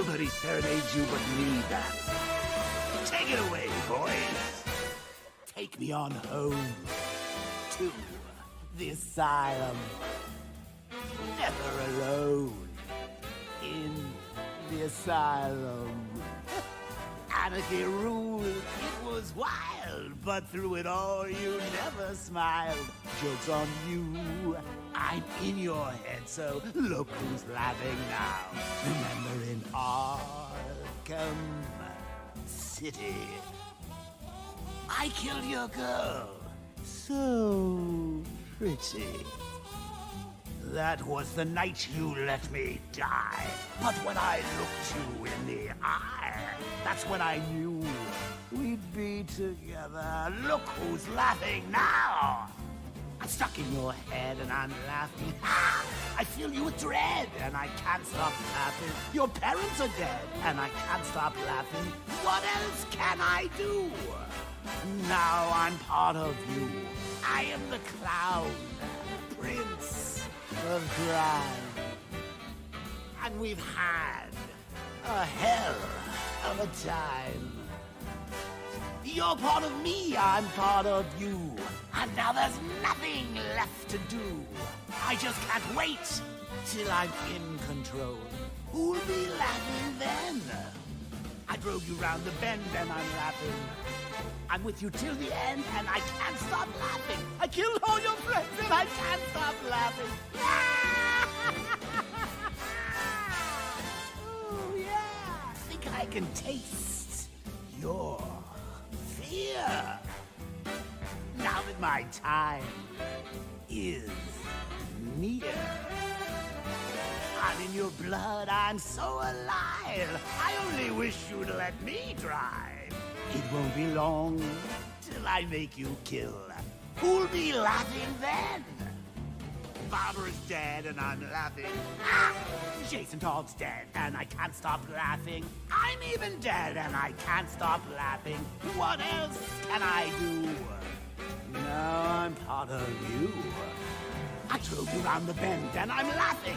Nobody serenades you but me, Bats. Take it away, boys. Take me on home to the asylum. Never alone in the asylum. Anarchy ruled, it was wild, but through it all you never smiled. Joke's on you, I'm in your head, so look who's laughing now. Remember in Arkham City, I killed your girl, so pretty. That was the night you let me die. But when I looked you in the eye, that's when I knew we'd be together. Look who's laughing now. I'm stuck in your head and I'm laughing. Ah, I feel you with dread and I can't stop laughing. Your parents are dead and I can't stop laughing. What else can I do? Now I'm part of you. I am the clown, prince of crime. And we've had a hell of a time. You're part of me, I'm part of you. And now there's nothing left to do. I just can't wait till I'm in control. Who'll be laughing then? I drove you round the bend and I'm laughing. I'm with you till the end and I can't stop laughing. I killed all your friends and I can't stop laughing. Oh yeah, I think I can taste your fear. Now that my time is near, I'm in your blood, I'm so alive. I only wish you'd let me drive. It won't be long till I make you kill. Who'll be laughing then? Barbara's dead and I'm laughing. Ah! Jason Todd's dead and I can't stop laughing. I'm even dead and I can't stop laughing. What else can I do? Now I'm part of you. I drove you round the bend and I'm laughing.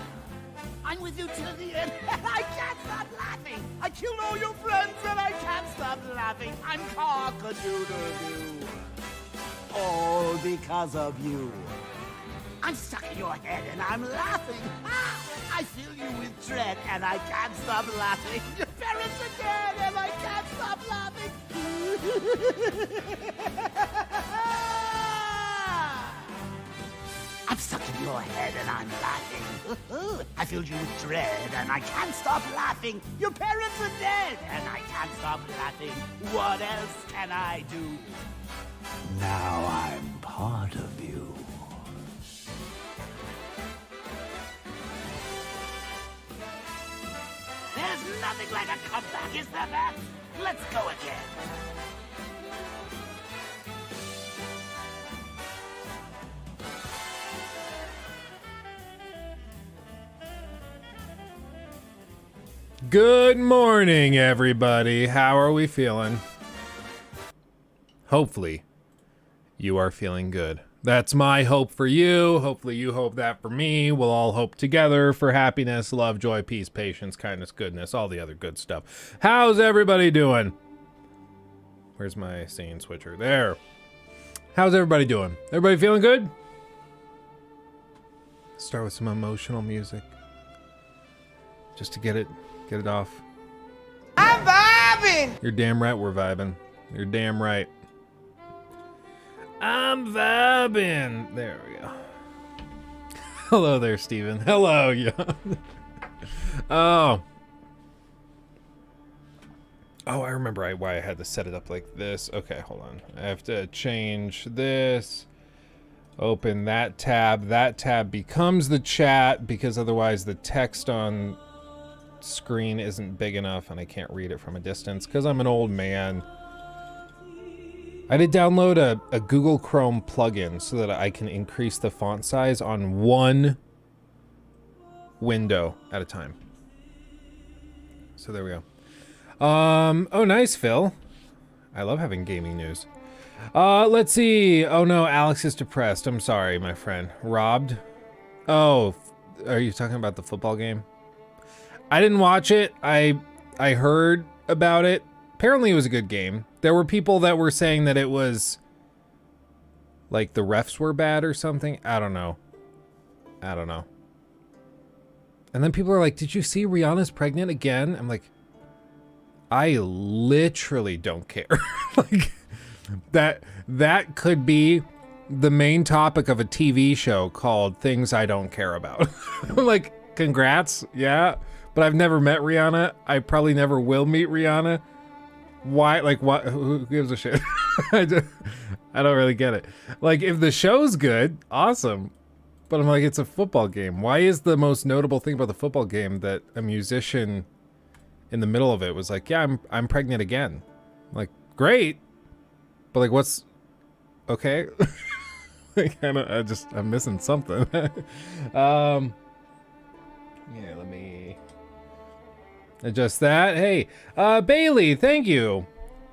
I'm with you till the end and I can't stop laughing. I killed all your friends and I can't stop laughing. I'm cock-a-doodle-doo. All because of you. I'm stuck in your head and I'm laughing. Ah, I feel you with dread and I can't stop laughing. Your parents are dead and I can't stop laughing. I'm stuck in your head and I'm laughing. I feel you with dread and I can't stop laughing. Your parents are dead and I can't stop laughing. What else can I do? Now I'm part of you. There's nothing like a comeback, is there, Matt? Let's go again. Good morning, everybody. How are we feeling? Hopefully, you are feeling good. That's my hope for you. Hopefully, you hope that for me. We'll all hope together for happiness, love, joy, peace, patience, kindness, goodness, all the other good stuff. How's everybody doing? Where's my scene switcher? There. How's everybody doing? Everybody feeling good? Start with some emotional music. Just to get it off. I'm vibing! You're damn right we're vibing. You're damn right. I'm vibing. There we go. Hello there, Steven. Hello, Jan. Oh, I remember why I had to set it up like this. Okay, hold on. I have to change this. Open that tab. That tab becomes the chat because otherwise the text on screen isn't big enough and I can't read it from a distance because I'm an old man. I did download a Google Chrome plugin so that I can increase the font size on one window at a time. So there we go. Oh, nice, Phil. I love having gaming news. Let's see. Oh no, Alex is depressed. I'm sorry, my friend. Robbed? Oh, are you talking about the football game? I didn't watch it. I I heard about it. Apparently it was a good game. There were people that were saying that it was like the refs were bad or something. I don't know. And then people are like, did you see Rihanna's pregnant again? I'm like, I literally don't care. Like that could be the main topic of a TV show called Things I Don't Care About. I'm like, congrats. Yeah. But I've never met Rihanna. I probably never will meet Rihanna. Why? Like, what? Who gives a shit? I don't really get it. Like, if the show's good, awesome. But I'm like, it's a football game. Why is the most notable thing about the football game that a musician in the middle of it was like, yeah, I'm pregnant again. I'm like, great. But like, what's okay? Like, I'm missing something. Yeah, let me adjust that. Hey, Bailey, thank you.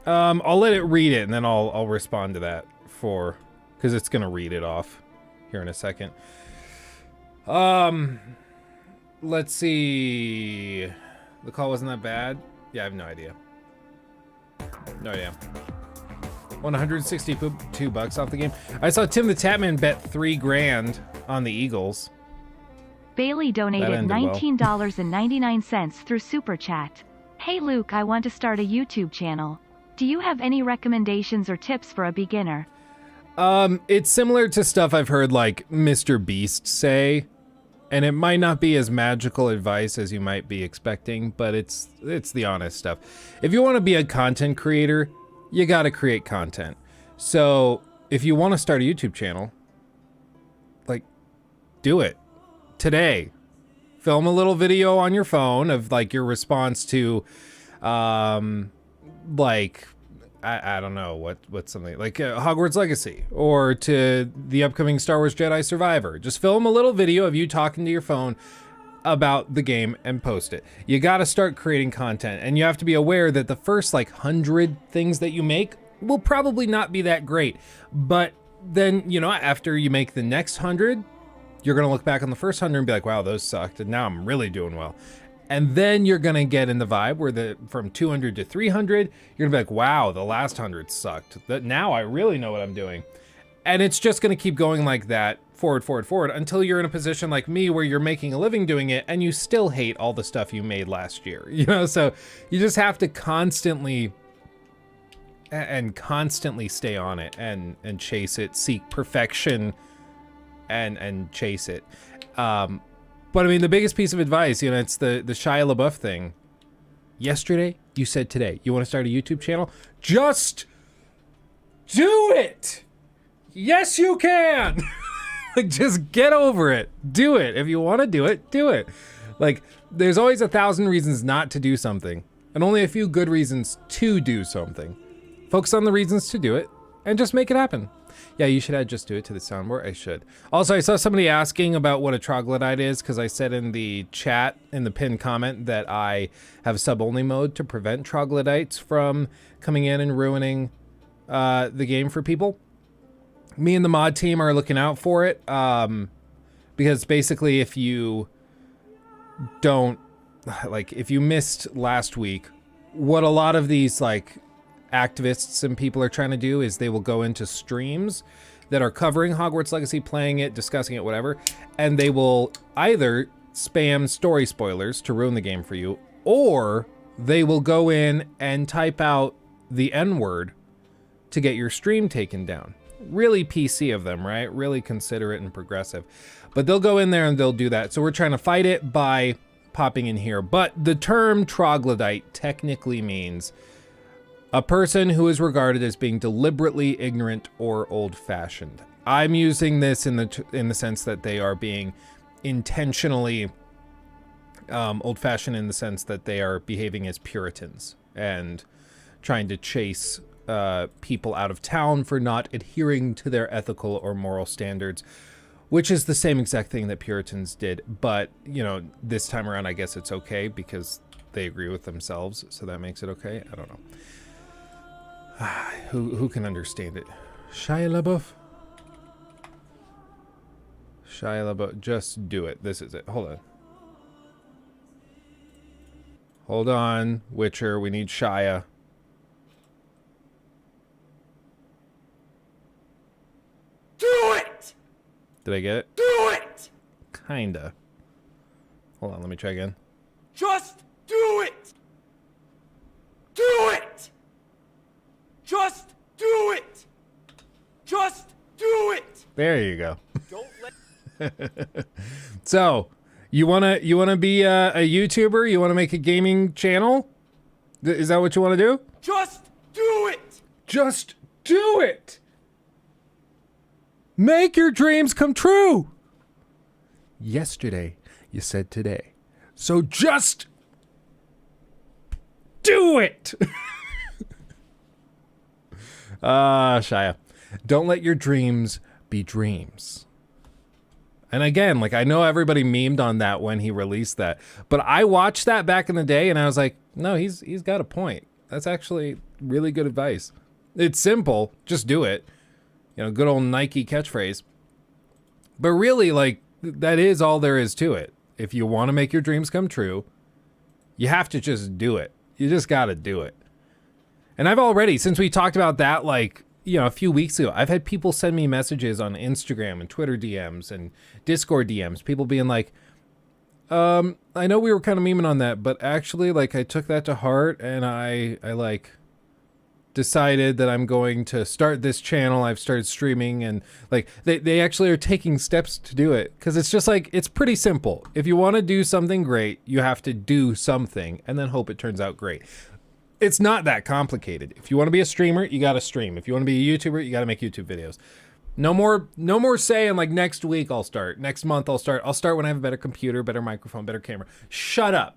I'll let it read it and then I'll respond to that because it's gonna read it off here in a second. Let's see. The call wasn't that bad. Yeah, I have no idea. No idea. $162 off the game. I saw Tim the Tatman bet $3,000 on the Eagles. Bailey donated $19.99 through Super Chat. Hey Luke, I want to start a YouTube channel. Do you have any recommendations or tips for a beginner? It's similar to stuff I've heard like Mr. Beast say, and it might not be as magical advice as you might be expecting, but it's the honest stuff. If you want to be a content creator, you got to create content. So if you want to start a YouTube channel, like, do it today. Film a little video on your phone of like your response to, like, I don't know what's something like Hogwarts Legacy or to the upcoming Star Wars Jedi Survivor. Just film a little video of you talking to your phone about the game and post it. You got to start creating content, and you have to be aware that the first like 100 things that you make will probably not be that great. But then, you know, after you make the next 100, you're going to look back on the first 100 and be like, wow, those sucked. And now I'm really doing well. And then you're going to get in the vibe where from 200 to 300, you're going to be like, wow, the last 100 sucked. Now I really know what I'm doing. And it's just going to keep going like that, forward, until you're in a position like me where you're making a living doing it and you still hate all the stuff you made last year. You know, so you just have to constantly stay on it and chase it, seek perfection and chase it. But I mean, the biggest piece of advice, you know, it's the Shia LaBeouf thing. Yesterday, you said today, you want to start a YouTube channel? Just do it. Yes, you can. Like, just get over it. Do it. If you want to do it, do it. Like, there's always 1,000 reasons not to do something, and only a few good reasons to do something. Focus on the reasons to do it, and just make it happen. Yeah, you should add just do it to the soundboard. I should. Also, I saw somebody asking about what a troglodyte is, because I said in the chat, in the pinned comment, that I have sub-only mode to prevent troglodytes from coming in and ruining the game for people. Me and the mod team are looking out for it, because basically if you don't, like, if you missed last week, what a lot of these, like, activists and people are trying to do is they will go into streams that are covering Hogwarts Legacy, playing it, discussing it, whatever, and they will either spam story spoilers to ruin the game for you, or they will go in and type out the N-word to get your stream taken down. Really PC of them, right? Really considerate and progressive. But they'll go in there and they'll do that. So we're trying to fight it by popping in here. But the term troglodyte technically means a person who is regarded as being deliberately ignorant or old-fashioned. I'm using this in the sense that they are being intentionally old-fashioned, in the sense that they are behaving as Puritans and trying to chase people out of town for not adhering to their ethical or moral standards, which is the same exact thing that Puritans did. But, you know, this time around, I guess it's okay because they agree with themselves, so that makes it okay. I don't know. Who can understand it? Shia LaBeouf? Shia LaBeouf, just do it. This is it. Hold Hold on, Witcher. We need Shia. Do it! Did I get it? Do it! Kinda. Hold on, let me try again. Just do it! Do it! Just do it! Just do it! There you go. Don't let... So, you wanna be a YouTuber? You wanna make a gaming channel? Is that what you wanna do? Just do it! Just do it! Make your dreams come true! Yesterday, you said today. So just do it! Shia. Don't let your dreams be dreams. And again, like, I know everybody memed on that when he released that, but I watched that back in the day and I was like, no, he's got a point. That's actually really good advice. It's simple, just do it. You know, good old Nike catchphrase. But really, like, that is all there is to it. If you want to make your dreams come true, you have to just do it. You just got to do it. And I've already, since we talked about that, like, you know, a few weeks ago, I've had people send me messages on Instagram and Twitter DMs and Discord DMs. People being like, I know we were kind of memeing on that, but actually, like, I took that to heart and I like decided that I'm going to start this channel. I've started streaming and like they actually are taking steps to do it, because it's just like, it's pretty simple. If you want to do something great, you have to do something and then hope it turns out great. It's not that complicated. If you want to be a streamer, you got to stream. If you want to be a YouTuber, you got to make YouTube videos. No more saying like next week I'll start, next month I'll start when I have a better computer, better microphone, better camera. Shut up.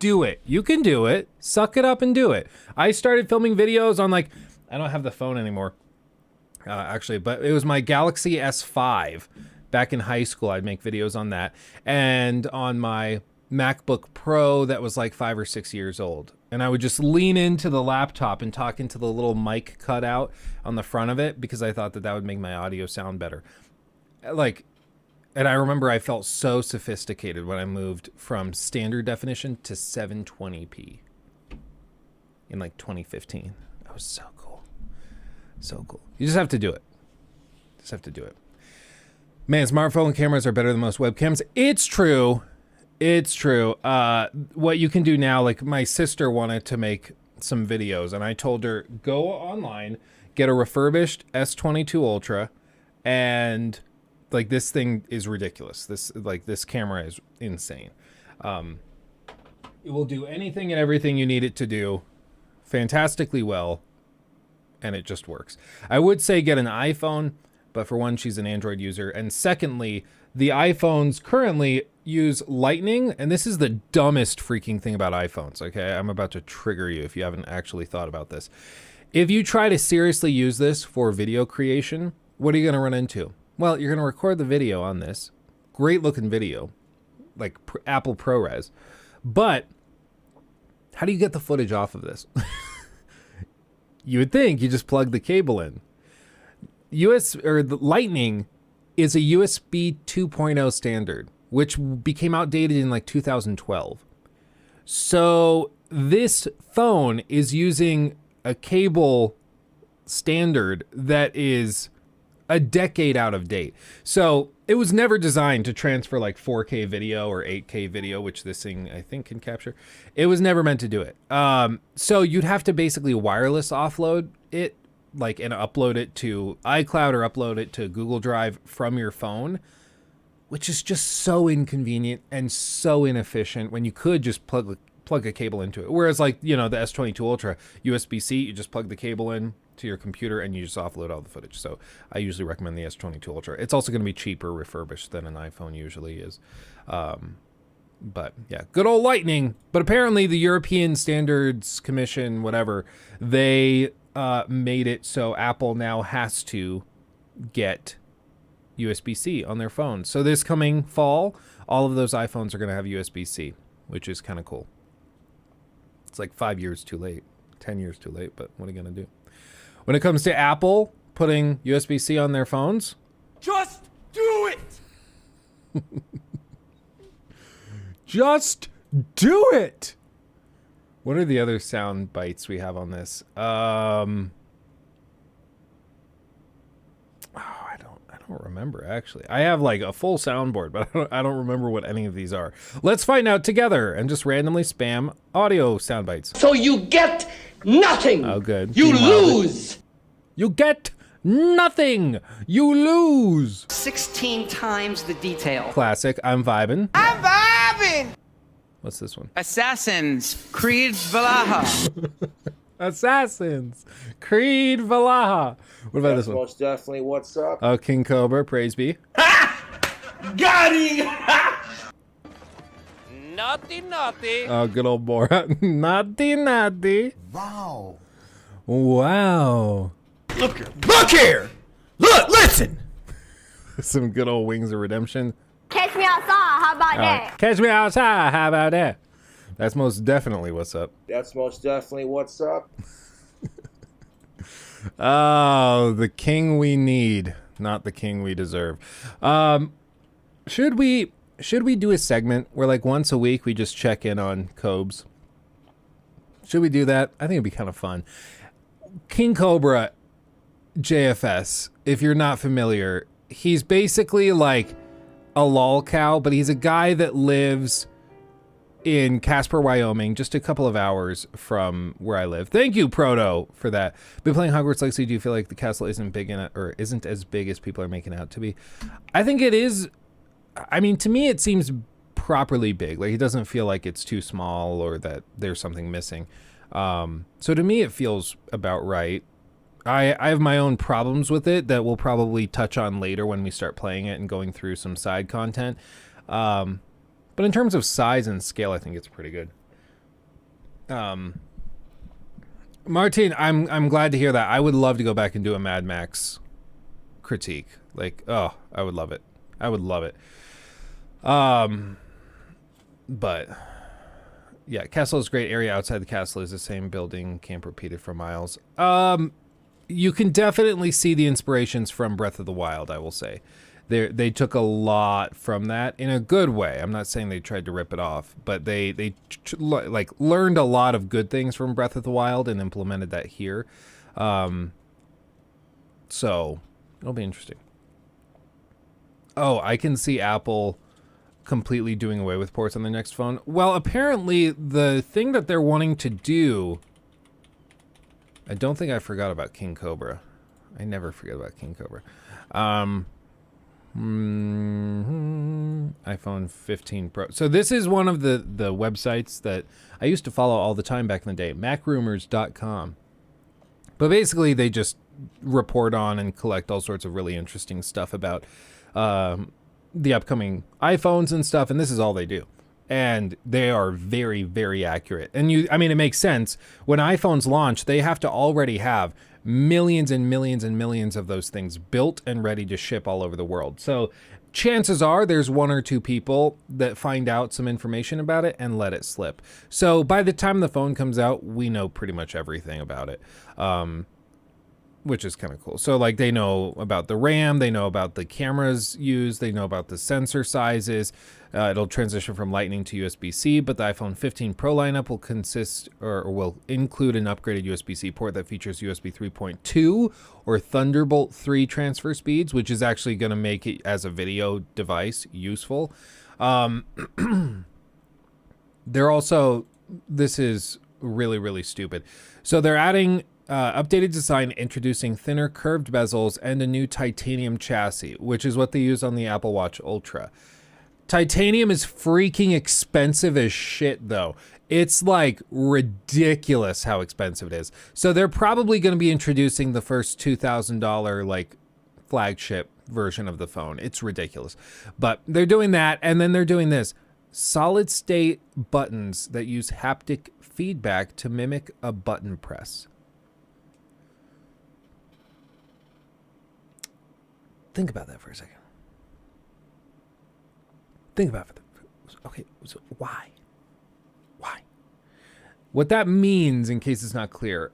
Do it. You can do it. Suck it up and do it. I started filming videos on, like, I don't have the phone anymore, actually, but it was my Galaxy S5 back in high school. I'd make videos on that, and on my MacBook Pro that was like 5 or 6 years old. And I would just lean into the laptop and talk into the little mic cutout on the front of it, because I thought that that would make my audio sound better. Like, and I remember I felt so sophisticated when I moved from standard definition to 720p in like 2015. That was so cool. So cool. You just have to do it. Just have to do it. Man, smartphone cameras are better than most webcams. It's true. It's true. What you can do now, like, my sister wanted to make some videos and I told her, go online, get a refurbished S22 Ultra, and like, this thing is ridiculous. This camera is insane. It will do anything and everything you need it to do fantastically well, and it just works. I would say get an iPhone, but for one, she's an Android user, and secondly, the iPhones currently use Lightning, and this is the dumbest freaking thing about iPhones, okay? I'm about to trigger you if you haven't actually thought about this. If you try to seriously use this for video creation, what are you going to run into? Well, you're going to record the video on this. Great looking video, like Apple ProRes. But how do you get the footage off of this? You would think you just plug the cable in. The Lightning is a USB 2.0 standard, which became outdated in like 2012. So this phone is using a cable standard that is a decade out of date. So it was never designed to transfer like 4K video or 8K video, which this thing I think can capture. It was never meant to do it. So you'd have to basically wireless offload it, like, and upload it to iCloud or upload it to Google Drive from your phone, which is just so inconvenient and so inefficient when you could just plug a cable into it. Whereas, like, you know, the S22 Ultra USB-C, you just plug the cable in to your computer and you just offload all the footage. So I usually recommend the S22 Ultra. It's also going to be cheaper refurbished than an iPhone usually is. But yeah, good old Lightning. But apparently the European Standards Commission, whatever, they made it so Apple now has to get USB-C on their phones. So this coming fall, all of those iPhones are going to have USB-C, which is kind of cool. It's like 5 years too late, 10 years too late, but what are you going to do? When it comes to Apple putting USB-C on their phones, just do it! just Do it! What are the other sound bites we have on this? I don't remember, actually. I have like a full soundboard, but I don't remember what any of these are. Let's find out together and just randomly spam audio sound bites. So you get nothing. Oh, good. You lose. You get nothing. You lose. 16 times the detail. Classic. I'm vibing. I'm vibing. What's this one? Assassin's Creed Valhalla. Assassin's Creed Valhalla. What about this one? Most definitely what's up. Oh, King Cobra, praise be. Got him. Naughty. Oh, good old Borat. Naughty. Wow. Wow. Look here. Look, listen. Some good old Wings of Redemption. Catch me outside, how about that? Catch me outside, how about that? That's most definitely what's up. That's most definitely what's up. Oh, the king we need, not the king we deserve. Should we do a segment where like once a week we just check in on Cobes? Should we do that? I think it'd be kind of fun. King Cobra JFS, if you're not familiar, he's basically like a lol cow, but he's a guy that lives in Casper, Wyoming, just a couple of hours from where I live. Thank you, Proto, for that. Been playing Hogwarts Legacy. Do you feel like the castle isn't big enough, or isn't as big as people are making out to be? I think it is. I mean, to me, it seems properly big. Like, it doesn't feel like it's too small or that there's something missing. So to me, it feels about right. I have my own problems with it that we'll probably touch on later when we start playing it and going through some side content. But in terms of size and scale, I think it's pretty good. Martin, I'm glad to hear that. I would love to go back and do a Mad Max critique. Like, oh, I would love it. I would love it. But yeah, castle is a great area. Outside the castle is the same building. Can't repeat it for miles. You can definitely see the inspirations from Breath of the Wild, I will say. They took a lot from that in a good way. I'm not saying they tried to rip it off, but they learned a lot of good things from Breath of the Wild and implemented that here. So it'll be interesting. Oh, I can see Apple completely doing away with ports on their next phone. Well, apparently the thing that they're wanting to do, I don't think I forgot about King Cobra. I never forget about King Cobra. iPhone 15 Pro. So this is one of the websites that I used to follow all the time back in the day, macrumors.com. But basically they just report on and collect all sorts of really interesting stuff about the upcoming iPhones and stuff, and this is all they do. And they are very, very accurate. And it makes sense. When iPhones launch, they have to already have millions and millions and millions of those things built and ready to ship all over the world. So chances are there's one or two people that find out some information about it and let it slip. So by the time the phone comes out, we know pretty much everything about it. Which is kind of cool. So like they know about the RAM, they know about the cameras used, they know about the sensor sizes. It'll transition from Lightning to USB-C, but the iPhone 15 Pro lineup will consist or will include an upgraded USB-C port that features USB 3.2 or Thunderbolt 3 transfer speeds, which is actually going to make it as a video device useful. They're also, this is really, really stupid. So they're adding updated design, introducing thinner curved bezels and a new titanium chassis, which is what they use on the Apple Watch Ultra. Titanium is freaking expensive as shit, though. It's like ridiculous how expensive it is. So they're probably going to be introducing the first $2,000 like flagship version of the phone. It's ridiculous. But they're doing that, and then they're doing this. Solid state buttons that use haptic feedback to mimic a button press. Think about that for a second. Think about it. Okay, so why? Why? What that means, in case it's not clear,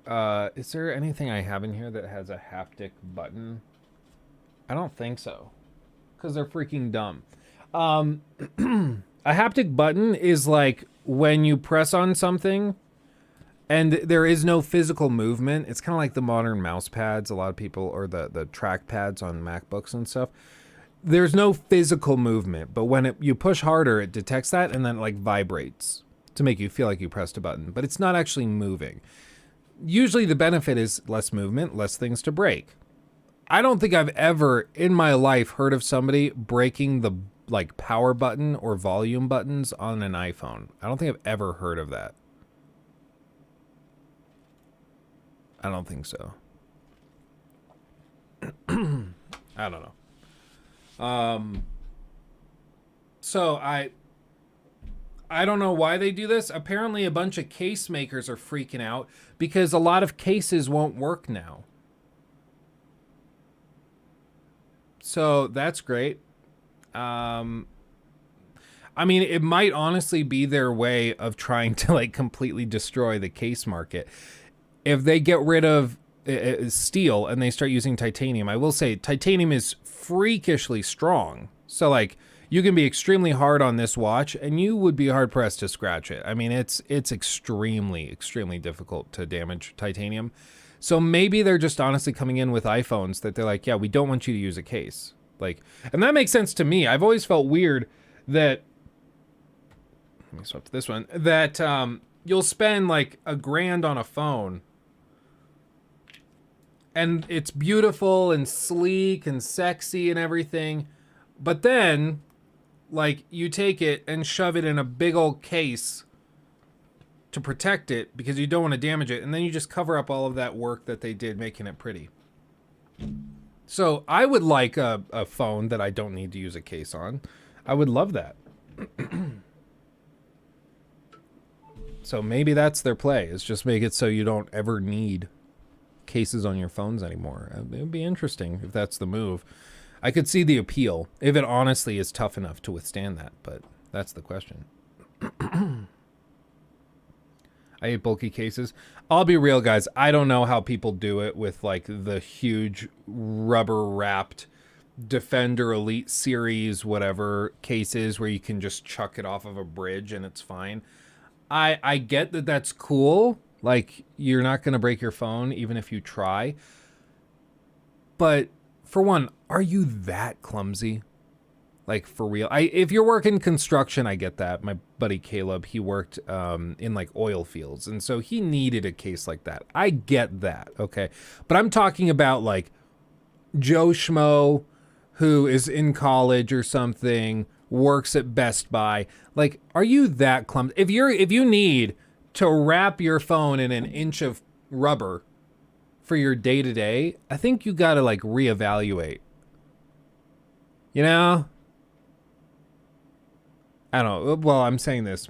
is there anything I have in here that has a haptic button? I don't think so, because they're freaking dumb. A haptic button is like when you press on something and there is no physical movement, it's kind of like the modern mouse pads, a lot of people, or the track pads on MacBooks and stuff. There's no physical movement, but when you push harder, it detects that and then it like vibrates to make you feel like you pressed a button, but it's not actually moving. Usually the benefit is less movement, less things to break. I don't think I've ever in my life heard of somebody breaking the like power button or volume buttons on an iPhone. I don't think I've ever heard of that. I don't think so. I don't know. So I don't know why they do this. Apparently a bunch of case makers are freaking out because a lot of cases won't work now. So that's great. I mean, it might honestly be their way of trying to like completely destroy the case market. If they get rid of steel and they start using titanium, I will say titanium is freakishly strong. So like you can be extremely hard on this watch and you would be hard pressed to scratch it. I mean, it's extremely, extremely difficult to damage titanium. So maybe they're just honestly coming in with iPhones that they're like, yeah, we don't want you to use a case. Like, and that makes sense to me. I've always felt weird that, let me swap to this one, that you'll spend like $1,000 on a phone and it's beautiful and sleek and sexy and everything. But then like you take it and shove it in a big old case to protect it because you don't want to damage it. And then you just cover up all of that work that they did making it pretty. So I would like a phone that I don't need to use a case on. I would love that. So maybe that's their play, is just make it so you don't ever need cases on your phones anymore. It would be interesting if that's the move. I could see the appeal if it honestly is tough enough to withstand that, but that's the question. I hate bulky cases. I'll be real, guys. I don't know how people do it with like the huge rubber wrapped Defender Elite Series, whatever cases where you can just chuck it off of a bridge and it's fine. I get that that's cool. Like you're not going to break your phone even if you try. But for one, are you that clumsy? Like for real? If you're working construction, I get that. My buddy Caleb, he worked in like oil fields, and so he needed a case like that. I get that, okay? But I'm talking about like Joe Schmo who is in college or something, works at Best Buy. Like, are you that clumsy? If you need to wrap your phone in an inch of rubber for your day-to-day, I think you got to like reevaluate. You know? I don't know. Well, I'm saying this.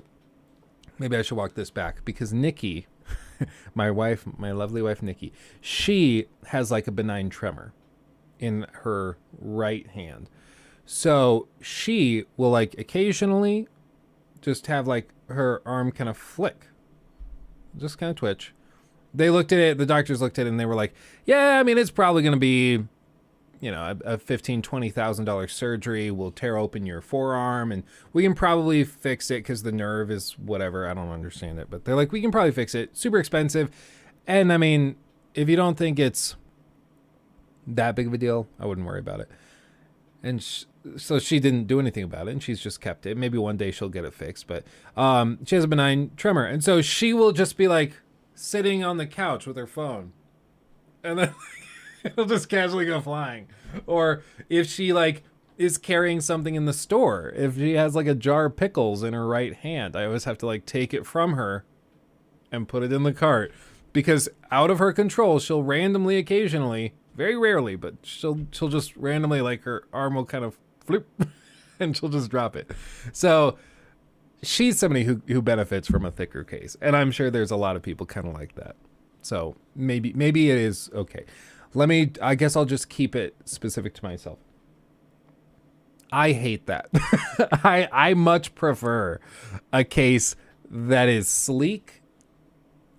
Maybe I should walk this back because Nikki, my wife, my lovely wife, Nikki, she has like a benign tremor in her right hand. So she will like occasionally just have like her arm kind of flick, just kind of twitch. They looked at it, the doctors looked at it and they were like, yeah, I mean, it's probably going to be, you know, a $15,000, $20,000 surgery will tear open your forearm and we can probably fix it because the nerve is whatever. I don't understand it, but they're like, we can probably fix it. Super expensive. And I mean, if you don't think it's that big of a deal, I wouldn't worry about it. And so she didn't do anything about it and she's just kept it. Maybe one day she'll get it fixed, but she has a benign tremor. And so she will just be like sitting on the couch with her phone and then it'll just casually go flying. Or if she like is carrying something in the store, if she has like a jar of pickles in her right hand, I always have to like take it from her and put it in the cart because out of her control, she'll randomly occasionally, very rarely, but she'll just randomly, like her arm will kind of flip and she'll just drop it. So she's somebody who benefits from a thicker case. And I'm sure there's a lot of people kind of like that. So maybe it is okay. I guess I'll just keep it specific to myself. I hate that. I much prefer a case that is sleek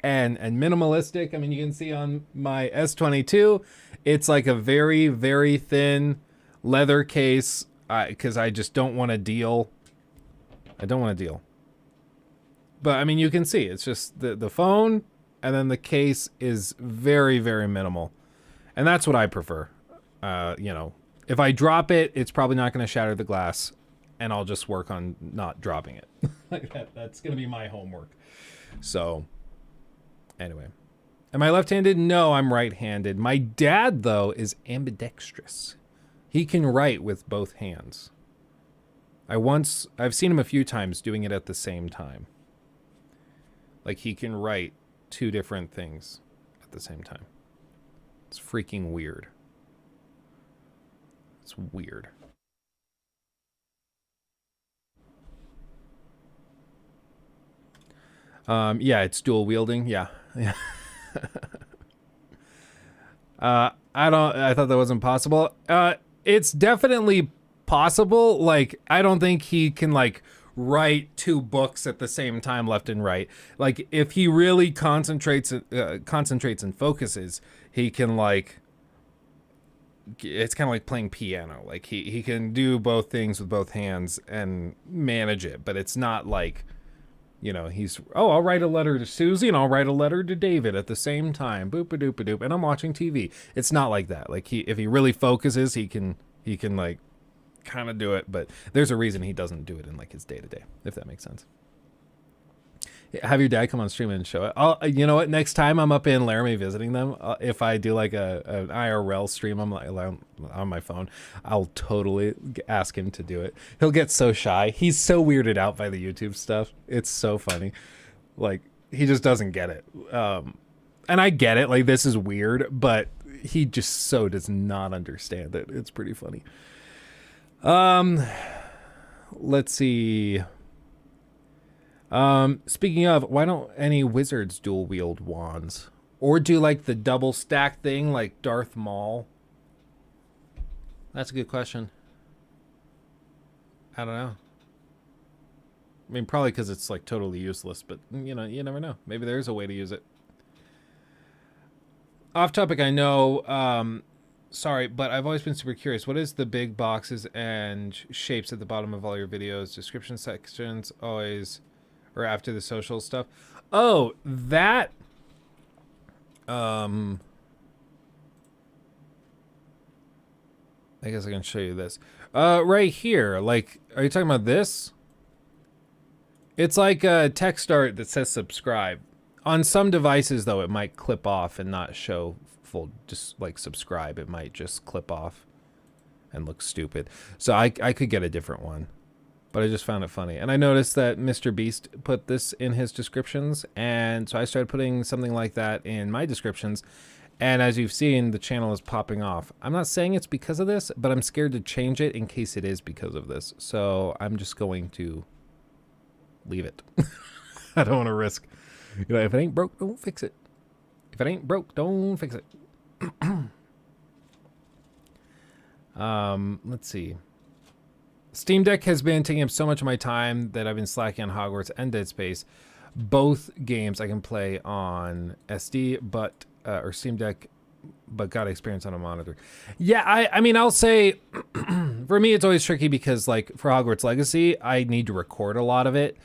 and minimalistic. I mean, you can see on my S22, it's like a very, very thin leather case because I just don't want to deal. I don't want to deal But I mean, you can see it's just the phone, and then the case is very, very minimal. And that's what I prefer. You know, if I drop it, it's probably not going to shatter the glass, and I'll just work on not dropping it. Like that's going to be my homework. So anyway, am I left-handed? No, I'm right-handed. My dad, though, is ambidextrous. He can write with both hands. I've seen him a few times doing it at the same time. Like he can write two different things at the same time. It's freaking weird. It's weird. Yeah, it's dual wielding. Yeah. Yeah. I thought that wasn't possible. It's definitely possible. Like, I don't think he can like write two books at the same time, left and right. Like, if he really concentrates and focuses, he can like, it's kind of like playing piano. Like he can do both things with both hands and manage it, but it's not like, you know, I'll write a letter to Susie and I'll write a letter to David at the same time. Boop-a-doop-a-doop. And I'm watching TV. It's not like that. Like if he really focuses, he can like kind of do it, but there's a reason he doesn't do it in like his day-to-day, if that makes sense. Have your dad come on stream and show it. You know what? Next time I'm up in Laramie visiting them, if I do like an IRL stream, I'm like on my phone, I'll totally ask him to do it. He'll get so shy. He's so weirded out by the YouTube stuff. It's so funny. Like he just doesn't get it. And I get it. Like this is weird, but he just so does not understand it. It's pretty funny. Let's see. Speaking of, why don't any wizards dual wield wands? Or do like the double stack thing like Darth Maul? That's a good question. I don't know. I mean, probably because it's like totally useless, but you know, you never know. Maybe there's a way to use it. Off topic, I know, sorry, but I've always been super curious. What is the big boxes and shapes at the bottom of all your videos? Description sections always... or after the social stuff. Oh, that I guess I can show you this. Right here. Like, are you talking about this? It's like a text art that says subscribe. On some devices though, it might clip off and not show full, just like subscribe. It might just clip off and look stupid. So I could get a different one. But I just found it funny. And I noticed that Mr. Beast put this in his descriptions. And so I started putting something like that in my descriptions. And as you've seen, the channel is popping off. I'm not saying it's because of this, but I'm scared to change it in case it is because of this. So I'm just going to leave it. I don't want to risk. You know, if it ain't broke, don't fix it. If it ain't broke, don't fix it. Let's see. Steam Deck has been taking up so much of my time that I've been slacking on Hogwarts and Dead Space. Both games I can play on SD, but or Steam Deck, but got experience on a monitor. Yeah, I mean, I'll say, for me, it's always tricky because, like, for Hogwarts Legacy, I need to record a lot of it,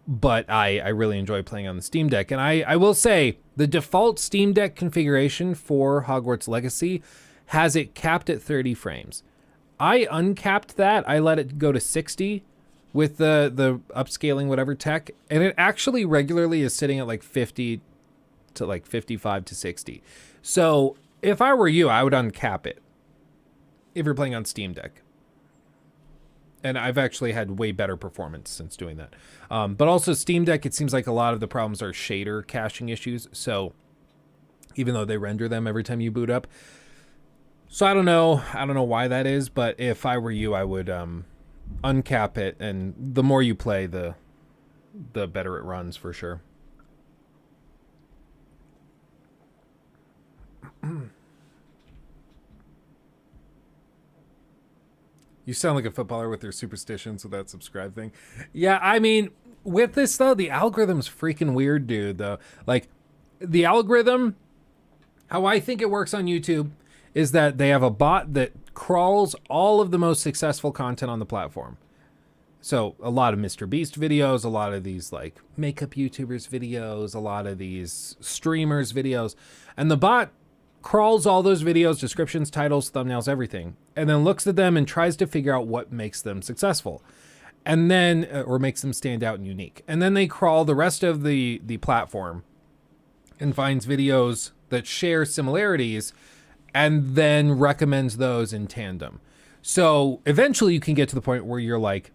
but I really enjoy playing on the Steam Deck. And I will say, the default Steam Deck configuration for Hogwarts Legacy has it capped at 30 frames. I uncapped that. I let it go to 60 with the upscaling whatever tech, and it actually regularly is sitting at like 50 to like 55 to 60. So if I were you, I would uncap it if you're playing on Steam Deck. And I've actually had way better performance since doing that. But also Steam Deck, it seems like a lot of the problems are shader caching issues. So even though they render them every time you boot up. So I don't know why that is, but if I were you, I would uncap it, and the more you play, the better it runs for sure. You sound like a footballer with their superstitions with that subscribe thing. Yeah, I mean, with this though, the algorithm's freaking weird, dude, though. Like, the algorithm, how I think it works on YouTube is that they have a bot that crawls all of the most successful content on the platform. So a lot of Mr. Beast videos, a lot of these like makeup YouTubers videos, a lot of these streamers videos, and the bot crawls all those videos, descriptions, titles, thumbnails, everything, and then looks at them and tries to figure out what makes them successful. And then, or makes them stand out and unique. And then they crawl the rest of the platform and finds videos that share similarities and then recommends those in tandem. So eventually you can get to the point where you're like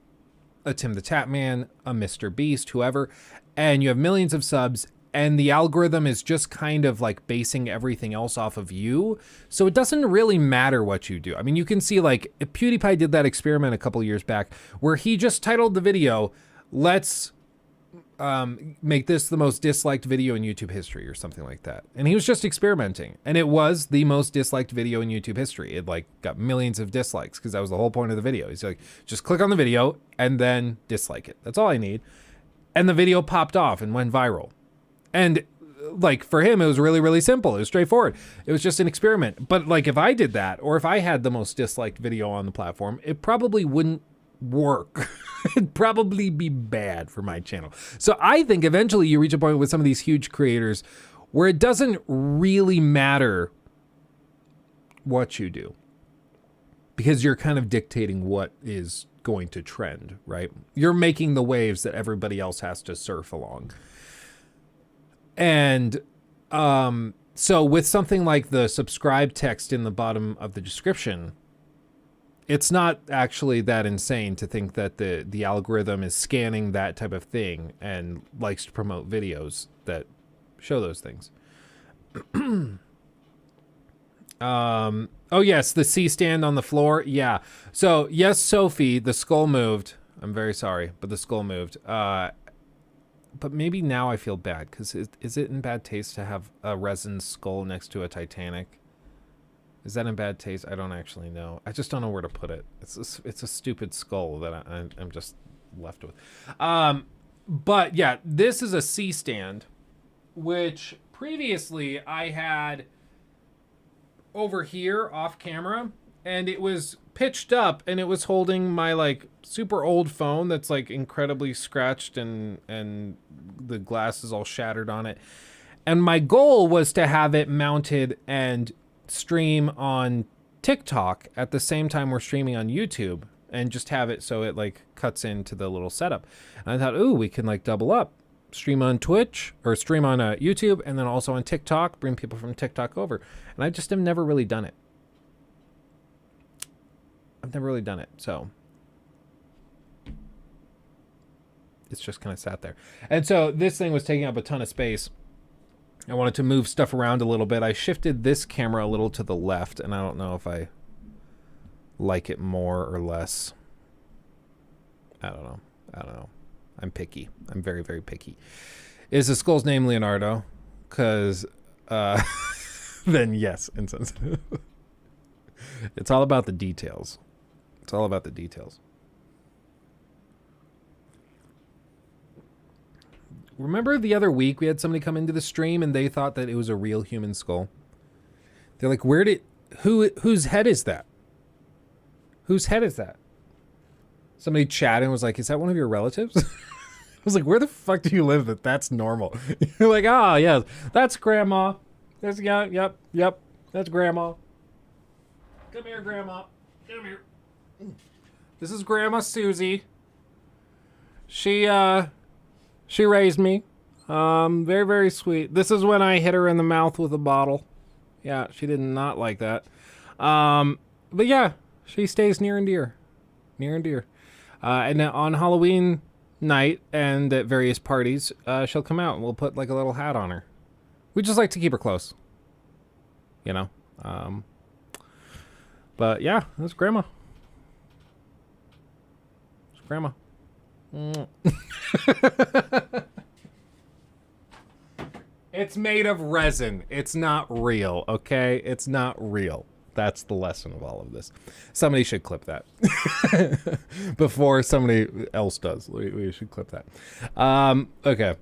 a Tim the Tatman, a Mr. Beast, whoever, and you have millions of subs, and the algorithm is just kind of like basing everything else off of you. So it doesn't really matter what you do. I mean, you can see like PewDiePie did that experiment a couple years back where he just titled the video, let's make this the most disliked video in YouTube history or something like that. And he was just experimenting. And it was the most disliked video in YouTube history. It like got millions of dislikes because that was the whole point of the video. He's like, just click on the video and then dislike it. That's all I need. And the video popped off and went viral. And like for him, it was really, really simple. It was straightforward. It was just an experiment. But like if I did that, or if I had the most disliked video on the platform, it probably wouldn't work. It'd probably be bad for my channel. So I think eventually you reach a point with some of these huge creators where it doesn't really matter what you do, because you're kind of dictating what is going to trend, right? You're making the waves that everybody else has to surf along. And so with something like the subscribe text in the bottom of the description, it's not actually that insane to think that the algorithm is scanning that type of thing and likes to promote videos that show those things. Oh yes, the C stand on the floor. Yeah. So yes, Sophie, the skull moved. I'm very sorry, but the skull moved. But maybe now I feel bad, because is it in bad taste to have a resin skull next to a Titanic? Is that in bad taste? I don't actually know. I just don't know where to put it. It's a stupid skull that I'm just left with. But yeah, this is a C stand, which previously I had over here off camera, and it was pitched up and it was holding my like super old phone that's like incredibly scratched and the glass is all shattered on it. And my goal was to have it mounted and stream on TikTok at the same time we're streaming on YouTube, and just have it so it like cuts into the little setup. And I thought, ooh, we can like double up, stream on Twitch or stream on YouTube, and then also on TikTok, bring people from TikTok over. And I just have never really done it. I've never really done it, so it's just kind of sat there. And so this thing was taking up a ton of space. I wanted to move stuff around a little bit. I shifted this camera a little to the left, and I don't know if I like it more or less. I don't know. I'm picky. I'm very, very picky. Is the skull's name Leonardo? Because then yes, insensitive. It's all about the details. It's all about the details. Remember the other week we had somebody come into the stream and they thought that it was a real human skull? They're like, whose head is that? Whose head is that? Somebody chatted and was like, is that one of your relatives? I was like, where the fuck do you live that that's normal? You're like, oh, yes, that's grandma. That's, yep, that's grandma. Come here, grandma. Come here. This is Grandma Susie. She raised me. Very, very sweet. This is when I hit her in the mouth with a bottle. Yeah, she did not like that. But yeah, she stays near and dear. Near and dear. And on Halloween night and at various parties, she'll come out and we'll put like a little hat on her. We just like to keep her close. You know? But yeah, that's Grandma. It's Grandma. It's made of resin. It's not real, okay? It's not real. That's the lesson of all of this. Somebody should clip that. Before somebody else does. We should clip that. Okay.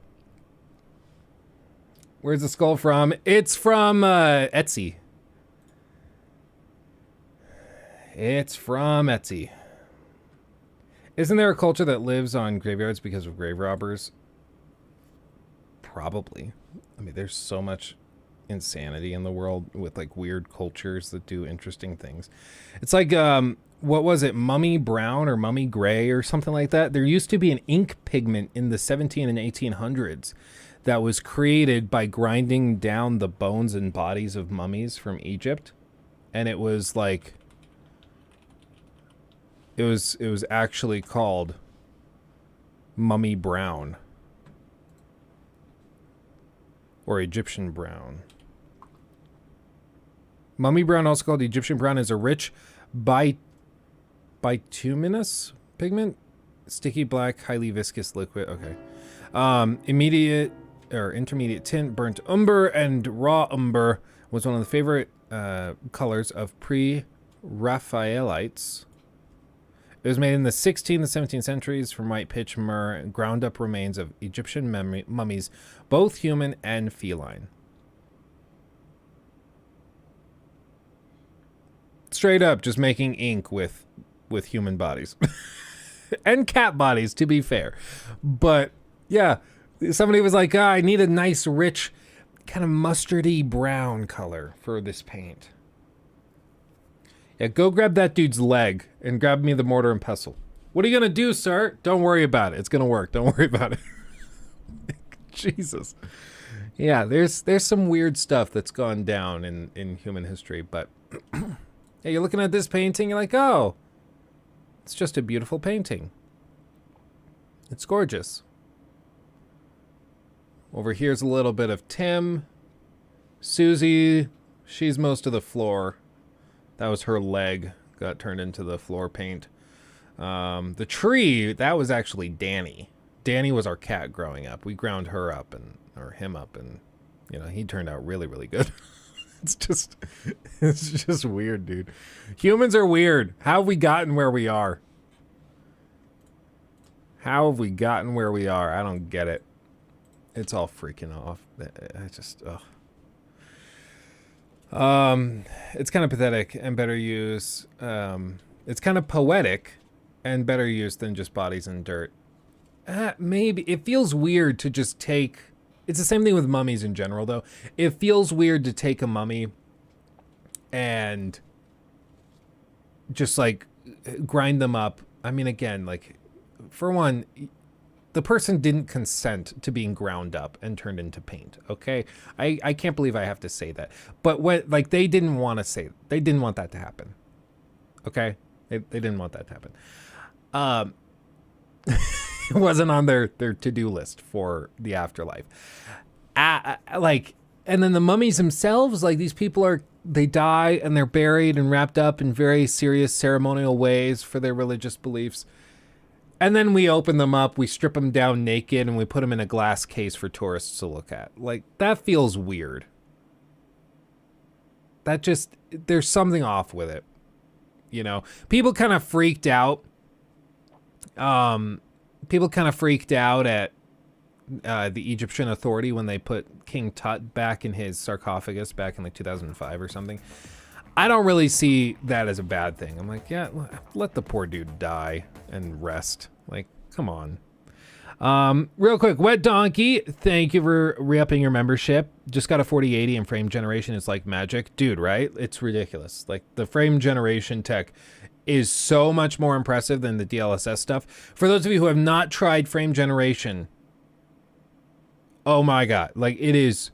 Where's the skull from? It's from Etsy. It's from Etsy. Isn't there a culture that lives on graveyards because of grave robbers? Probably. I mean, there's so much insanity in the world with like weird cultures that do interesting things. It's like, what was it? Mummy brown or mummy gray or something like that. There used to be an ink pigment in the 17 and 1800s that was created by grinding down the bones and bodies of mummies from Egypt. And it was like, it was actually called mummy brown or Egyptian brown. Mummy brown, also called Egyptian brown, is a rich bituminous pigment, sticky black, highly viscous liquid. Okay. Immediate or intermediate tint, burnt umber and raw umber was one of the favorite colors of pre-Raphaelites. It was made in the 16th and 17th centuries from white pitch, myrrh, and ground up remains of Egyptian mummies, both human and feline. Straight up, just making ink with human bodies. And cat bodies, to be fair. But, yeah, somebody was like, I need a nice, rich, kind of mustardy brown color for this paint. Yeah, go grab that dude's leg and grab me the mortar and pestle. What are you going to do, sir? Don't worry about it. It's going to work. Don't worry about it. Jesus. Yeah, there's some weird stuff that's gone down in human history, but yeah, you're looking at this painting, you're like, oh, it's just a beautiful painting. It's gorgeous. Over here's a little bit of Tim. Susie, she's most of the floor. That was her leg, got turned into the floor paint. The tree, that was actually Danny. Danny was our cat growing up. We ground her up or him up, and you know, he turned out really, really good. it's just weird, dude. Humans are weird. How have we gotten where we are? How have we gotten where we are? I don't get it. It's all freaking off. I just, ugh. It's kind of pathetic and better use. It's kind of poetic and better use than just bodies and dirt. Maybe it feels weird to just take. It's the same thing with mummies in general, though. It feels weird to take a mummy and just like grind them up. I mean, again, like for one, the person didn't consent to being ground up and turned into paint. Okay, I can't believe I have to say that, but what, like, they didn't want to say, they didn't want that to happen. Okay, they didn't want that to happen. It wasn't on their to-do list for the afterlife. Like, and then the mummies themselves, like, these people they die and they're buried and wrapped up in very serious ceremonial ways for their religious beliefs. And then we open them up, we strip them down naked, and we put them in a glass case for tourists to look at. Like, that feels weird. That just, there's something off with it. You know, people kind of freaked out. People kind of freaked out at the Egyptian Authority when they put King Tut back in his sarcophagus back in like 2005 or something. I don't really see that as a bad thing. I'm like, yeah, let the poor dude die and rest. Like, come on. Real quick, Wet Donkey, thank you for re-upping your membership. Just got a 4080 and frame generation is like magic. Dude, right? It's ridiculous. Like, the frame generation tech is so much more impressive than the DLSS stuff. For those of you who have not tried frame generation, oh my God, like, it is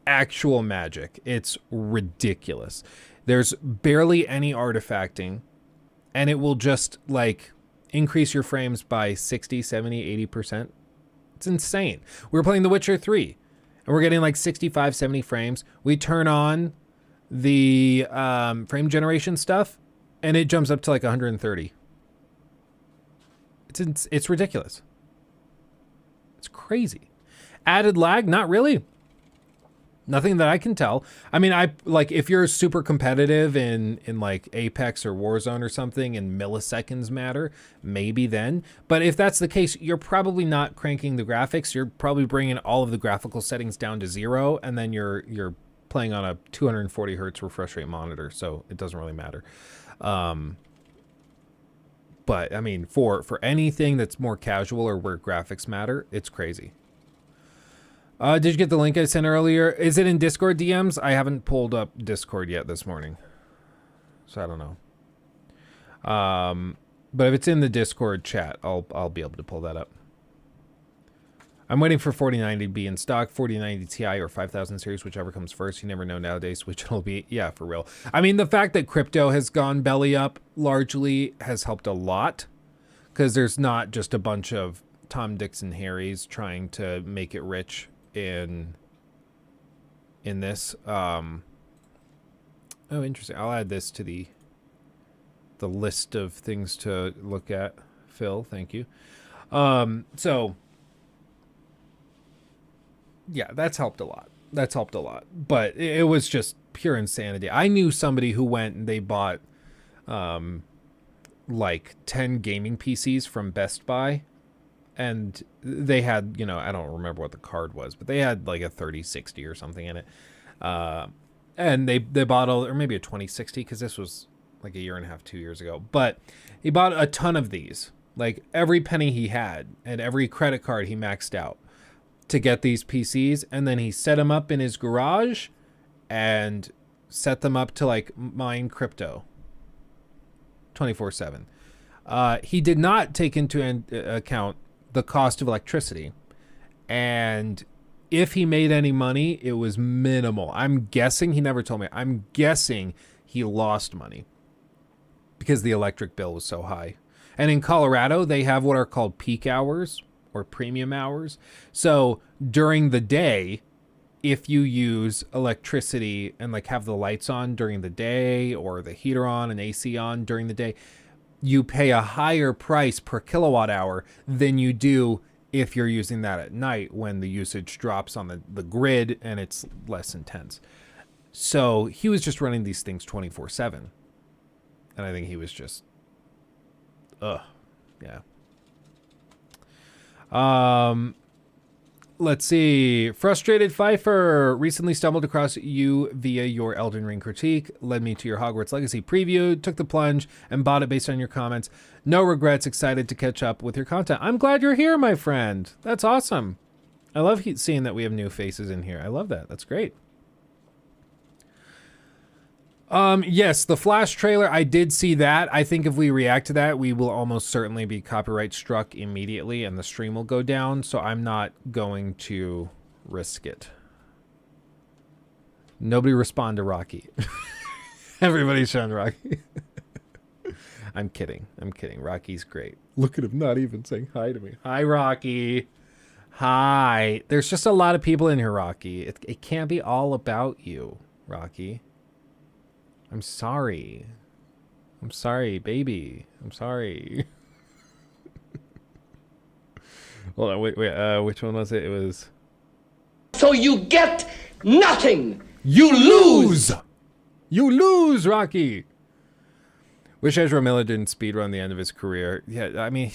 actual magic. It's ridiculous. There's barely any artifacting, and it will just like increase your frames by 60, 70, 80%. It's insane. We were playing The Witcher 3 and we're getting like 65, 70 frames. We turn on the frame generation stuff and it jumps up to like 130. It's ridiculous. It's crazy. Added lag? Not really. Nothing that I can tell. I mean, if you're super competitive in like Apex or Warzone or something and milliseconds matter, maybe then. But if that's the case, you're probably not cranking the graphics. You're probably bringing all of the graphical settings down to 0, and then you're playing on a 240 hertz refresh rate monitor, so it doesn't really matter. But I mean, for anything that's more casual or where graphics matter, it's crazy. Did you get the link I sent earlier? Is it in Discord DMs? I haven't pulled up Discord yet this morning, so I don't know. But if it's in the Discord chat, I'll be able to pull that up. I'm waiting for 4090 to be in stock, 4090 Ti or 5000 series, whichever comes first. You never know nowadays which it'll be. Yeah, for real. I mean, the fact that crypto has gone belly up largely has helped a lot, because there's not just a bunch of Tom, Dicks, and Harrys trying to make it rich in this. Oh, interesting. I'll add this to the list of things to look at. Phil, thank you. So yeah, that's helped a lot. But it was just pure insanity. I knew somebody who went and they bought like 10 gaming PCs from Best Buy, and they had, you know, I don't remember what the card was, but they had like a 3060 or something in it. And they bought or maybe a 2060, because this was like a year and a half, 2 years ago. But he bought a ton of these, like every penny he had and every credit card he maxed out to get these PCs, and then he set them up in his garage and set them up to like mine crypto 24/7. He did not take into account the cost of electricity, and if he made any money, it was minimal. I'm guessing, he never told me, I'm guessing he lost money because the electric bill was so high. And in Colorado, they have what are called peak hours or premium hours. So during the day, if you use electricity and like have the lights on during the day or the heater on and AC on during the day, you pay a higher price per kilowatt hour than you do if you're using that at night when the usage drops on the grid and it's less intense. So he was just running these things 24/7. And I think he was just, yeah. Let's see. Frustrated Pfeiffer recently stumbled across you via your Elden Ring critique, led me to your Hogwarts Legacy preview, took the plunge, and bought it based on your comments. No regrets, excited to catch up with your content. I'm glad you're here, my friend. That's awesome. I love seeing that we have new faces in here. I love that. That's great. Yes, the Flash trailer, I did see that. I think if we react to that, we will almost certainly be copyright struck immediately and the stream will go down, so I'm not going to risk it. Nobody respond to Rocky. Everybody's showing Rocky. I'm kidding. Rocky's great. Look at him not even saying hi to me. Hi, Rocky. Hi. There's just a lot of people in here, Rocky. It can't be all about you, Rocky. I'm sorry. I'm sorry, baby. I'm sorry. Hold on, wait. Which one was it? It was... So you get nothing. You lose! You lose, Rocky! Wish Ezra Miller didn't speedrun the end of his career. Yeah, I mean,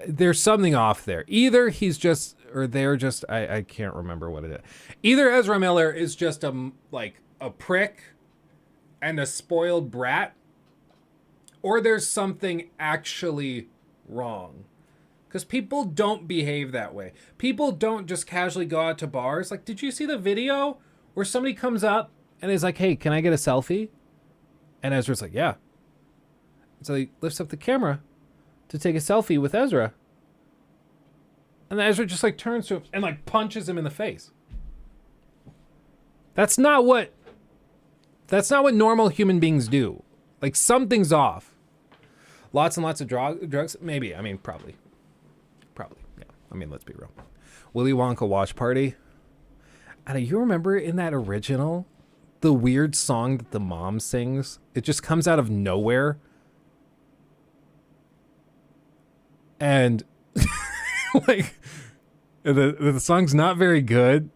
there's something off there. Either he's just, or they're just, I can't remember what it is. Either Ezra Miller is just a prick and a spoiled brat, or there's something actually wrong. Because people don't behave that way. People don't just casually go out to bars. Like, did you see the video where somebody comes up and is like, hey, can I get a selfie? And Ezra's like, yeah. So he lifts up the camera to take a selfie with Ezra. And then Ezra just like turns to him and like punches him in the face. That's not what normal human beings do. Like, something's off. Lots and lots of drugs? Maybe. I mean, probably. Yeah. I mean, let's be real. Willy Wonka Watch Party. Anna, you remember in that original, the weird song that the mom sings? It just comes out of nowhere. And like the song's not very good.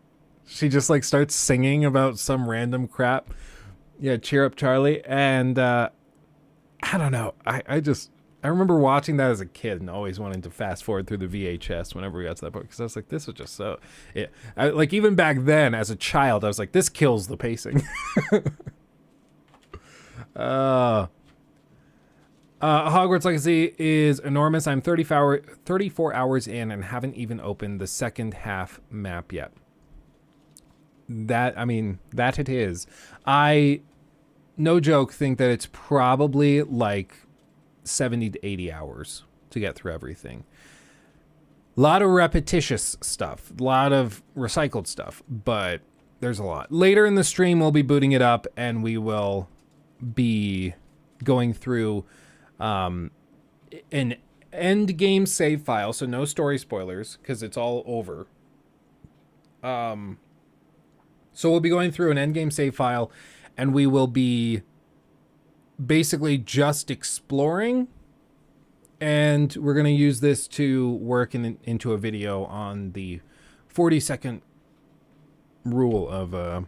She just like starts singing about some random crap. Yeah, Cheer Up Charlie. And I don't know. I remember watching that as a kid and always wanting to fast forward through the VHS whenever we got to that part, because I was like, this was just so... Yeah. Like, even back then, as a child, I was like, this kills the pacing. Hogwarts Legacy is enormous. I'm 34 hours in and haven't even opened the second half map yet. That it is. I, no joke, think that it's probably like 70 to 80 hours to get through everything. A lot of repetitious stuff, a lot of recycled stuff, but there's a lot. Later in the stream, we'll be booting it up and we will be going through an end game save file, so no story spoilers because it's all over. So we'll be going through an end game save file and we will be basically just exploring, and we're going to use this to work into a video on the 40-second rule of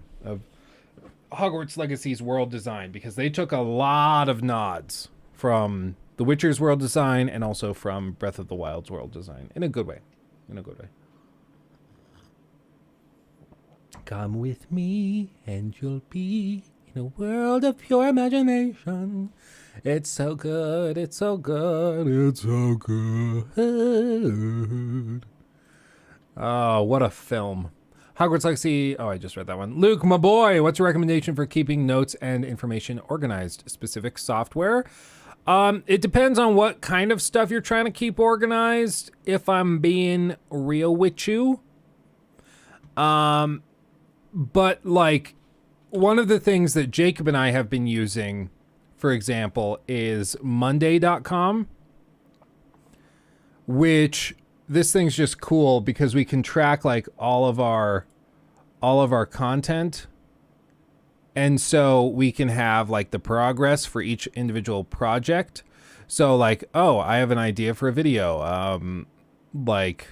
Hogwarts Legacy's world design, because they took a lot of nods from The Witcher's world design and also from Breath of the Wild's world design in a good way. Come with me and you'll be in a world of pure imagination. It's so good, it's so good, it's so good. Oh, what a film. Hogwarts Legacy, oh, I just read that one. Luke, my boy, what's your recommendation for keeping notes and information organized? Specific software? It depends on what kind of stuff you're trying to keep organized, if I'm being real with you. But like, one of the things that Jacob and I have been using, for example, is Monday.com, which this thing's just cool because we can track like all of our content. And so we can have like the progress for each individual project. So like, oh, I have an idea for a video. Like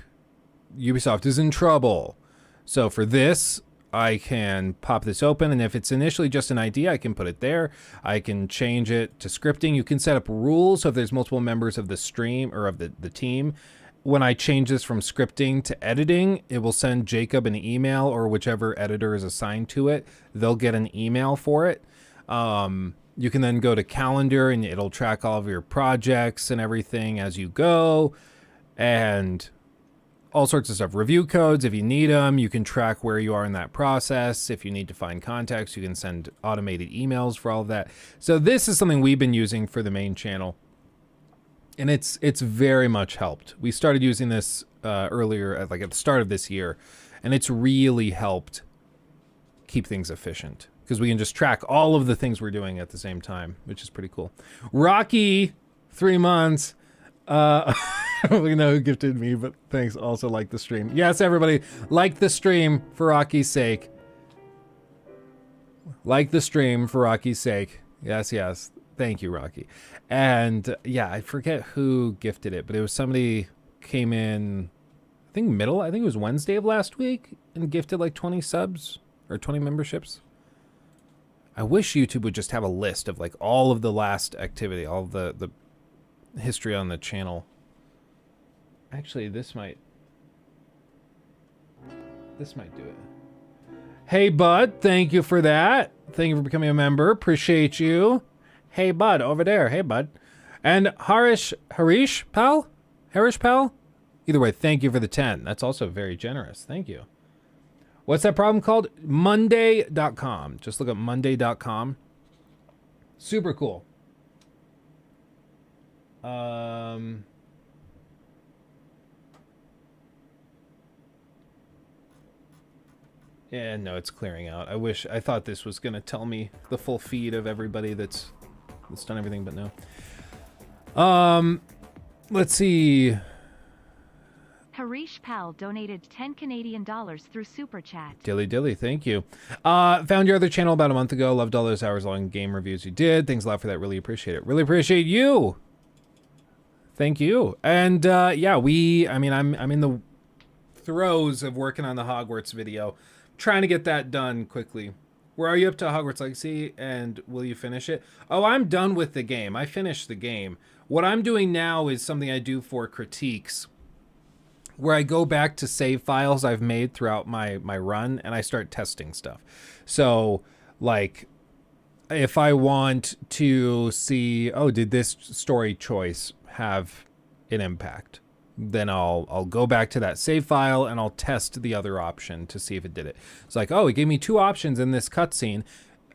Ubisoft is in trouble. So for this, I can pop this open, and if it's initially just an idea, I can put it there. I can change it to scripting. You can set up rules, so if there's multiple members of the stream or of the team, when I change this from scripting to editing, it will send Jacob an email, or whichever editor is assigned to it. They'll get an email for it. You can then go to calendar, and it'll track all of your projects and everything as you go, and all sorts of stuff. Review codes, if you need them, you can track where you are in that process. If you need to find contacts, you can send automated emails for all of that. So this is something we've been using for the main channel, and it's very much helped. We started using this earlier, like at the start of this year, and it's really helped keep things efficient because we can just track all of the things we're doing at the same time, which is pretty cool. Rocky, 3 months. I don't really know who gifted me, but thanks. Also like the stream. Yes, everybody, like the stream for Rocky's sake. Like the stream for Rocky's sake. Yes, yes. Thank you, Rocky. And yeah, I forget who gifted it, but it was somebody came in, I think it was Wednesday of last week, and gifted like 20 subs or 20 memberships. I wish YouTube would just have a list of like all of the last activity, all of the history on the channel. Actually, this might do it. Hey, Bud, thank you for that. Thank you for becoming a member. Appreciate you. Hey, Bud, over there. Hey, Bud. And Harish Pal? Either way, thank you for the 10. That's also very generous. Thank you. What's that problem called? Monday.com. Just look up Monday.com. Super cool. Yeah, no, it's clearing out. I thought this was gonna tell me the full feed of everybody that's done everything, but no. Let's see. Harish Pal donated 10 Canadian dollars through Super Chat. Dilly, thank you. Found your other channel about a month ago. Loved all those hours long game reviews you did. Thanks a lot for that. Really appreciate it. Really appreciate you. Thank you. And yeah, I'm in the throes of working on the Hogwarts video. Trying to get that done quickly. Where are you up to Hogwarts Legacy, and will you finish it? Oh, I'm done with the game. I finished the game. What I'm doing now is something I do for critiques, where I go back to save files I've made throughout my run, and I start testing stuff. So, like, if I want to see, oh, did this story choice have an impact? Then I'll go back to that save file and I'll test the other option to see if it did it. It's like, oh, it gave me 2 options in this cutscene.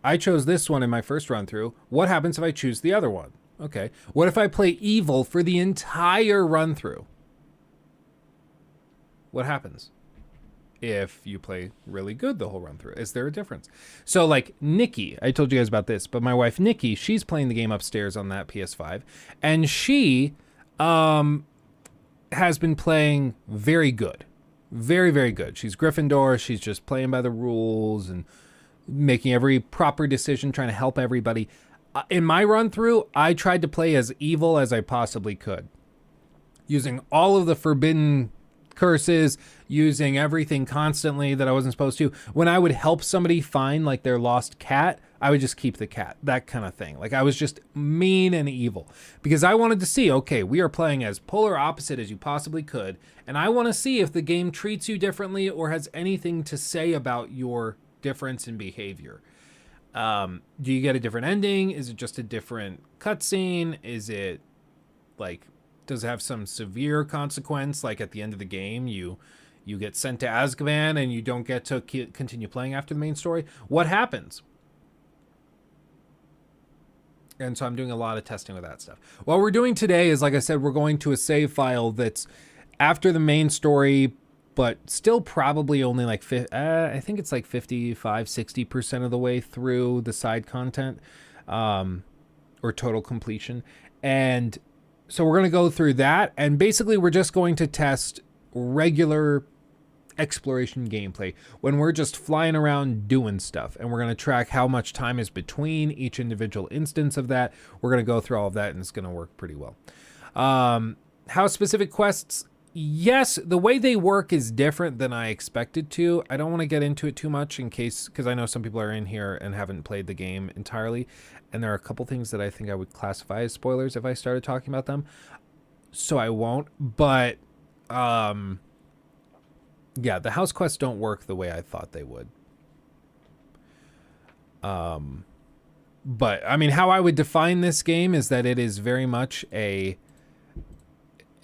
I chose this one in my first run through. What happens if I choose the other one? Okay. What if I play evil for the entire run through? What happens? If you play really good the whole run through, is there a difference? So like Nikki, I told you guys about this, but my wife Nikki, she's playing the game upstairs on that PS5, and she has been playing very good. Very, very good. She's Gryffindor. She's just playing by the rules and making every proper decision, trying to help everybody. In my run through, I tried to play as evil as I possibly could, using all of the forbidden curses, using everything constantly that I wasn't supposed to. When I would help somebody find like their lost cat, I would just keep the cat, that kind of thing. Like I was just mean and evil because I wanted to see, okay, we are playing as polar opposite as you possibly could. And I want to see if the game treats you differently or has anything to say about your difference in behavior. Do you get a different ending? Is it just a different cutscene? Is it like, does it have some severe consequence? Like at the end of the game, you get sent to Azkaban and you don't get to continue playing after the main story. What happens? And so I'm doing a lot of testing with that stuff. What we're doing today is, like I said, we're going to a save file that's after the main story, but still probably only like, I think it's like 55, 60% of the way through the side content, or total completion. And so we're going to go through that, and basically we're just going to test regular exploration gameplay when we're just flying around doing stuff, and we're going to track how much time is between each individual instance of that. We're going to go through all of that, and it's going to work pretty well. How specific quests? Yes, the way they work is different than I expected to. I don't want to get into it too much in case, because I know some people are in here and haven't played the game entirely. And there are a couple things that I think I would classify as spoilers if I started talking about them. So I won't. But, yeah, the house quests don't work the way I thought they would. But, I mean, how I would define this game is that it is very much a...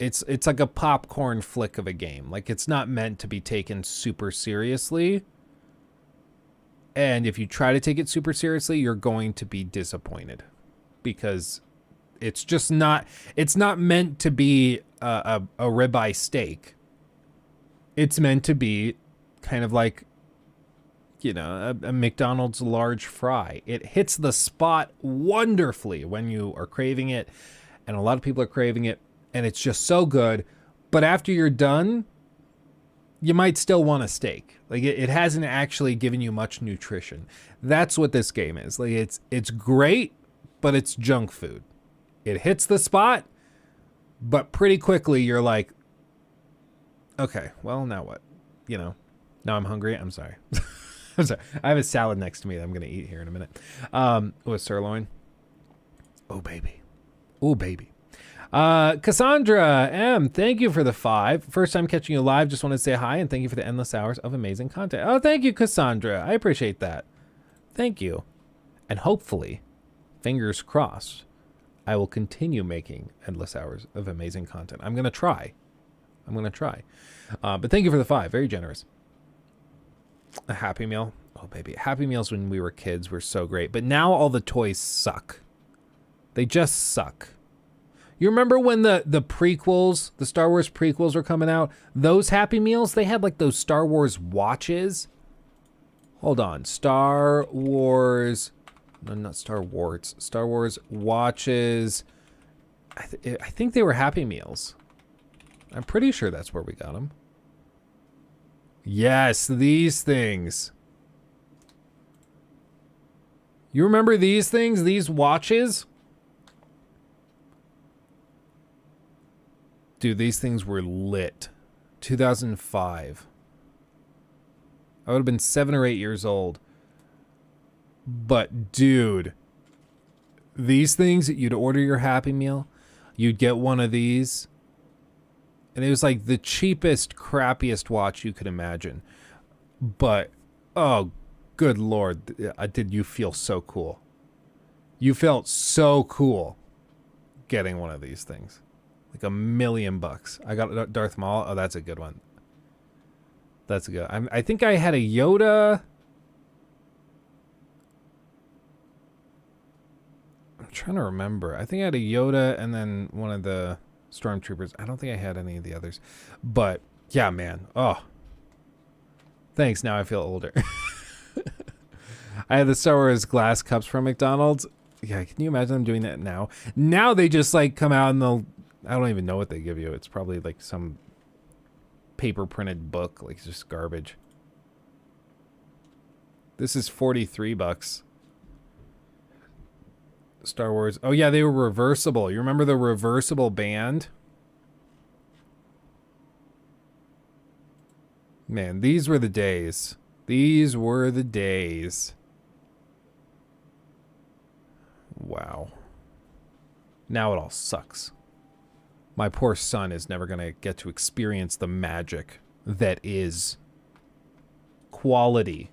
It's like a popcorn flick of a game. Like, it's not meant to be taken super seriously. And if you try to take it super seriously, you're going to be disappointed. Because it's just not... It's not meant to be a ribeye steak. It's meant to be kind of like, you know, a McDonald's large fry. It hits the spot wonderfully when you are craving it. And a lot of people are craving it. And it's just so good. But after you're done, you might still want a steak. Like it hasn't actually given you much nutrition. That's what this game is. Like it's great, but it's junk food. It hits the spot, but pretty quickly you're like, okay, well, now what? You know, now I'm hungry. I'm sorry. I'm sorry. I have a salad next to me that I'm going to eat here in a minute. Sirloin. Oh, baby. Oh, baby. Cassandra M, thank you for the 5. First time catching you live. Just want to say hi and thank you for the endless hours of amazing content. Oh, thank you, Cassandra. I appreciate that. Thank you. And hopefully, fingers crossed, I will continue making endless hours of amazing content. I'm going to try. But thank you for the 5. Very generous. A Happy Meal. Oh, baby. Happy Meals when we were kids were so great. But now all the toys suck. They just suck. You remember when the prequels, the Star Wars prequels were coming out? Those Happy Meals, they had like those Star Wars watches. Hold on. Star Wars... No, not Star Wars. Star Wars watches. I think they were Happy Meals. I'm pretty sure that's where we got them. Yes, these things. You remember these things? These watches? Dude, these things were lit. 2005. I would have been 7 or 8 years old. But, dude, these things, you'd order your Happy Meal, you'd get one of these, and it was like the cheapest, crappiest watch you could imagine. But, oh, good Lord, did you feel so cool. You felt so cool getting one of these things. Like $1 million. I got Darth Maul. Oh, that's a good one. That's a good. I think I had a Yoda. I'm trying to remember. I think I had a Yoda and then one of the Stormtroopers. I don't think I had any of the others. But yeah, man. Oh. Thanks. Now I feel older. I had the Star Wars glass cups from McDonald's. Yeah, can you imagine them doing that now? Now they just like come out and they'll, I don't even know what they give you. It's probably like some paper printed book, like just garbage. This is $43. Star Wars. Oh yeah, they were reversible. You remember the reversible band? Man, these were the days. These were the days. Wow. Now it all sucks. My poor son is never going to get to experience the magic that is quality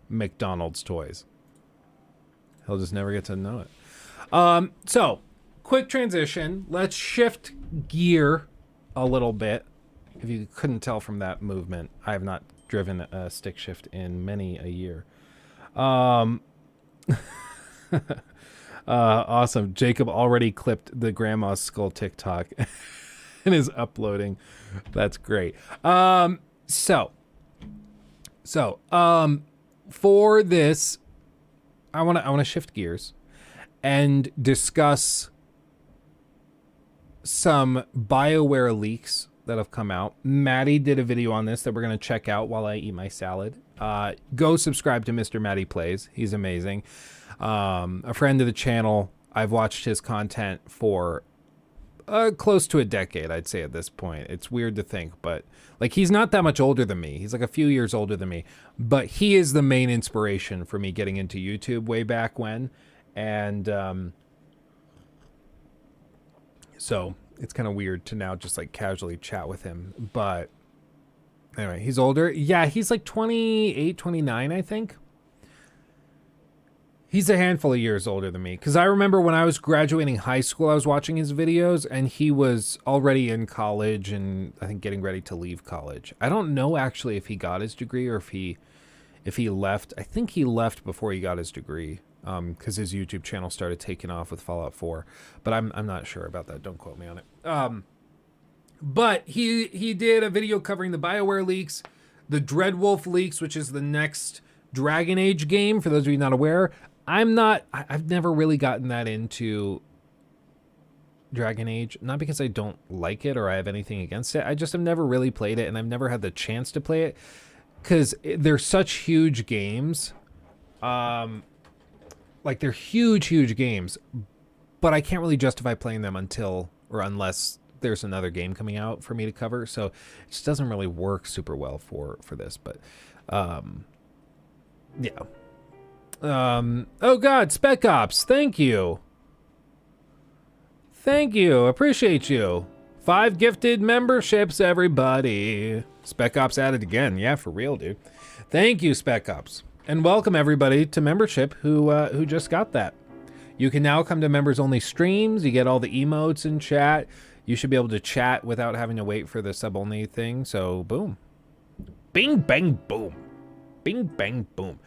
McDonald's toys. He'll just never get to know it. So, quick transition. Let's shift gear a little bit. If you couldn't tell from that movement, I have not driven a stick shift in many a year. Awesome. Jacob already clipped the grandma's skull TikTok and is uploading. That's great. So for this, I want to shift gears and discuss some BioWare leaks that have come out. Maddie did a video on this that we're going to check out while I eat my salad. Go subscribe to Mr. Maddie Plays. He's amazing. A friend of the channel. I've watched his content for close to a decade, I'd say at this point. It's weird to think, but like he's not that much older than me. He's like a few years older than me, but he is the main inspiration for me getting into YouTube way back when. And so it's kind of weird to now just like casually chat with him. But anyway, he's older. Yeah, he's like 28, 29, I think. He's a handful of years older than me. Because I remember when I was graduating high school, I was watching his videos and he was already in college and I think getting ready to leave college. I don't know actually if he got his degree or if he left. I think he left before he got his degree. Because his YouTube channel started taking off with Fallout 4. But I'm not sure about that. Don't quote me on it. But he did a video covering the BioWare leaks, the Dreadwolf leaks, which is the next Dragon Age game, for those of you not aware. I've never really gotten that into Dragon Age. Not because I don't like it or I have anything against it. I just have never really played it, and I've never had the chance to play it. Because they're such huge games. Like they're huge games, but I can't really justify playing them unless there's another game coming out for me to cover. So it just doesn't really work super well for this, but yeah. Oh God, Spec Ops, thank you. Thank you, appreciate you. 5 gifted memberships, everybody. Spec Ops added again. Yeah, for real, dude. Thank you, Spec Ops. And welcome everybody to membership who just got that. You can now come to members only streams. You get all the emotes in chat. You should be able to chat without having to wait for the sub only thing. So boom. Bing, bang, boom. Bing, bang, boom.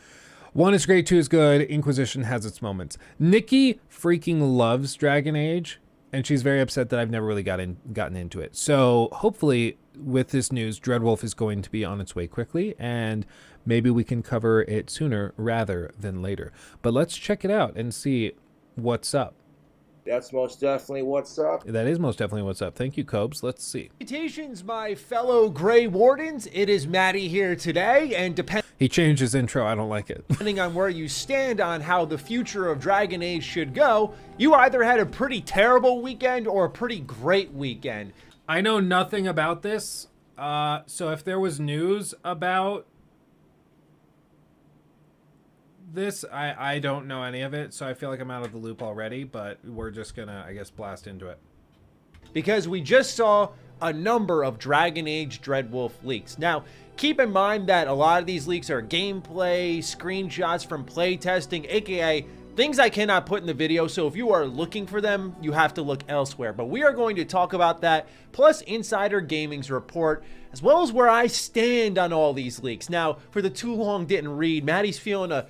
1 is great, 2 is good. Inquisition has its moments. Nikki freaking loves Dragon Age, and she's very upset that I've never really gotten into it. So hopefully with this news, Dreadwolf is going to be on its way quickly, and maybe we can cover it sooner rather than later. But let's check it out and see what's up. That's most definitely what's up. That is most definitely what's up. Thank you, Cobes. Let's see. Salutations, my fellow Grey Wardens. It is Maddie here today, and He changed his intro. I don't like it. depending on where you stand on how the future of Dragon Age should go, you either had a pretty terrible weekend or a pretty great weekend. I know nothing about this. So if there was news about this, I don't know any of it, so I feel like I'm out of the loop already, but we're just gonna, I guess, blast into it. Because we just saw a number of Dragon Age Dreadwolf leaks. Now, keep in mind that a lot of these leaks are gameplay, screenshots from playtesting, aka things I cannot put in the video, so if you are looking for them, you have to look elsewhere. But we are going to talk about that, plus Insider Gaming's report, as well as where I stand on all these leaks. Now, for the too long didn't read, Maddie's feeling a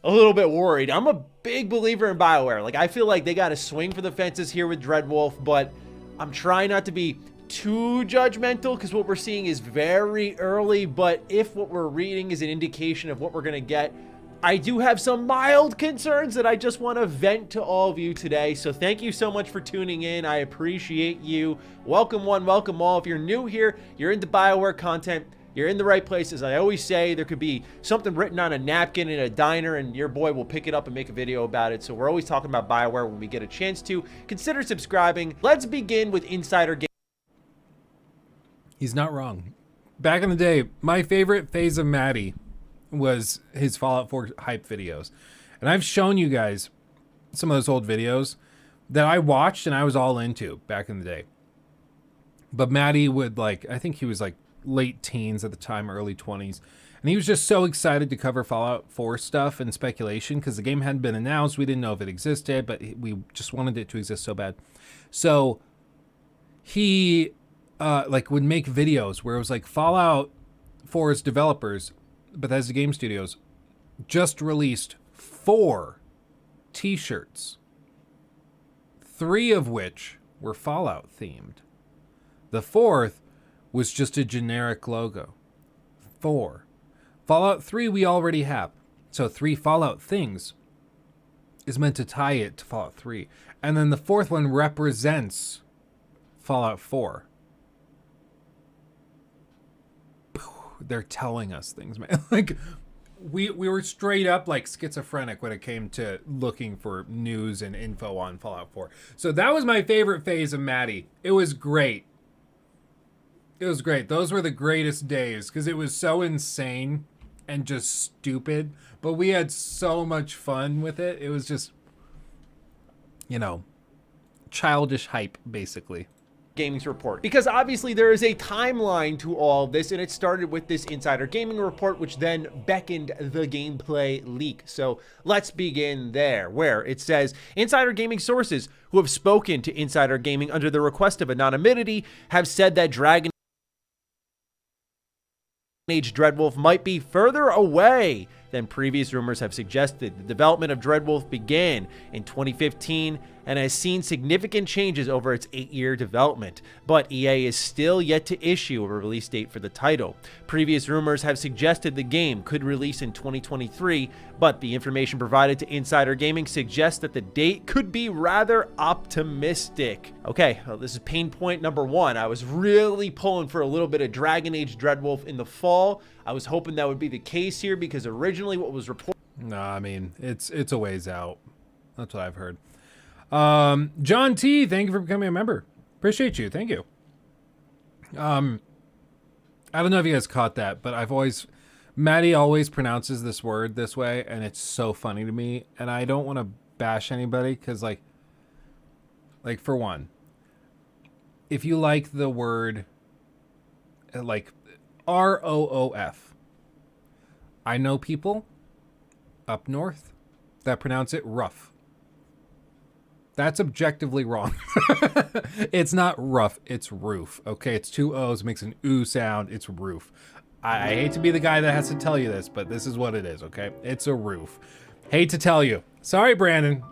little bit worried. I'm a big believer in BioWare. Like, I feel like they got to swing for the fences here with Dreadwolf, but I'm trying not to be too judgmental because what we're seeing is very early. But if what we're reading is an indication of what we're going to get, I do have some mild concerns that I just want to vent to all of you today. So thank you so much for tuning in. I appreciate you. Welcome one, welcome all. If you're new here, you're into BioWare content, you're in the right place. As I always say, there could be something written on a napkin in a diner and your boy will pick it up and make a video about it. So we're always talking about BioWare when we get a chance to. Consider subscribing. Let's begin with Insider Gaming. He's not wrong. Back in the day, my favorite phase of Maddie was his Fallout 4 hype videos. And I've shown you guys some of those old videos that I watched and I was all into back in the day. But Maddie would, like, I think he was like late teens at the time, early 20s. And he was just so excited to cover Fallout 4 stuff and speculation because the game hadn't been announced. We didn't know if it existed, but we just wanted it to exist so bad. So he like would make videos where it was like Fallout 4's developers, Bethesda Game Studios, just released 4 t-shirts, 3 of which were Fallout themed. The 4th was just a generic logo. 4. Fallout 3 we already have. So 3 Fallout things is meant to tie it to Fallout 3. And then the 4th one represents Fallout 4. They're telling us things, man. Like, we were straight up like schizophrenic when it came to looking for news and info on Fallout 4. So that was my favorite phase of Maddie. It was great. It was great. Those were the greatest days because it was so insane and just stupid. But we had so much fun with it. It was just, you know, childish hype, basically. Gaming's report, because obviously there is a timeline to all of this, and it started with this Insider Gaming report, which then beckoned the gameplay leak. So let's begin there, where it says Insider Gaming sources who have spoken to Insider Gaming under the request of anonymity have said that Dragon Age Dreadwolf might be further away than previous rumors have suggested. The development of Dreadwolf began in 2015 and has seen significant changes over its 8-year development, but EA is still yet to issue a release date for the title. Previous rumors have suggested the game could release in 2023, but the information provided to Insider Gaming suggests that the date could be rather optimistic. Okay, well, this is pain point number 1. I was really pulling for a little bit of Dragon Age Dreadwolf in the fall. I was hoping that would be the case here because originally what was reported... No, I mean, it's a ways out. That's what I've heard. John T, thank you for becoming a member. Appreciate you. Thank you. I don't know if you guys caught that, but Maddie always pronounces this word this way, and it's so funny to me. And I don't want to bash anybody because, like for one, if you like the word, like ROOF, I know people up north that pronounce it rough. That's objectively wrong. It's not rough, it's roof. Okay, it's 2 O's, makes an ooh sound, it's roof. I hate to be the guy that has to tell you this, but this is what it is, okay? It's a roof. Hate to tell you. Sorry, Brandon.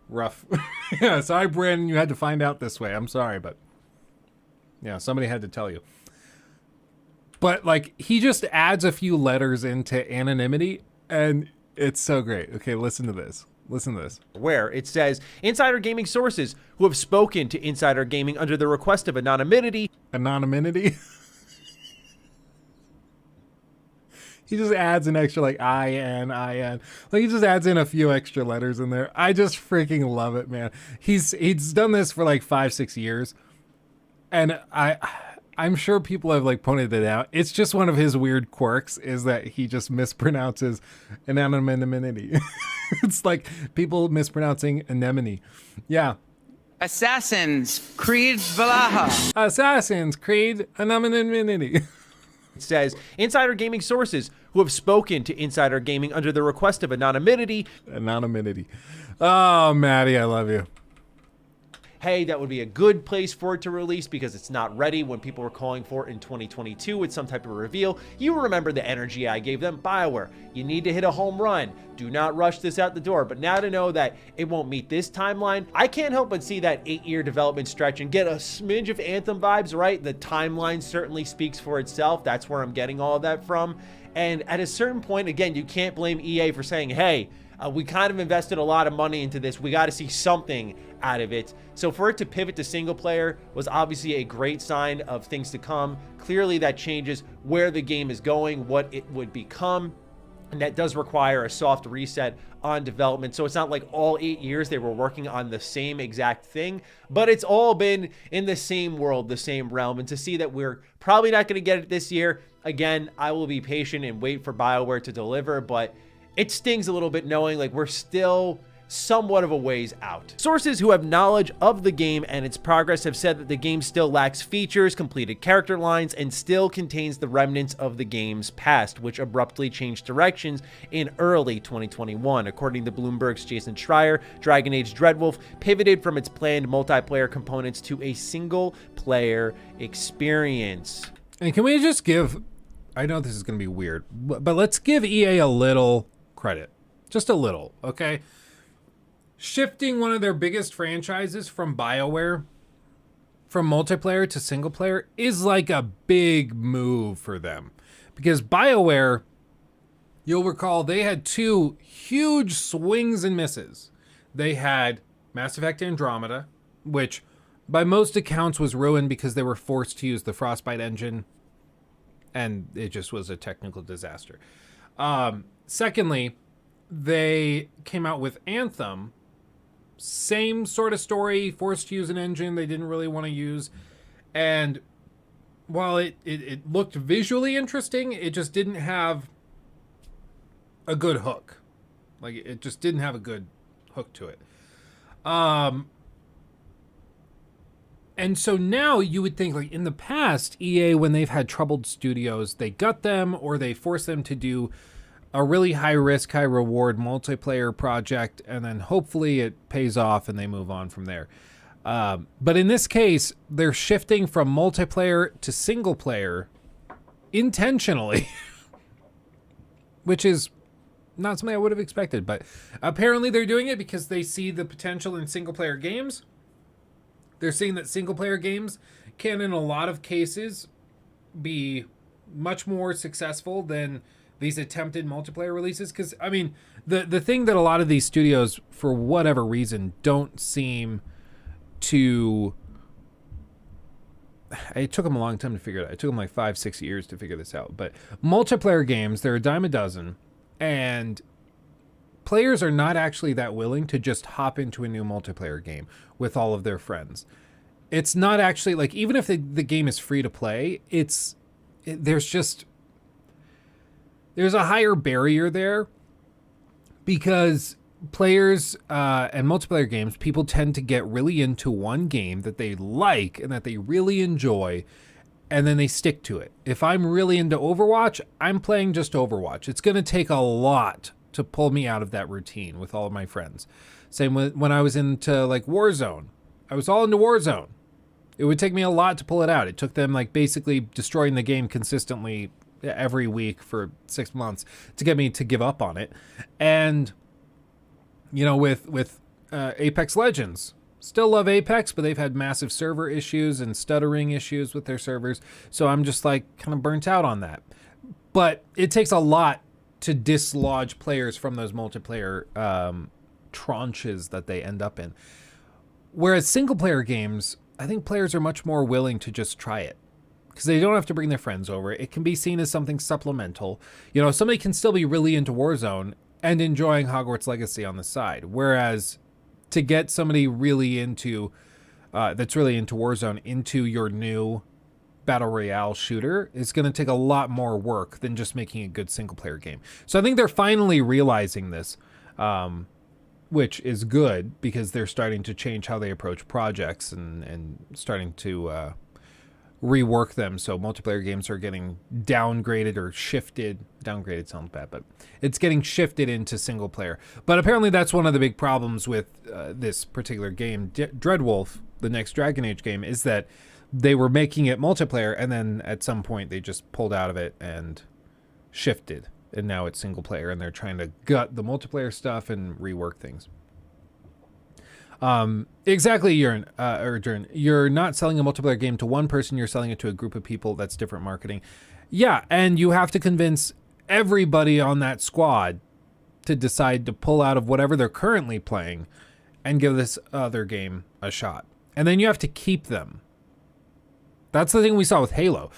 Rough. Yeah, sorry, Brandon, you had to find out this way. I'm sorry, but yeah, somebody had to tell you. But, like, he just adds a few letters into anonymity, and it's so great. Okay, listen to this. Listen to this. Where it says Insider Gaming sources who have spoken to Insider Gaming under the request of anonymity. Anonymity? He just adds an extra like IN. Like he just adds in a few extra letters in there. I just freaking love it, man. He's done this for like 5-6 years. And I'm sure people have like pointed it out. It's just one of his weird quirks is that he just mispronounces an anonymity. It's like people mispronouncing anemone. Yeah. Assassin's Creed Valhalla. Assassin's Creed anonymity. It says, insider gaming sources who have spoken to Insider Gaming under the request of anonymity. Anonymity. Oh, Maddie, I love you. Hey, that would be a good place for it to release because it's not ready when people were calling for it in 2022 with some type of reveal. You remember the energy I gave them. BioWare, you need to hit a home run. Do not rush this out the door. But now to know that it won't meet this timeline, I can't help but see that 8-year development stretch and get a smidge of Anthem vibes, right? The timeline certainly speaks for itself. That's where I'm getting all of that from. And at a certain point, again, you can't blame EA for saying, hey, we kind of invested a lot of money into this. We got to see something out of it. So for it to pivot to single player was obviously a great sign of things to come. Clearly that changes where the game is going, what it would become. And that does require a soft reset on development. So it's not like all 8 years they were working on the same exact thing, but it's all been in the same world, the same realm. And to see that we're probably not going to get it this year, again, I will be patient and wait for BioWare to deliver, but it stings a little bit knowing like we're still somewhat of a ways out. Sources who have knowledge of the game and its progress have said that the game still lacks features, completed character lines, and still contains the remnants of the game's past, which abruptly changed directions in early 2021. According to Bloomberg's Jason Schreier, Dragon Age Dreadwolf pivoted from its planned multiplayer components to a single player experience. And can we just give, I know this is going to be weird, but let's give EA a little credit. Just a little, okay? Shifting one of their biggest franchises from BioWare, from multiplayer to single player, is like a big move for them. Because BioWare, you'll recall, they had two huge swings and misses. They had Mass Effect Andromeda, which by most accounts was ruined because they were forced to use the Frostbite engine, and it just was a technical disaster. Secondly, they came out with Anthem, same sort of story, forced to use an engine they didn't really want to use, and while it looked visually interesting, it just didn't have a good hook. Like, it just didn't have a good hook to it. And so now you would think, like, in the past, EA, when they've had troubled studios, they gut them or they force them to do a really high risk, high reward multiplayer project, and then hopefully it pays off and they move on from there. But in this case, they're shifting from multiplayer to single player intentionally, which is not something I would have expected, but apparently they're doing it because they see the potential in single player games. They're seeing that single player games can, in a lot of cases, be much more successful than these attempted multiplayer releases. Because, I mean, the thing that a lot of these studios, for whatever reason, don't seem to... It took them a long time to figure it out. It took them like 5-6 years to figure this out. But multiplayer games, they're a dime a dozen. And players are not actually that willing to just hop into a new multiplayer game with all of their friends. It's not actually, like, even if the game is free to play, there's a higher barrier there because players and multiplayer games, people tend to get really into one game that they like and that they really enjoy, and then they stick to it. If I'm really into Overwatch, I'm playing just Overwatch. It's going to take a lot to pull me out of that routine with all of my friends. Same with when I was into like Warzone. I was all into Warzone. It would take me a lot to pull it out. It took them like basically destroying the game consistently every week for 6 months to get me to give up on it. And, you know, with Apex Legends, still love Apex, but they've had massive server issues and stuttering issues with their servers. So I'm just like kind of burnt out on that. But it takes a lot to dislodge players from those multiplayer tranches that they end up in. Whereas single player games, I think players are much more willing to just try it because they don't have to bring their friends over. It can be seen as something supplemental. You know, somebody can still be really into Warzone and enjoying Hogwarts Legacy on the side. Whereas to get somebody really into, that's really into Warzone into your new Battle Royale shooter is going to take a lot more work than just making a good single player game. So I think they're finally realizing this, which is good because they're starting to change how they approach projects and starting to rework them. So multiplayer games are getting downgraded or shifted. Downgraded sounds bad, but it's getting shifted into single player. But apparently that's one of the big problems with this particular game, Dreadwolf, the next Dragon Age game, is that they were making it multiplayer, and then at some point they just pulled out of it and shifted, and now it's single player, and they're trying to gut the multiplayer stuff and rework things. Exactly, Jern. You're not selling a multiplayer game to one person, you're selling it to a group of people. That's different marketing. Yeah, and you have to convince everybody on that squad to decide to pull out of whatever they're currently playing and give this other game a shot. And then you have to keep them. That's the thing we saw with Halo.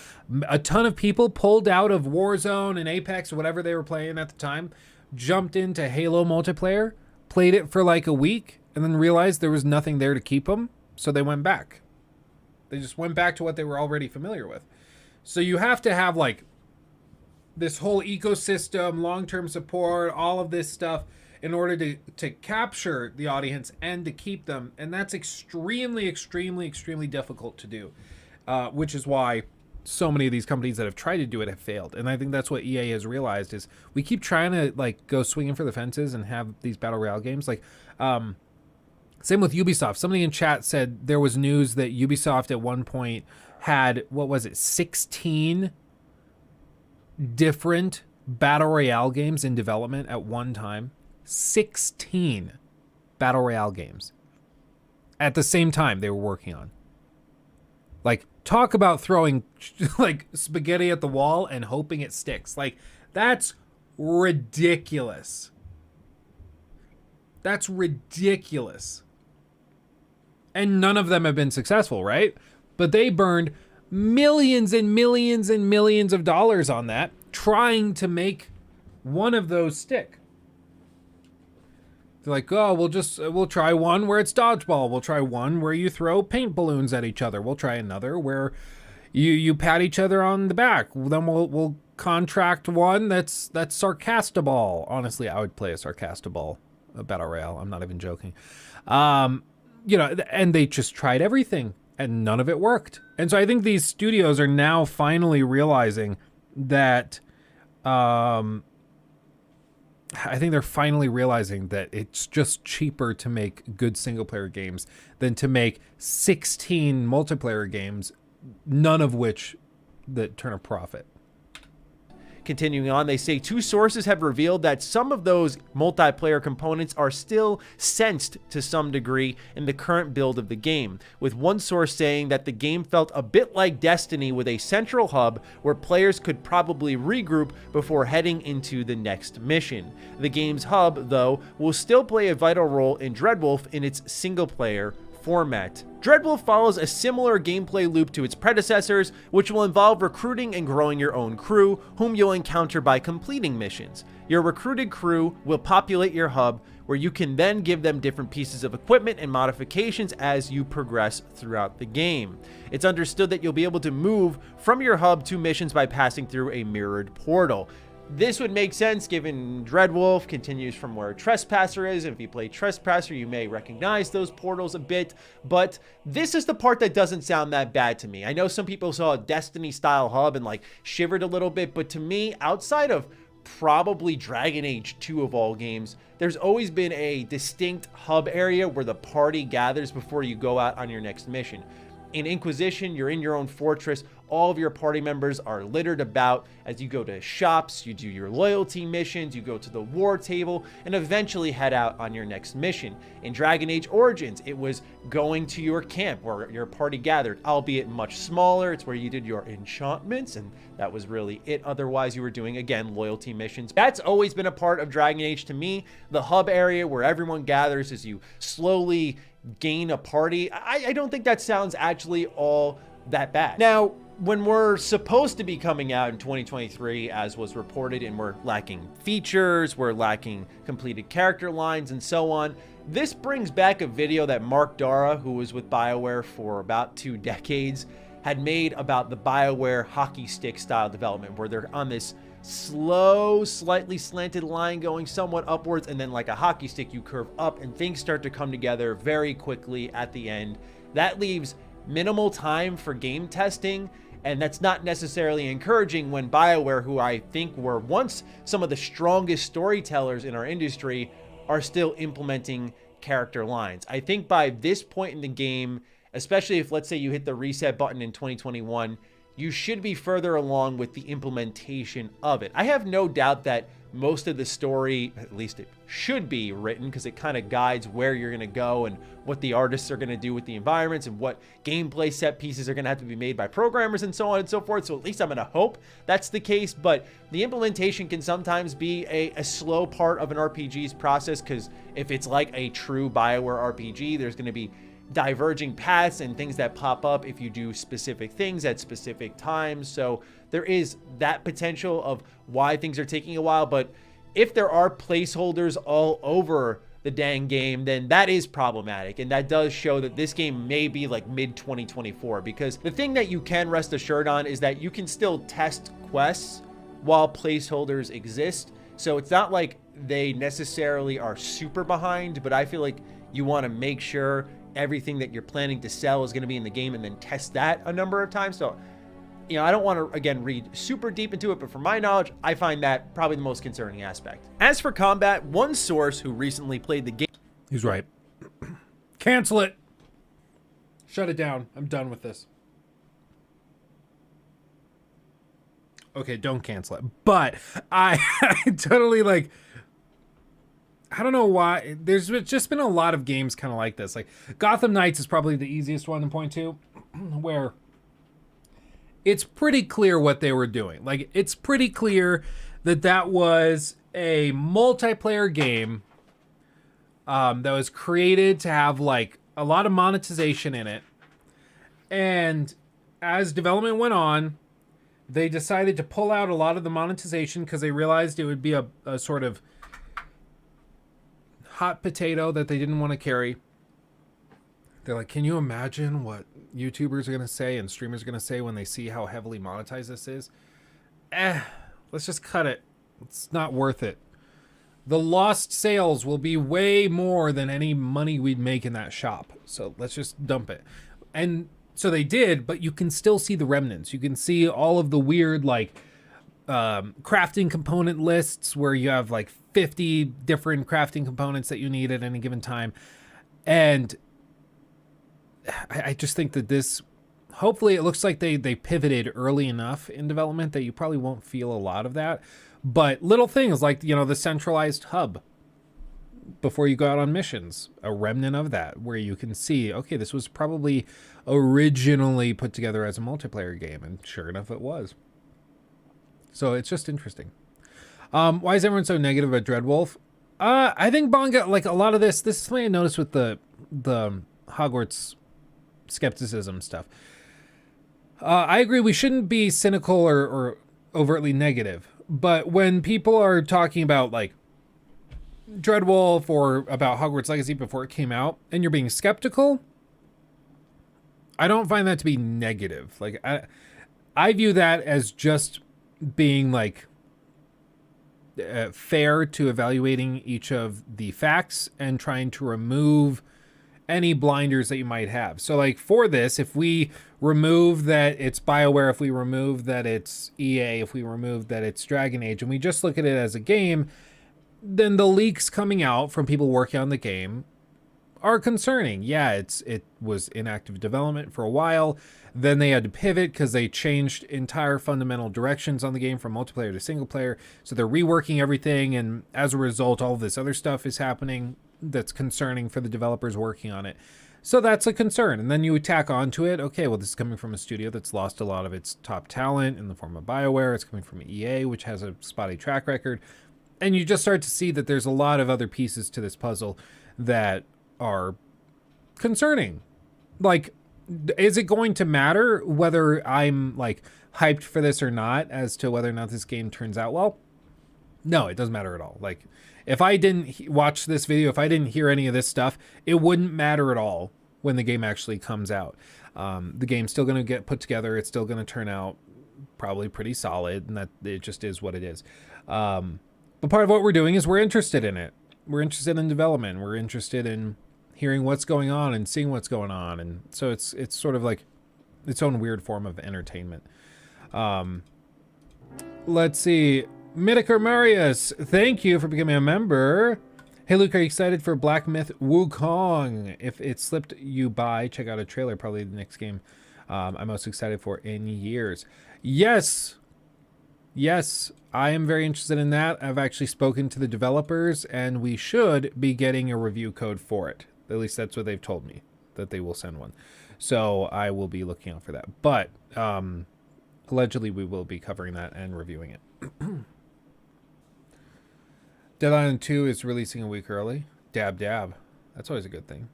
A ton of people pulled out of Warzone and Apex or whatever they were playing at the time, jumped into Halo multiplayer, played it for like a week, and then realized there was nothing there to keep them, so they went back. They just went back to what they were already familiar with. So you have to have like this whole ecosystem, long-term support, all of this stuff in order to capture the audience and to keep them. And that's extremely, extremely, extremely difficult to do, which is why so many of these companies that have tried to do it have failed. And I think that's what EA has realized is we keep trying to like go swinging for the fences and have these battle royale games. Like, same with Ubisoft. Somebody in chat said there was news that Ubisoft at one point had, 16 different battle royale games in development at one time. 16 battle royale games at the same time they were working on. Like, talk about throwing like spaghetti at the wall and hoping it sticks. Like, that's ridiculous. That's ridiculous. And none of them have been successful, right? But they burned millions and millions and millions of dollars on that, trying to make one of those stick. They're like, oh, we'll try one where it's dodgeball. We'll try one where you throw paint balloons at each other. We'll try another where you pat each other on the back. Then we'll contract one that's Sarcastaball. Honestly, I would play a Sarcastaball, a battle royale. I'm not even joking. And they just tried everything and none of it worked. And so I think these studios are now finally realizing that it's just cheaper to make good single player games than to make 16 multiplayer games, none of which that turn a profit. Continuing on, they say 2 sources have revealed that some of those multiplayer components are still sensed to some degree in the current build of the game, with one source saying that the game felt a bit like Destiny with a central hub where players could probably regroup before heading into the next mission. The game's hub, though, will still play a vital role in Dreadwolf in its single-player format. Dreadwolf follows a similar gameplay loop to its predecessors, which will involve recruiting and growing your own crew, whom you'll encounter by completing missions. Your recruited crew will populate your hub, where you can then give them different pieces of equipment and modifications as you progress throughout the game. It's understood that you'll be able to move from your hub to missions by passing through a mirrored portal. This would make sense given Dreadwolf continues from where Trespasser is. If you play Trespasser, you may recognize those portals a bit, but this is the part that doesn't sound that bad to me. I know some people saw a Destiny style hub and like shivered a little bit, but to me, outside of probably Dragon Age 2 of all games, there's always been a distinct hub area where the party gathers before you go out on your next mission. In Inquisition, you're in your own fortress. All of your party members are littered about as you go to shops, you do your loyalty missions, you go to the war table, and eventually head out on your next mission. In Dragon Age Origins, it was going to your camp where your party gathered, albeit much smaller. It's where you did your enchantments, and that was really it. Otherwise, you were doing, again, loyalty missions. That's always been a part of Dragon Age to me. The hub area where everyone gathers as you slowly gain a party. I don't think that sounds actually all that bad. Now, when we're supposed to be coming out in 2023, as was reported, and we're lacking features, we're lacking completed character lines, and so on, this brings back a video that Mark Dara, who was with BioWare for about 2 decades, had made about the BioWare hockey stick style development, where they're on this slow, slightly slanted line going somewhat upwards, and then like a hockey stick, you curve up, and things start to come together very quickly at the end. That leaves minimal time for game testing, and that's not necessarily encouraging when BioWare, who I think were once some of the strongest storytellers in our industry, are still implementing character lines. I think by this point in the game, especially if, let's say, you hit the reset button in 2021, you should be further along with the implementation of it. I have no doubt that most of the story, at least it should be written, because it kind of guides where you're going to go and what the artists are going to do with the environments and what gameplay set pieces are going to have to be made by programmers and so on and so forth. So at least I'm going to hope that's the case. But the implementation can sometimes be a slow part of an RPG's process, because if it's like a true BioWare RPG, there's going to be diverging paths and things that pop up if you do specific things at specific times. So there is that potential of why things are taking a while. But if there are placeholders all over the dang game, then that is problematic, and that does show that this game may be like mid 2024. Because the thing that you can rest assured on is that you can still test quests while placeholders exist. So it's not like they necessarily are super behind, but I feel like you want to make sure everything that you're planning to sell is going to be in the game and then test that a number of times. So, you know, I don't want to, again, read super deep into it, but from my knowledge, I find that probably the most concerning aspect. As for combat, one source who recently played the game... He's right. Cancel it. Shut it down. I'm done with this. Okay, don't cancel it. But I totally, like... I don't know why. There's just been a lot of games kind of like this. Like, Gotham Knights is probably the easiest one to point to, where it's pretty clear what they were doing. Like, it's pretty clear that that was a multiplayer game that was created to have, like, a lot of monetization in it. And as development went on, they decided to pull out a lot of the monetization because they realized it would be a sort of hot potato that they didn't want to carry. They're like, can you imagine what YouTubers are going to say and streamers are going to say when they see how heavily monetized this is? Let's just cut it. It's not worth it. The lost sales will be way more than any money we'd make in that shop. So let's just dump it. And so they did, but you can still see the remnants. You can see all of the weird, like, crafting component lists where you have like 50 different crafting components that you need at any given time. And I just think that this, hopefully it looks like they pivoted early enough in development that you probably won't feel a lot of that. But little things like, you know, the centralized hub before you go out on missions, a remnant of that where you can see, okay, this was probably originally put together as a multiplayer game. And sure enough, it was. So it's just interesting. Why is everyone so negative about Dreadwolf? I think Bonga, like a lot of this is something I noticed with the Hogwarts skepticism stuff. I agree we shouldn't be cynical or overtly negative. But when people are talking about like Dreadwolf or about Hogwarts Legacy before it came out and you're being skeptical, I don't find that to be negative. Like I view that as just being like fair to evaluating each of the facts and trying to remove any blinders that you might have. So like for this, if we remove that it's BioWare, if we remove that it's EA, if we remove that it's Dragon Age, and we just look at it as a game, then the leaks coming out from people working on the game are concerning. Yeah, it was in active development for a while. Then they had to pivot because they changed entire fundamental directions on the game from multiplayer to single player. So they're reworking everything. And as a result, all of this other stuff is happening that's concerning for the developers working on it. So that's a concern. And then you tack onto it, okay, well, this is coming from a studio that's lost a lot of its top talent in the form of BioWare. It's coming from EA, which has a spotty track record. And you just start to see that there's a lot of other pieces to this puzzle that are concerning. Like, is it going to matter whether I'm like hyped for this or not as to whether or not this game turns out well? No, it doesn't matter at all. Like, if I didn't watch this video, if I didn't hear any of this stuff, it wouldn't matter at all when the game actually comes out. The game's still going to get put together. It's still going to turn out probably pretty solid, and that it just is what it is. But part of what we're doing is we're interested in it. We're interested in development. We're interested in hearing what's going on and seeing what's going on. And so it's sort of like its own weird form of entertainment. Let's see. Midikar Marius, thank you for becoming a member. Hey Luke, are you excited for Black Myth Wukong? If it slipped you by, check out a trailer, probably the next game I'm most excited for in years. Yes, I am very interested in that. I've actually spoken to the developers, and we should be getting a review code for it. At least that's what they've told me, that they will send one. So I will be looking out for that. But allegedly we will be covering that and reviewing it. Dead Island 2 is releasing a week early. Dab. That's always a good thing.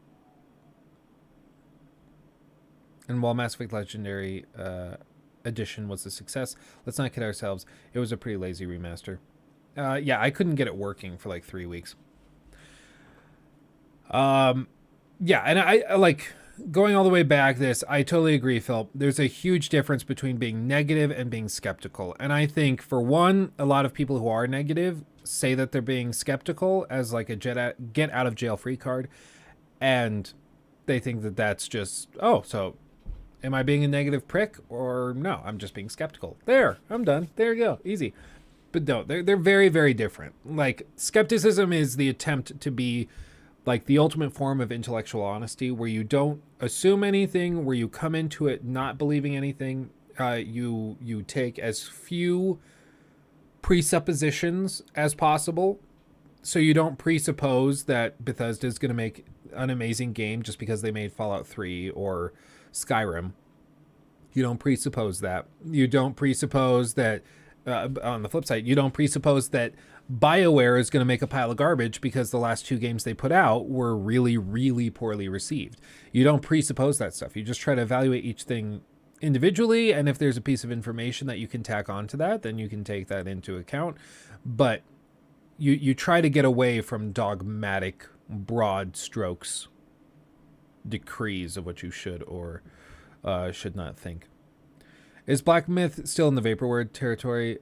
And while Mass Effect Legendary Edition was a success, let's not kid ourselves. It was a pretty lazy remaster. Yeah, I couldn't get it working for like 3 weeks. Yeah, and I like going all the way back this, I totally agree, Phil. There's a huge difference between being negative and being skeptical. And I think, for one, a lot of people who are negative say that they're being skeptical as like a get out of jail free card. And they think that that's just, oh, so am I being a negative prick? Or no, I'm just being skeptical. There, I'm done. There you go. Easy. But no, they're very, very different. Like, skepticism is the attempt to be like the ultimate form of intellectual honesty, where you don't assume anything, where you come into it not believing anything. You take as few presuppositions as possible, so you don't presuppose that Bethesda is going to make an amazing game just because they made Fallout 3 or Skyrim. You don't presuppose that. You don't presuppose that, on the flip side, you don't presuppose that BioWare is going to make a pile of garbage because the last 2 games they put out were really, really poorly received. You don't presuppose that stuff. You just try to evaluate each thing individually, and if there's a piece of information that you can tack onto that, then you can take that into account. But you try to get away from dogmatic, broad strokes decrees of what you should or should not think. Is Black Myth still in the Vaporware territory?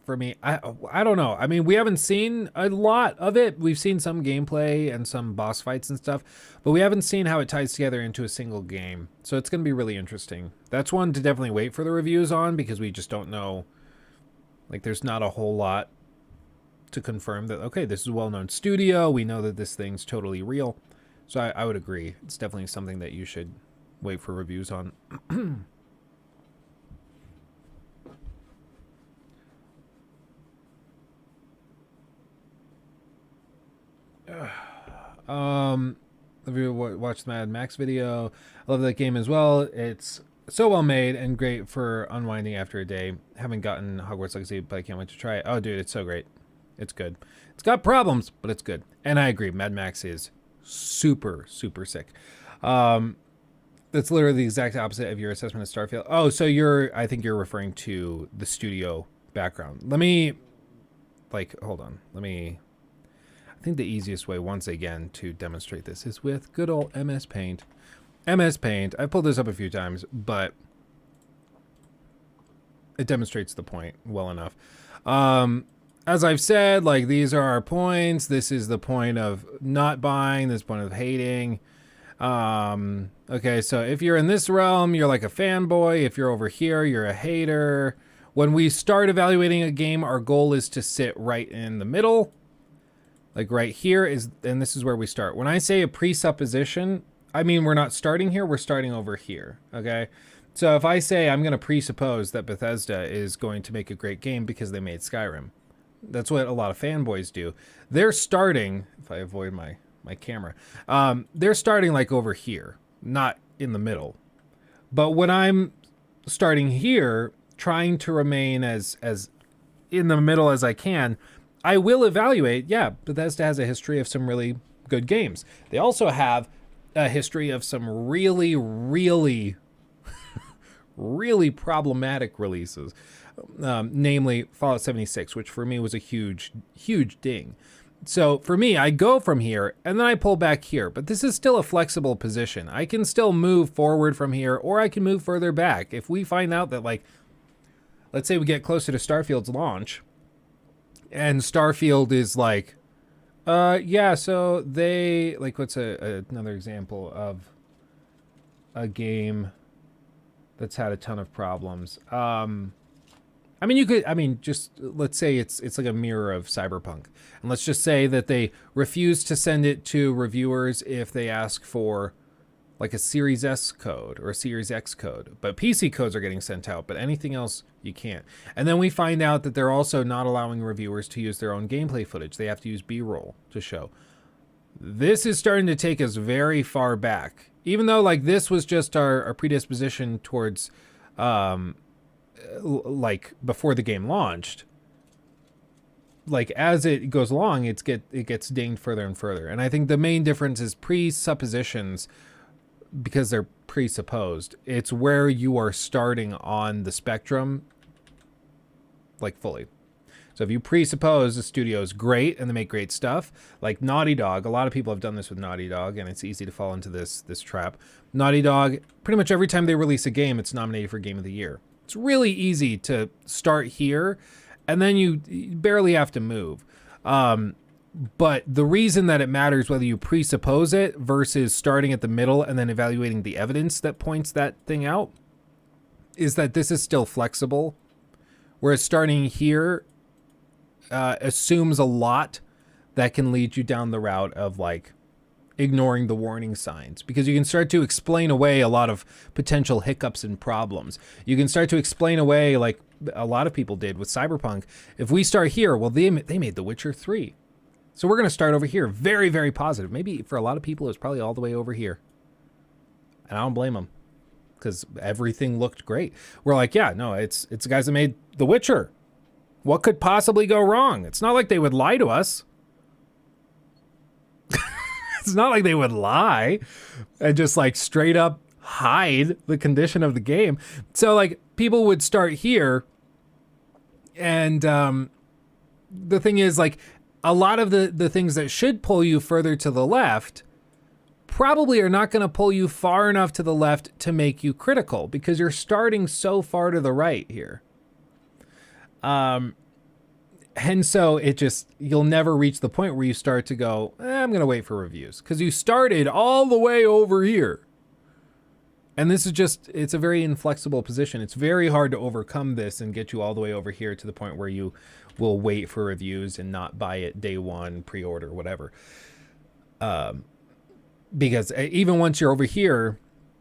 For me, I don't know. I mean, we haven't seen a lot of it. We've seen some gameplay and some boss fights and stuff, but we haven't seen how it ties together into a single game. So it's going to be really interesting. That's one to definitely wait for the reviews on, because we just don't know. Like, there's not a whole lot to confirm that, okay, this is a well-known studio. We know that this thing's totally real. So I would agree. It's definitely something that you should wait for reviews on. If you watch the Mad Max video, I love that game as well. It's so well made and great for unwinding after a day. Haven't gotten Hogwarts Legacy, but I can't wait to try it. Oh, dude, it's so great. It's good. It's got problems, but it's good. And I agree, Mad Max is super, super sick. That's literally the exact opposite of your assessment of Starfield. Oh, so I think you're referring to the studio background. Let me, hold on. I think the easiest way, once again, to demonstrate this is with good old MS Paint. MS Paint, I've pulled this up a few times, but it demonstrates the point well enough. As I've said, like, these are our points. This is the point of not buying, this point of hating. Okay, so if you're in this realm, you're like a fanboy. If you're over here, you're a hater. When we start evaluating a game, our goal is to sit right in the middle. Like right here and this is where we start. When I say a presupposition, I mean we're not starting here, we're starting over here, okay? So if I say I'm going to presuppose that Bethesda is going to make a great game because they made Skyrim, that's what a lot of fanboys do. They're starting, if I avoid my camera, they're starting like over here, not in the middle. But when I'm starting here, trying to remain as in the middle as I can, I will evaluate, yeah, Bethesda has a history of some really good games. They also have a history of some really, really, really problematic releases. Namely, Fallout 76, which for me was a huge, huge ding. So for me, I go from here, and then I pull back here. But this is still a flexible position. I can still move forward from here, or I can move further back. If we find out that, like, let's say we get closer to Starfield's launch, and Starfield is like Yeah, so they, like, what's another example of a game that's had a ton of problems? I mean, just let's say it's like a mirror of Cyberpunk. And let's just say that they refuse to send it to reviewers if they ask for like a Series S code or a Series X code. But PC codes are getting sent out, but anything else you can't. And then we find out that they're also not allowing reviewers to use their own gameplay footage. They have to use B-roll to show. This is starting to take us very far back. Even though like this was just our predisposition towards like before the game launched, like as it goes along, it gets dinged further and further. And I think the main difference is presuppositions, because they're presupposed. It's where you are starting on the spectrum, like fully. So if you presuppose the studio is great and they make great stuff, like Naughty Dog, a lot of people have done this with Naughty Dog, and it's easy to fall into this trap. Naughty Dog, pretty much every time they release a game, it's nominated for Game of the Year. It's really easy to start here, and then you barely have to move. But the reason that it matters whether you presuppose it versus starting at the middle and then evaluating the evidence that points that thing out is that this is still flexible. Whereas starting here assumes a lot that can lead you down the route of like ignoring the warning signs, because you can start to explain away a lot of potential hiccups and problems. You can start to explain away, like a lot of people did with Cyberpunk. If we start here, well, they made The Witcher 3. So we're going to start over here. Very, very positive. Maybe for a lot of people, it's probably all the way over here. And I don't blame them, because everything looked great. We're like, yeah, no, it's the guys that made The Witcher. What could possibly go wrong? It's not like they would lie to us. It's not like they would lie and just like straight up hide the condition of the game. So like people would start here, and the thing is, like, a lot of the things that should pull you further to the left probably are not going to pull you far enough to the left to make you critical, because you're starting so far to the right here. And so you'll never reach the point where you start to go, I'm going to wait for reviews, because you started all the way over here. And this is it's a very inflexible position. It's very hard to overcome this and get you all the way over here to the point where you will wait for reviews and not buy it day one, pre-order, whatever. Because even once you're over here,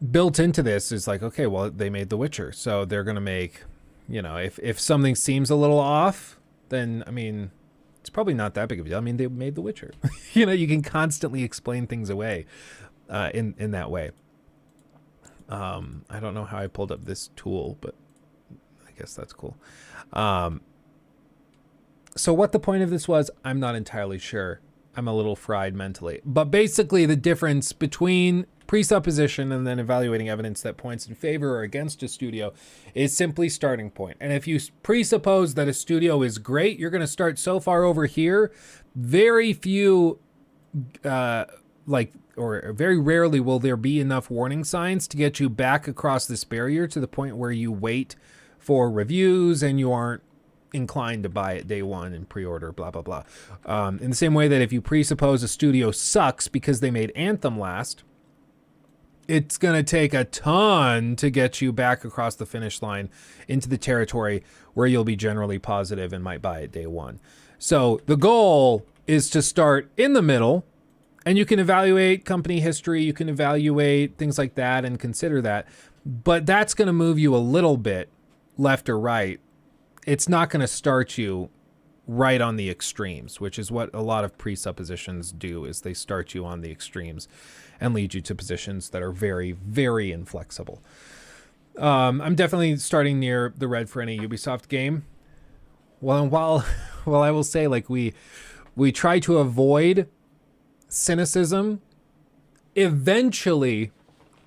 built into this is like, okay, well, they made The Witcher, so they're going to make, if something seems a little off, then, I mean, it's probably not that big of a deal. I mean, they made The Witcher. You can constantly explain things away in that way. I don't know how I pulled up this tool, but I guess that's cool. So what the point of this was, I'm not entirely sure. I'm a little fried mentally. But basically the difference between presupposition and then evaluating evidence that points in favor or against a studio is simply starting point. And if you presuppose that a studio is great, you're going to start so far over here, very few, or very rarely will there be enough warning signs to get you back across this barrier to the point where you wait for reviews and you aren't inclined to buy it day one and pre-order, blah, blah, blah. In the same way that if you presuppose a studio sucks because they made Anthem last, it's going to take a ton to get you back across the finish line into the territory where you'll be generally positive and might buy it day one. So the goal is to start in the middle, and you can evaluate company history, you can evaluate things like that and consider that, but that's going to move you a little bit left or right. It's not going to start you right on the extremes, which is what a lot of presuppositions do, is they start you on the extremes and lead you to positions that are very, very inflexible. I'm definitely starting near the red for any Ubisoft game. Well, while I will say, like, we try to avoid cynicism, eventually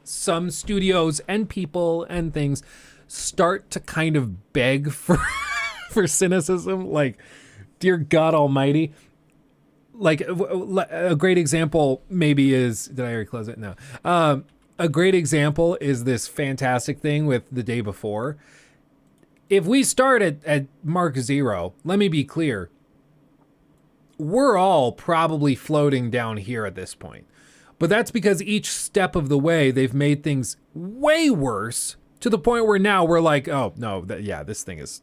some studios and people and things start to kind of beg for for cynicism. Like, dear God Almighty. Like, a great example maybe is, did I already close it? No. A great example is this fantastic thing with The Day Before. If we start at Mark 0, let me be clear. we're all probably floating down here at this point. But that's because each step of the way, they've made things way worse to the point where now we're like, oh, no, this thing is...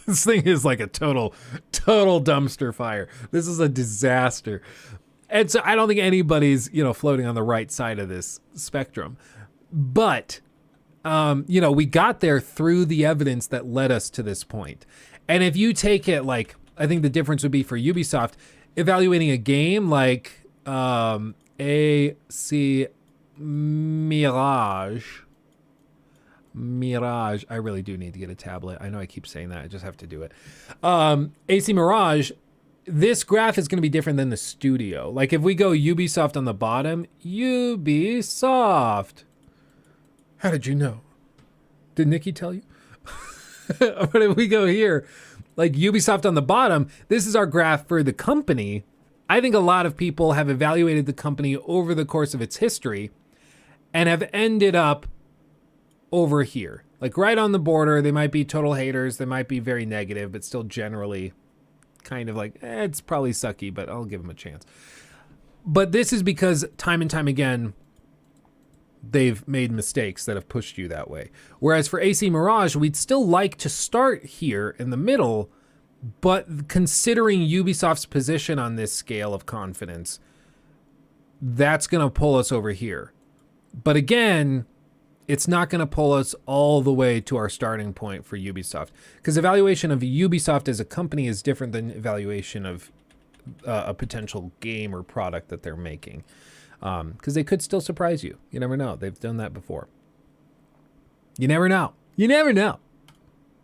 this thing is like a total dumpster fire. This is a disaster. And so I don't think anybody's, floating on the right side of this spectrum. But, we got there through the evidence that led us to this point. And if you take it like, I think the difference would be for Ubisoft, evaluating a game like AC Mirage. I really do need to get a tablet. I know I keep saying that. I just have to do it. AC Mirage, this graph is going to be different than the studio. Like if we go Ubisoft on the bottom, Ubisoft. How did you know? Did Nikki tell you? But if we go here, like Ubisoft on the bottom, this is our graph for the company. I think a lot of people have evaluated the company over the course of its history and have ended up over here, like right on the border. They might be total haters. They might be very negative, but still generally kind of like, it's probably sucky, but I'll give them a chance. But this is because time and time again, they've made mistakes that have pushed you that way. Whereas for AC Mirage, we'd still like to start here in the middle, but considering Ubisoft's position on this scale of confidence, that's going to pull us over here. But again, it's not going to pull us all the way to our starting point for Ubisoft, because evaluation of Ubisoft as a company is different than evaluation of a potential game or product that they're making. Because they could still surprise you. You never know. They've done that before. You never know. You never know.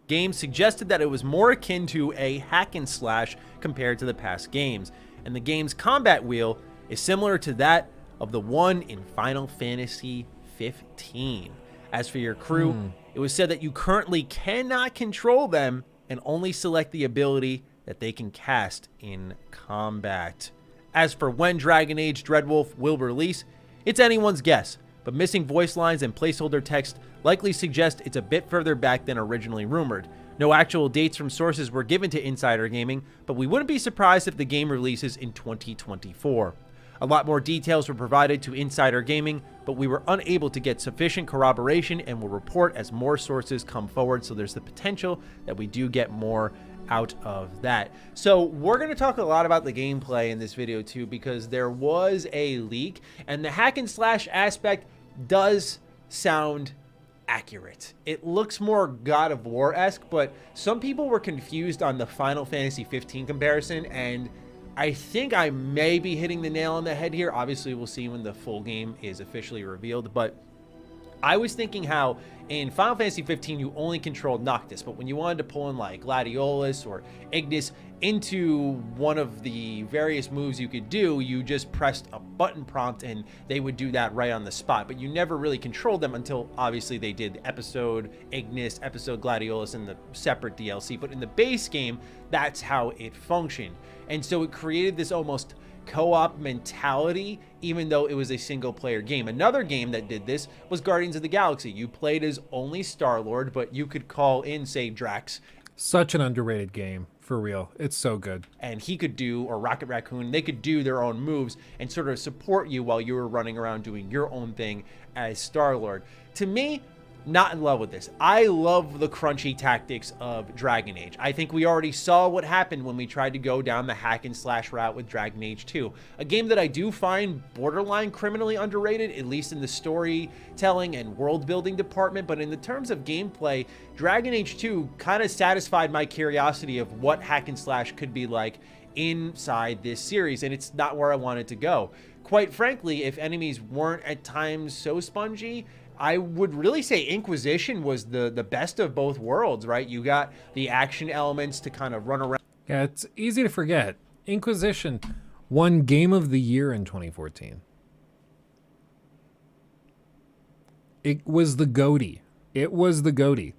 Game suggested that it was more akin to a hack and slash compared to the past games, and the game's combat wheel is similar to that of the one in Final Fantasy 15. As for your crew, it was said that you currently cannot control them and only select the ability that they can cast in combat. As for when Dragon Age Dreadwolf will release, it's anyone's guess, but missing voice lines and placeholder text likely suggest it's a bit further back than originally rumored. No actual dates from sources were given to Insider Gaming, but we wouldn't be surprised if the game releases in 2024. A lot more details were provided to Insider Gaming, but we were unable to get sufficient corroboration and will report as more sources come forward, so there's the potential that we do get more out of that. So we're going to talk a lot about the gameplay in this video too, because there was a leak and the hack and slash aspect does sound accurate. It looks more God of War-esque, but some people were confused on the Final Fantasy 15 comparison, and I think I may be hitting the nail on the head here. Obviously we'll see when the full game is officially revealed, but I was thinking how in Final Fantasy 15 you only controlled Noctis, but when you wanted to pull in like Gladiolus or Ignis into one of the various moves you could do, you just pressed a button prompt and they would do that right on the spot. But you never really controlled them until obviously they did Episode Ignis, Episode Gladiolus, and the separate DLC. But in the base game, that's how it functioned. And so it created this almost co-op mentality, even though it was a single player game. Another game that did this was Guardians of the Galaxy. You played as only Star-Lord, but you could call in, say, Drax. Such an underrated game, for real. It's so good. And he could do, or Rocket Raccoon, they could do their own moves and sort of support you while you were running around doing your own thing as Star-Lord. To me, not in love with this. I love the crunchy tactics of Dragon Age. I think we already saw what happened when we tried to go down the hack and slash route with Dragon Age 2. A game that I do find borderline criminally underrated, at least in the storytelling and world building department, but in the terms of gameplay, Dragon Age 2 kind of satisfied my curiosity of what hack and slash could be like inside this series, and it's not where I wanted to go. Quite frankly, if enemies weren't at times so spongy, I would really say Inquisition was the best of both worlds, right? You got the action elements to kind of run around. Yeah, it's easy to forget. Inquisition won Game of the Year in 2014. It was the GOATY. It was the GOATY.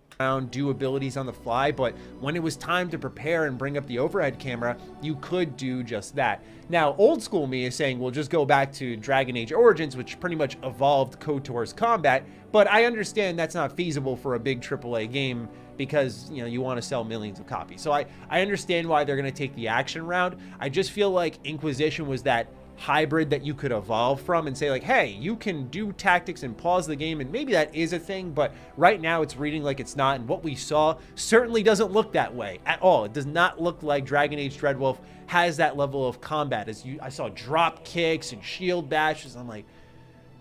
Do abilities on the fly, but when it was time to prepare and bring up the overhead camera, you could do just that. Now, old school me is saying we'll just go back to Dragon Age Origins, which pretty much evolved KOTOR's combat, but I understand that's not feasible for a big AAA game because, you know, you want to sell millions of copies. So I understand why they're going to take the action route. I just feel like Inquisition was that hybrid that you could evolve from and say like, hey, you can do tactics and pause the game, and maybe that is a thing, but right now it's reading like it's not, and what we saw certainly doesn't look that way at all. It does not look like Dragon Age Dreadwolf has that level of combat. I saw drop kicks and shield bashes. I'm like,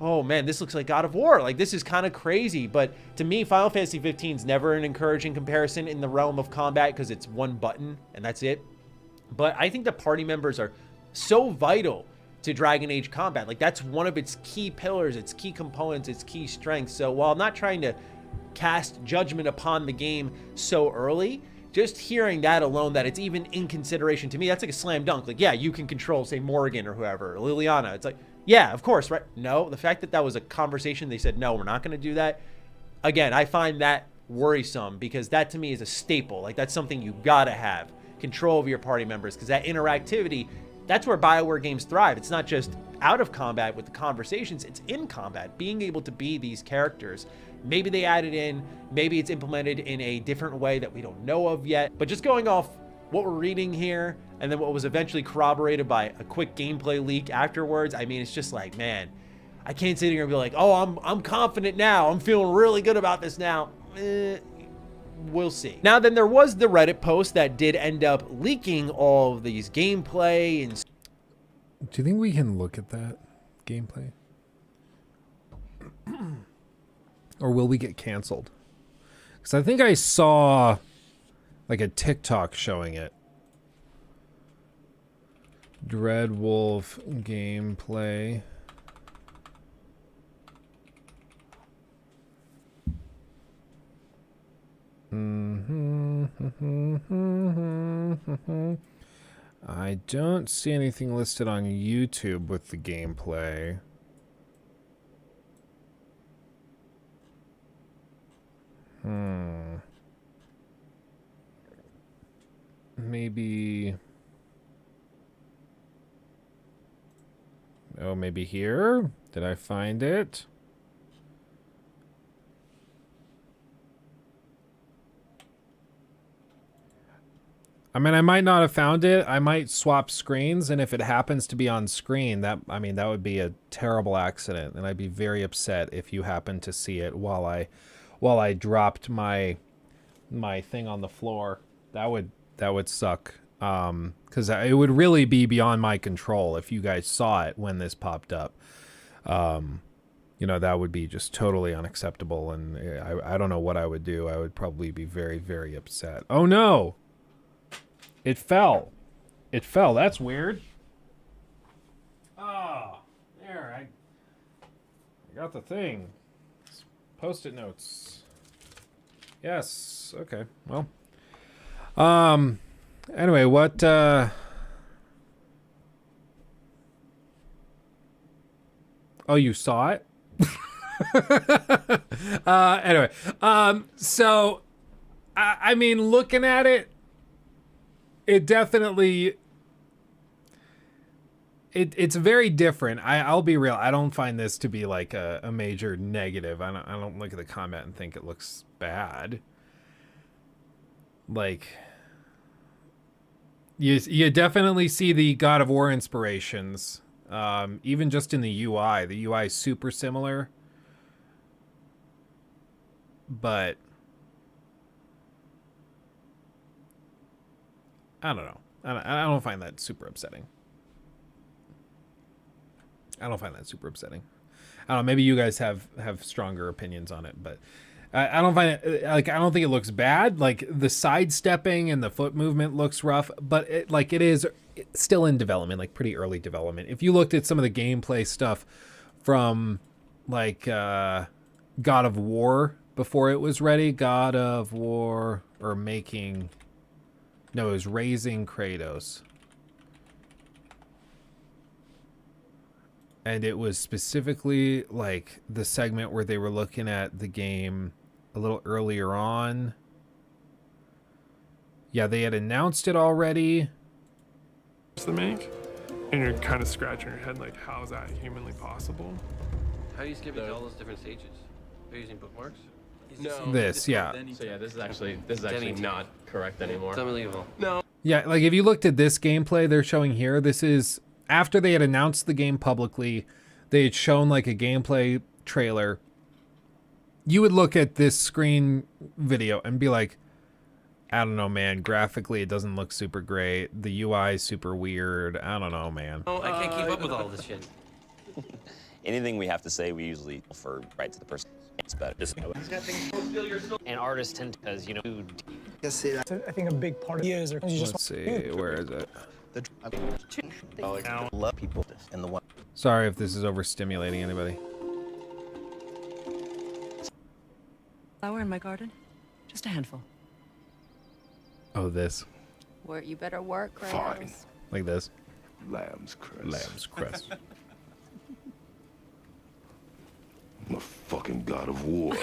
oh man, this looks like God of War. Like, this is kind of crazy. But to me, Final Fantasy 15 is never an encouraging comparison in the realm of combat because it's one button and that's it. But I think the party members are so vital to Dragon Age combat. Like, that's one of its key pillars, its key components, its key strengths. So while I'm not trying to cast judgment upon the game so early, just hearing that alone, that it's even in consideration, to me, that's like a slam dunk. Like, yeah, you can control, say, Morrigan or whoever, or Liliana. It's like, yeah, of course, right? No, the fact that that was a conversation, they said, no, we're not going to do that. Again, I find that worrisome because that to me is a staple. Like, that's something you got to have, control of your party members, because that interactivity, that's where BioWare games thrive. It's not just out of combat with the conversations, it's in combat, being able to be these characters. Maybe they added in, maybe it's implemented in a different way that we don't know of yet. But just going off what we're reading here, and then what was eventually corroborated by a quick gameplay leak afterwards, I mean, it's just like, man, I can't sit here and be like, oh, I'm confident now. I'm feeling really good about this now. We'll see. Now then, there was the Reddit post that did end up leaking all of these gameplay and... Do you think we can look at that gameplay? Or will we get canceled? Because I think I saw like a TikTok showing it. Dreadwolf gameplay. I don't see anything listed on YouTube with the gameplay. Maybe... Oh, maybe here? Did I find it? I mean, I might not have found it. I might swap screens, and if it happens to be on screen, that would be a terrible accident, and I'd be very upset if you happen to see it while I dropped my thing on the floor. That would suck. Because it would really be beyond my control if you guys saw it when this popped up. You know, that would be just totally unacceptable, and I don't know what I would do. I would probably be very, very upset. Oh no! It fell. It fell. That's weird. Oh, there. I got the thing. Post-it notes. Yes. Okay. Well. Anyway, what? Oh, you saw it? Anyway. So, I mean, looking at it. It definitely, it's very different. I'll be real. I don't find this to be like a major negative. I don't look at the comment and think it looks bad. Like, you definitely see the God of War inspirations, even just in the UI. The UI is super similar, but I don't know. I don't find that super upsetting. I don't find that super upsetting. I don't know. Maybe you guys have stronger opinions on it, but I don't find it, like, I don't think it looks bad. Like, the sidestepping and the foot movement looks rough, but it is still in development, like pretty early development. If you looked at some of the gameplay stuff from like God of War before it was ready, God of War, or making... No, it was Raising Kratos. And it was specifically like the segment where they were looking at the game a little earlier on. Yeah, they had announced it already. To make, and you're kind of scratching your head like, how is that humanly possible? How are you skipping to all those different stages? Are you using bookmarks? No. This, yeah. So yeah, this is actually not correct anymore. It's unbelievable. No. Yeah, like if you looked at this gameplay they're showing here, this is after they had announced the game publicly, they had shown like a gameplay trailer. You would look at this screen video and be like, I don't know, man. Graphically, it doesn't look super great. The UI is super weird. I don't know, man. I can't keep up with all this shit. Anything we have to say, we usually refer right to the person. It's better. And artists tend because, you know, I think a big part of it is Let's see, where is it? Love people and the one. Sorry if this is overstimulating anybody. Flower in my garden? Just a handful. Oh, this. Where you better work, Fine. Like this. Lamb's crest. Lamb's crest. I'm a fucking god of war.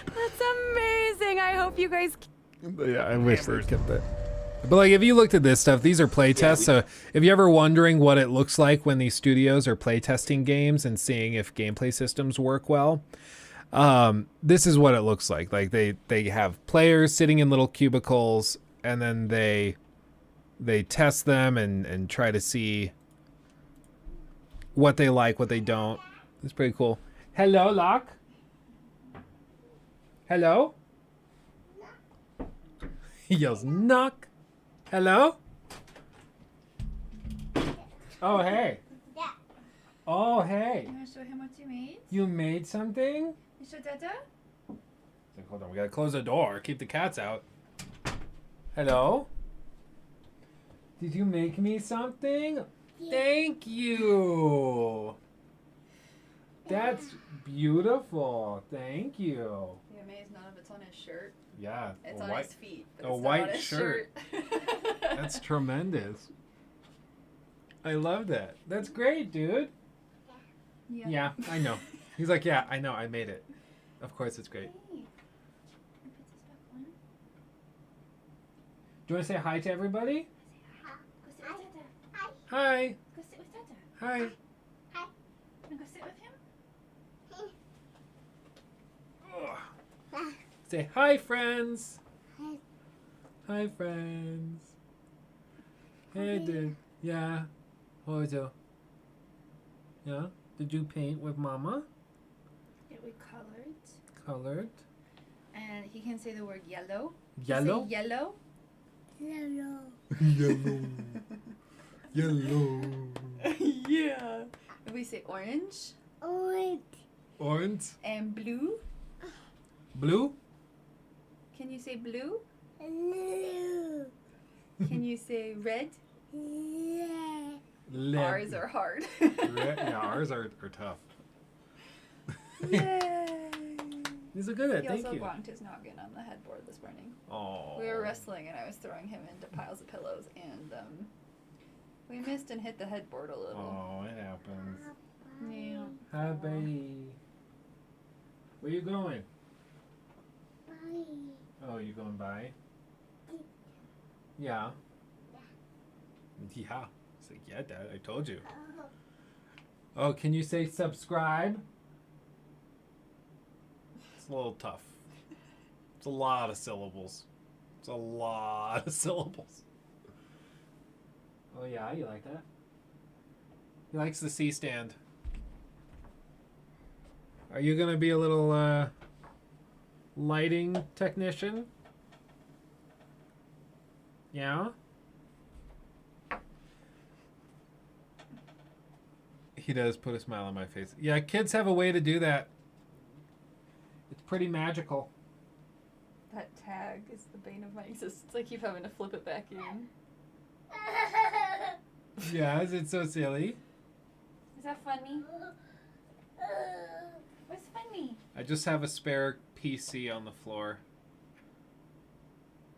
That's amazing. I hope you guys. Yeah, I wish they kept that. But like, if you looked at this stuff, these are play tests. So if you're ever wondering what it looks like when these studios are play testing games and seeing if gameplay systems work well, this is what it looks like. Like they have players sitting in little cubicles, and then they test them and try to see what they like, what they don't. It's pretty cool. Hello, Locke. Hello? He yells, knock. Hello? Oh, hey. Yeah. Oh, hey. You want to show him what you made? You made something? You show Dada? Like, hold on, we gotta close the door. Keep the cats out. Hello? Did you make me something? Yeah. Thank you. That's beautiful. Thank you. Yeah, amazed none of it's on his shirt. Yeah. It's on his feet, but a it's not white on his shirt. That's tremendous. I love that. That's great, dude. Yeah. Yeah, I know. He's like, yeah, I know. I made it. Of course, it's great. Hey. Do you want to say hi to everybody? Go sit with Dada. Hi. Go sit with Dada. Hi. Hi. Wanna go sit with him? Say hi, friends. Hi, friends. Hey, dude. Yeah. Hojo. Yeah. Did you paint with Mama? Yeah, we colored. Colored. And he can say the word yellow. Yellow. Say yellow. Yellow. Yellow. Yeah. And we say orange. Orange. And blue. Blue. Can you say blue? Blue. Can you say red? Red. Ours are hard. Yeah, ours are tough. Yay. These are good at. He Thank also you. bonked his noggin on the headboard this morning. Oh. We were wrestling and I was throwing him into piles of pillows and we missed and hit the headboard a little. Oh, it happens. Yeah. Hi, baby. Where you going? Oh, you going by? Yeah. Yeah. It's like, yeah, Dad, I told you. Oh, can you say subscribe? It's a little tough. It's a lot of syllables. It's a lot of syllables. Oh, yeah, you like that? He likes the C-stand. Are you going to be a little, lighting technician? Yeah? He does put a smile on my face. Yeah, kids have a way to do that. It's pretty magical. That tag is the bane of my existence. I keep having to flip it back in. Yeah, is it so silly? Is that funny? What's funny? I just have a spare PC on the floor.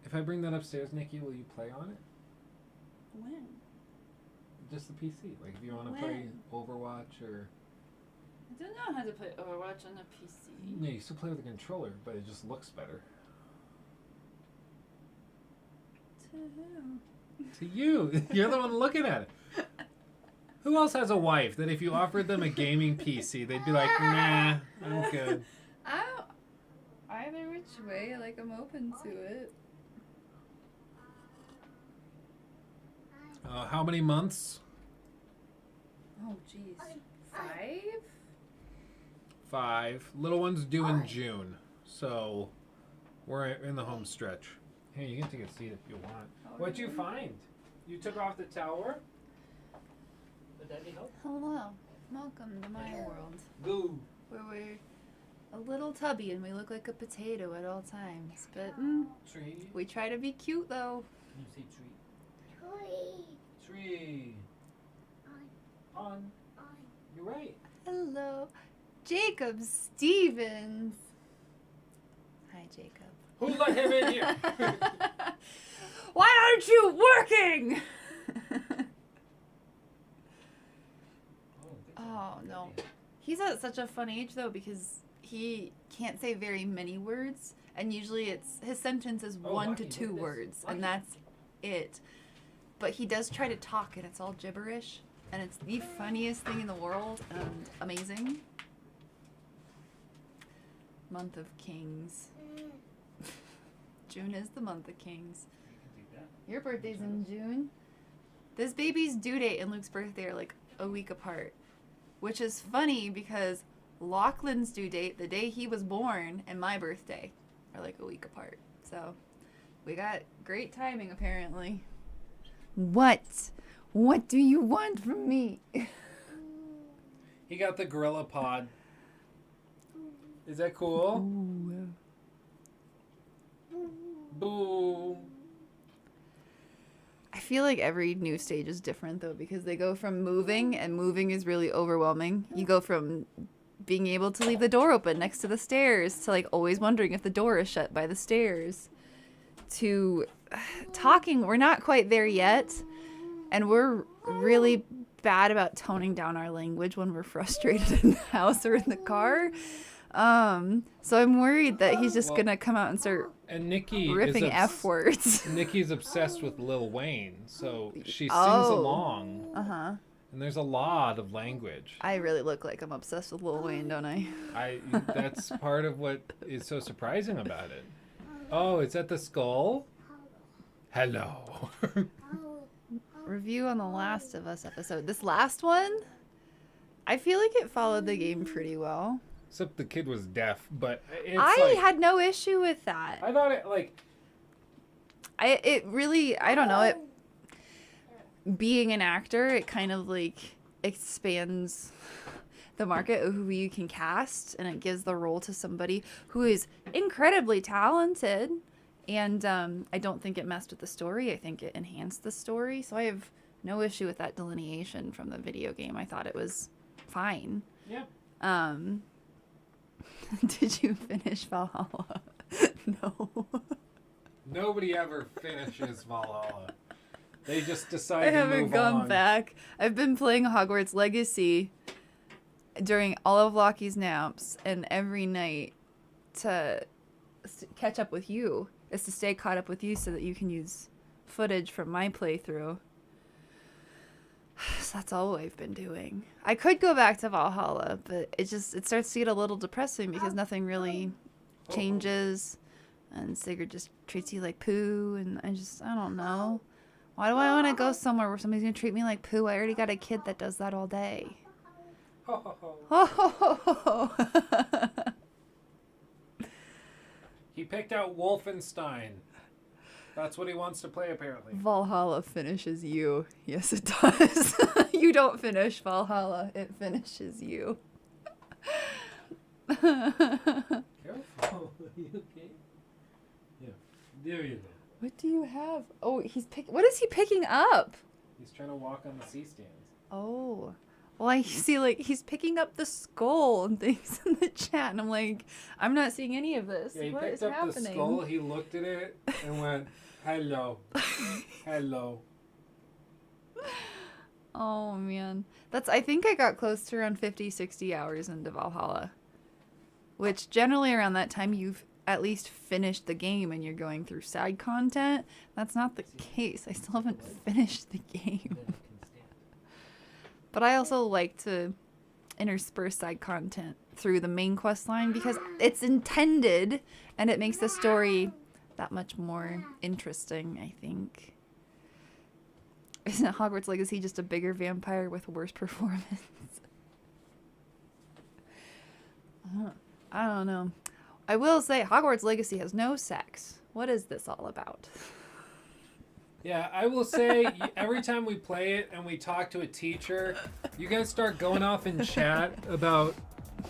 If I bring that upstairs, Nikki, will you play on it? When? Just the PC. Like if you want to play Overwatch or... I don't know how to play Overwatch on a PC. No, you still play with a controller, but it just looks better. To who? To you. You're the one looking at it. Who else has a wife that if you offered them a gaming PC, they'd be like, nah, I'm good. Either which way, like, I'm open to it. How many months? Oh, jeez. 5? 5. Little one's due in June, so we're in the home stretch. Hey, you can take a seat if you want. What'd you find? You took off the tower? Would that be help? Hello. Welcome to my world. Boo. Where we're a little tubby and we look like a potato at all times. But Tree. we try to be cute, though. You say tree. Tree. On. You're right. Hello. Jacob Stevens. Hi, Jacob. Who let him in here? Why aren't you working? Oh, no. He's at such a fun age, though, because he can't say very many words. And usually his sentence is 1 to 2 words. And that's it. But he does try to talk, and it's all gibberish. And it's the funniest thing in the world and amazing. Month of Kings. June is the month of Kings. Your birthday's in June. This baby's due date and Luke's birthday are like a week apart. Which is funny because Lachlan's due date, the day he was born, and my birthday are like a week apart. So we got great timing apparently. What? What do you want from me? He got the gorilla pod. Is that cool? Ooh. Boo. I feel like every new stage is different though, because they go from moving, and moving is really overwhelming. You go from being able to leave the door open next to the stairs to like always wondering if the door is shut by the stairs to talking. We're not quite there yet, and we're really bad about toning down our language when we're frustrated in the house or in the car. So I'm worried that he's just gonna come out and start ripping F words. Nikki's obsessed with Lil Wayne, so she sings along. Uh-huh. And there's a lot of language. I really look like I'm obsessed with Lil Wayne, don't I? That's part of what is so surprising about it. Oh, is that the skull? Hello. Review on the Last of Us episode. This last one, I feel like it followed the game pretty well. Except the kid was deaf, but I had no issue with that. I thought it like... It really, I don't know, it being an actor, it kind of like expands the market of who you can cast, and it gives the role to somebody who is incredibly talented. And I don't think it messed with the story. I think it enhanced the story. So I have no issue with that delineation from the video game. I thought it was fine. Yeah. Did you finish Valhalla? No. Nobody ever finishes Valhalla. They just decide I to move on. haven't gone back. I've been playing Hogwarts Legacy during all of Lockie's naps, and every night to catch up with you is to stay caught up with you so that you can use footage from my playthrough. So that's all I've been doing. I could go back to Valhalla, but it starts to get a little depressing because nothing really changes, and Sigurd just treats you like poo, and I don't know. Why do I want to go somewhere where somebody's going to treat me like poo? I already got a kid that does that all day. He picked out Wolfenstein. That's what he wants to play, apparently. Valhalla finishes you. Yes, it does. You don't finish Valhalla. It finishes you. Careful. Are you okay? Yeah. There you go. What do you have? Oh, what is he picking up? He's trying to walk on the C-stands. Oh. Well, I see, like, he's picking up the skull and things in the chat, and I'm like, I'm not seeing any of this. Yeah, he what picked is up happening? the skull, he looked at it, and went, hello. Hello. Oh, man. I think I got close to around 50, 60 hours into Valhalla. Which, generally around that time, you've at least finished the game and you're going through side content. That's not the case. I still haven't finished the game. But I also like to intersperse side content through the main quest line because it's intended and it makes the story that much more interesting, I think. Isn't Hogwarts Legacy just a bigger vampire with worse performance? I don't know. I will say Hogwarts Legacy has no sex. What is this all about? Yeah, I will say every time we play it and we talk to a teacher, you guys start going off in chat about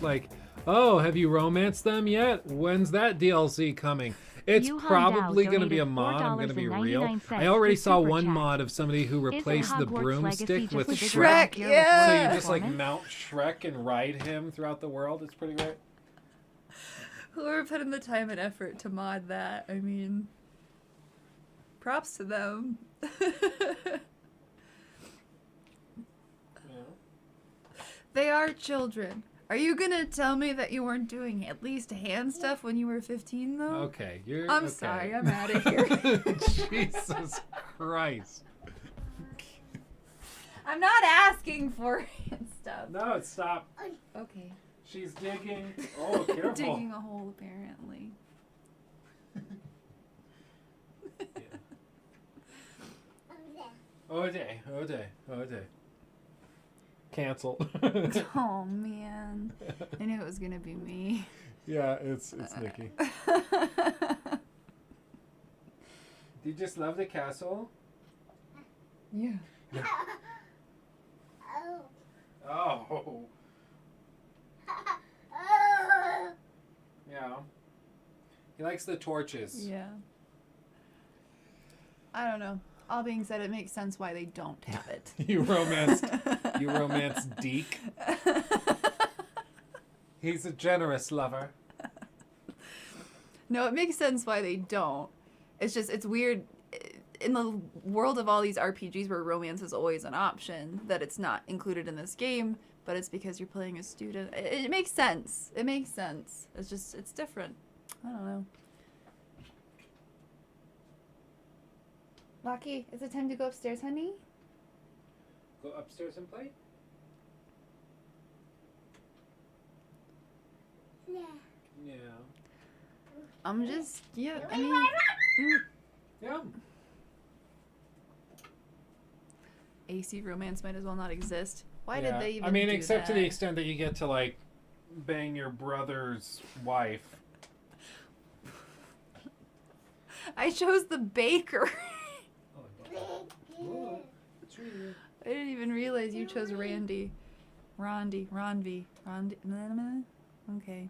like, oh, have you romanced them yet? When's that DLC coming? It's probably going to be a mod. I'm going to be real. I already saw one mod of somebody who replaced the broomstick with Shrek. Yeah. So you just like mount Shrek and ride him throughout the world. It's pretty great. Whoever put in the time and effort to mod that, I mean, props to them. They are children. Are you gonna tell me that you weren't doing at least hand stuff when you were 15, though? Okay, you're. I'm okay. sorry, I'm out of here. Jesus Christ. I'm not asking for hand stuff. No, stop. Okay. She's digging. Oh, careful. Digging a hole, apparently. Oh day. Cancel. Oh man, I knew it was gonna be me. Yeah, it's Nikki. Do you just love the castle? Yeah. Oh. Yeah. He likes the torches. Yeah. I don't know. All being said, it makes sense why they don't have it. You romanced Deke. He's a generous lover. No, it makes sense why they don't. It's just, it's weird in the world of all these RPGs where romance is always an option that it's not included in this game, but it's because you're playing a student. It makes sense. It makes sense. It's just, it's different. I don't know. Lucky, is it time to go upstairs, honey? Go upstairs and play? Yeah. Yeah. I'm just, yeah, I mean... Yeah. AC romance might as well not exist. Why did they even I mean, do except that? to the extent that you get to, like, bang your brother's wife. I chose the baker. Oh, I didn't even realize you chose Randy. Rondy. Okay.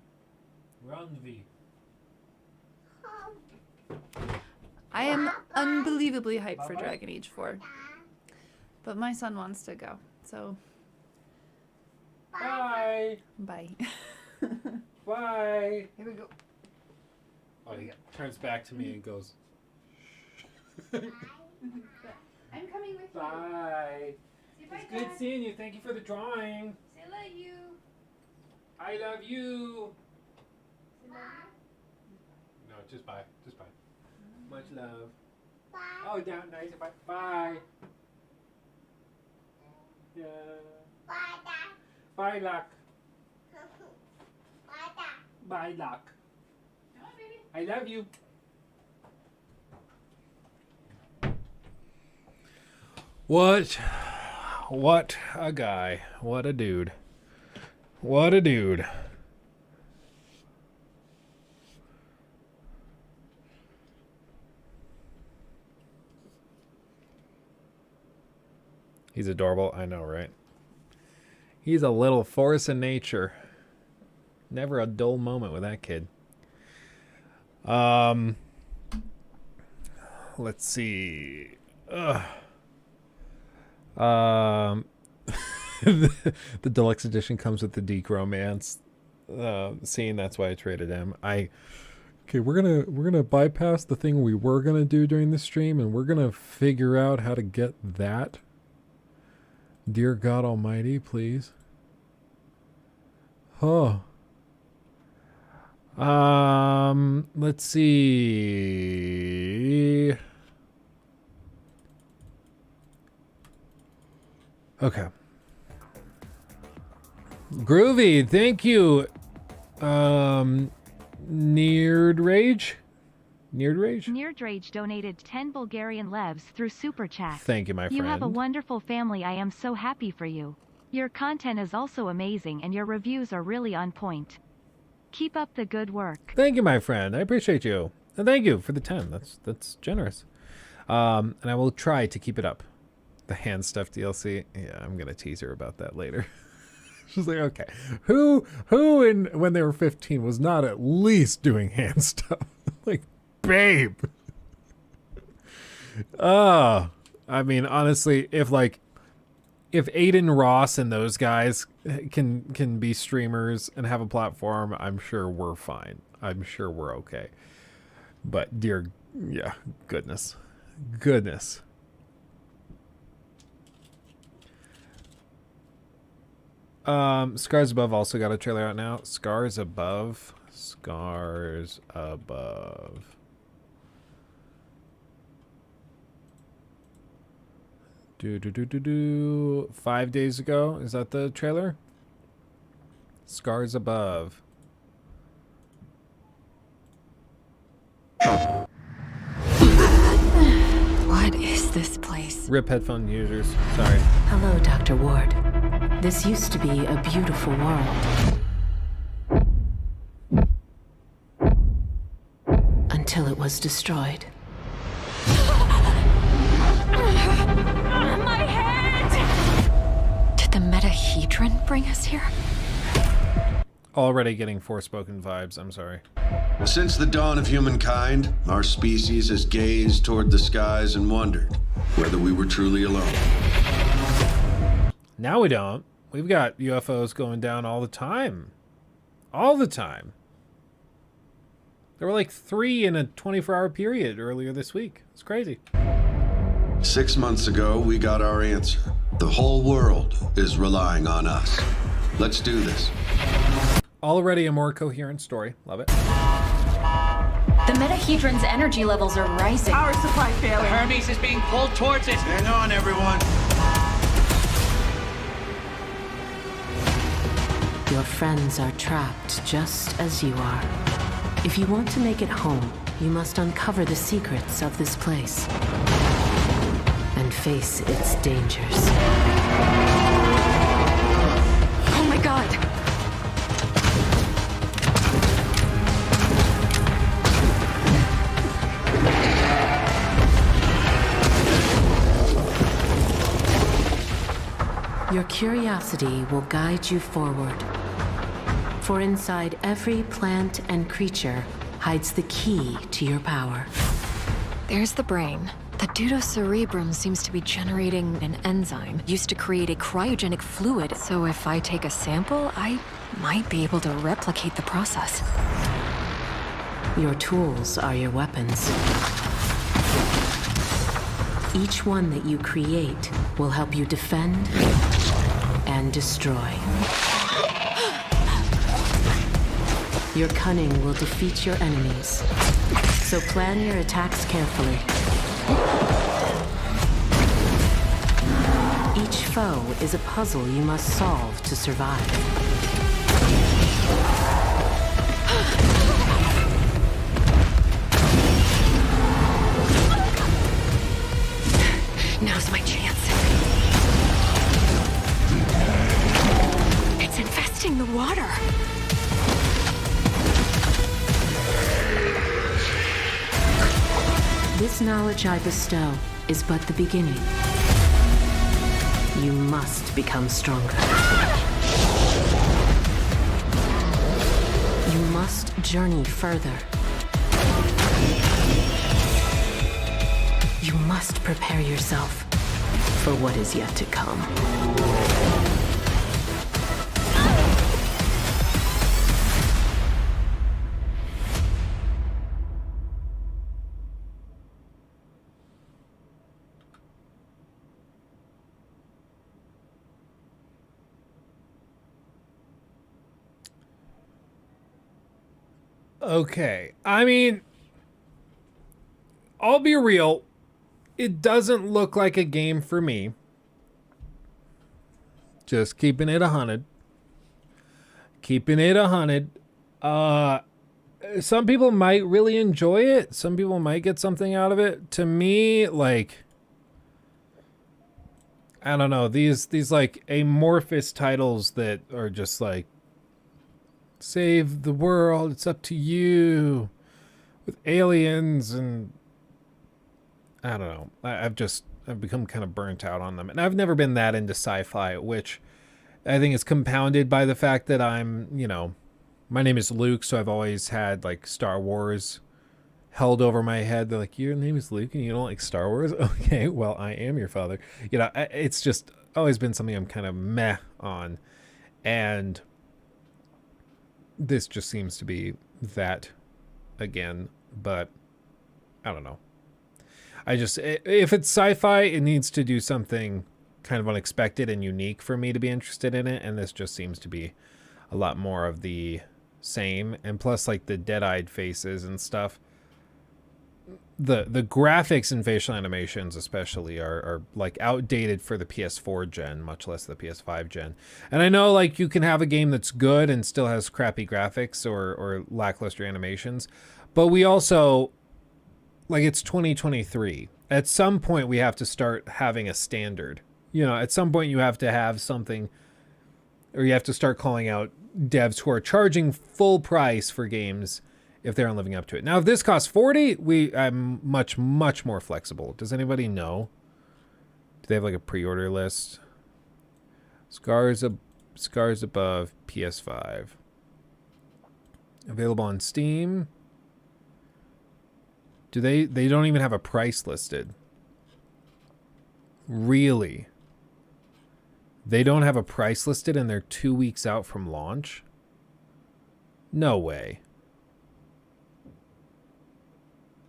Ronvi. I am unbelievably hyped for Dragon Age 4. But my son wants to go, so... Bye! Bye. Bye! Here we go. Oh, he turns back to me and goes... I'm coming with you. Bye! Say It's good seeing you. Thank you for the drawing. Say I love you. I love you. No, just bye. Just bye. Much love. Bye. Oh, down nice. Bye. Bye. Yeah. Bye, Dad. Bye, Luck. Bye, Dad. Bye, Luck. Come on, baby. I love you. What a guy. What a dude. What a dude. He's adorable. I know, right? He's a little force of nature. Never a dull moment with that kid. Let's see. The deluxe edition comes with the Deke romance scene. That's why I traded him. Okay, we're gonna bypass the thing we were gonna do during the stream, and we're gonna figure out how to get that. Dear God Almighty, please. Oh. Let's see. Okay. Groovy, thank you. Neared Rage? Neared Rage donated 10 Bulgarian levs through Super Chat. Thank you, my friend. You have a wonderful family. I am so happy for you. Your content is also amazing and your reviews are really on point. Keep up the good work. Thank you, my friend. I appreciate you. And thank you for the 10. That's generous. And I will try to keep it up. The hand stuff DLC. Yeah, I'm going to tease her about that later. She's like, okay, who when they were 15 was not at least doing hand stuff? Like, babe. I mean, honestly, if Aiden Ross and those guys can be streamers and have a platform, I'm sure we're fine. I'm sure we're okay. But goodness. Scars Above also got a trailer out now. Scars Above. Do 5 days ago. Is that the trailer? Scars Above. What is this place? Rip headphone users. Sorry. Hello, Dr. Ward. This used to be a beautiful world. Until it was destroyed. My head! Did the metahedron bring us here? Already getting Forspoken vibes. I'm sorry. Since the dawn of humankind, our species has gazed toward the skies and wondered whether we were truly alone. Now we don't. We've got UFOs going down all the time. All the time. There were like 3 in a 24-hour period earlier this week. It's crazy. 6 months ago, we got our answer. The whole world is relying on us. Let's do this. Already a more coherent story. Love it. The metahedron's energy levels are rising. Power supply failing. Hermes is being pulled towards it. Hang on, everyone. Your friends are trapped just as you are. If you want to make it home, you must uncover the secrets of this place and face its dangers. Oh my god! Your curiosity will guide you forward. For inside every plant and creature hides the key to your power. There's the brain. The deuterocerebrum seems to be generating an enzyme used to create a cryogenic fluid. So if I take a sample, I might be able to replicate the process. Your tools are your weapons. Each one that you create will help you defend and destroy. Your cunning will defeat your enemies, so plan your attacks carefully. Each foe is a puzzle you must solve to survive. Now's my chance. It's infesting the water. This knowledge I bestow is but the beginning. You must become stronger. You must journey further. You must prepare yourself for what is yet to come. Okay. I mean, I'll be real. It doesn't look like a game for me. Just keeping it 100. keeping it 100. Some people might really enjoy it. Some people might get something out of it. To me, like, I don't know, these like amorphous titles that are just like, save the world, it's up to you, with aliens, and I don't know. I've become kind of burnt out on them, and I've never been that into sci-fi, which I think is compounded by the fact that I'm, you know, my name is Luke, so I've always had like Star Wars held over my head. They're like, your name is Luke and you don't like Star Wars? Okay, well, I am your father. You know, it's just always been something I'm kind of meh on. And this just seems to be that again, but I don't know. If it's sci-fi, it needs to do something kind of unexpected and unique for me to be interested in it, and this just seems to be a lot more of the same. And plus, like, the dead-eyed faces and stuff, the graphics and facial animations especially are like outdated for the PS4 gen, much less the PS5 gen. And I know, like, you can have a game that's good and still has crappy graphics or lackluster animations, but we also, like, it's 2023. At some point we have to start having a standard. You know, at some point you have to have something, or you have to start calling out devs who are charging full price for games if they aren't living up to it. Now, if this costs 40, I'm much more flexible. Does anybody know? Do they have like a pre-order list? Scars Above PS5. Available on Steam. They don't even have a price listed. Really? They don't have a price listed and they're 2 weeks out from launch? No way.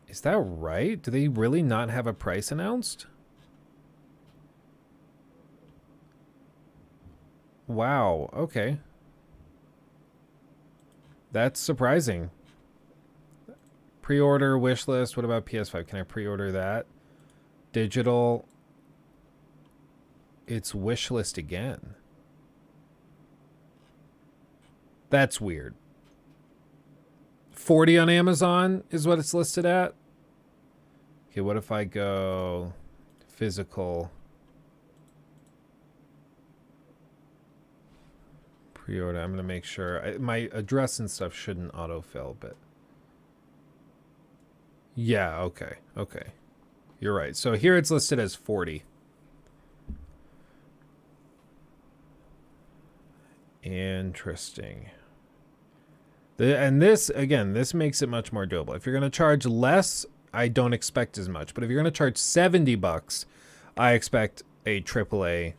Is that right? Do they really not have a price announced? Wow, okay. That's surprising. Pre-order, wish list. What about PS5? Can I pre-order that? Digital. It's wish list again. That's weird. 40 on Amazon is what it's listed at. Okay, what if I go physical? Pre-order. I'm going to make sure. My address and stuff shouldn't autofill, but... yeah, okay. Okay. You're right. So here it's listed as 40. Interesting. And this, again, this makes it much more doable. If you're going to charge less, I don't expect as much. But if you're going to charge $70, I expect a AAA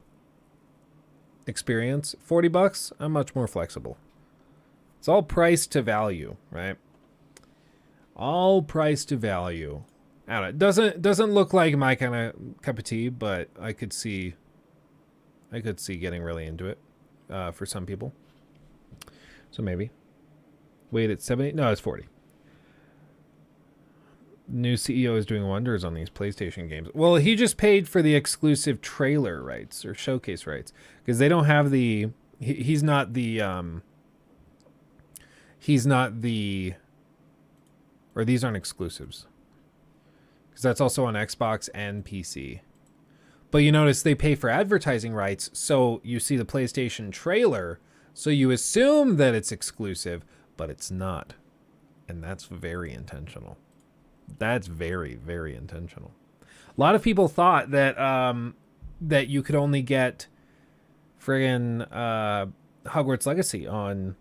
experience. $40, I'm much more flexible. It's all price to value, right? All price to value. I don't know. It doesn't look like my kind of cup of tea, but I could see getting really into it for some people. So maybe. Wait, it's 70? No, it's 40. New CEO is doing wonders on these PlayStation games. Well, he just paid for the exclusive trailer rights or showcase rights because they don't have the. He's not the. Or these aren't exclusives. Because that's also on Xbox and PC. But you notice they pay for advertising rights, so you see the PlayStation trailer, so you assume that it's exclusive, but it's not. And that's very intentional. That's very, very intentional. A lot of people thought that that you could only get friggin' Hogwarts Legacy on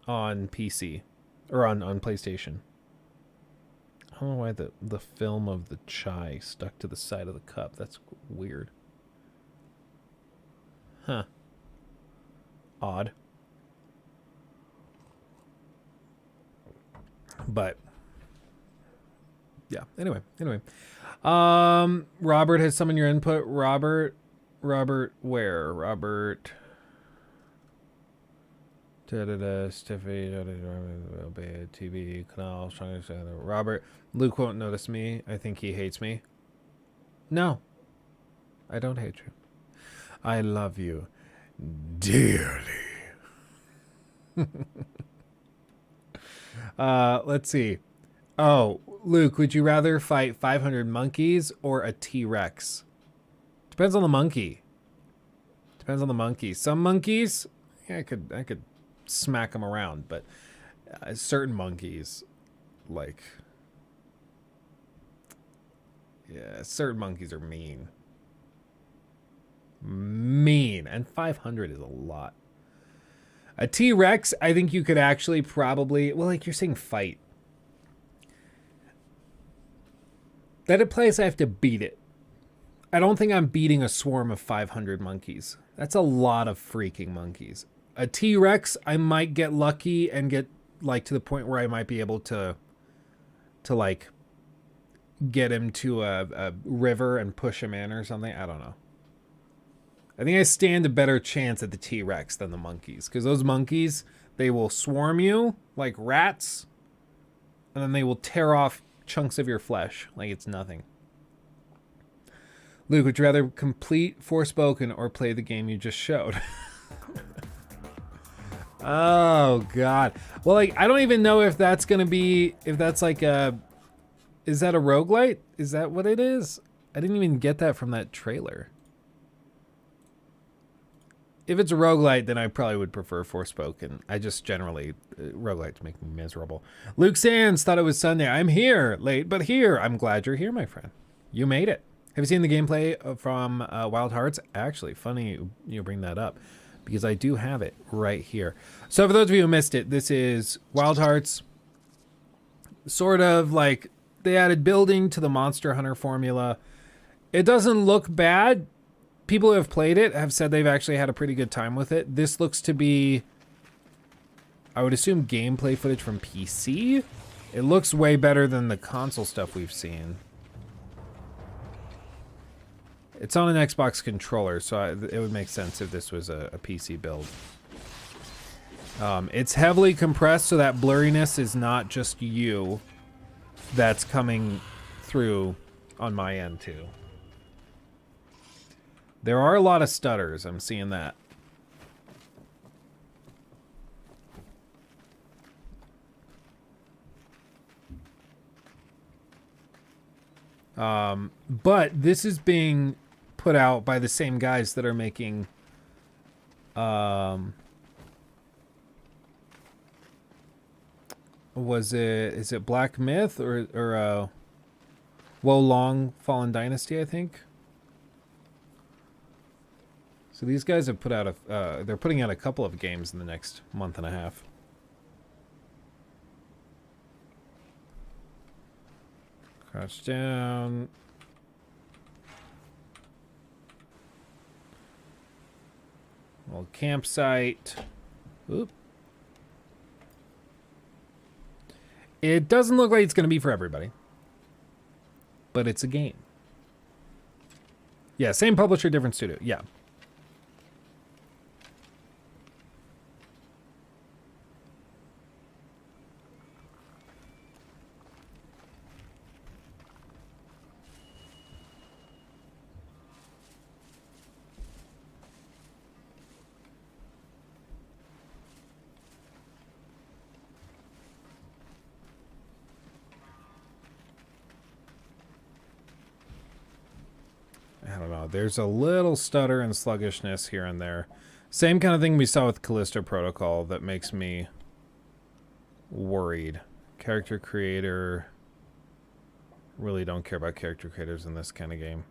PC or on PlayStation. I don't know why the film of the chai stuck to the side of the cup. That's weird. Huh. Odd. But yeah, anyway. Robert has summoned your input. Robert where? Robert Stiffy TV canal trying to say Robert. Luke won't notice me. I think he hates me. No, I don't hate you. I love you dearly. Let's see. Oh, Luke, would you rather fight 500 monkeys or a T-Rex? Depends on the monkey. Depends on the monkey. Some monkeys, yeah, I could smack them around, but certain monkeys, like, yeah, certain monkeys are mean. Mean. And 500 is a lot. A T-Rex, I think you could actually probably, well, like you're saying fight. That implies I have to beat it. I don't think I'm beating a swarm of 500 monkeys. That's a lot of freaking monkeys. A T-Rex, I might get lucky and get like to the point where I might be able to like get him to a river and push him in or something. I don't know. I think I stand a better chance at the T-Rex than the monkeys. Because those monkeys, they will swarm you like rats. And then they will tear off chunks of your flesh like it's nothing. Luke, would you rather complete Forspoken or play the game you just showed? Oh, God. Well, like, I don't even know if that's going to be... If that's like a... Is that a roguelite? Is that what it is? I didn't even get that from that trailer. If it's a roguelite, then I probably would prefer Forspoken. I just generally... roguelites make me miserable. Luke Sands thought it was Sunday. I'm here. Late, but here. I'm glad you're here, my friend. You made it. Have you seen the gameplay from Wild Hearts? Actually, funny you bring that up. Because I do have it right here. So for those of you who missed it, this is Wild Hearts. Sort of like... They added building to the Monster Hunter formula. It doesn't look bad. People who have played it have said they've actually had a pretty good time with it. This looks to be, I would assume, gameplay footage from PC. It looks way better than the console stuff we've seen. It's on an Xbox controller, so it would make sense if this was a PC build. It's heavily compressed, so that blurriness is not just you that's coming through on my end, too. There are a lot of stutters. I'm seeing that. But this is being put out by the same guys that are making is it Black Myth or Wo Long Fallen Dynasty, I think. So these guys have put out they're putting out a couple of games in the next month and a half. Crouch down. Little campsite. Oop. It doesn't look like it's going to be for everybody. But it's a game. Yeah, same publisher, different studio. Yeah. I don't know. There's a little stutter and sluggishness here and there. Same kind of thing we saw with Callisto Protocol that makes me worried. Character creator. Really don't care about character creators in this kind of game.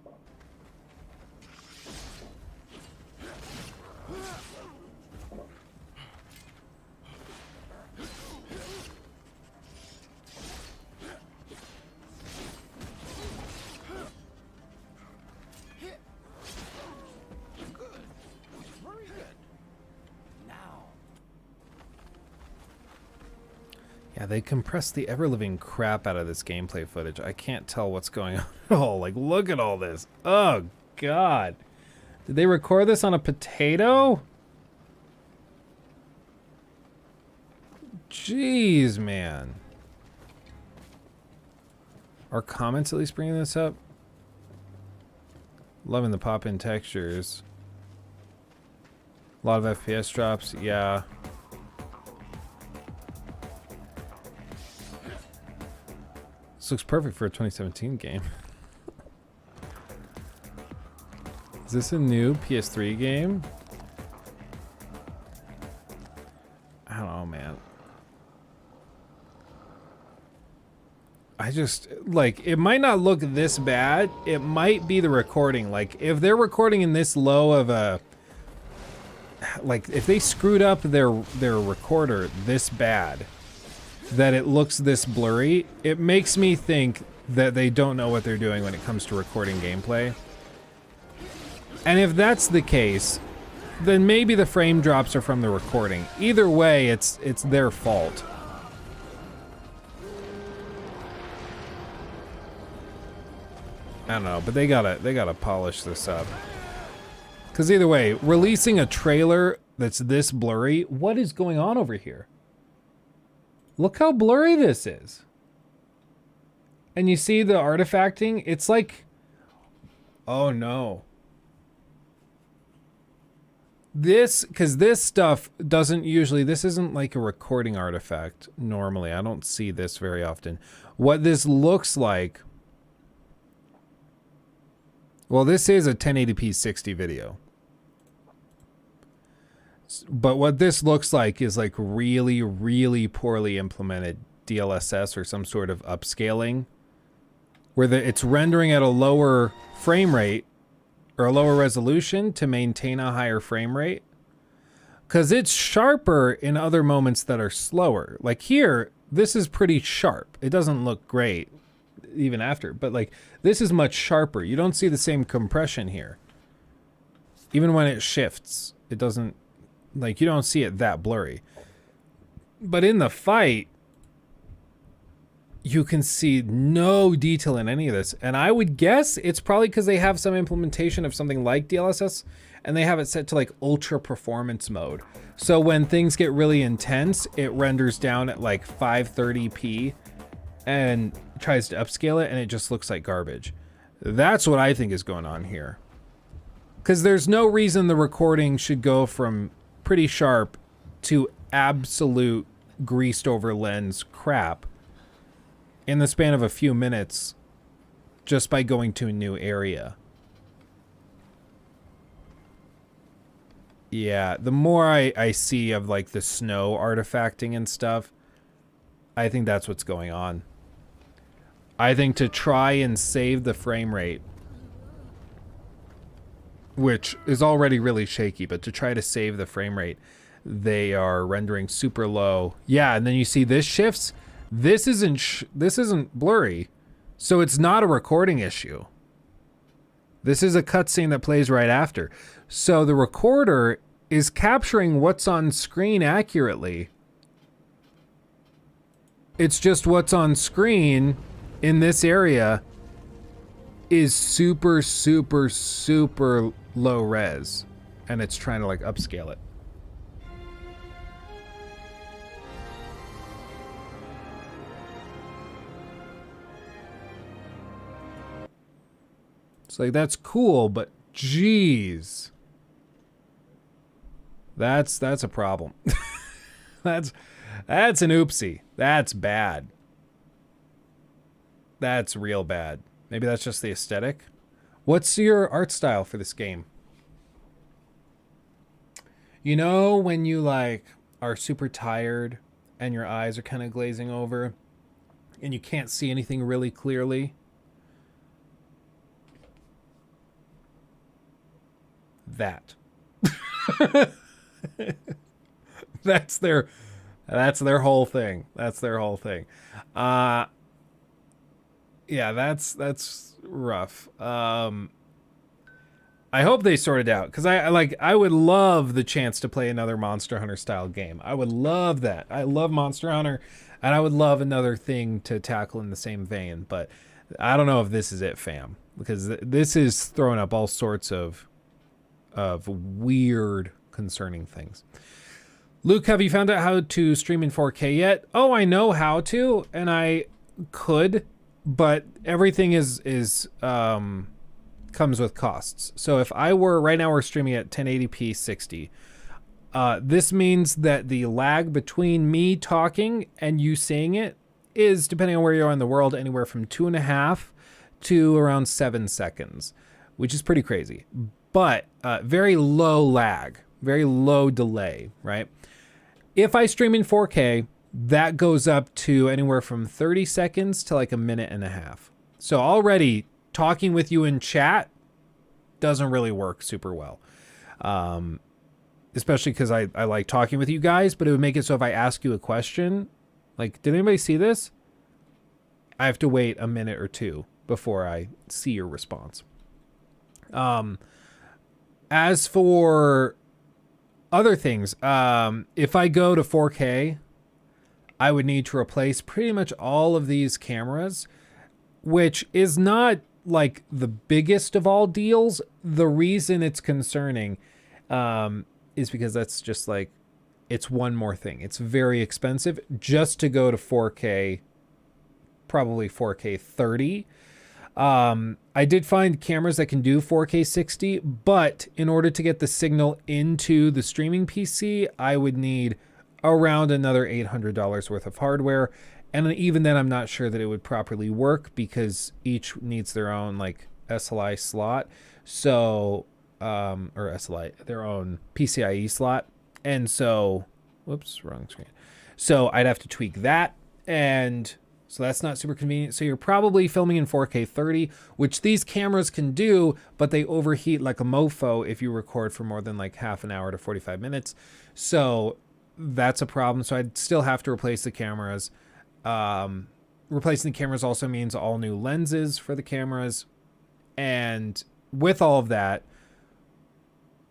Yeah, they compressed the ever-living crap out of this gameplay footage. I can't tell what's going on at all. Like, look at all this. Oh, God. Did they record this on a potato? Jeez, man. Are comments at least bringing this up? Loving the pop-in textures. A lot of FPS drops, yeah. This looks perfect for a 2017 game. Is this a new PS3 game? I don't know, man. I just, like, it might not look this bad. It might be the recording. Like, if they're recording in this low of a... Like, if they screwed up their recorder this bad, that it looks this blurry, it makes me think that they don't know what they're doing when it comes to recording gameplay. And if that's the case, then maybe the frame drops are from the recording. Either way, it's their fault. I don't know, but they gotta polish this up. Because either way, releasing a trailer that's this blurry, what is going on over here? Look how blurry this is. And you see the artifacting? It's like, oh no. Because this stuff doesn't usually, this isn't like a recording artifact normally. I don't see this very often. What this looks like, well, this is a 1080p 60 video. But what this looks like is like really, really poorly implemented DLSS or some sort of upscaling where it's rendering at a lower frame rate or a lower resolution to maintain a higher frame rate. Because it's sharper in other moments that are slower. Like here, this is pretty sharp. It doesn't look great even after, but like this is much sharper. You don't see the same compression here. Even when it shifts, it doesn't, like you don't see it that blurry. But in the fight, you can see no detail in any of this. And I would guess it's probably because they have some implementation of something like DLSS and they have it set to like ultra performance mode. So when things get really intense, it renders down at like 530p and tries to upscale it and it just looks like garbage. That's what I think is going on here. Because there's no reason the recording should go from pretty sharp to absolute greased over lens crap in the span of a few minutes just by going to a new area. Yeah, the more I see of like the snow artifacting and stuff, I think that's what's going on. I think to try and save the frame rate, which is already really shaky, but to try to save the frame rate, they are rendering super low. Yeah, and then you see this shifts. This isn't blurry, so it's not a recording issue. This is a cutscene that plays right after. So the recorder is capturing what's on screen accurately. It's just what's on screen in this area is super, super, super low res, and it's trying to like upscale it. It's like, that's cool, but geez. That's a problem. That's an oopsie. That's bad. That's real bad. Maybe that's just the aesthetic. What's your art style for this game? You know when you like are super tired and your eyes are kind of glazing over and you can't see anything really clearly? That. That's their whole thing. That's their whole thing. Yeah, that's rough. I hope they sort it out, because I would love the chance to play another Monster Hunter style game. I would love that. I love Monster Hunter, and I would love another thing to tackle in the same vein, but I don't know if this is it, fam, because this is throwing up all sorts of weird, concerning things. Luke, have you found out how to stream in 4K yet? Oh, I know how to, and I could, but everything is comes with costs. So if I were, right now we're streaming at 1080p 60. This means that the lag between me talking and you saying it is, depending on where you are in the world, anywhere from 2.5 to around 7 seconds, which is pretty crazy. But very low lag, very low delay, right? If I stream in 4K, that goes up to anywhere from 30 seconds to like 1.5 minutes. So already talking with you in chat doesn't really work super well. Especially because I like talking with you guys, but it would make it so if I ask you a question, like, did anybody see this? I have to wait a minute or two before I see your response. As for other things, if I go to 4K, I would need to replace pretty much all of these cameras, which is not like the biggest of all deals. The reason it's concerning is because that's just like, it's one more thing. It's very expensive just to go to 4K, probably 4K 30. I did find cameras that can do 4K 60, but in order to get the signal into the streaming PC, I would need around another $800 worth of hardware. And even then, I'm not sure that it would properly work because each needs their own like SLI slot. So, or SLI, their own PCIe slot. And so, whoops, wrong screen. So I'd have to tweak that. And so that's not super convenient. So you're probably filming in 4K 30, which these cameras can do, but they overheat like a mofo if you record for more than like half an hour to 45 minutes. So that's a problem. So I'd still have to replace the cameras. Replacing the cameras also means all new lenses for the cameras. And with all of that,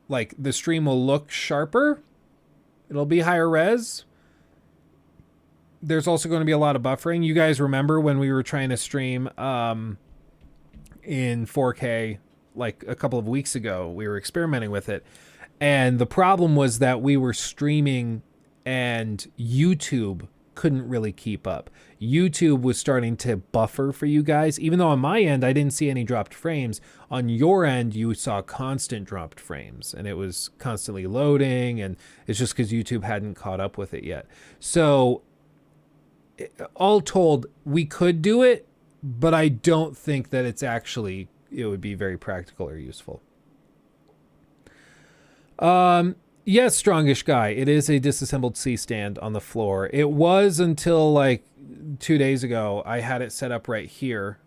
like the stream will look sharper. It'll be higher res. There's also going to be a lot of buffering. You guys remember when we were trying to stream in 4K like a couple of weeks ago, we were experimenting with it. And the problem was that we were streaming and YouTube couldn't really keep up. YouTube was starting to buffer for you guys. Even though on my end, I didn't see any dropped frames. On your end, you saw constant dropped frames. And it was constantly loading. And it's just because YouTube hadn't caught up with it yet. So all told, we could do it, but I don't think that it would be very practical or useful. Yes, Strongish Guy, it is a disassembled C-stand on the floor. It was until like 2 days ago. I had it set up right here,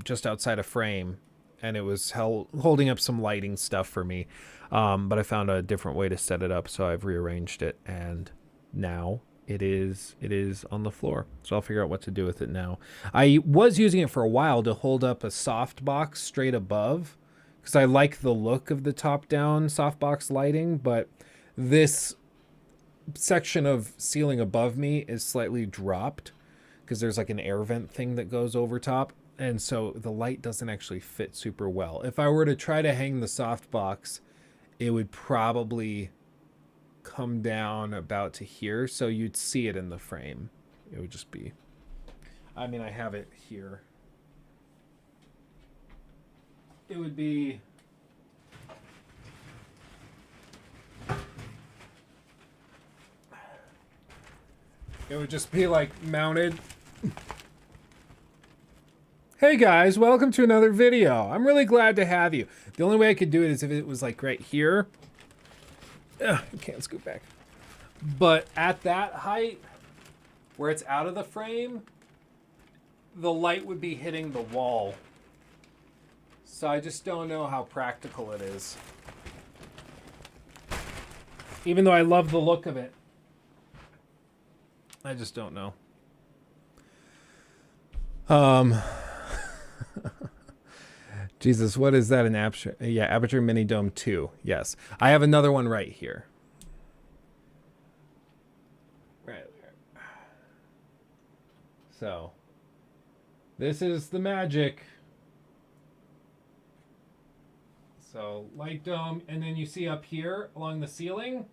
just outside a frame, and it was holding up some lighting stuff for me. But I found a different way to set it up, so I've rearranged it, and now it is on the floor. So I'll figure out what to do with it now. I was using it for a while to hold up a softbox straight above, because I like the look of the top-down softbox lighting, but this section of ceiling above me is slightly dropped because there's like an air vent thing that goes over top, and so the light doesn't actually fit super well. If I were to try to hang the softbox, it would probably come down about to here, so you'd see it in the frame. It would just be, I mean, I have it here. It would be, it would just be like mounted. Hey guys, welcome to another video. I'm really glad to have you. The only way I could do it is if it was like right here. Ugh, I can't scoot back. But at that height, where it's out of the frame, the light would be hitting the wall. So I just don't know how practical it is. Even though I love the look of it. I just don't know. Jesus, what is that? An Aperture? Yeah, Aperture Mini Dome 2. Yes. I have another one right here. Right there. So, this is the magic. So, light dome, and then you see up here along the ceiling,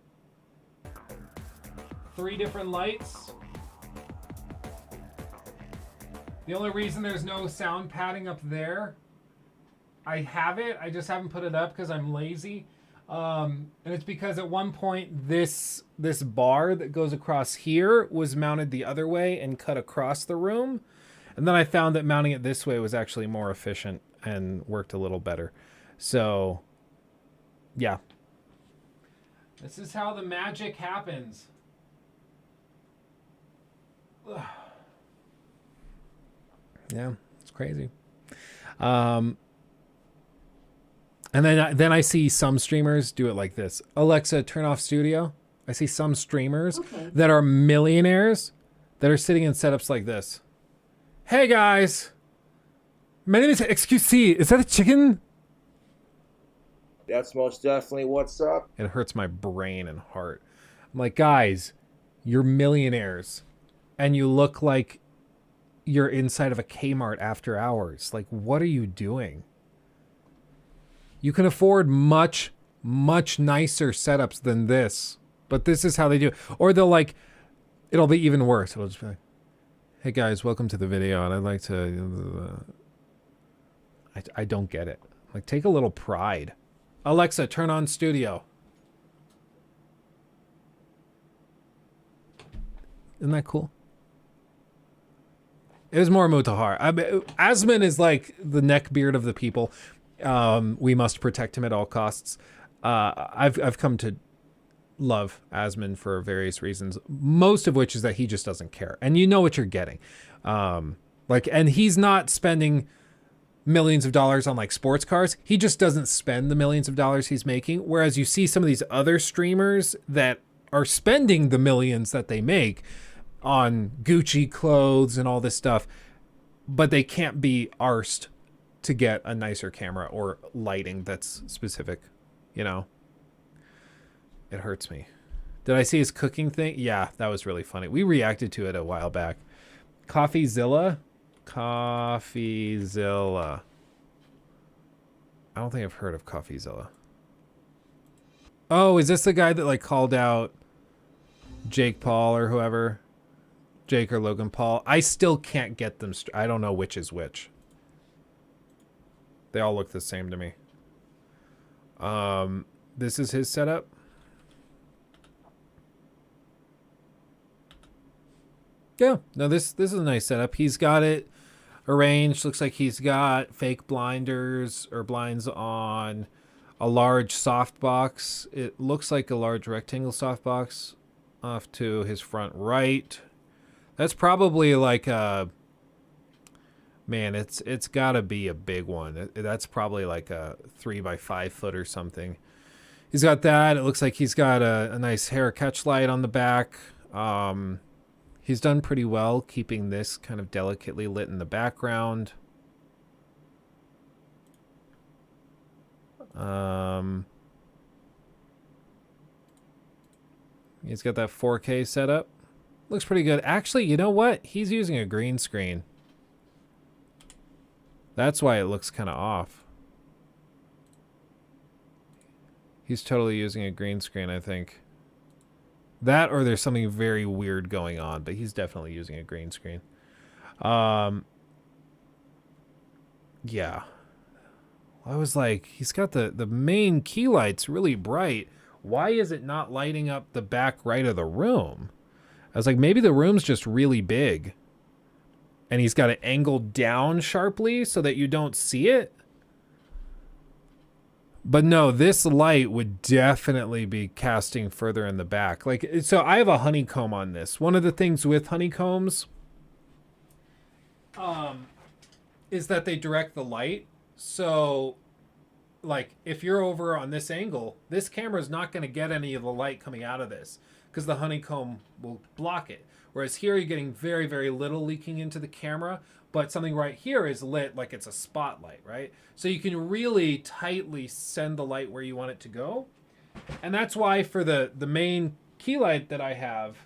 3 different lights. The only reason there's no sound padding up there, I have it, I just haven't put it up because I'm lazy. And it's because at one point this bar that goes across here was mounted the other way and cut across the room. And then I found that mounting it this way was actually more efficient and worked a little better. So, yeah. This is how the magic happens. Ugh. Yeah, it's crazy. And then I see some streamers do it like this. Alexa, turn off studio. I see some streamers that are millionaires that are sitting in setups like this. Hey guys, my name is XQC. Is that a chicken? That's most definitely what's up. It hurts my brain and heart. I'm like, guys, you're millionaires and you look like you're inside of a Kmart after hours. Like, what are you doing? You can afford much, much nicer setups than this, but this is how they do it. Or they'll like, it'll be even worse. It'll just be like, hey guys, welcome to the video, and I'd like to... I don't get it. Like, take a little pride. Alexa, turn on studio. Isn't that cool? It was more Mutahar. Asmin is like the neckbeard of the people. We must protect him at all costs. I've come to love Asmin for various reasons, most of which is that he just doesn't care, and you know what you're getting. And he's not spending millions of dollars on like sports cars. He just doesn't spend the millions of dollars he's making. Whereas you see some of these other streamers that are spending the millions that they make on Gucci clothes and all this stuff, but they can't be arsed to get a nicer camera or lighting that's specific, you know? It hurts me. Did I see his cooking thing? Yeah, that was really funny. We reacted to it a while back. CoffeeZilla? CoffeeZilla. I don't think I've heard of CoffeeZilla. Oh, is this the guy that like called out Jake Paul or whoever? Jake or Logan Paul? I still can't get them. I don't know which is which. They all look the same to me. This is his setup. Yeah, no, this is a nice setup. He's got it arranged. Looks like he's got fake blinders or blinds on a large softbox. It looks like a large rectangle softbox off to his front right. That's probably like a... Man, it's got to be a big one. That's probably like a 3x5 foot or something. He's got that. It looks like he's got a nice hair catch light on the back. He's done pretty well keeping this kind of delicately lit in the background. He's got that 4K setup. Looks pretty good. Actually, you know what? He's using a green screen. That's why it looks kind of off. He's totally using a green screen, I think. That or there's something very weird going on, but he's definitely using a green screen. Yeah. I was like, he's got the main key lights really bright. Why is it not lighting up the back right of the room? I was like, maybe the room's just really big. And he's got it angled down sharply so that you don't see it. But no, this light would definitely be casting further in the back. Like, so I have a honeycomb on this. One of the things with honeycombs is that they direct the light. So, like, if you're over on this angle, this camera's not going to get any of the light coming out of this because the honeycomb will block it. Whereas here you're getting very, very little leaking into the camera, but something right here is lit like it's a spotlight, right? So you can really tightly send the light where you want it to go. And that's why for the main key light that I have,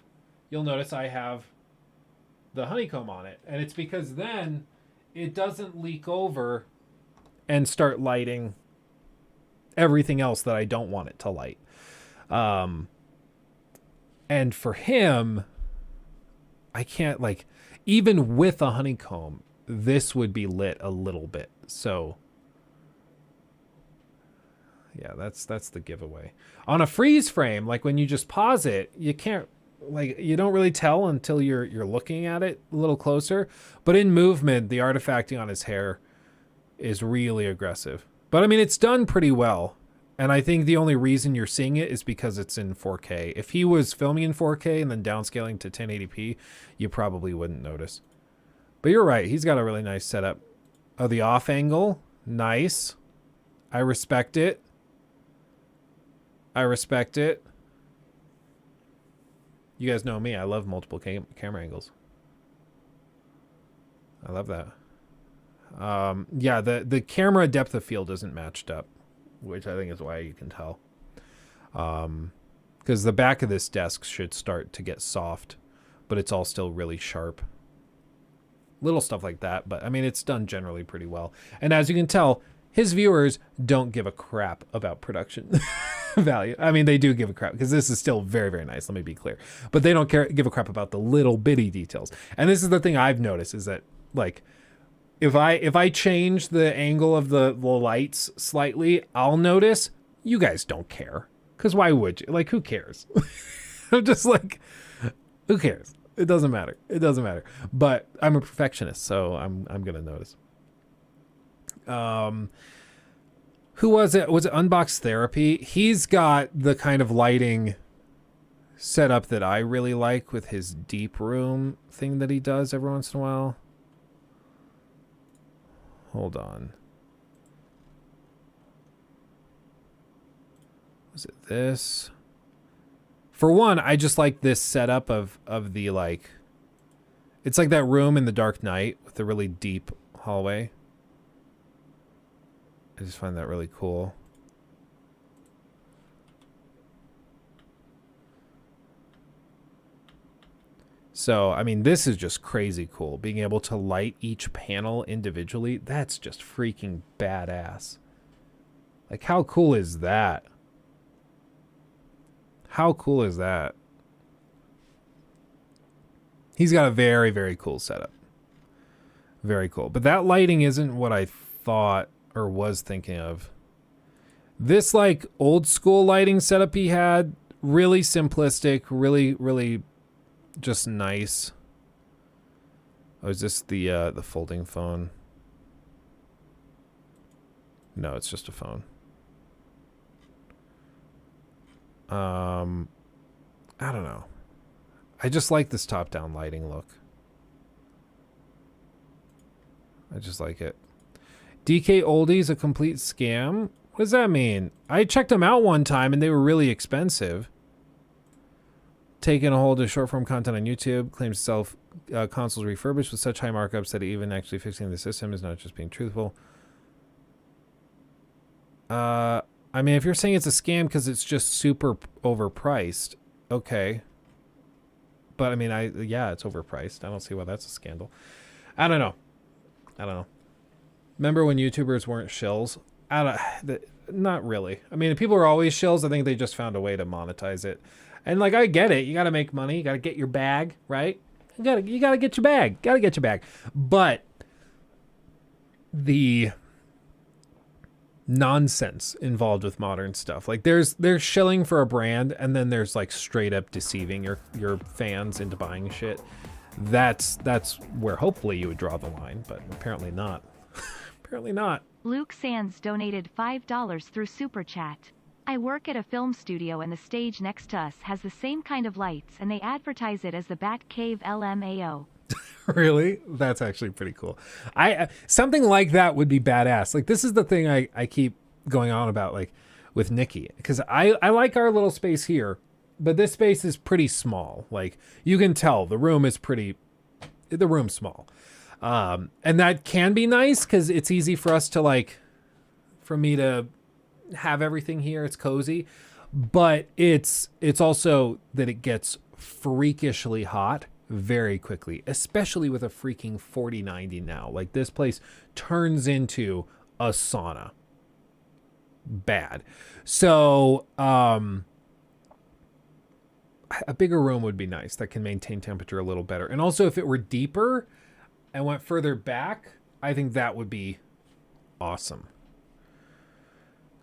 you'll notice I have the honeycomb on it. And it's because then it doesn't leak over and start lighting everything else that I don't want it to light. And for him, I can't, like, even with a honeycomb, this would be lit a little bit. So Yeah, that's the giveaway. On a freeze frame, like when you just pause it, you can't, like, you don't really tell until you're looking at it a little closer. But in movement, the artifacting on his hair is really aggressive. But I mean, it's done pretty well. And I think the only reason you're seeing it is because it's in 4K. If he was filming in 4K and then downscaling to 1080p, you probably wouldn't notice. But you're right, he's got a really nice setup. Oh, the off angle, nice. I respect it. I respect it. You guys know me, I love multiple camera angles. I love that. Yeah, the camera depth of field isn't matched up, which I think is why you can tell. Because the back of this desk should start to get soft, but it's all still really sharp. Little stuff like that, but I mean, it's done generally pretty well. And as you can tell, his viewers don't give a crap about production value. I mean, they do give a crap because this is still very, very nice. Let me be clear. But they don't give a crap about the little bitty details. And this is the thing I've noticed is that, like, if I change the angle of the lights slightly, I'll notice. You guys don't care. Because why would you? Like, who cares? I'm just like, who cares? It doesn't matter. It doesn't matter. But I'm a perfectionist, so I'm gonna notice. Who was it? Was it Unbox Therapy? He's got the kind of lighting setup that I really like with his deep room thing that he does every once in a while. Hold on. Was it this? For one, I just like this setup of the, like, it's like that room in The Dark Knight with the really deep hallway. I just find that really cool. So, I mean, this is just crazy cool. Being able to light each panel individually, that's just freaking badass. Like, how cool is that? How cool is that? He's got a very, very cool setup. Very cool. But that lighting isn't what I thought or was thinking of. This, like, old school lighting setup he had, really simplistic, really, really just nice. Oh, is this the folding phone? No, it's just a phone. I don't know. I just like this top-down lighting look. I just like it. DK Oldies, a complete scam? What does that mean? I checked them out one time and they were really expensive. Taking a hold of short-form content on YouTube, claims to sell consoles refurbished with such high markups that even actually fixing the system is not just being truthful. I mean, if you're saying it's a scam because it's just super overpriced, okay. But I mean, yeah, it's overpriced. I don't see why that's a scandal. I don't know. Remember when YouTubers weren't shills? Not really. I mean, people are always shills. I think they just found a way to monetize it. And like, I get it. You got to make money. You got to get your bag, right? You got to get your bag. Got to get your bag. But the nonsense involved with modern stuff, like there's shilling for a brand, and then there's like straight up deceiving your fans into buying shit. That's where hopefully you would draw the line, but apparently not. Apparently not. Luke Sands donated $5 through Super Chat. I work at a film studio and the stage next to us has the same kind of lights and they advertise it as the Bat Cave LMAO. Really? That's actually pretty cool. Something like that would be badass. Like, this is the thing I keep going on about, like, with Nikki. Because I like our little space here, but this space is pretty small. Like, you can tell the room's small. And that can be nice because it's easy for us to, like, for me to have everything here. It's cozy. But it's also that it gets freakishly hot very quickly, especially with a freaking 4090 now. Like, this place turns into a sauna. Bad. So, a bigger room would be nice that can maintain temperature a little better. And also, if it were deeper and went further back, I think that would be awesome.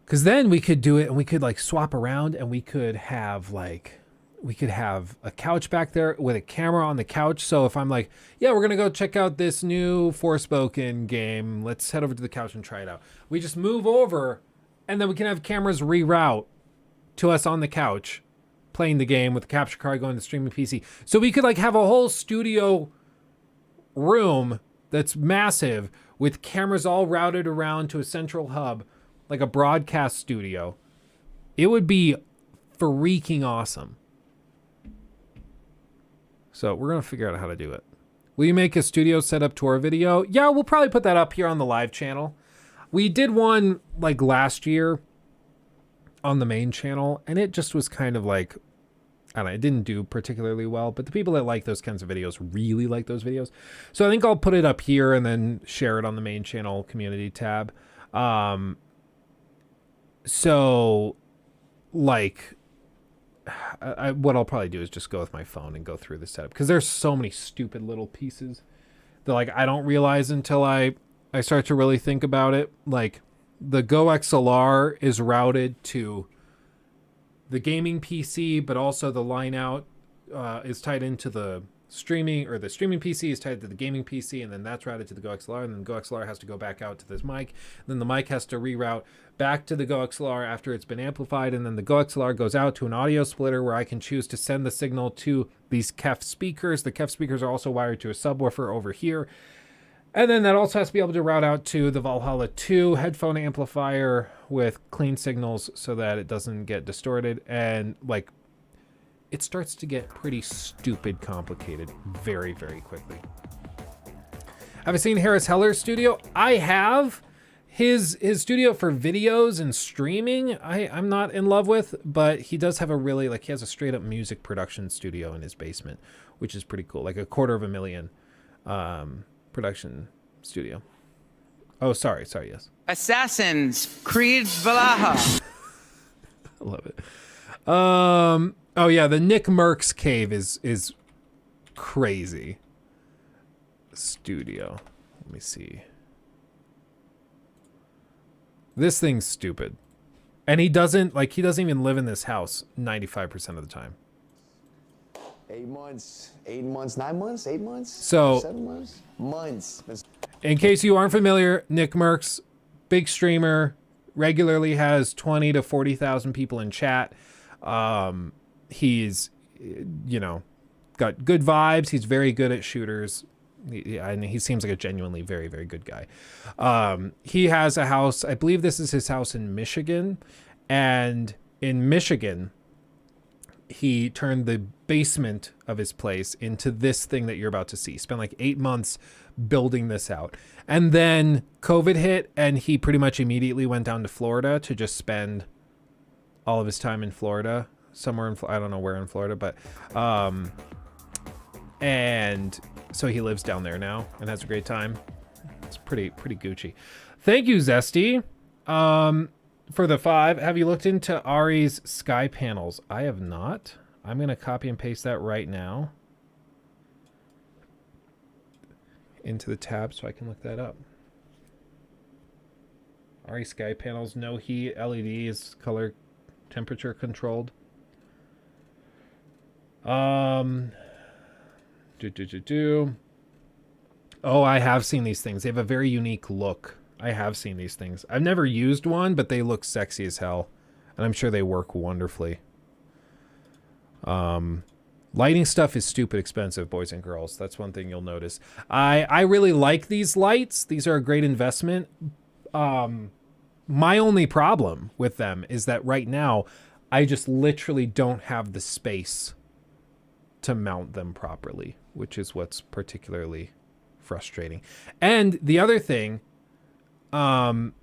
Because then we could do it and we could like swap around and we could have a couch back there with a camera on the couch. So if I'm like, yeah, we're going to go check out this new Forspoken game. Let's head over to the couch and try it out. We just move over and then we can have cameras reroute to us on the couch playing the game with the capture card going to the streaming PC. So we could like have a whole studio room that's massive with cameras all routed around to a central hub, like a broadcast studio. It would be freaking awesome. So we're going to figure out how to do it. Will you make a studio setup tour video? Yeah, we'll probably put that up here on the live channel. We did one like last year on the main channel, and it just was kind of like, I don't know, it didn't do particularly well, but the people that like those kinds of videos really like those videos. So I think I'll put it up here and then share it on the main channel community tab. So like, what I'll probably do is just go with my phone and go through the setup, because there's so many stupid little pieces that like I don't realize until I start to really think about it. Like the Go XLR is routed to the gaming PC, but also the line out is tied into the streaming, or the streaming PC is tied to the gaming PC, and then that's routed to the Go XLR, and then the Go XLR has to go back out to this mic. Then the mic has to reroute back to the Go XLR after it's been amplified, and then the Go XLR goes out to an audio splitter where I can choose to send the signal to these KEF speakers. The KEF speakers are also wired to a subwoofer over here. And then that also has to be able to route out to the Valhalla 2 headphone amplifier with clean signals so that it doesn't get distorted. And like, it starts to get pretty stupid complicated very, very quickly. Have I seen Harris Heller's studio? I have. His studio for videos and streaming, I'm not in love with, but he does have a really, like, he has a straight up music production studio in his basement, which is pretty cool. Like a $250,000 production studio. Oh, sorry, yes. Assassin's Creed Valhalla. I love it. Oh yeah, the Nick Merckx cave is crazy. Studio. Let me see. This thing's stupid. And he doesn't even live in this house 95% of the time. 8 months, 9 months, 8 months, So 7 months, months. In case you aren't familiar, Nick Merckx, big streamer, regularly has 20 to 40,000 people in chat. He's, you know, got good vibes. He's very good at shooters. And he seems like a genuinely very, very good guy. He has a house, I believe this is his house in Michigan. And in Michigan, he turned the basement of his place into this thing that you're about to see. Spent like 8 months building this out. And then COVID hit, and he pretty much immediately went down to Florida to just spend all of his time in Florida. Somewhere in, I don't know where in Florida, but, and so he lives down there now and has a great time. It's pretty Gucci. Thank you, Zesty. For the 5, have you looked into Ari's sky panels? I have not. I'm going to copy and paste that right now into the tab so I can look that up. Ari sky panels, no heat, LEDs, color temperature controlled. Oh, I have seen these things. They have a very unique look. I have seen these things. I've never used one, but they look sexy as hell. And I'm sure they work wonderfully. Lighting stuff is stupid expensive, boys and girls. That's one thing you'll notice. I really like these lights. These are a great investment. My only problem with them is that right now, I just literally don't have the space to mount them properly, which is what's particularly frustrating. And the other thing, Merc,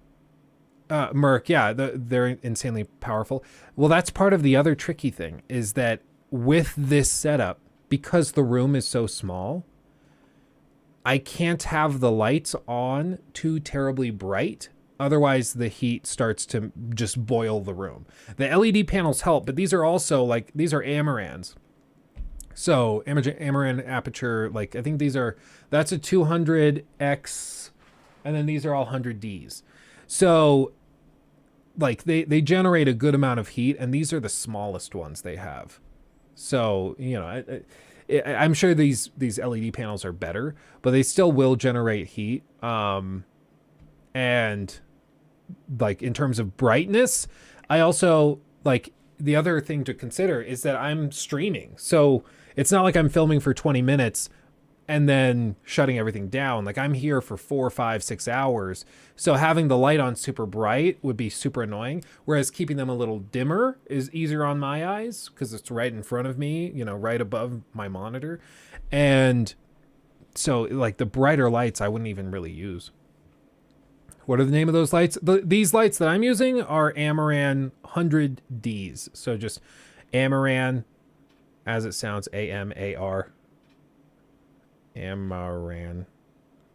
yeah, they're insanely powerful. Well, that's part of the other tricky thing, is that with this setup, because the room is so small, I can't have the lights on too terribly bright. Otherwise, the heat starts to just boil the room. The LED panels help, but these are also like, these are Amarans. So Amaran aperture, like I think that's a 200X, and then these are all 100Ds. So like they generate a good amount of heat, and these are the smallest ones they have. So, you know, I'm sure these LED panels are better, but they still will generate heat. And like in terms of brightness, I also like the other thing to consider is that I'm streaming. So it's not like I'm filming for 20 minutes and then shutting everything down. Like I'm here for 4, 5, 6 hours. So having the light on super bright would be super annoying. Whereas keeping them a little dimmer is easier on my eyes because it's right in front of me, you know, right above my monitor. And so like the brighter lights, I wouldn't even really use. What are the name of those lights? These lights that I'm using are Amaran 100Ds. So just Amaran, as it sounds, A-M-A-R. Amaran,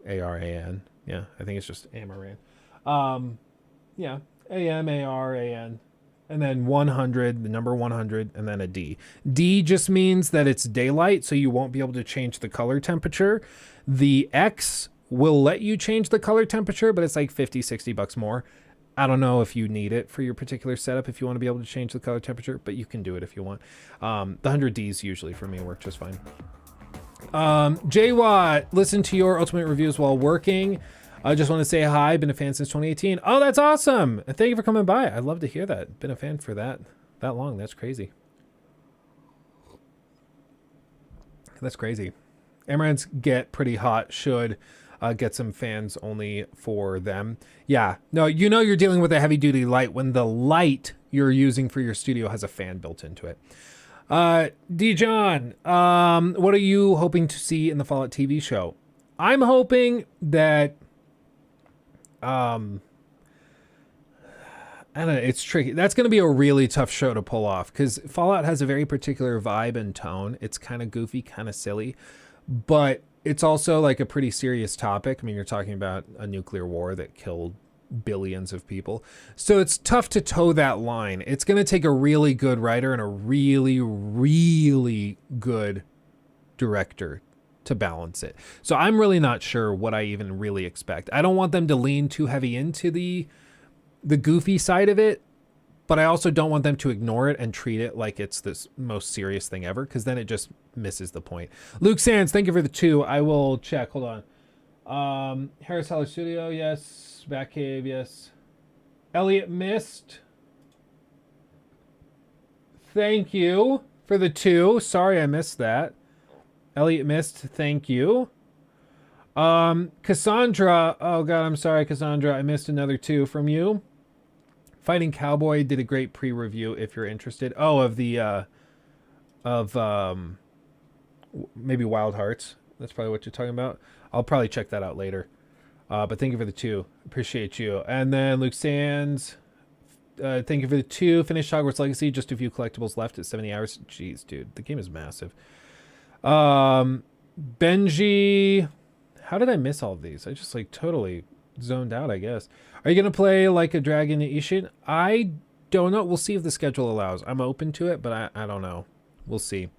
A-R-A-N. Yeah, I think it's just Amaran. Yeah, A-M-A-R-A-N. And then 100, the number 100, and then a D. D just means that it's daylight, so you won't be able to change the color temperature. The X will let you change the color temperature, but it's like 50, 60 bucks more. I don't know if you need it for your particular setup if you want to be able to change the color temperature, but you can do it if you want. The 100Ds usually for me work just fine. J-Watt, listen to your Ultimate reviews while working. I just want to say hi. Been a fan since 2018. Oh, that's awesome. And thank you for coming by. I'd love to hear that. Been a fan for that long. That's crazy. That's crazy. Amarants get pretty hot. Should get some fans only for them. Yeah. No, you know you're dealing with a heavy duty light when the light you're using for your studio has a fan built into it. D-John, what are you hoping to see in the Fallout TV show? I'm hoping that, I don't know, it's tricky. That's going to be a really tough show to pull off because Fallout has a very particular vibe and tone. It's kind of goofy, kind of silly, but it's also like a pretty serious topic. I mean, you're talking about a nuclear war that killed billions of people. So it's tough to toe that line. It's going to take a really good writer and a really, really good director to balance it. So I'm really not sure what I even really expect. I don't want them to lean too heavy into the goofy side of it, but I also don't want them to ignore it and treat it like it's this most serious thing ever, because then it just misses the point. Luke Sands, thank you for the 2. I will check. Hold on. Harris Heller Studio, yes. Batcave, yes. Elliot Mist, thank you for the 2. Sorry I missed that. Elliot Mist, thank you. Cassandra, oh god, I'm sorry, Cassandra. I missed another 2 from you. Fighting Cowboy did a great pre-review if you're interested. Oh, of the maybe Wild Hearts. That's probably what you're talking about. I'll probably check that out later. But thank you for the 2. Appreciate you. And then Luke Sands, thank you for the 2. Finished Hogwarts Legacy. Just a few collectibles left at 70 hours. Jeez, dude. The game is massive. Benji, how did I miss all of these? I just like totally zoned out, I guess. Are you going to play like a Dragon Ishin? I don't know. We'll see if the schedule allows. I'm open to it, but I don't know. We'll see.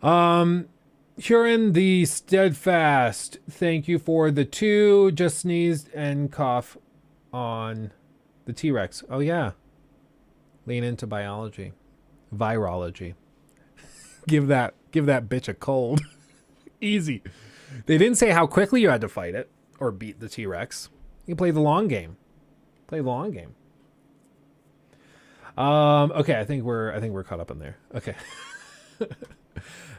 Huron the Steadfast, thank you for the 2. Just sneezed and cough on the T-Rex. Oh yeah. Lean into biology. Virology. Give that bitch a cold. Easy. They didn't say how quickly you had to fight it or beat the T-Rex. You can play the long game. Play the long game. Okay, I think we're caught up in there. Okay.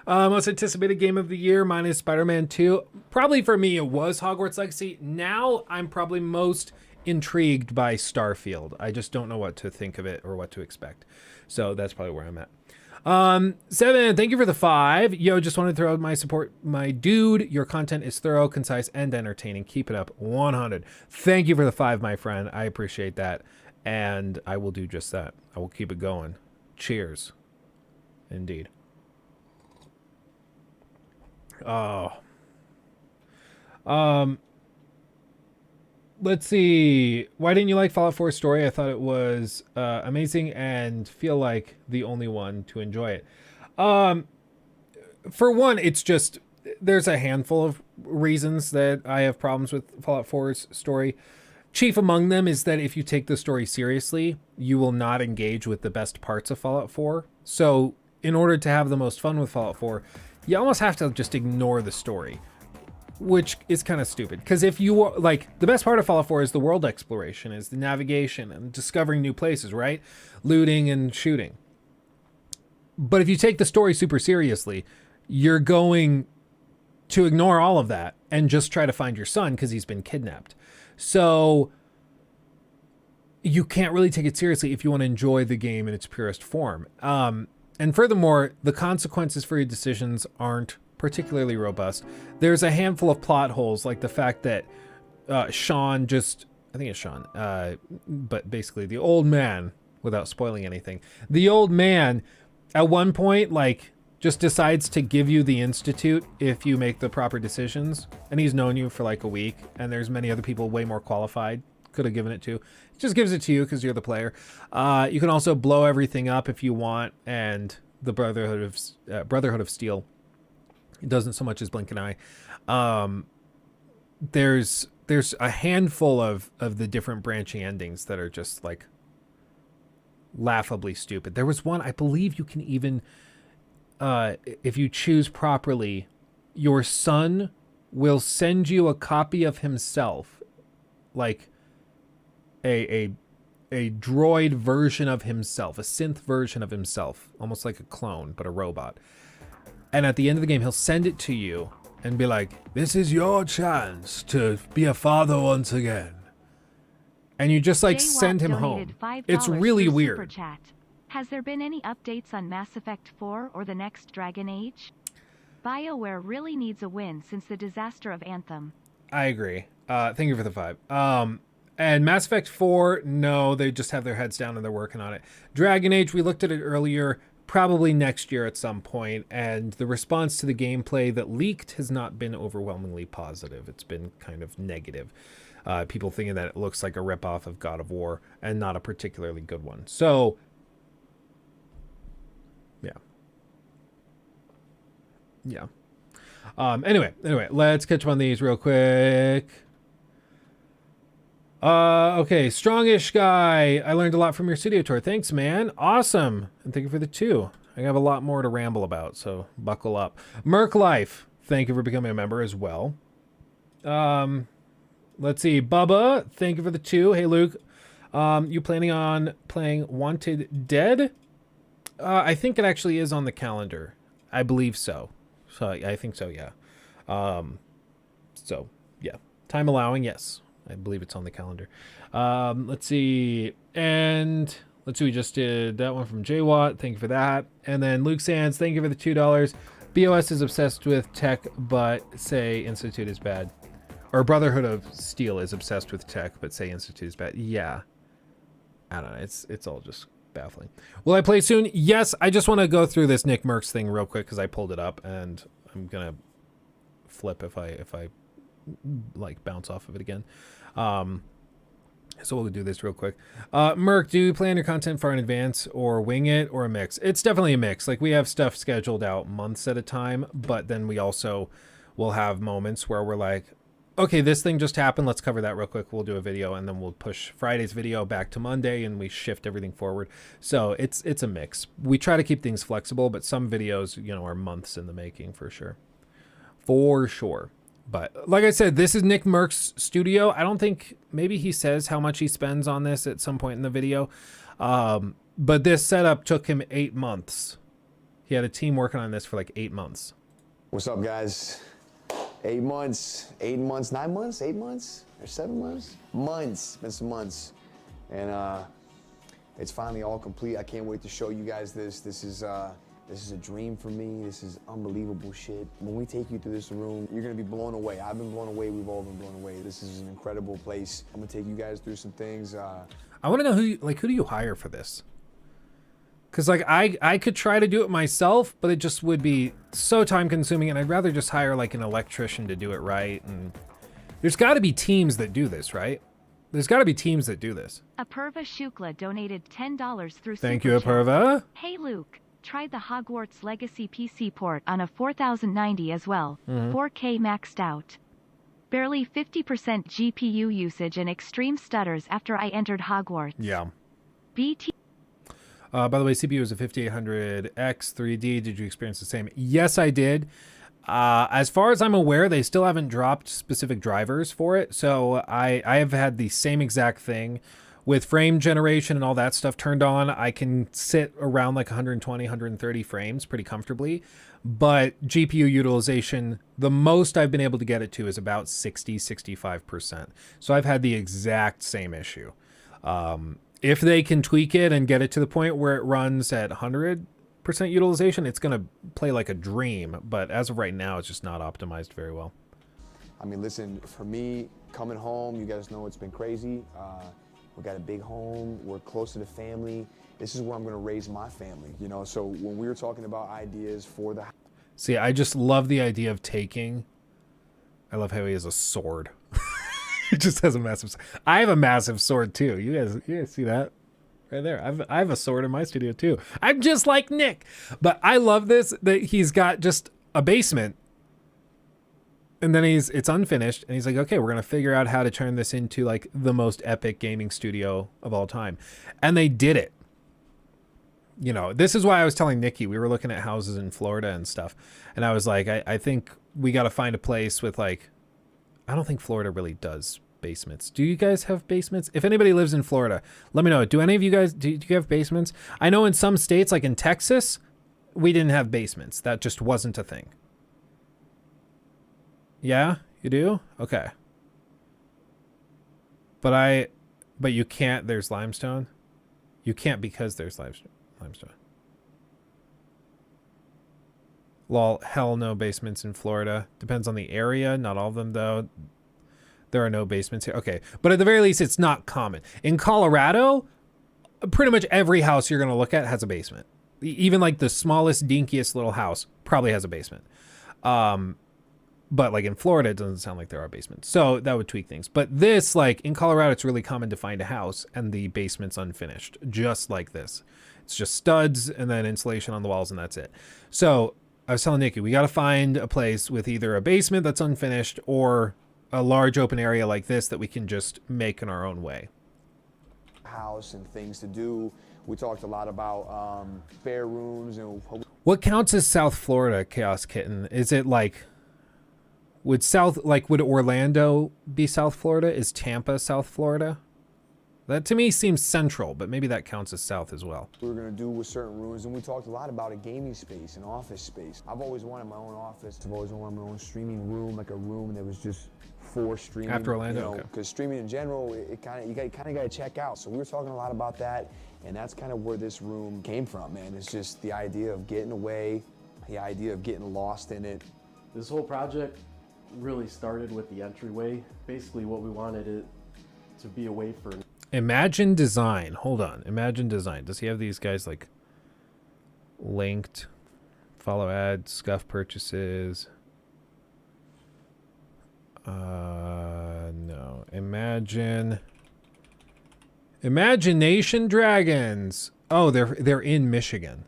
Most anticipated game of the year, mine is Spider-Man 2. Probably for me, it was Hogwarts Legacy. Now I'm probably most intrigued by Starfield. I just don't know what to think of it or what to expect. So that's probably where I'm at. 7, thank you for the 5. Yo, just want to throw out my support. My dude, your content is thorough, concise, and entertaining. Keep it up. 100. Thank you for the 5, my friend. I appreciate that. And I will do just that. I will keep it going. Cheers. Indeed. Oh. Let's see. Why didn't you like Fallout 4 story? I thought it was amazing and feel like the only one to enjoy it. For one, it's just there's a handful of reasons that I have problems with Fallout 4's story. chief among them is that if you take the story seriously, you will not engage with the best parts of Fallout 4. So in order to have the most fun with Fallout 4, you almost have to just ignore the story, which is kind of stupid. Because if you like, the best part of Fallout 4 is the world exploration, is the navigation and discovering new places, right? Looting and shooting. But if you take the story super seriously, you're going to ignore all of that and just try to find your son because he's been kidnapped. So you can't really take it seriously if you want to enjoy the game in its purest form. And furthermore, the consequences for your decisions aren't particularly robust. There's a handful of plot holes, like the fact that Sean just, I think it's Sean, but basically the old man, without spoiling anything, the old man at one point, like, just decides to give you the Institute if you make the proper decisions. And he's known you for like a week, and there's many other people way more qualified could have given it to. He just gives it to you because you're the player. You can also blow everything up if you want, and the Brotherhood of Steel doesn't so much as blink an eye. There's a handful of the different branching endings that are just like laughably stupid. There was one, I believe you can even, if you choose properly, your son will send you a copy of himself, like a droid version of himself, a synth version of himself, almost like a clone, but a robot. And at the end of the game, he'll send it to you and be like, "This is your chance to be a father once again." And you just like send him home. It's really weird. Super Chat. Has there been any updates on Mass Effect 4 or the next Dragon Age? BioWare really needs a win since the disaster of Anthem. I agree. Thank you for the 5. And Mass Effect 4, no, they just have their heads down and they're working on it. Dragon Age, we looked at it earlier, probably next year at some point, and the response to the gameplay that leaked has not been overwhelmingly positive. It's been kind of negative. People thinking that it looks like a ripoff of God of War and not a particularly good one. So, yeah. Anyway, let's catch up on these real quick. Okay, Strongish Guy. I learned a lot from your studio tour. Thanks, man. Awesome. And thank you for the 2. I have a lot more to ramble about, so buckle up. Merc Life. Thank you for becoming a member as well. Let's see. Bubba, thank you for the 2. Hey, Luke. You planning on playing Wanted Dead? I think it actually is on the calendar. I believe so. So I think so, yeah. So, yeah. Time allowing, yes. I believe it's on the calendar. Let's see. And let's see, we just did that one from JWatt. Thank you for that. And then Luke Sands, thank you for the $2. BOS is obsessed with tech, but say Institute is bad. Or Brotherhood of Steel is obsessed with tech, but say Institute is bad. Yeah. I don't know. It's all just baffling. Will I play soon? Yes. I just want to go through this Nick Merckx thing real quick because I pulled it up and I'm gonna flip if I like bounce off of it again. So we'll do this real quick. Merc, do you plan your content far in advance or wing it or a mix? It's definitely a mix. Like we have stuff scheduled out months at a time, but then we also will have moments where we're like, okay, this thing just happened. Let's cover that real quick. We'll do a video and then we'll push Friday's video back to Monday and we shift everything forward. So it's a mix. We try to keep things flexible, but some videos, you know, are months in the making for sure. For sure. But like I said, this is Nick Merck's studio. I don't think, maybe he says how much he spends on this at some point in the video. But this setup took him 8 months. He had a team working on this for like 8 months. What's up, guys? 8 months, 9 months, 8 months, or 7 months? Months, been some months. And it's finally all complete. I can't wait to show you guys this. This is a dream for me. This is unbelievable shit. When we take you through this room, you're gonna be blown away. I've been blown away, we've all been blown away. This is an incredible place. I'm gonna take you guys through some things. I wanna know who do you hire for this? Cause like I could try to do it myself, but it just would be so time consuming and I'd rather just hire like an electrician to do it right. And there's gotta be teams that do this, right? There's gotta be teams that do this. Apurva Shukla donated $10 through Thank Super you, Apurva. Chat. Hey Luke. Tried the Hogwarts Legacy PC port on a 4090 as well. 4K maxed out. Barely 50% GPU usage and extreme stutters after I entered Hogwarts. Yeah. BT. By the way, CPU is a 5800X 3D. Did you experience the same? Yes, I did. As far as I'm aware, they still haven't dropped specific drivers for it. So I have had the same exact thing with frame generation and all that stuff turned on. I can sit around like 120, 130 frames pretty comfortably. But GPU utilization, the most I've been able to get it to is about 60, 65%. So I've had the exact same issue. If they can tweak it and get it to the point where it runs at 100% utilization, it's going to play like a dream. But as of right now, it's just not optimized very well. I mean, listen, for me, coming home, you guys know it's been crazy. We got a big home. We're close to the family. This is where I'm going to raise my family, you know? So when we were talking about ideas for the... See, I just love the idea of taking... I love how he has a sword. He just has a massive... I have a massive sword, too. You guys see that? Right there. I have a sword in my studio, too. I'm just like Nick. But I love this, that he's got just a basement. And then it's unfinished. And he's like, okay, we're going to figure out how to turn this into, like, the most epic gaming studio of all time. And they did it. You know, this is why I was telling Nikki, we were looking at houses in Florida and stuff. And I was like, I think we got to find a place with, like... I don't think Florida really does basements. Do you guys have basements? If anybody lives in Florida, let me know. Do any of you guys, do you have basements? I know in some states, like in Texas, we didn't have basements. That just wasn't a thing. Yeah, you do? Okay. But you can't, there's limestone. You can't because there's limestone. Lol, hell no basements in Florida. Depends on the area. Not all of them, though. There are no basements here. Okay. But at the very least, it's not common. In Colorado, pretty much every house you're going to look at has a basement. Even like the smallest, dinkiest little house probably has a basement. But like in Florida, it doesn't sound like there are basements. So that would tweak things. But this, like in Colorado, it's really common to find a house and the basement's unfinished. Just like this. It's just studs and then insulation on the walls and that's it. So... I was telling Nikki, we got to find a place with either a basement that's unfinished or a large open area like this that we can just make in our own way. House and things to do. We talked a lot about spare rooms and... What counts as South Florida, Chaos Kitten? Is it like... Would Orlando be South Florida? Is Tampa South Florida? That to me seems central, but maybe that counts as south as well. We were going to do with certain rooms, and we talked a lot about a gaming space, an office space. I've always wanted my own office. I've always wanted my own streaming room, like a room that was just for streaming. After Orlando, you know, okay. Because streaming in general, you kind of got to check out. So we were talking a lot about that, and that's kind of where this room came from, man. It's just the idea of getting away, the idea of getting lost in it. This whole project really started with the entryway. Basically, what we wanted it to be a way for... Imagine Design. Hold on. Imagine Design. Does he have these guys like linked? Follow ads, scuff purchases. No. Imagination Dragons. Oh, they're in Michigan.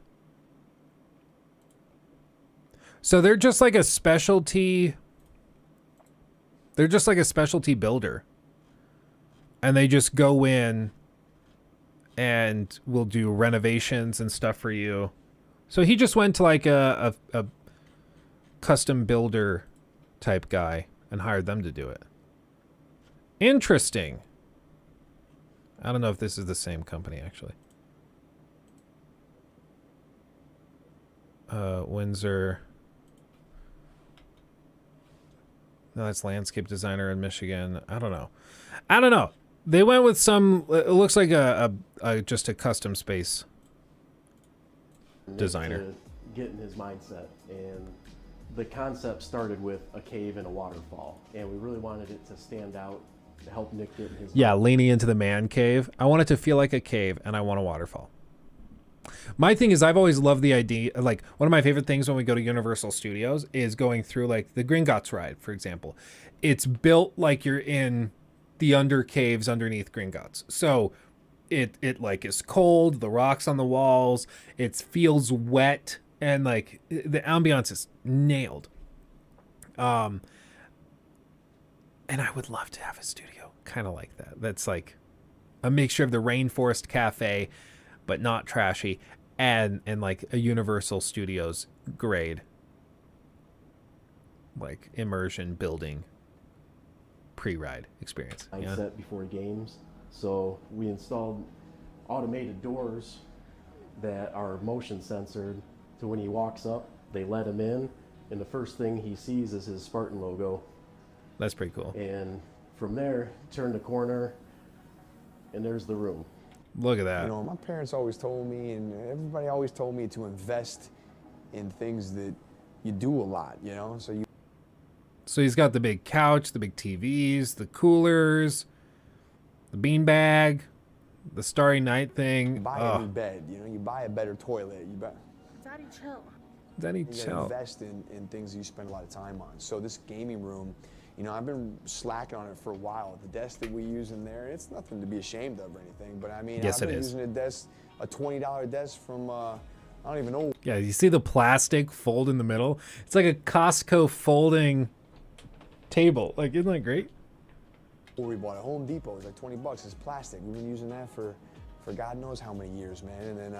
So they're just like a specialty. They're just like a specialty builder. And they just go in and will do renovations and stuff for you. So he just went to like a custom builder type guy and hired them to do it. Interesting. I don't know if this is the same company, actually. Windsor. No, that's landscape designer in Michigan. I don't know. They went with some, it looks like just a custom space designer. Get in his mindset, and the concept started with a cave and a waterfall, and we really wanted it to stand out to help Nick get in his leaning into the man cave. I want it to feel like a cave, and I want a waterfall. My thing is, I've always loved the idea, like one of my favorite things when we go to Universal Studios is going through like the Gringotts ride, for example. It's built like you're in the under caves underneath Gringotts. So it like is cold, the rocks on the walls, it feels wet, and like the ambiance is nailed. And I would love to have a studio kind of like that. That's like a mixture of the Rainforest Cafe, but not trashy, and like a Universal Studios grade, like immersion building pre-ride experience. Mindset before games. So we installed automated doors that are motion censored, so when he walks up, they let him in, and the first thing he sees is his Spartan logo. That's pretty cool. And from there, turn the corner, and there's the room. Look at that. You know, my parents always told me, and everybody always told me, to invest in things that you do a lot, you know? So he's got the big couch, the big TVs, the coolers, the beanbag, the Starry Night thing. You buy a new bed, you know, you buy a better toilet. Daddy, chill. Daddy, you gotta chill. invest in things that you spend a lot of time on. So this gaming room, you know, I've been slacking on it for a while. The desk that we use in there, it's nothing to be ashamed of or anything, but I mean, Yes, I've been it is. using a $20 desk from, I don't even know. Yeah, you see the plastic fold in the middle? It's like a Costco folding table. Like, isn't that great? Or we bought at Home Depot, it's like 20 bucks, it's plastic. We've been using that for God knows how many years, man. And then,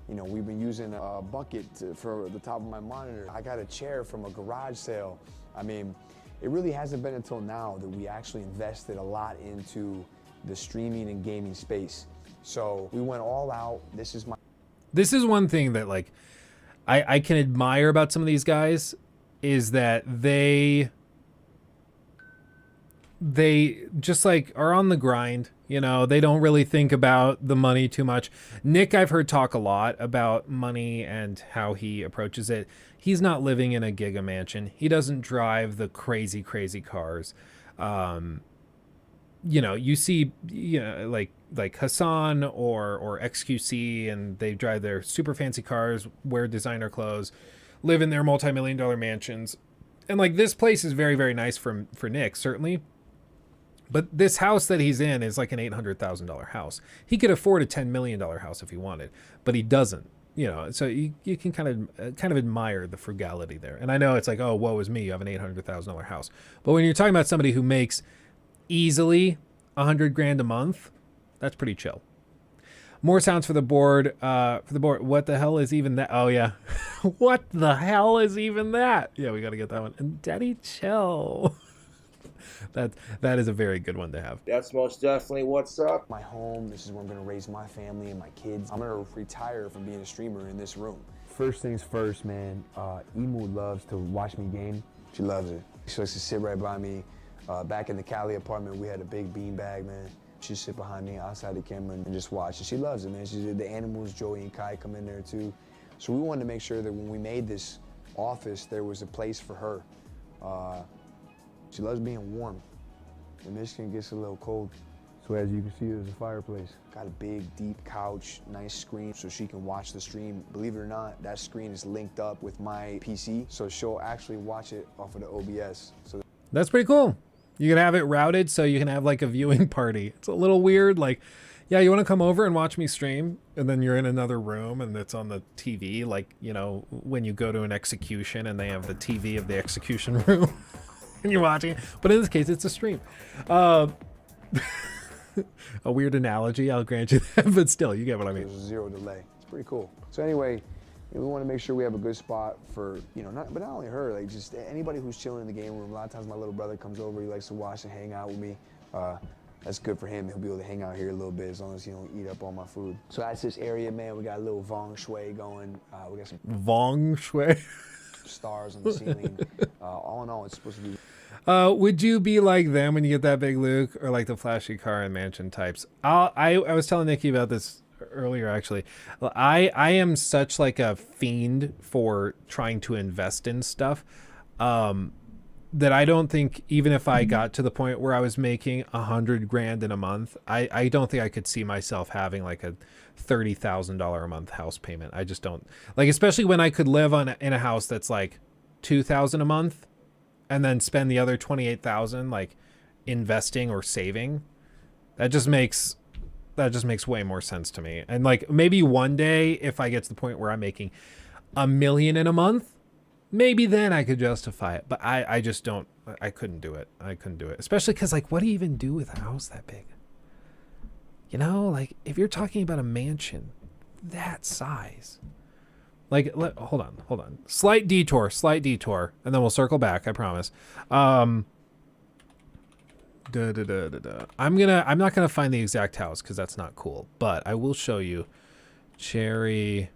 you know, we've been using a bucket for the top of my monitor. I got a chair from a garage sale. I mean, it really hasn't been until now that we actually invested a lot into the streaming and gaming space. So we went all out. This is one thing that, like, I can admire about some of these guys, is that they just like are on the grind. You know, they don't really think about the money too much. Nick, I've heard talk a lot about money and how he approaches it. He's not living in a giga mansion. He doesn't drive the crazy cars. You know, you see, you know, like Hassan or XQC, and they drive their super fancy cars, wear designer clothes, live in their multi-million-dollar mansions. And like, this place is very, very nice for Nick, certainly. But this house that he's in is like an $800,000 house. He could afford a $10 million house if he wanted, but he doesn't. You know, so you can kind of admire the frugality there. And I know it's like, oh, woe is me, you have an $800,000 house. But when you're talking about somebody who makes easily $100,000 a month, that's pretty chill. More sounds for the board. What the hell is even that? Oh yeah, what the hell is even that? Yeah, we got to get that one. And Daddy, chill. That is a very good one to have. That's most definitely what's up. My home, this is where I'm gonna raise my family and my kids. I'm gonna retire from being a streamer in this room. First things first, man, Emu loves to watch me game. She loves it. She likes to sit right by me. Back in the Cali apartment, we had a big beanbag, man. She'd sit behind me outside the camera and just watch. And she loves it, man. She did the animals, Joey and Kai come in there too. So we wanted to make sure that when we made this office, there was a place for her. She loves being warm. In Michigan, it gets a little cold. So as you can see, there's a fireplace. Got a big, deep couch, nice screen, so she can watch the stream. Believe it or not, that screen is linked up with my PC, so she'll actually watch it off of the OBS. So That's pretty cool. You can have it routed so you can have like a viewing party. It's a little weird. Like, yeah, you want to come over and watch me stream, and then you're in another room and it's on the TV. Like, you know, when you go to an execution and they have the TV of the execution room and you're watching it. But in this case, it's a stream. A weird analogy, I'll grant you that, but still, you get what I mean. There's zero delay. It's pretty cool. So anyway, we want to make sure we have a good spot for, you know, not only her, like just anybody who's chilling in the game room. A lot of times my little brother comes over, he likes to watch and hang out with me. That's good for him. He'll be able to hang out here a little bit as long as he don't eat up all my food. So that's this area, man. We got a little feng shui going. We got some feng shui stars on the ceiling. All in all, it's supposed to be. Would you be like them when you get that big, Luke, or like the flashy car and mansion types? I was telling Nikki about this earlier, actually. I am such like a fiend for trying to invest in stuff that I don't think, even if I got to the point where I was making $100,000 in a month, I don't think I could see myself having like a $30,000 a month house payment. I just don't, like, especially when I could live in a house that's like $2,000 a month and then spend the other $28,000 like investing or saving. That just makes way more sense to me. And like, maybe one day if I get to the point where I'm making $1 million in a month, maybe then I could justify it. But I just don't I couldn't do it. I couldn't do it. Especially because, like, what do you even do with a house that big? You know, like, if you're talking about a mansion that size. Like, hold on. Slight detour, and then we'll circle back, I promise. I'm not gonna find the exact house because that's not cool, but I will show you Cherry.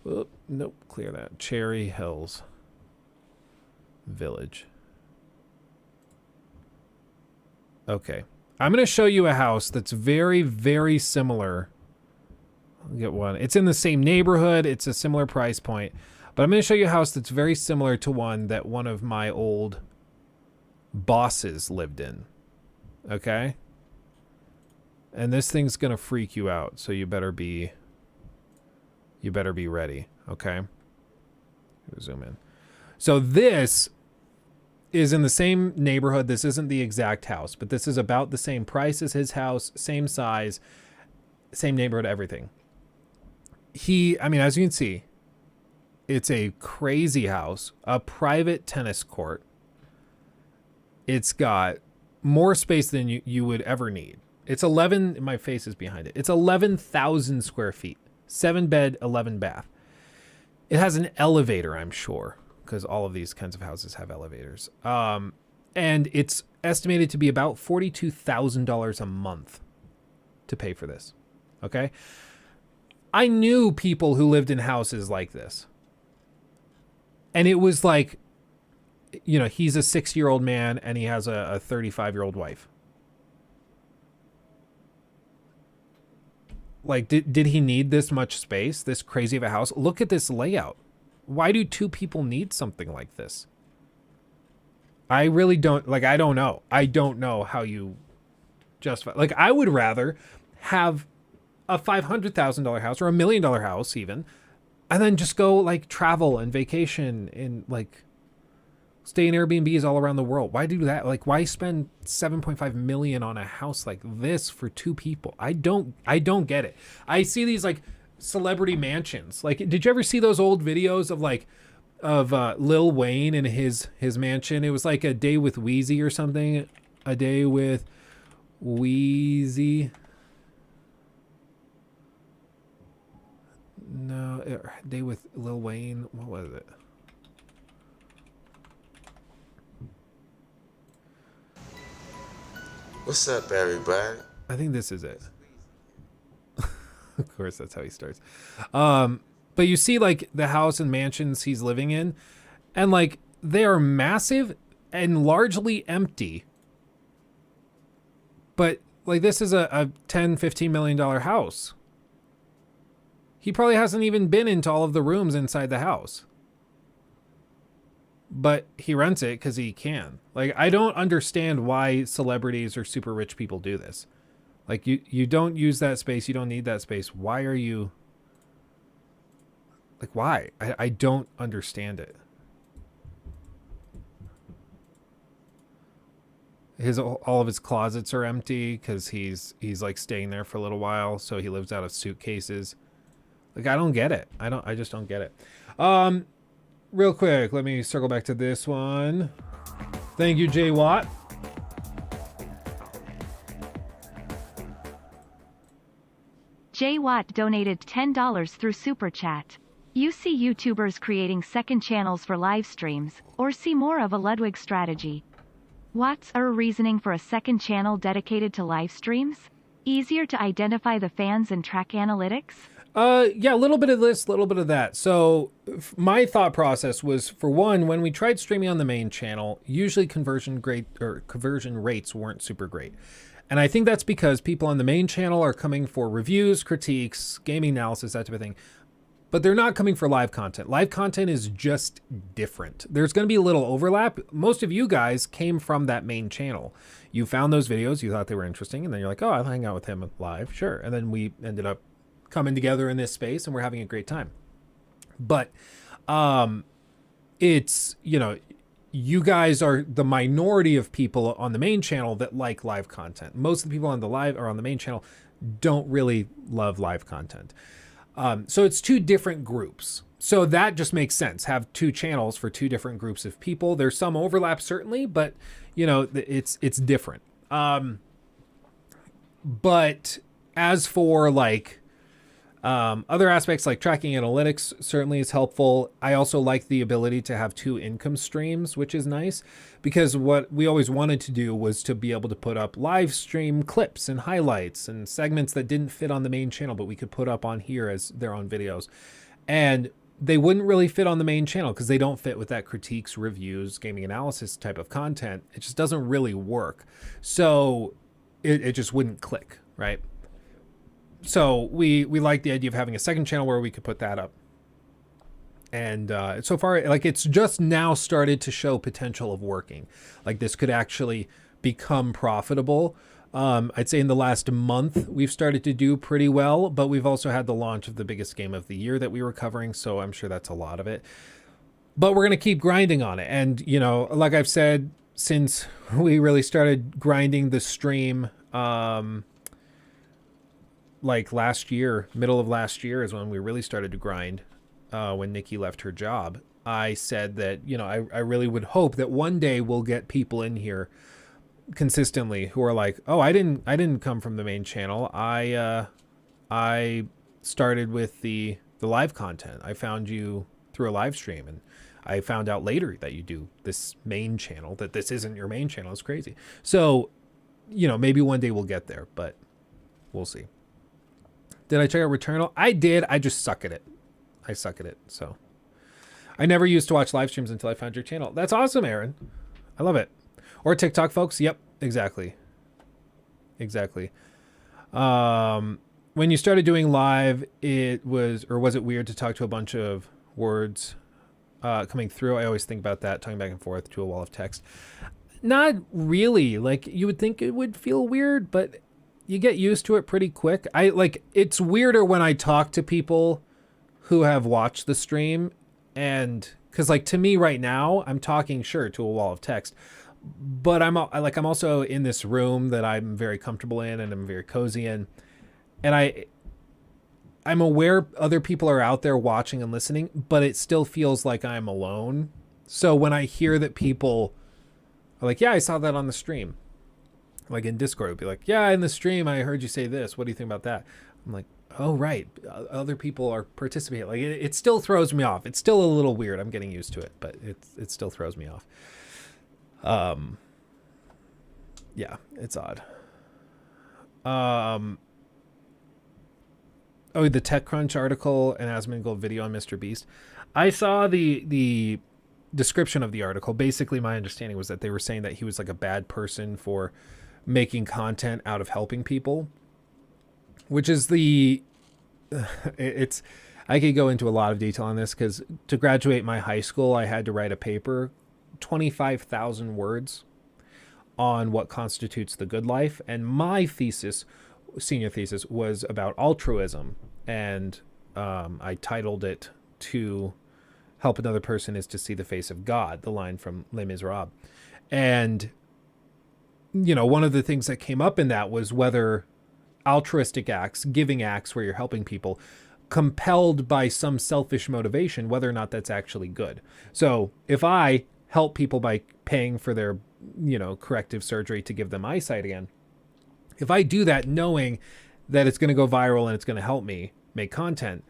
Oh, nope, clear that. Cherry Hills Village. Okay. I'm going to show you a house that's very, very similar. I'll get one. It's in the same neighborhood. It's a similar price point. But I'm going to show you a house that's very similar to one that one of my old bosses lived in. Okay? And this thing's going to freak you out. So you better be ready. Okay? Zoom in. So this is in the same neighborhood. This isn't the exact house, but this is about the same price as his house, same size, same neighborhood, everything. I mean, as you can see, it's a crazy house, a private tennis court. It's got more space than you would ever need. It's 11, my face is behind it. It's 11,000 square feet, 7 bed, 11 bath. It has an elevator, I'm sure, because all of these kinds of houses have elevators. And it's estimated to be about $42,000 a month to pay for this. Okay? I knew people who lived in houses like this. And it was like, you know, he's a 6-year-old man and he has a 35-year-old wife. Like, did he need this much space, this crazy of a house? Look at this layout. Why do 2 people need something like this? I really don't, like, I don't know. I don't know how you justify. Like, I would rather have a $500,000 house or $1 million house even, and then just go, like, travel and vacation and, like, stay in Airbnbs all around the world. Why do that? Like, why spend $7.5 million on a house like this for 2 people? I don't get it. I see these, like, celebrity mansions. Like, did you ever see those old videos of Lil Wayne and his mansion? It was like A Day with Wheezy or something. A Day with Wheezy. No, A Day with Lil Wayne. What was it? What's up, everybody? I think this is it. Of course, that's how he starts. But you see, like, the house and mansions he's living in, and, like, they are massive and largely empty. But, like, this is a $10, $15 million house. He probably hasn't even been into all of the rooms inside the house. But he rents it because he can. Like, I don't understand why celebrities or super rich people do this. Like, you don't use that space. You don't need that space. Why are you... Like, why? I don't understand it. All of his closets are empty because he's like staying there for a little while, so he lives out of suitcases. Like, I don't get it. I just don't get it. Real quick, let me circle back to this one. Thank you, Jay Watt. Jay Watt donated $10 through Super Chat. You see YouTubers creating second channels for live streams, or see more of a Ludwig strategy. What's our reasoning for a second channel dedicated to live streams? Easier to identify the fans and track analytics? Yeah, a little bit of this, a little bit of that. So my thought process was, for one, when we tried streaming on the main channel, usually conversion rates weren't super great. And I think that's because people on the main channel are coming for reviews, critiques, gaming analysis, that type of thing. But they're not coming for live content. Live content is just different. There's going to be a little overlap. Most of you guys came from that main channel. You found those videos, you thought they were interesting, and then you're like, oh, I'll hang out with him live. Sure. And then we ended up coming together in this space and we're having a great time. But it's, you know, you guys are the minority of people on the main channel that like live content. Most of the people on the main channel don't really love live content. So it's two different groups. So that just makes sense. Have two channels for two different groups of people. There's some overlap certainly, but you know, it's different. But as for like other aspects like tracking analytics certainly is helpful. I also like the ability to have two income streams, which is nice, because what we always wanted to do was to be able to put up live stream clips and highlights and segments that didn't fit on the main channel, but we could put up on here as their own videos. And they wouldn't really fit on the main channel because they don't fit with that critiques, reviews, gaming analysis type of content. It just doesn't really work. So it just wouldn't click, right? So we like the idea of having a second channel where we could put that up. And so far, like, it's just now started to show potential of working. Like, this could actually become profitable. I'd say in the last month, we've started to do pretty well, but we've also had the launch of the biggest game of the year that we were covering, so I'm sure that's a lot of it. But we're going to keep grinding on it. And, you know, like I've said, since we really started grinding the stream, like last year, middle of last year is when we really started to grind, when Nikki left her job. I said that, you know, I really would hope that one day we'll get people in here consistently who are like, oh, I didn't come from the main channel. I started with the live content. I found you through a live stream, and I found out later that you do this main channel, that this isn't your main channel. It's crazy. So, you know, maybe one day we'll get there, but we'll see. Did I check out Returnal? I did. I just suck at it. I suck at it. So I never used to watch live streams until I found your channel. That's awesome, Aaron. I love it. Or TikTok, folks. Yep, exactly. Exactly. When you started doing live, was it weird to talk to a bunch of words coming through? I always think about that, talking back and forth to a wall of text. Not really. Like, you would think it would feel weird, but you get used to it pretty quick. It's weirder when I talk to people who have watched the stream, and because, like, to me right now, I'm talking, sure, to a wall of text, but I'm also in this room that I'm very comfortable in and I'm very cozy in, and I'm aware other people are out there watching and listening, but it still feels like I'm alone. So when I hear that people are like, yeah, I saw that on the stream, like in Discord, it'd be like, yeah, in the stream, I heard you say this. What do you think about that? I'm like, oh, right. Other people are participating. Like, it still throws me off. It's still a little weird. I'm getting used to it, but it still throws me off. Yeah, it's odd. Oh, the TechCrunch article and Asmongold video on Mr. Beast. I saw the description of the article. Basically, my understanding was that they were saying that he was like a bad person for making content out of helping people, which is I could go into a lot of detail on this, because to graduate my high school, I had to write a paper, 25,000 words, on what constitutes the good life. And my senior thesis, was about altruism. And I titled it, "To help another person is to see the face of God," the line from Les Miserables. And, you know, one of the things that came up in that was whether altruistic acts, giving acts where you're helping people, compelled by some selfish motivation, whether or not that's actually good. So if I help people by paying for their, you know, corrective surgery to give them eyesight again, if I do that knowing that it's going to go viral and it's going to help me make content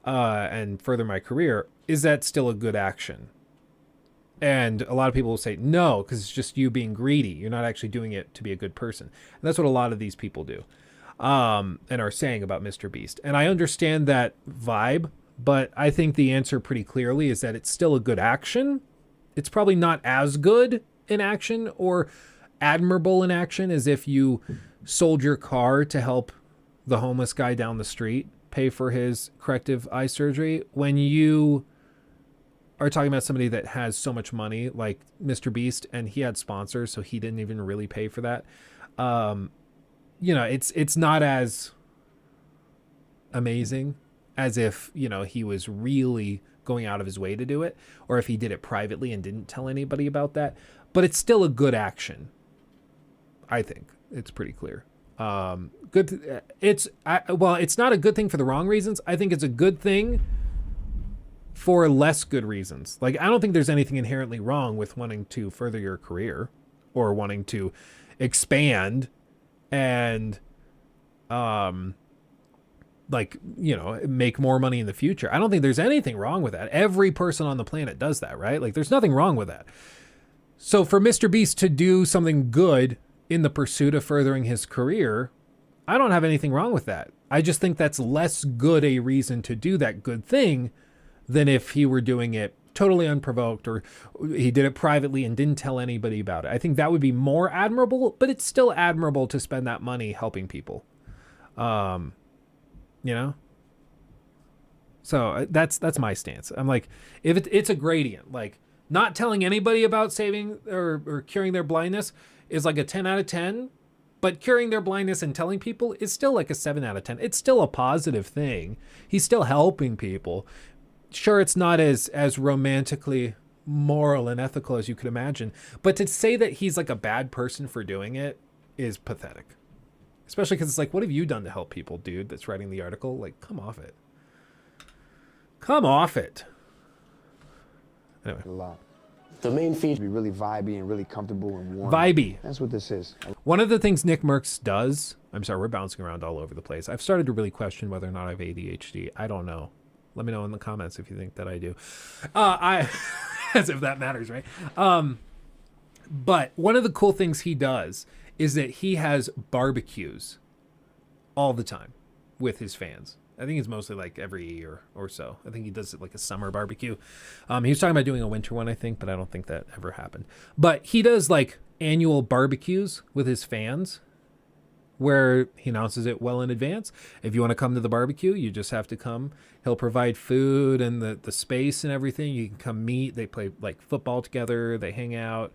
and further my career, is that still a good action? And a lot of people will say no, because it's just you being greedy. You're not actually doing it to be a good person. And that's what a lot of these people do, and are saying about Mr. Beast. And I understand that vibe, but I think the answer pretty clearly is that it's still a good action. It's probably not as good in action or admirable in action as if you sold your car to help the homeless guy down the street pay for his corrective eye surgery. When you are talking about somebody that has so much money like Mr. Beast, and he had sponsors, so he didn't even really pay for that. You know, it's not as amazing as if, you know, he was really going out of his way to do it, or if he did it privately and didn't tell anybody about that. But it's still a good action. I think it's pretty clear. Good. Well, it's not a good thing for the wrong reasons. I think it's a good thing for less good reasons. Like, I don't think there's anything inherently wrong with wanting to further your career or wanting to expand and, like, you know, make more money in the future. I don't think there's anything wrong with that. Every person on the planet does that, right? Like, there's nothing wrong with that. So for Mr. Beast to do something good in the pursuit of furthering his career, I don't have anything wrong with that. I just think that's less good a reason to do that good thing than if he were doing it totally unprovoked or he did it privately and didn't tell anybody about it. I think that would be more admirable, but it's still admirable to spend that money helping people. You know? So that's my stance. I'm like, if it's a gradient, like not telling anybody about saving or curing their blindness is like a 10 out of 10, but curing their blindness and telling people is still like a 7 out of 10. It's still a positive thing. He's still helping people. Sure, it's not as romantically moral and ethical as you could imagine, but to say that he's like a bad person for doing it is pathetic. Especially because it's like, what have you done to help people, dude, that's writing the article? Like, come off it. Come off it. Anyway. A lot. The main feature be really vibey and really comfortable and warm. Vibey. That's what this is. One of the things Nick Merckx does, I'm sorry, we're bouncing around all over the place. I've started to really question whether or not I have ADHD. I don't know. Let me know in the comments if you think that I do. As if that matters, right? But one of the cool things he does is that he has barbecues all the time with his fans. I think it's mostly like every year or so. I think he does it like a summer barbecue. He was talking about doing a winter one, I think, but I don't think that ever happened. But he does like annual barbecues with his fans where he announces it well in advance. If you want to come to the barbecue, you just have to come. He'll provide food and the space and everything. You can come meet. They play like football together. They hang out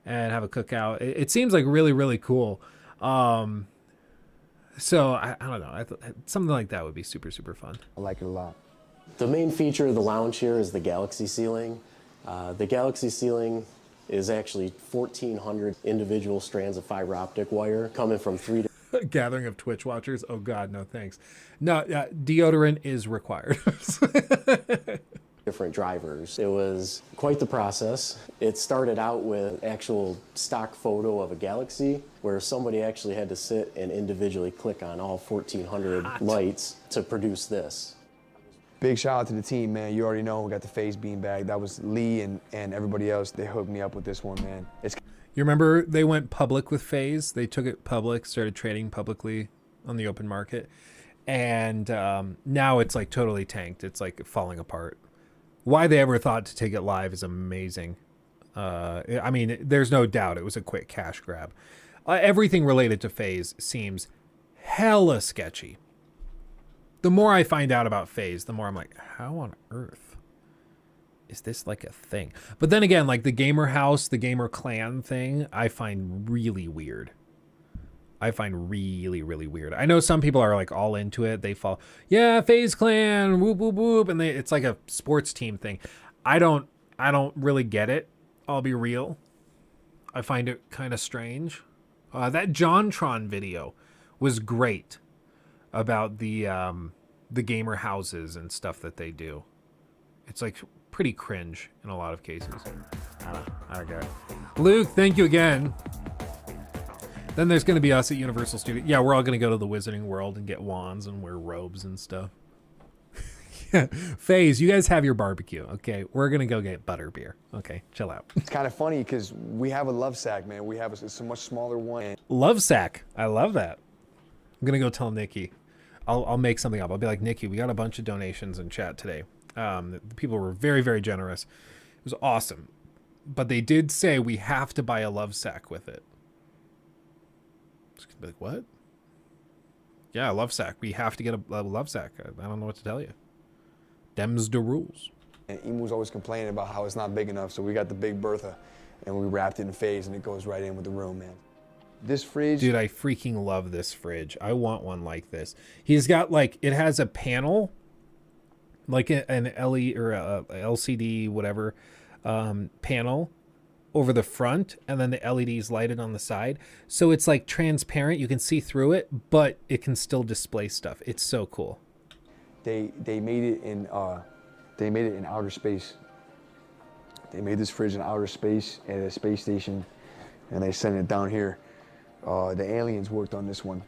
and have a cookout. It seems like really, really cool. So I don't know. I thought something like that would be super, super fun. I like it a lot. The main feature of the lounge here is the Galaxy ceiling. The Galaxy ceiling is actually 1,400 individual strands of fiber optic wire coming from 3 gathering of Twitch watchers. Oh God, no thanks. No, deodorant is required. different drivers. It was quite the process. It started out with actual stock photo of a Galaxy where somebody actually had to sit and individually click on all 1,400 lights to produce this. Big shout out to the team, man. You already know we got the phase beanbag. That was Lee and everybody else. They hooked me up with this one, man. You remember they went public with Phase? They took it public, started trading publicly on the open market. And now it's like totally tanked. It's like falling apart. Why they ever thought to take it live is amazing. I mean, there's no doubt it was a quick cash grab. Everything related to Phase seems hella sketchy. The more I find out about Phase, the more I'm like, how on earth is this like a thing? But then again, like the gamer house, the gamer clan thing, I find really weird. I find really, really weird. I know some people are like all into it. They fall, yeah, Phase Clan, whoop, whoop, whoop. And it's like a sports team thing. I don't really get it. I'll be real. I find it kind of strange. That JonTron video was great about the gamer houses and stuff that they do. It's like pretty cringe in a lot of cases. I don't get it. Luke, thank you again. Then there's going to be us at Universal Studios. Yeah, we're all going to go to the Wizarding World and get wands and wear robes and stuff. Yeah, Phase, you guys have your barbecue. Okay, we're going to go get butterbeer. Okay, chill out. It's kind of funny because we have a love sack, man. We have it's a much smaller one. Love sack. I love that. I'm going to go tell Nikki. I'll make something up. I'll be like, Nikki, we got a bunch of donations in chat today. The people were very, very generous. It was awesome. But they did say we have to buy a love sack with it. Be like, what? Yeah, a love sack. We have to get a love sack. I don't know what to tell you. Dem's the rules. And Emu's always complaining about how it's not big enough, so we got the big Bertha, and we wrapped it in Phase, and it goes right in with the room, man. This fridge... Dude, I freaking love this fridge. I want one like this. He's got, like, it has a panel, like an LE or a LCD, whatever, panel over the front, and then the LEDs lighted on the side. So it's like transparent. You can see through it, but it can still display stuff. It's so cool. They made it in outer space. They made this fridge in outer space at a space station, and they sent it down here. The aliens worked on this one.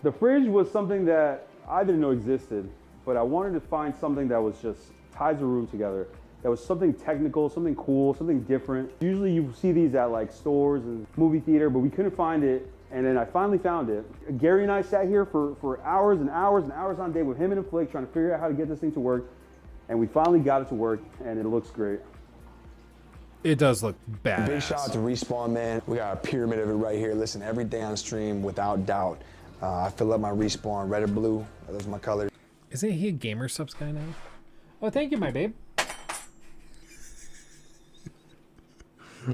The fridge was something that I didn't know existed, but I wanted to find something that was just ties the room together. That was something technical, something cool, something different. Usually you see these at like stores and movie theater, but we couldn't find it. And then I finally found it. Gary and I sat here for hours and hours and hours on day with him and Flick trying to figure out how to get this thing to work. And we finally got it to work, and it looks great. It does look badass. Big shout out to Respawn, man. We got a pyramid of it right here. Listen, every day on stream, without doubt. I fill up my Respawn, red or blue. Those are my colors. Isn't he a gamer subs guy now? Oh, thank you, my babe.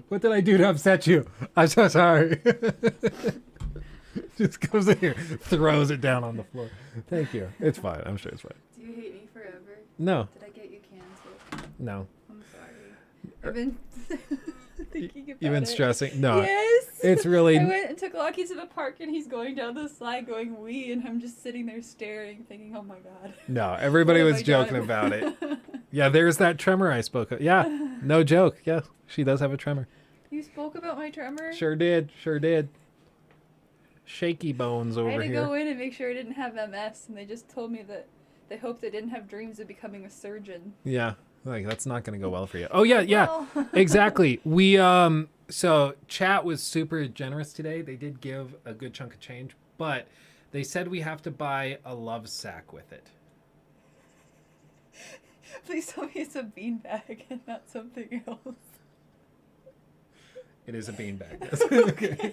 What did I do to upset you? I'm so sorry. Just comes in here, throws it down on the floor. Thank you. It's fine. I'm sure it's fine. Do you hate me forever? No. Did I get you canceled? No. I'm sorry. I've been thinking about You've been it. stressing? No. Yes. It's really... I went and took Lockie to the park, and he's going down the slide going wee, and I'm just sitting there staring, thinking, oh my god. No, everybody What have was I joking done? about it. Yeah, there's that tremor I spoke of. Yeah, no joke. Yeah, she does have a tremor. You spoke about my tremor? Sure did. Sure did. Shaky bones over I had to here. go in and make sure I didn't have MS, and they just told me that they hoped I didn't have dreams of becoming a surgeon. Yeah, like that's not going to go well for you. Oh yeah, yeah, Well. exactly. We so chat was super generous today. They did give a good chunk of change, but they said we have to buy a love sack with it. Please tell me it's a beanbag and not something else. It is a beanbag. Yes. Okay.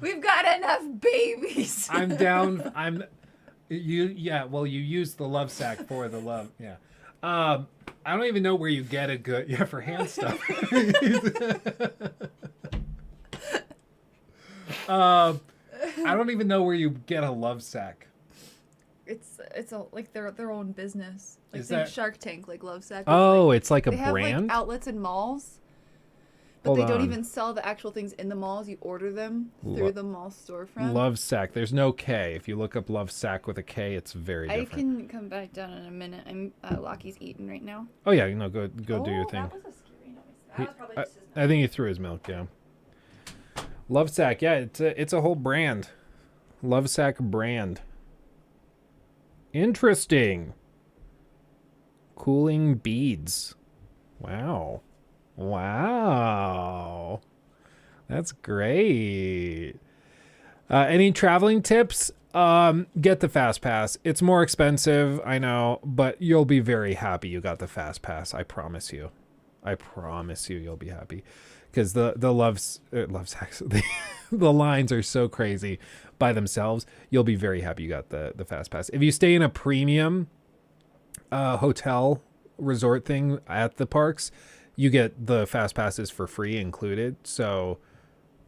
We've got enough babies. I'm down. Yeah. Well, you use the love sack for the love. Yeah. I don't even know where you get a good for hand stuff. I don't even know where you get a love sack. It's a, like their own business. Like Is think that- Shark Tank, like Love Sack. Oh, it's like a they have brand? like outlets in malls, but Hold they don't on. even sell the actual things in the malls. You order them Lo- through the mall storefront. Love sack. There's no K. If you look up love sack with a K, it's very I different. can come back down in a minute. I'm Lockie's eating right now. Oh yeah, no, go do your thing. That was a scary noise. That was probably just his I think he threw his milk. Yeah. Love sack. Yeah, it's a whole brand. Love sack brand. Interesting. Cooling beads. Wow. Wow. That's great. Any traveling tips? Get the fast pass. It's more expensive, I know, but you'll be very happy you got the fast pass. I promise you. I promise you, you'll be happy, because the love sacks, the lines are so crazy by themselves. You'll be very happy you got the fast pass. If you stay in a premium hotel resort thing at the parks, you get the fast passes for free included. So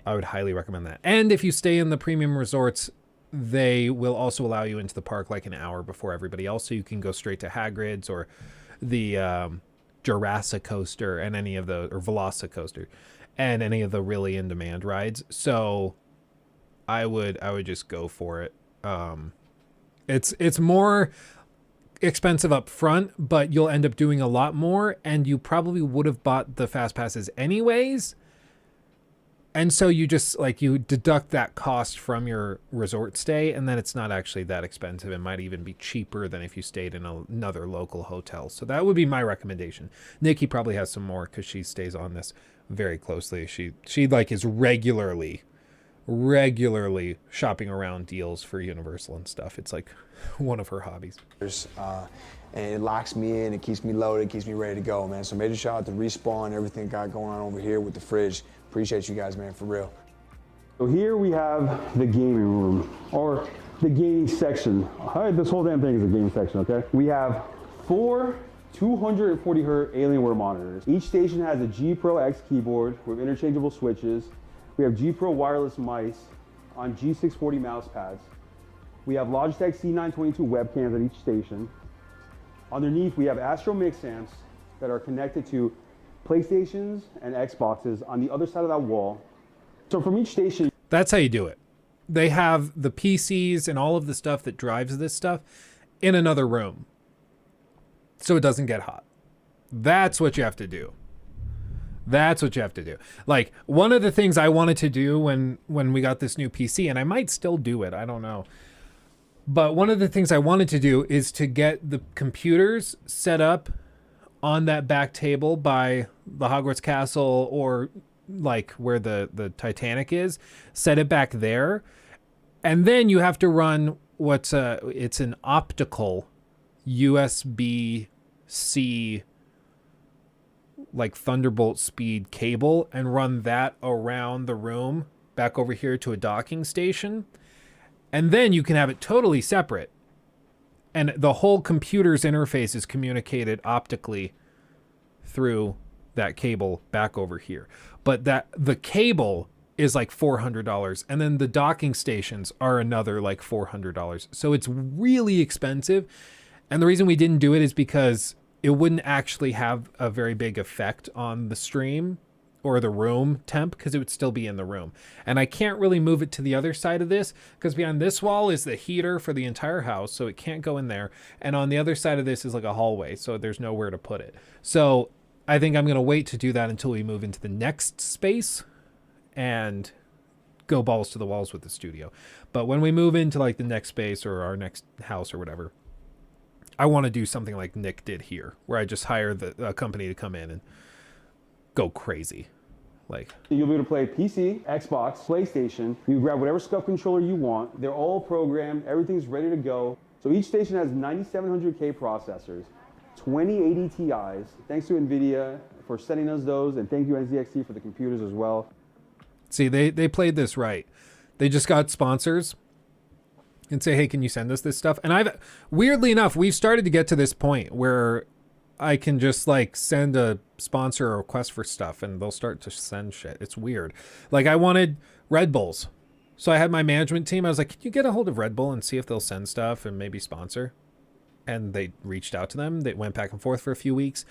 I would highly recommend that. And if you stay in the premium resorts, they will also allow you into the park like an hour before everybody else, so you can go straight to Hagrid's or the Jurassic Coaster and any of the, or Velocicoaster and any of the really in demand rides. So I would just go for it. It's more expensive up front, but you'll end up doing a lot more, and you probably would have bought the fast passes anyways. And so you just you deduct that cost from your resort stay, and then it's not actually that expensive. It might even be cheaper than if you stayed in another local hotel. So that would be my recommendation. Nikki probably has some more because she stays on this very closely. She is regularly shopping around deals for Universal and stuff. It's like one of her hobbies. And it locks me in, it keeps me loaded, it keeps me ready to go, man. So major shout out to Respawn, everything got going on over here with the fridge. Appreciate you guys, man, for real. So here we have the gaming room, or the gaming section. This whole damn thing is a gaming section, okay? We have 4 240 Hz Alienware monitors. Each station has a G Pro X keyboard with interchangeable switches. We have G Pro wireless mice on G640 mouse pads. We have Logitech C922 webcams at each station. Underneath, we have Astro Mix amps that are connected to PlayStations and Xboxes on the other side of that wall. So from each station... That's how you do it. They have the PCs and all of the stuff that drives this stuff in another room, so it doesn't get hot. That's what you have to do. That's what you have to do. Like, one of the things I wanted to do when we got this new PC, and I might still do it, I don't know. But one of the things I wanted to do is to get the computers set up on that back table by the Hogwarts Castle, or like where the Titanic is, set it back there. And then you have to run it's an optical USB-C like Thunderbolt speed cable, and run that around the room back over here to a docking station. And then you can have it totally separate. And the whole computer's interface is communicated optically through that cable back over here. But the cable is like $400, and then the docking stations are another like $400. So it's really expensive. And the reason we didn't do it is because it wouldn't actually have a very big effect on the stream or the room temp, because it would still be in the room. And I can't really move it to the other side of this, because behind this wall is the heater for the entire house, so it can't go in there. And on the other side of this is like a hallway, so there's nowhere to put it. So I think I'm going to wait to do that until we move into the next space and go balls to the walls with the studio. But when we move into like the next space or our next house or whatever, I want to do something like Nick did here, where I just hire a company to come in and go crazy. Like, you'll be able to play PC, Xbox, PlayStation. You grab whatever SCUF controller you want. They're all programmed. Everything's ready to go. So each station has 9700K processors, 2080 Ti's. Thanks to NVIDIA for sending us those, and thank you NZXT for the computers as well. See, they played this right. They just got sponsors and say, hey, can you send us this stuff? And weirdly enough, we've started to get to this point where I can just like send a sponsor a request for stuff and they'll start to send shit. It's weird. Like, I wanted Red Bulls. So I had my management team. I was like, can you get a hold of Red Bull and see if they'll send stuff and maybe sponsor? And they reached out to them. They went back and forth for a few weeks.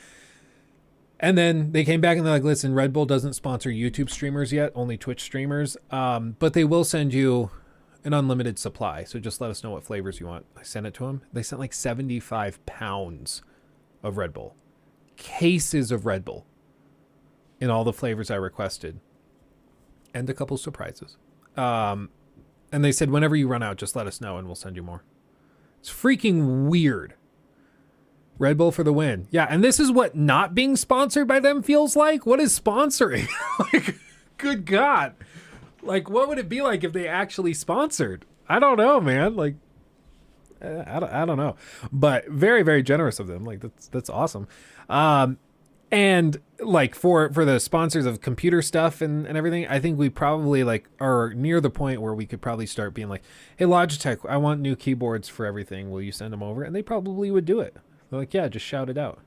And then they came back and they're like, listen, Red Bull doesn't sponsor YouTube streamers yet, only Twitch streamers. But they will send you an unlimited supply. So just let us know what flavors you want. I sent it to them. They sent like 75 pounds of Red Bull. Cases of Red Bull in all the flavors I requested. And a couple surprises. And they said, whenever you run out, just let us know and we'll send you more. It's freaking weird. Red Bull for the win. Yeah, and this is what not being sponsored by them feels like. What is sponsoring? Like, good God. Like, what would it be like if they actually sponsored? I don't know, man. Like, I don't know. But very, very generous of them. Like, that's awesome. And like for the sponsors of computer stuff and everything, I think we probably like are near the point where we could probably start being like, hey, Logitech, I want new keyboards for everything. Will you send them over? And they probably would do it. They're like, yeah, just shout it out.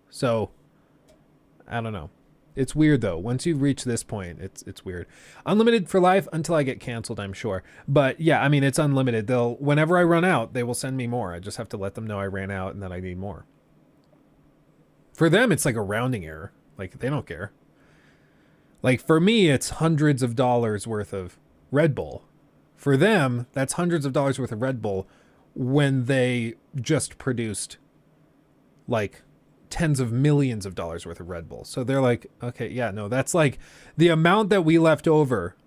So I don't know. It's weird though. Once you reach this point, it's weird. Unlimited for life until I get canceled, I'm sure. But yeah, I mean, it's unlimited. Whenever I run out, they will send me more. I just have to let them know I ran out and that I need more. For them, it's like a rounding error. Like, they don't care. Like, for me, it's hundreds of dollars worth of Red Bull. For them, that's hundreds of dollars worth of Red Bull when they just produced like tens of millions of dollars worth of Red Bull. So they're like, okay, yeah, no, that's like the amount that we left over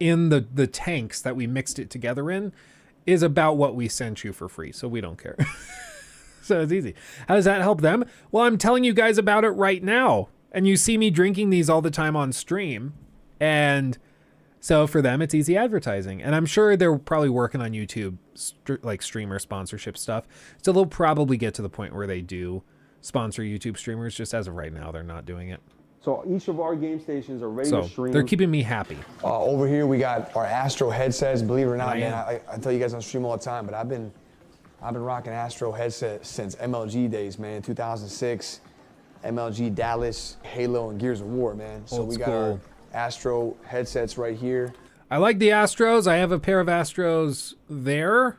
in the tanks that we mixed it together in is about what we sent you for free. So we don't care. So it's easy. How does that help them? Well, I'm telling you guys about it right now. And you see me drinking these all the time on stream. And so for them, it's easy advertising. And I'm sure they're probably working on YouTube, like streamer sponsorship stuff. So they'll probably get to the point where they do sponsor YouTube streamers. Just as of right now, they're not doing it. So each of our game stations are ready to stream. They're keeping me happy. Over here, we got our Astro headsets. Believe it or not, man, I tell you guys on stream all the time, but I've been rocking Astro headsets since MLG days, man. 2006, MLG Dallas, Halo, and Gears of War, man. So we got our Astro headsets right here. I like the Astros. I have a pair of Astros there.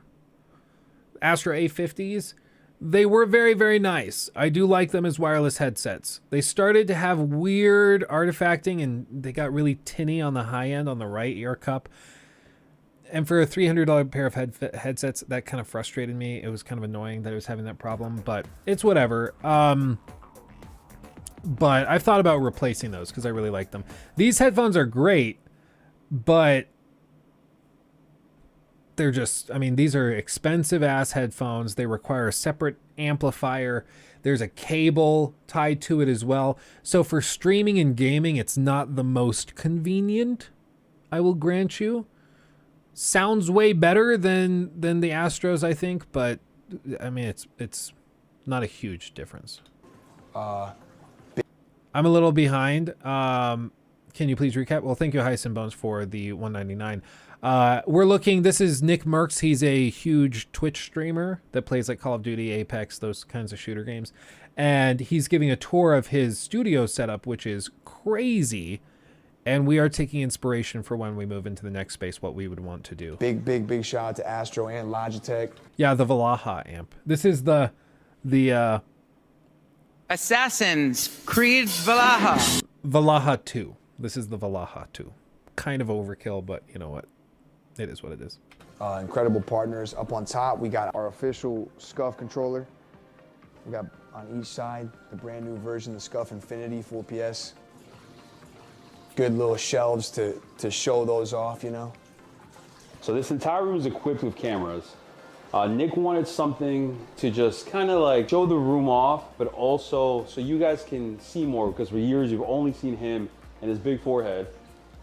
Astro A50s. They were very, very nice. I do like them as wireless headsets. They started to have weird artifacting and they got really tinny on the high end on the right ear cup. And for a $300 pair of headsets, that kind of frustrated me. It was kind of annoying that I was having that problem, but it's whatever. But I've thought about replacing those because I really like them. These headphones are great, but they're just, I mean, these are expensive ass headphones. They require a separate amplifier. There's a cable tied to it as well. So for streaming and gaming, it's not the most convenient, I will grant you. Sounds way better than the Astros, I think, but I mean, it's not a huge difference. I'm a little behind. Can you please recap? Well, thank you, Hyson Bones, for the $1.99. We're looking, this is Nick Merckx. He's a huge Twitch streamer that plays like Call of Duty, Apex, those kinds of shooter games. And he's giving a tour of his studio setup, which is crazy. And we are taking inspiration for when we move into the next space, what we would want to do. Big shout out to Astro and Logitech. Yeah, the Valaha amp. This is the Assassin's Creed Valhalla. Valaha 2. This is the Valaha 2. Kind of overkill, but you know what? It is what it is. Incredible partners. Up on top, we got our official SCUF controller. We got on each side the brand new version, the SCUF Infinity 4PS. Good little shelves to show those off, you know. So this entire room is equipped with cameras. Nick wanted something to just kind of like show the room off, but also so you guys can see more, because for years you've only seen him and his big forehead.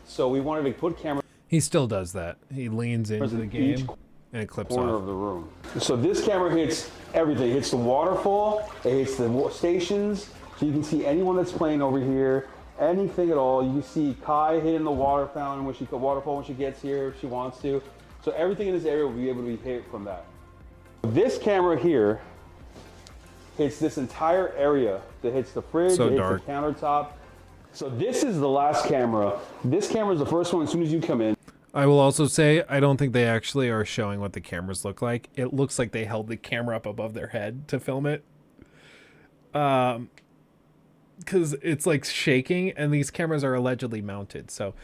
So we wanted to put cameras. He still does that. He leans into the game and it clips corner off. of the room. So this camera hits everything. It hits the waterfall, it hits the stations, so you can see anyone that's playing over here, anything at all. You can see Kai hitting the water fountain when waterfall when she gets here if she wants to. So everything in this area will be able to be hit from that. This camera here hits this entire area. That hits the fridge, So it hits dark. the countertop. So this is the last camera. This camera is the first one as soon as you come in. I will also say, I don't think they actually are showing what the cameras look like. It looks like they held the camera up above their head to film it. Because it's like shaking and these cameras are allegedly mounted. So,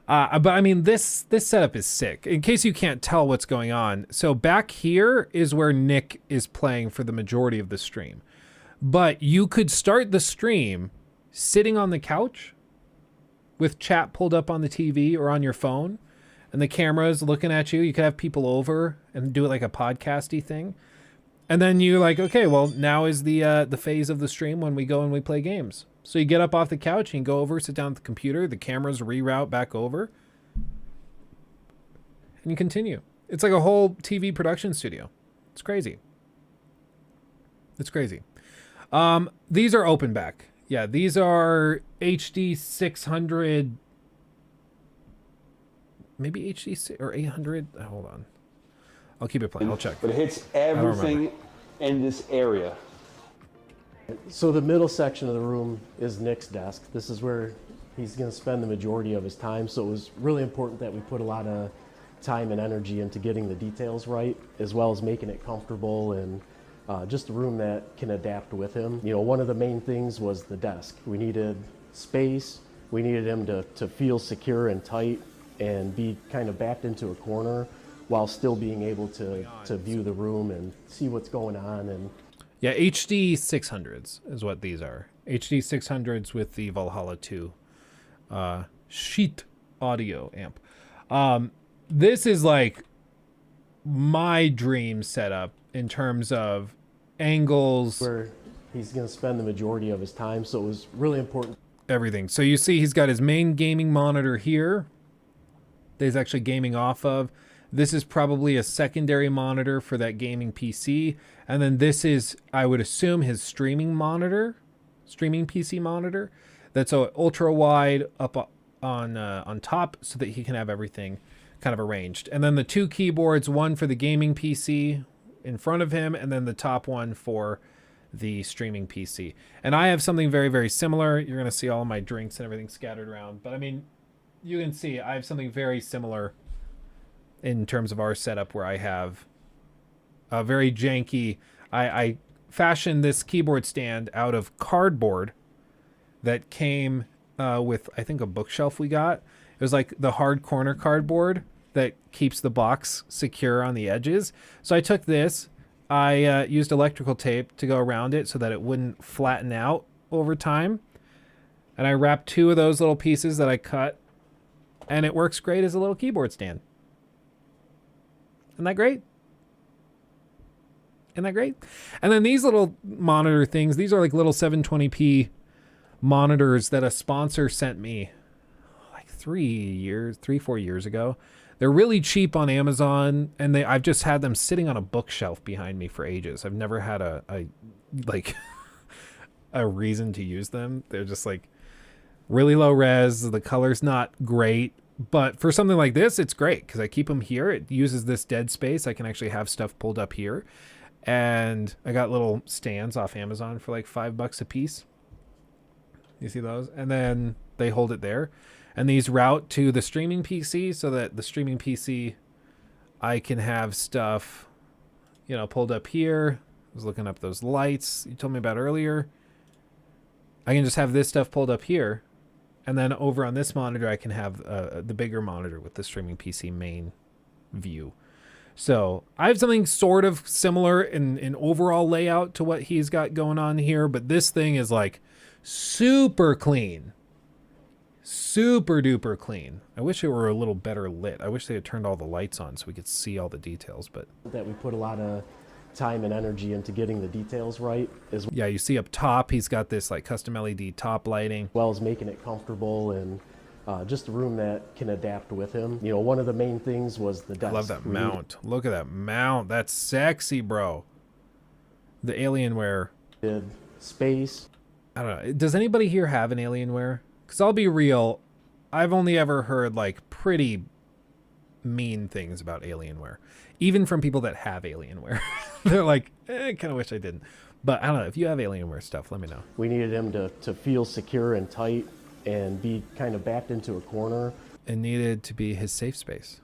but I mean, this setup is sick. In case you can't tell what's going on. So back here is where Nick is playing for the majority of the stream. But you could start the stream sitting on the couch with chat pulled up on the TV or on your phone and the camera's looking at you. You could have people over and do it like a podcasty thing. And then you're like, okay, well, now is the phase of the stream when we go and we play games. So you get up off the couch and go over, sit down at the computer, the cameras reroute back over, and you continue. It's like a whole TV production studio. It's crazy. It's crazy. These are open back. Yeah, these are HD 600, maybe HD or 800. Hold on. I'll keep it playing. I'll check. But it hits everything in this area. So the middle section of the room is Nick's desk. This is where he's going to spend the majority of his time. So it was really important that we put a lot of time and energy into getting the details right, as well as making it comfortable and just a room that can adapt with him. You know, one of the main things was the desk. We needed space. We needed him to feel secure and tight and be kind of backed into a corner while still being able to view the room and see what's going on. And yeah, HD 600s is what these are. HD 600s with the Valhalla 2 sheet audio amp. This is like my dream setup in terms of angles. Where he's going to spend the majority of his time, so it was really important. Everything. So you see he's got his main gaming monitor here that he's actually gaming off of. This is probably a secondary monitor for that gaming PC. And then this is, I would assume, his streaming PC monitor. That's a ultra wide up on top so that he can have everything kind of arranged. And then the two keyboards, one for the gaming PC in front of him, and then the top one for the streaming PC. And I have something very, very similar. You're going to see all of my drinks and everything scattered around. But I mean, you can see I have something very similar in terms of our setup, where I have a very janky, I fashioned this keyboard stand out of cardboard that came with, I think, a bookshelf we got. It was like the hard corner cardboard that keeps the box secure on the edges. So I took this, I used electrical tape to go around it so that it wouldn't flatten out over time. And I wrapped 2 of those little pieces that I cut, and it works great as a little keyboard stand. Isn't that great? Isn't that great? And then these little monitor things, these are like little 720p monitors that a sponsor sent me like 4 years ago. They're really cheap on Amazon, and I've just had them sitting on a bookshelf behind me for ages. I've never had a reason to use them. They're just like really low res. The color's not great, but for something like this, it's great because I keep them here. It uses this dead space. I can actually have stuff pulled up here, and I got little stands off Amazon for like $5 a piece. You see those? And then they hold it there. And these route to the streaming PC so that the streaming PC, I can have stuff, you know, pulled up here. I was looking up those lights you told me about earlier. I can just have this stuff pulled up here. And then over on this monitor, I can have the bigger monitor with the streaming PC main view. So I have something sort of similar in overall layout to what he's got going on here. But this thing is like super clean. Super duper clean. I wish it were a little better lit. I wish they had turned all the lights on so we could see all the details, but that we put a lot of time and energy into getting the details right. Yeah, you see up top, he's got this like custom LED top lighting. As well as making it comfortable and just a room that can adapt with him. You know, one of the main things was the desk. I love that mount. Look at that mount. That's sexy, bro. The Alienware. Space. I don't know. Does anybody here have an Alienware? Because I'll be real, I've only ever heard like pretty mean things about Alienware. Even from people that have Alienware. They're like, I kind of wish I didn't. But I don't know, if you have Alienware stuff, let me know. We needed him to feel secure and tight and be kind of backed into a corner. It needed to be his safe space.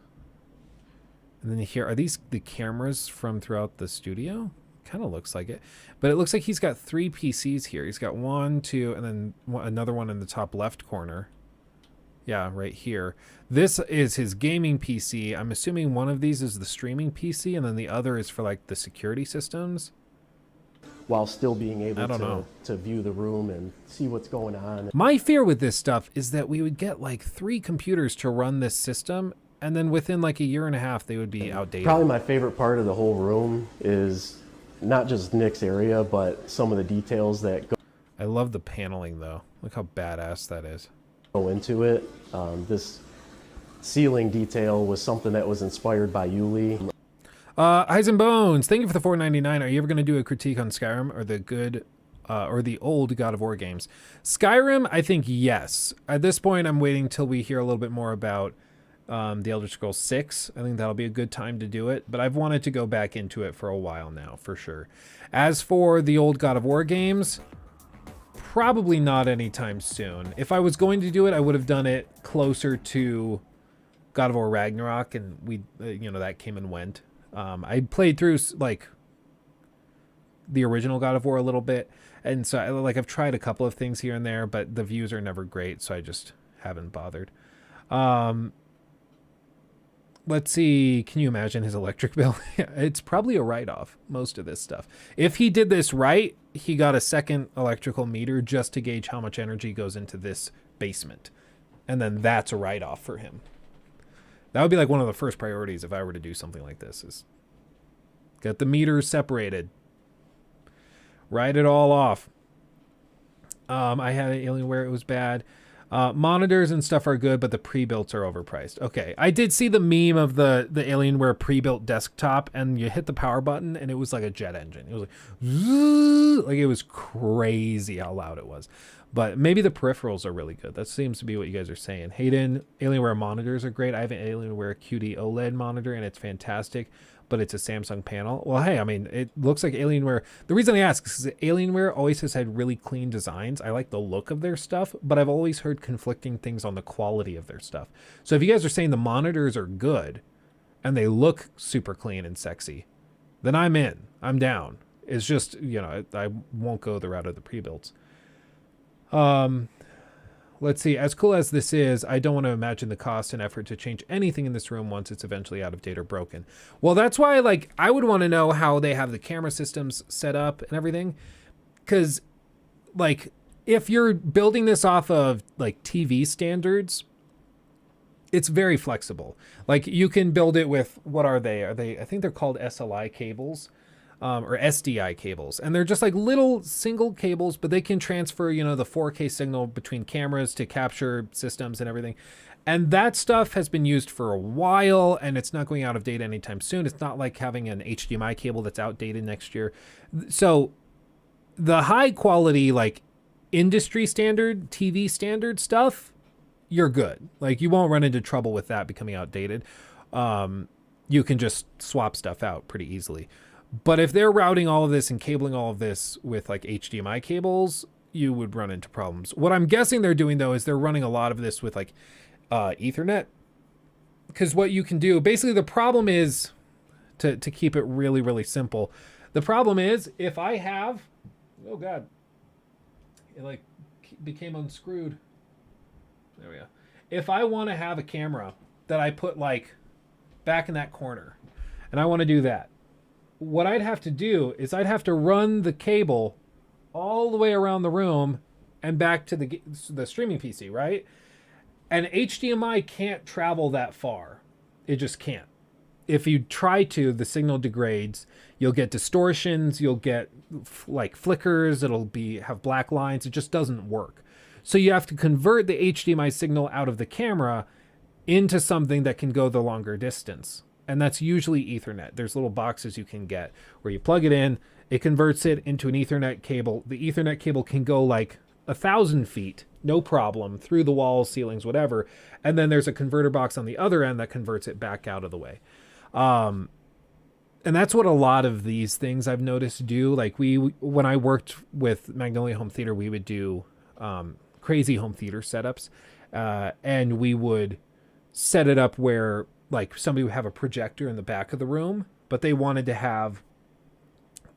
And then here, are these the cameras from throughout the studio? Kind of looks like it, but it looks like he's got 3 PCs here. He's got 1, 2, and then another one in the top left corner. Yeah, right here. This is his gaming PC. I'm assuming one of these is the streaming PC, and then the other is for like the security systems. While still being able to view the room and see what's going on. My fear with this stuff is that we would get like 3 computers to run this system, and then within like a year and a half, they would be outdated. Probably my favorite part of the whole room is not just Nick's area, but some of the details that go. I love the paneling though. Look how badass that is. Go into it. This ceiling detail was something that was inspired by Yuli. Eyes and Bones, thank you for the $4.99. Are you ever going to do a critique on Skyrim or the good or the old God of War games? Skyrim, I think yes. At this point, I'm waiting till we hear a little bit more about the Elder Scrolls 6. I think that'll be a good time to do it, but I've wanted to go back into it for a while now, for sure. As for the old God of War games, probably not anytime soon. If I was going to do it, I would have done it closer to God of War Ragnarok, and we, you know, that came and went. I played through like the original God of War a little bit, and so I've tried a couple of things here and there, but the views are never great, so I just haven't bothered. Let's see, can you imagine his electric bill? It's probably a write-off, most of this stuff. If he did this right, he got a second electrical meter just to gauge how much energy goes into this basement. And then that's a write-off for him. That would be like one of the first priorities if I were to do something like this, is get the meters separated. Write it all off. I had an Alienware, it was bad. Monitors and stuff are good, but the pre-builts are overpriced. Okay, I did see the meme of the Alienware pre-built desktop, and you hit the power button, and it was like a jet engine. It was like it was crazy how loud it was. But maybe the peripherals are really good. That seems to be what you guys are saying. Hayden, Alienware monitors are great. I have an Alienware QD OLED monitor, and it's fantastic, but it's a Samsung panel. Well, hey, I mean, it looks like Alienware. The reason I ask is Alienware always has had really clean designs. I like the look of their stuff, but I've always heard conflicting things on the quality of their stuff. So if you guys are saying the monitors are good and they look super clean and sexy, then I'm in. I'm down. It's just, you know, I won't go the route of the pre-builds. Let's see. As cool as this is, I don't want to imagine the cost and effort to change anything in this room once it's eventually out of date or broken. Well, that's why, like, I would want to know how they have the camera systems set up and everything. Because, like, if you're building this off of, like, TV standards, it's very flexible. Like, you can build it with, what are they? I think they're called SLI cables. Or SDI cables, and they're just like little single cables, but they can transfer, you know, the 4K signal between cameras to capture systems and everything. And that stuff has been used for a while, and it's not going out of date anytime soon. It's not like having an HDMI cable that's outdated next year. So the high quality, like industry standard, TV standard stuff, you're good. Like, you won't run into trouble with that becoming outdated. You can just swap stuff out pretty easily. But if they're routing all of this and cabling all of this with like HDMI cables, you would run into problems. What I'm guessing they're doing, though, is they're running a lot of this with like Ethernet. Because what you can do, basically the problem is, to keep it really, really simple, the problem is if I have, oh God, it like became unscrewed. There we go. If I want to have a camera that I put like back in that corner, and I want to do that, what I'd have to do is I'd have to run the cable all the way around the room and back to the streaming PC, right? And HDMI can't travel that far. It just can't. If you try to, the signal degrades. You'll get distortions. You'll get like flickers. It'll have black lines. It just doesn't work. So you have to convert the HDMI signal out of the camera into something that can go the longer distance. And that's usually Ethernet. There's little boxes you can get where you plug it in, it converts it into an Ethernet cable. The Ethernet cable can go like 1,000 feet, no problem, through the walls, ceilings, whatever. And then there's a converter box on the other end that converts it back out of the way. And that's what a lot of these things I've noticed do. Like when I worked with Magnolia Home Theater, we would do crazy home theater setups. And we would set it up where like somebody would have a projector in the back of the room, but they wanted to have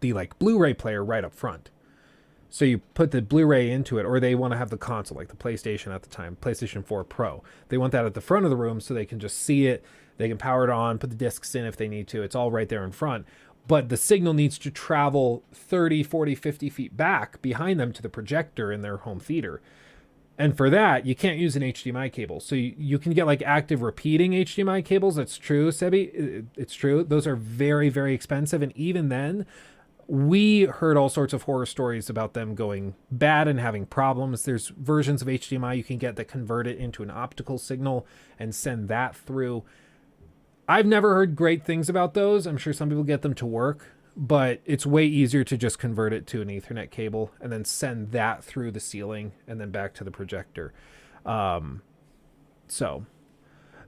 the like Blu-ray player right up front. So you put the Blu-ray into it, or they want to have the console, like the PlayStation at the time, PlayStation 4 Pro. They want that at the front of the room so they can just see it. They can power it on, put the discs in if they need to. It's all right there in front. But the signal needs to travel 30, 40, 50 feet back behind them to the projector in their home theater. And for that, you can't use an HDMI cable. So you can get like active repeating HDMI cables. That's true, Sebi. It's true. Those are very, very expensive. And even then, we heard all sorts of horror stories about them going bad and having problems. There's versions of HDMI you can get that convert it into an optical signal and send that through. I've never heard great things about those. I'm sure some people get them to work, but it's way easier to just convert it to an Ethernet cable and then send that through the ceiling and then back to the projector. So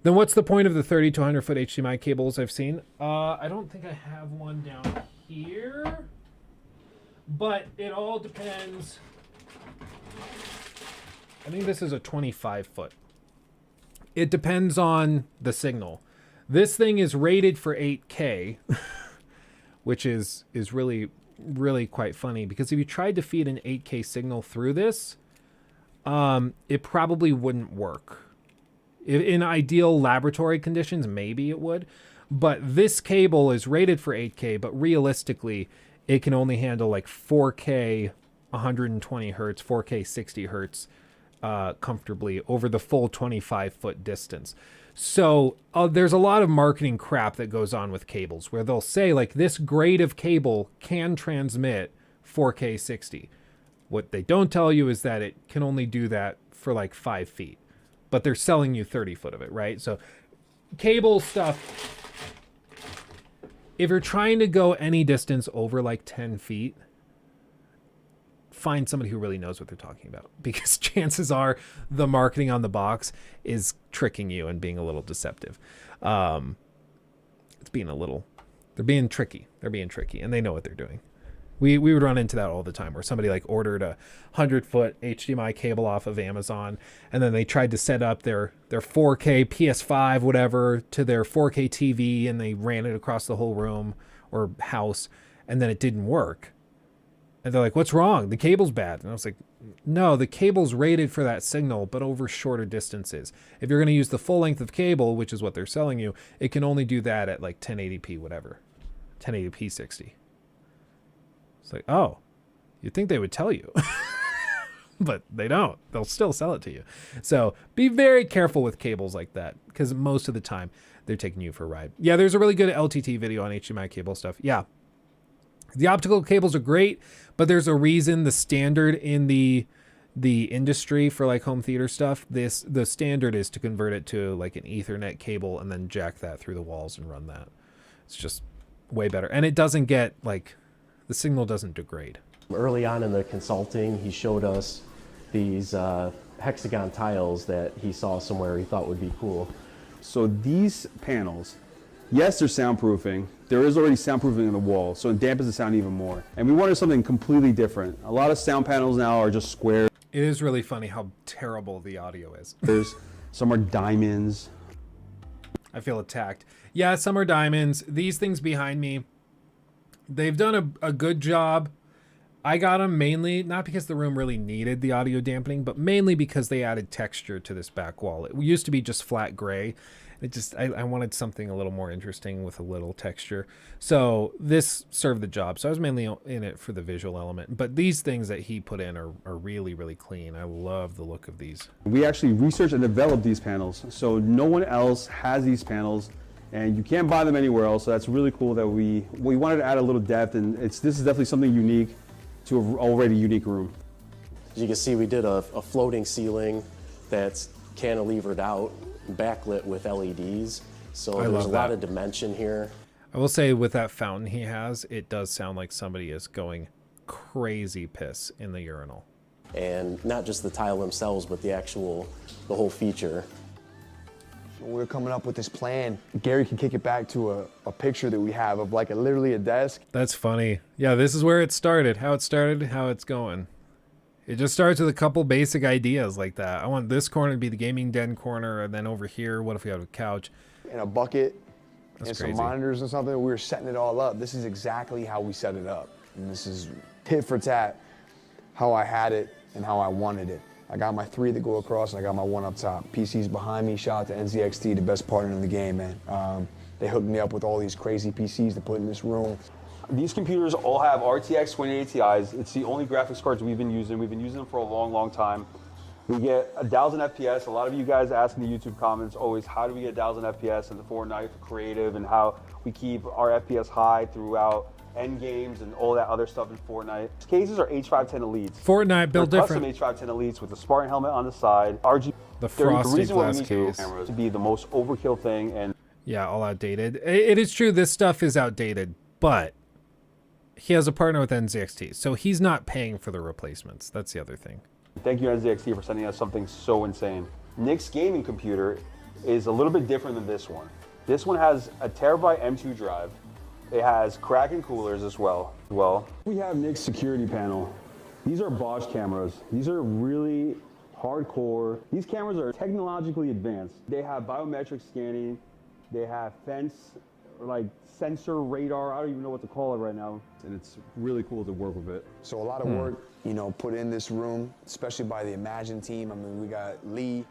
then what's the point of the 30 to 100 foot HDMI cables I've seen? I don't think I have one down here, but it all depends. I think this is a 25 foot. It depends on the signal. This thing is rated for 8K, which is really, really quite funny, because if you tried to feed an 8K signal through this, it probably wouldn't work. In ideal laboratory conditions, maybe it would, but this cable is rated for 8K, but realistically, it can only handle like 4K 120 hertz, 4K 60 hertz comfortably over the full 25 foot distance. So there's a lot of marketing crap that goes on with cables where they'll say like this grade of cable can transmit 4K 60. What they don't tell you is that it can only do that for like 5 feet, but they're selling you 30 foot of it, right? So cable stuff, if you're trying to go any distance over like 10 feet, find somebody who really knows what they're talking about, because chances are the marketing on the box is tricking you and being a little deceptive. They're being tricky. They're being tricky, and they know what they're doing. We would run into that all the time, where somebody like ordered a 100-foot HDMI cable off of Amazon, and then they tried to set up their 4K PS5 whatever to their 4K TV, and they ran it across the whole room or house, and then it didn't work. And they're like, what's wrong? The cable's bad. And I was like, no, the cable's rated for that signal, but over shorter distances. If you're going to use the full length of cable, which is what they're selling you, it can only do that at like 1080p, whatever. 1080p 60. It's like, oh, you'd think they would tell you. But they don't. They'll still sell it to you. So be very careful with cables like that, because most of the time they're taking you for a ride. Yeah, there's a really good LTT video on HDMI cable stuff. Yeah. The optical cables are great, but there's a reason the standard in the industry for like home theater stuff, the standard is to convert it to like an Ethernet cable and then jack that through the walls and run that. It's just way better. And it doesn't get like, the signal doesn't degrade. Early on in the consulting, he showed us these hexagon tiles that he saw somewhere he thought would be cool. So these panels, yes, they're soundproofing. There is already soundproofing in the wall, so it dampens the sound even more. And we wanted something completely different. A lot of sound panels now are just square. It is really funny how terrible the audio is. Some are diamonds. I feel attacked. Yeah, some are diamonds. These things behind me, they've done a good job. I got them mainly, not because the room really needed the audio dampening, but mainly because they added texture to this back wall. It used to be just flat gray. I wanted something a little more interesting with a little texture. So this served the job. So I was mainly in it for the visual element. But these things that he put in are really, really clean. I love the look of these. We actually researched and developed these panels. So no one else has these panels, and you can't buy them anywhere else. So that's really cool that we wanted to add a little depth, and this is definitely something unique to an already unique room. As you can see, we did a floating ceiling that's cantilevered out, backlit with LEDs. So there's a lot of dimension here. I will say with that fountain he has, it does sound like somebody is going crazy piss in the urinal. And not just the tile themselves, but the whole feature. We're coming up with this plan. Gary can kick it back to a picture that we have of like literally a desk. That's funny. Yeah, this is where it started, how it's going. It just starts with a couple basic ideas like that. I want this corner to be the gaming den corner, and then over here, what if we have a couch? And a bucket, That's and crazy. some monitors and something. We were setting it all up. This is exactly how we set it up. And this is tit for tat how I had it and how I wanted it. I got my 3 that go across, and I got my 1 up top. PC's behind me. Shout out to NZXT, the best partner in the game, man. They hooked me up with all these crazy PCs to put in this room. These computers all have RTX 2080 Ti's. It's the only graphics cards we've been using. We've been using them for a long, long time. We get 1,000 FPS. A lot of you guys ask in the YouTube comments always, how do we get 1,000 FPS in the Fortnite for creative, and how we keep our FPS high throughout end games and all that other stuff in Fortnite. These cases are H510 Elites. Fortnite built different. Custom H510 Elites with the Spartan helmet on the side. RGB. The frosted glass case. case. To be the most overkill thing, and yeah, all outdated. It is true, this stuff is outdated, but he has a partner with NZXT, so he's not paying for the replacements. That's the other thing. Thank you, NZXT, for sending us something so insane. Nick's gaming computer is a little bit different than this one. This one has a terabyte M2 drive. It has Kraken coolers as well. We have Nick's security panel. These are Bosch cameras. These are really hardcore. These cameras are technologically advanced. They have biometric scanning. They have fence, like sensor radar. I don't even know what to call it right now. And it's really cool to work with it. So a lot of work, put in this room, especially by the Imagine team. I mean, we got Lee.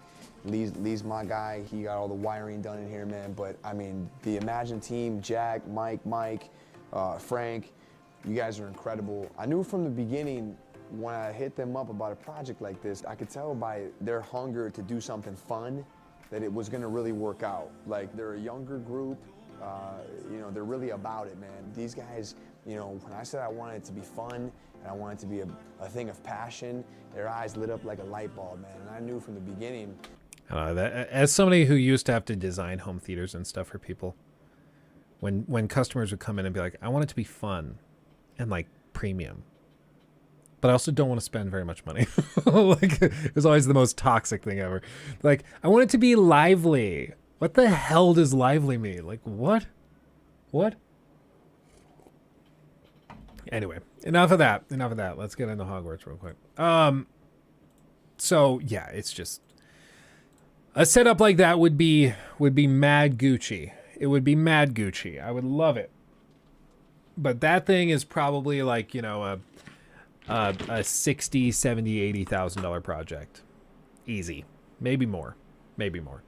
Lee's my guy. He got all the wiring done in here, man. But I mean, the Imagine team, Jack, Mike, Frank, you guys are incredible. I knew from the beginning when I hit them up about a project like this, I could tell by their hunger to do something fun that it was gonna really work out. Like, they're a younger group, they're really about it, man. These guys, when I said I wanted it to be fun and I wanted it to be a thing of passion, their eyes lit up like a light bulb, man. And I knew from the beginning. As somebody who used to have to design home theaters and stuff for people, when customers would come in and be like, I want it to be fun and like premium, but I also don't want to spend very much money. Like, it was always the most toxic thing ever. Like, I want it to be lively. What the hell does lively mean? Like, what? Anyway, enough of that. Let's get into Hogwarts real quick. So yeah, it's just a setup like that would be mad Gucci. It would be mad Gucci. I would love it. But that thing is probably like, you know, a $60, $70, $80,000 project. Easy. Maybe more. Maybe more.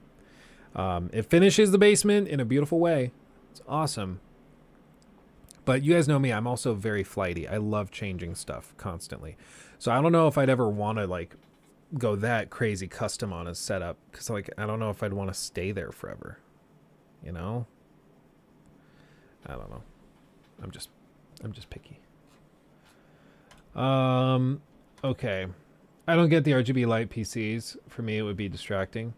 It finishes the basement in a beautiful way. It's awesome. But you guys know me, I'm also very flighty. I love changing stuff constantly. So I don't know if I'd ever want to like go that crazy custom on a setup, because like I don't know if I'd want to stay there forever. You know? I don't know. I'm just picky. Okay. I don't get the RGB light PCs. For me, it would be distracting.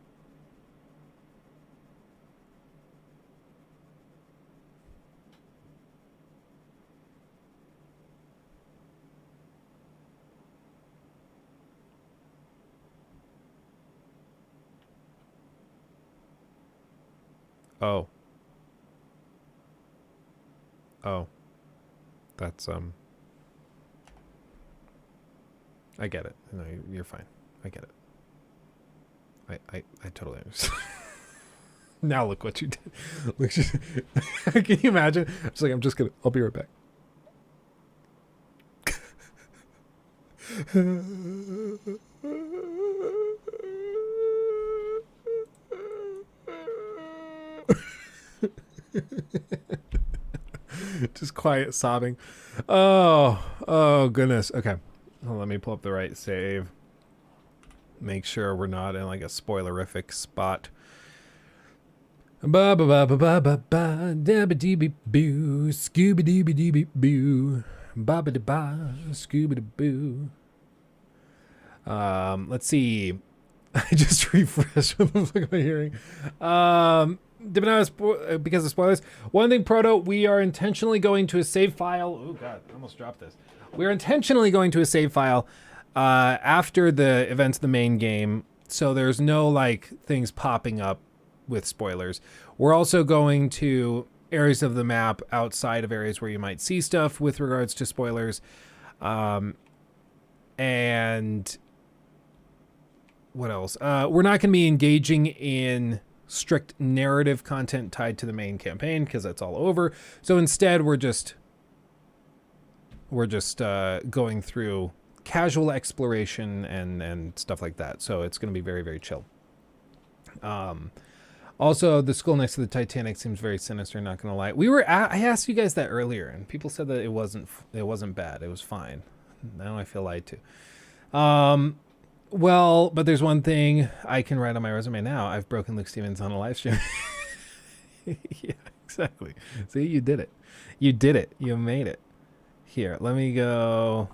Oh. Oh. That's, I get it. No, you're fine. I get it. I totally understand. Now look what you did. Look, can you imagine? It's like, I'll be right back. Just quiet sobbing. Oh goodness. Okay. Well, let me pull up the right save. Make sure we're not in like a spoilerific spot. Ba ba ba ba ba ba ba dabba dee bee boo scooby dee bee dee bee boo ba ba da ba scooby da boo. Let's see. I just refreshed. What the fuck am I hearing? Because of spoilers. One thing, Proto, we are intentionally going to a save file. Oh god, I almost dropped this. We're intentionally going to a save file after the events of the main game, so there's no like things popping up with spoilers. We're also going to areas of the map outside of areas where you might see stuff with regards to spoilers. And what else? We're not going to be engaging in strict narrative content tied to the main campaign because that's all over. So instead, we're just going through casual exploration and stuff like that. So it's going to be very, very chill. Also, the school next to the Titanic seems very sinister. Not going to lie. I asked you guys that earlier, and people said that it wasn't bad. It was fine. Now I feel lied to. Well, but there's one thing I can write on my resume now. I've broken Luke Stevens on a live stream. Yeah, exactly. See, you did it. You did it. You made it. Here, let me go.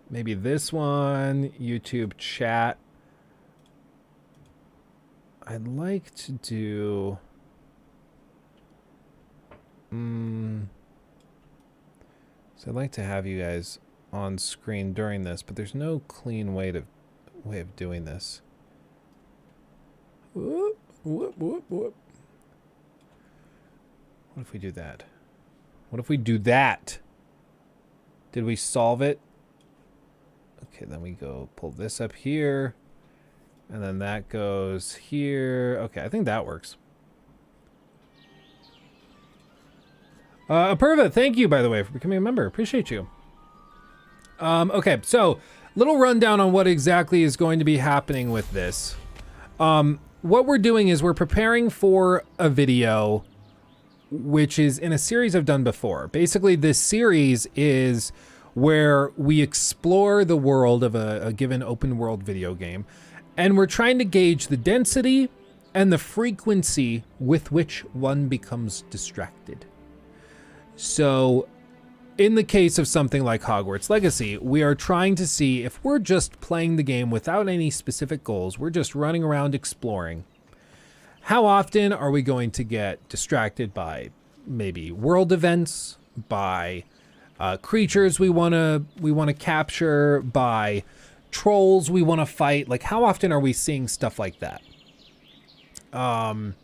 Maybe this one. YouTube chat. I'd like to do... So I'd like to have you guys on screen during this, but there's no clean way of doing this. Whoop, whoop, whoop, whoop. What if we do that? What if we do that? Did we solve it? Okay, then we go pull this up here. And then that goes here. Okay, I think that works. Apurva, thank you, by the way, for becoming a member. Appreciate you. Okay, so little rundown on what exactly is going to be happening with this. What we're doing is we're preparing for a video, which is in a series I've done before. Basically, this series is where we explore the world of a given open world video game, and we're trying to gauge the density and the frequency with which one becomes distracted. So in the case of something like Hogwarts Legacy, we are trying to see if we're just playing the game without any specific goals, we're just running around exploring, how often are we going to get distracted by maybe world events, by creatures we want to capture, by trolls we want to fight? Like, how often are we seeing stuff like that? And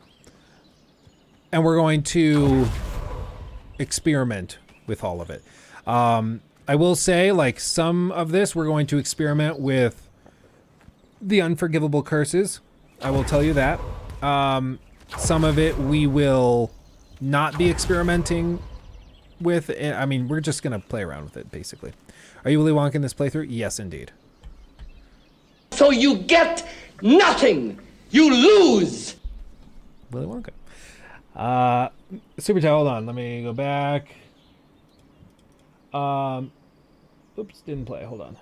we're going to experiment with all of it. I will say, like, some of this we're going to experiment with the unforgivable curses. I will tell you that. Some of it we will not be experimenting with it. I mean, we're just gonna play around with it, basically. Are you Willy Wonka in this playthrough? Yes, indeed. So you get nothing. You lose. Willy Wonka. Super chat, hold on. Let me go back. Oops, didn't play. Hold on.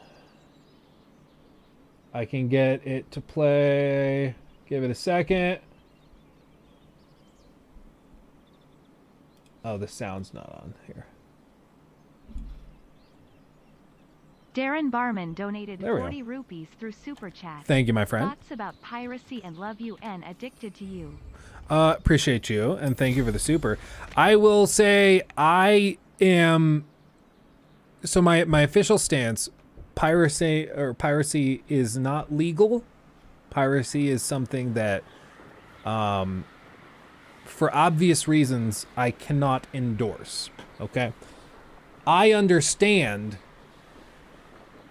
I can get it to play. Give it a second. Oh, the sound's not on here. Darren Barman donated There we go. 40 rupees through Super Chat. Thank you, my friend. Thoughts about piracy and love you and addicted to you. Appreciate you, and thank you for the super. I will say I am... So my official stance, piracy is not legal. Piracy is something that, for obvious reasons, I cannot endorse. Okay? I understand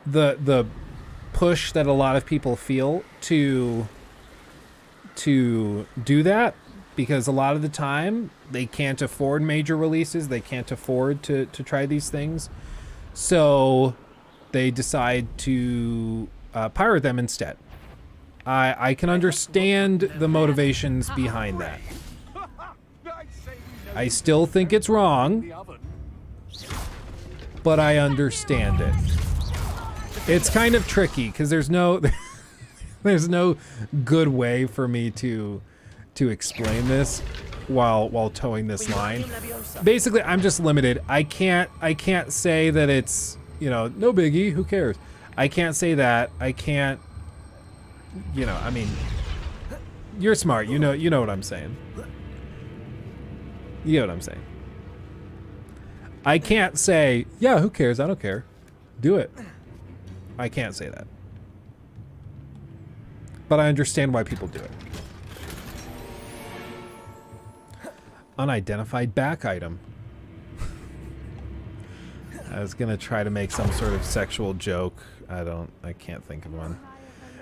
the push that a lot of people feel to do that, because a lot of the time they can't afford major releases, they can't afford to try these things, so they decide to pirate them instead. I can understand the motivations behind that. I still think it's wrong, but I understand it. It's kind of tricky because there's no good way for me to explain this while towing this line. Basically, I'm just limited. I can't say that it's, you know, no biggie, who cares? I can't say that. I can't, you know, I mean, you're smart. You know what I'm saying. You know what I'm saying. I can't say, yeah, who cares? I don't care. Do it. I can't say that. But I understand why people do it. Unidentified back item. I was gonna try to make some sort of sexual joke. I can't think of one.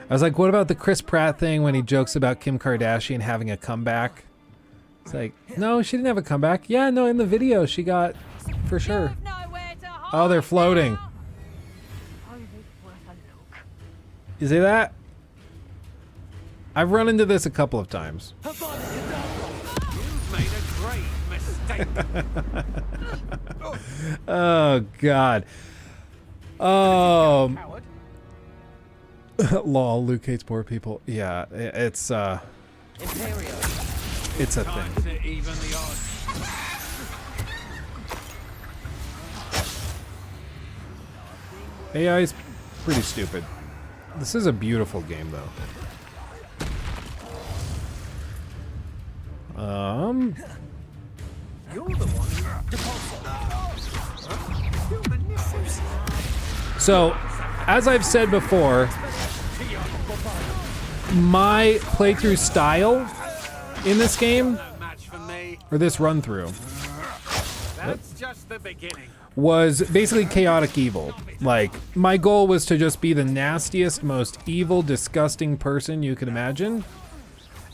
I was like, what about the Chris Pratt thing when he jokes about Kim Kardashian having a comeback? It's like, no, she didn't have a comeback. Yeah, no, in the video she got, for sure. Oh, they're floating. You see that? I've run into this a couple of times. Oh, God. Lol, Luke hates poor people. Yeah, it's a thing. AI is pretty stupid. This is a beautiful game, though. So, as I've said before, my playthrough style in this game, or this run through, was basically chaotic evil. Like, my goal was to just be the nastiest, most evil, disgusting person you could imagine,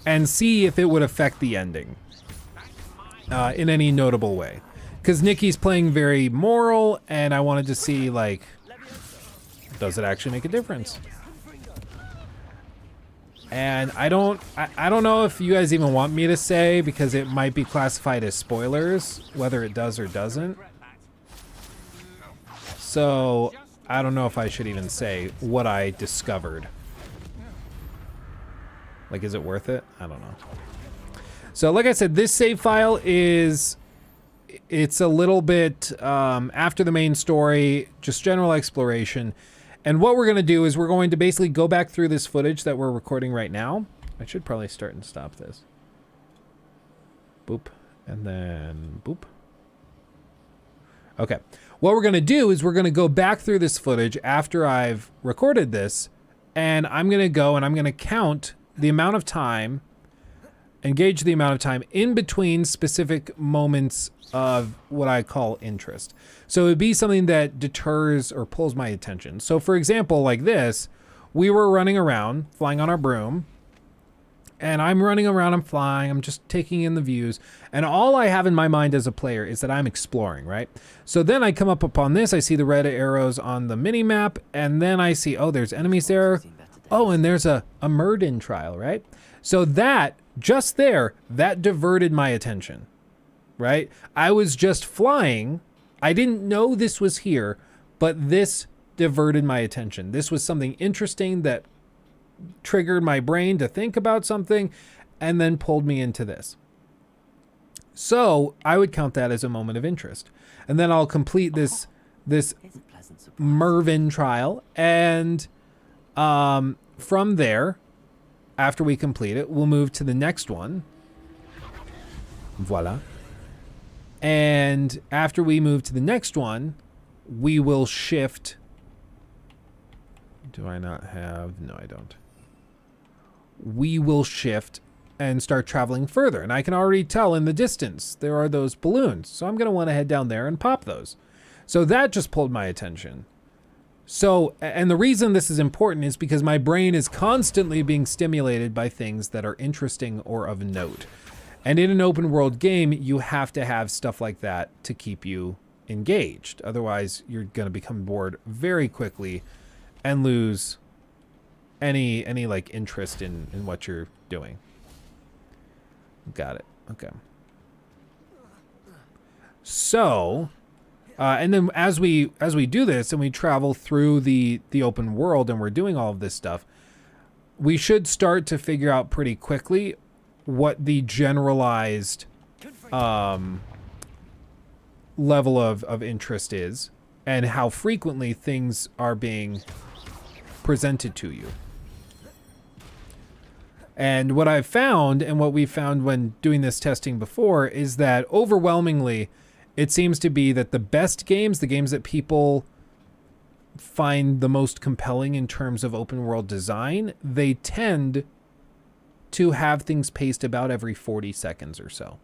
and see if it would affect the ending in any notable way. Because Nikki's playing very moral, and I wanted to see, like, does it actually make a difference? And I don't know if you guys even want me to say, because it might be classified as spoilers, whether it does or doesn't. So I don't know if I should even say what I discovered. Like, is it worth it? I don't know. So like I said, this save file it's a little bit after the main story, just general exploration. And what we're going to do is we're going to basically go back through this footage that we're recording right now. I should probably start and stop this. Boop. And then boop. Okay. What we're going to do is we're going to go back through this footage after I've recorded this. And I'm going to go and I'm going to count the amount of time and gauge the amount of time in between specific moments of what I call interest. So it would be something that deters or pulls my attention. So for example, like this, we were running around, flying on our broom, And I'm running around, I'm flying, I'm just taking in the views. And all I have in my mind as a player is that I'm exploring, right? So then I come up upon this, I see the red arrows on the mini map, and then I see, oh, there's enemies there. Oh, and there's a Murden trial, right? So that, just there, that diverted my attention, right? I was just flying. I didn't know this was here, but this diverted my attention. This was something interesting that triggered my brain to think about something and then pulled me into this. So I would count that as a moment of interest. And then I'll complete this Mervyn trial. And from there, after we complete it, we'll move to the next one. Voila. And after we move to the next one, we will shift. Do I not have? No, I don't. We will shift and start traveling further. And I can already tell in the distance, there are those balloons. So I'm going to want to head down there and pop those. So that just pulled my attention. So, and the reason this is important is because my brain is constantly being stimulated by things that are interesting or of note. And in an open world game, you have to have stuff like that to keep you engaged. Otherwise, you're going to become bored very quickly and lose any like interest in what you're doing. Got it. Okay. So, and then as we do this and we travel through the open world and we're doing all of this stuff, we should start to figure out pretty quickly what the generalized level of interest is and how frequently things are being presented to you. And what I've found, and what we found when doing this testing before, is that overwhelmingly, it seems to be that the best games, the games that people find the most compelling in terms of open world design, they tend to have things paced about every 40 seconds or so.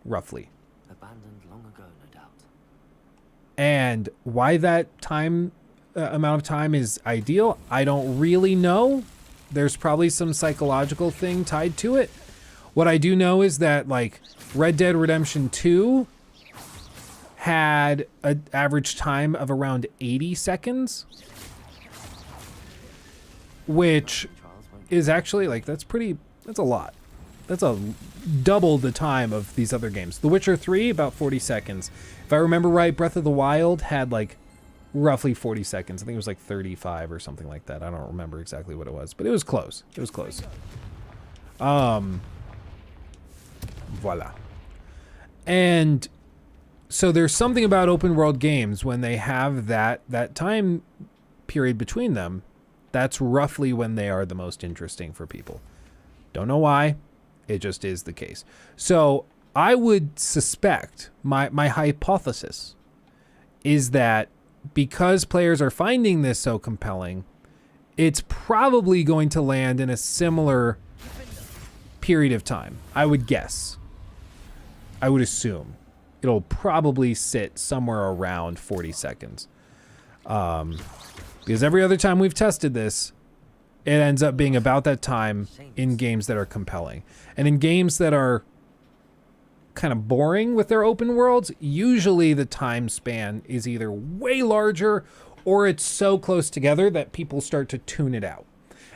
Roughly. Abandoned long ago, no doubt. And why that time amount of time is ideal, I don't really know. There's probably some psychological thing tied to it. What I do know is that like Red Dead Redemption 2 had an average time of around 80 seconds, which is actually like, that's a lot. That's a double the time of these other games. The Witcher 3, about 40 seconds. If I remember right, Breath of the Wild had like roughly 40 seconds. I think it was like 35 or something like that. I don't remember exactly what it was, but it was close. It was close. Voila. And so there's something about open world games when they have that time period between them. That's roughly when they are the most interesting for people. Don't know why. It just is the case. So I would suspect, my hypothesis is that because players are finding this so compelling, it's probably going to land in a similar period of time. I would guess. I would assume. It'll probably sit somewhere around 40 seconds. Because every other time we've tested this, it ends up being about that time in games that are compelling. And in games that are kind of boring with their open worlds, usually the time span is either way larger or it's so close together that people start to tune it out.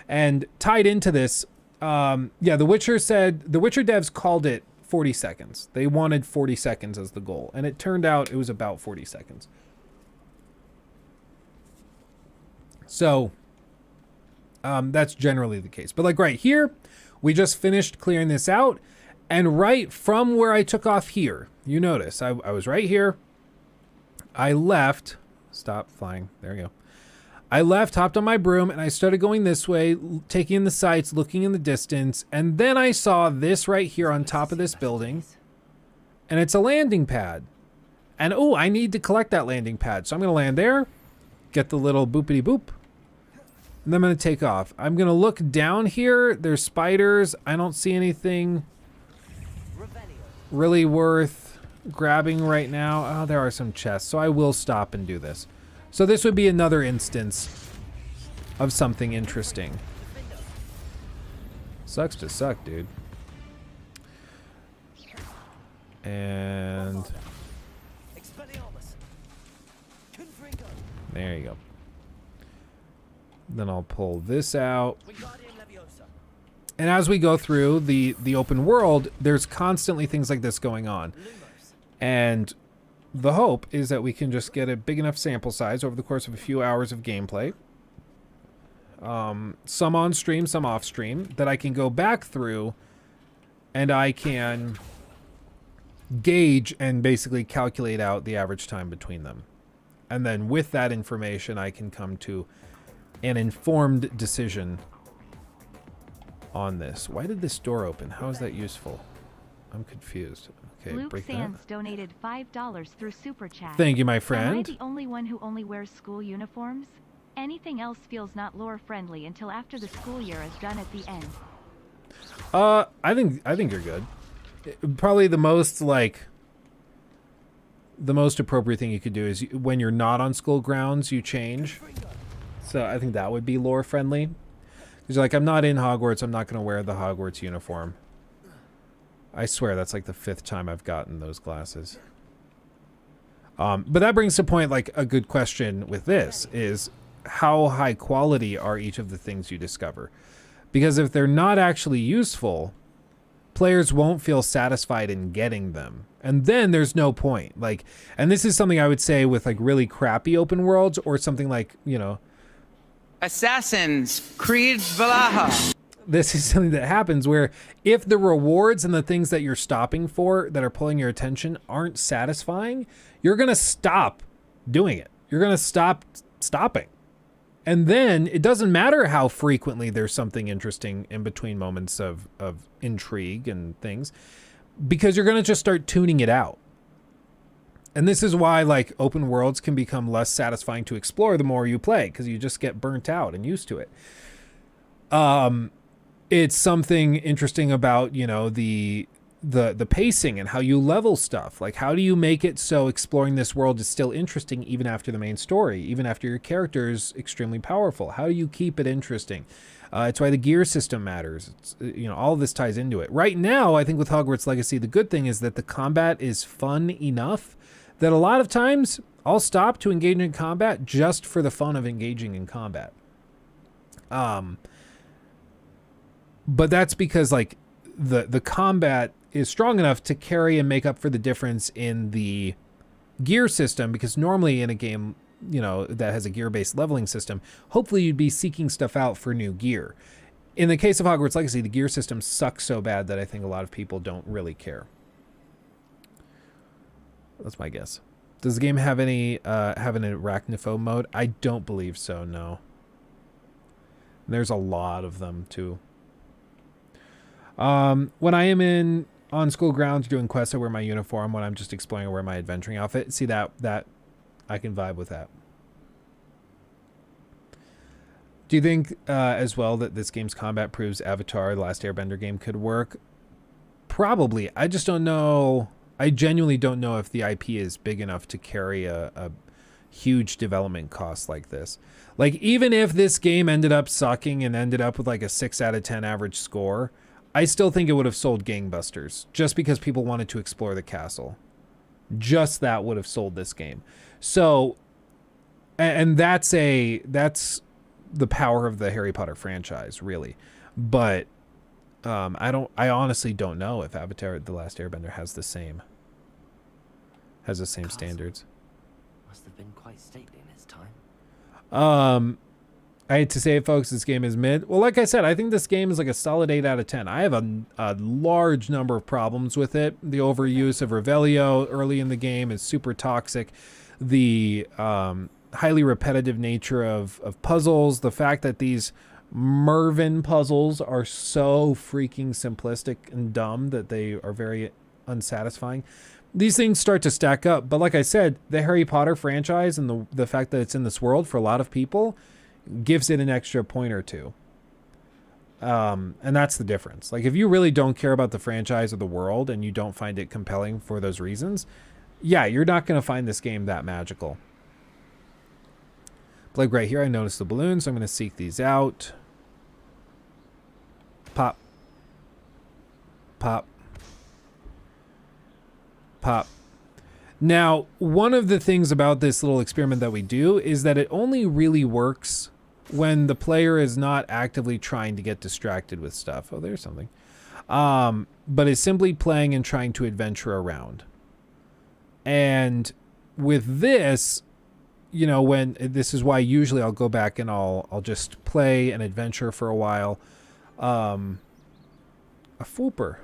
And tied into this, The Witcher devs called it 40 seconds. They wanted 40 seconds as the goal, and it turned out it was about 40 seconds. So that's generally the case. But like right here, we just finished clearing this out. And right from where I took off here, you notice I was right here. I left. Stop flying. There we go. I left, hopped on my broom, and I started going this way, taking in the sights, looking in the distance. And then I saw this right here on top of this building. And it's a landing pad. And oh, I need to collect that landing pad. So I'm going to land there, get the little boopity boop. And then I'm going to take off. I'm going to look down here. There's spiders. I don't see anything really worth grabbing right now. Oh, there are some chests. So I will stop and do this. So this would be another instance of something interesting. Sucks to suck, dude. And there you go. Then I'll pull this out. And as we go through the open world, there's constantly things like this going on. And the hope is that we can just get a big enough sample size over the course of a few hours of gameplay. Some on stream, some off stream, that I can go back through and I can gauge and basically calculate out the average time between them. And then with that information, I can come to an informed decision on this. Why did this door open? How is that useful? I'm confused. Okay, Luke break Sands that. donated $5 through Super Chat. Thank you, my Am I friend. the only one who only wears school uniforms? Anything else feels not lore friendly until after the school year is done at the end. I think you're good. Probably the most appropriate thing you could do is when you're not on school grounds, you change. So I think that would be lore friendly. Because you're like, I'm not in Hogwarts, I'm not going to wear the Hogwarts uniform. I swear that's like the 5th time I've gotten those glasses. But that brings to point, like, a good question with this is how high quality are each of the things you discover? Because if they're not actually useful, players won't feel satisfied in getting them. And then there's no point. Like, and this is something I would say with like really crappy open worlds or something like, you know, Assassin's Creed Valhalla. This is something that happens where if the rewards and the things that you're stopping for that are pulling your attention aren't satisfying, you're going to stop doing it. You're going to stop stopping. And then it doesn't matter how frequently there's something interesting in between moments of intrigue and things, because you're going to just start tuning it out. And this is why like open worlds can become less satisfying to explore the more you play, because you just get burnt out and used to it. It's something interesting about, you know, the pacing and how you level stuff. Like, how do you make it so exploring this world is still interesting even after the main story, even after your character is extremely powerful? How do you keep it interesting? It's why the gear system matters. It's, you know, all of this ties into it. Right now, I think with Hogwarts Legacy, the good thing is that the combat is fun enough that a lot of times I'll stop to engage in combat just for the fun of engaging in combat. But that's because like the combat is strong enough to carry and make up for the difference in the gear system, because normally in a game, you know, that has a gear-based leveling system, hopefully you'd be seeking stuff out for new gear. In the case of Hogwarts Legacy, the gear system sucks so bad that I think a lot of people don't really care. That's my guess. Does the game have any have an arachnophobe mode? I don't believe so, no. There's a lot of them too. When I am on school grounds doing quests, I wear my uniform. When I'm just exploring, I wear my adventuring outfit. See, that I can vibe with that. Do you think as well that this game's combat proves Avatar, the Last Airbender game, could work? Probably. I just don't know. I genuinely don't know if the IP is big enough to carry a huge development cost like this. Like, even if this game ended up sucking and ended up with like a 6 out of 10 average score, I still think it would have sold gangbusters just because people wanted to explore the castle. Just that would have sold this game. So, and that's the power of the Harry Potter franchise, really. But I honestly don't know if Avatar: The Last Airbender has the same standards. Must have been quite stately in its time. I hate to say it, folks, this game is mid. Well, like I said, I think this game is like a solid 8 out of 10. I have a large number of problems with it. The overuse of Revelio early in the game is super toxic. The highly repetitive nature of puzzles. The fact that these Mervyn puzzles are so freaking simplistic and dumb that they are very unsatisfying. These things start to stack up. But like I said, the Harry Potter franchise and the fact that it's in this world for a lot of people gives it an extra point or two. And that's the difference. Like, if you really don't care about the franchise or the world and you don't find it compelling for those reasons, yeah, you're not going to find this game that magical. But like right here, I noticed the balloons, so I'm going to seek these out. Pop. Pop. Pop. Now, one of the things about this little experiment that we do is that it only really works when the player is not actively trying to get distracted with stuff. Oh, there's something. But is simply playing and trying to adventure around. And with this, you know, when this is why usually I'll go back and I'll just play an adventure for a while. A fooper.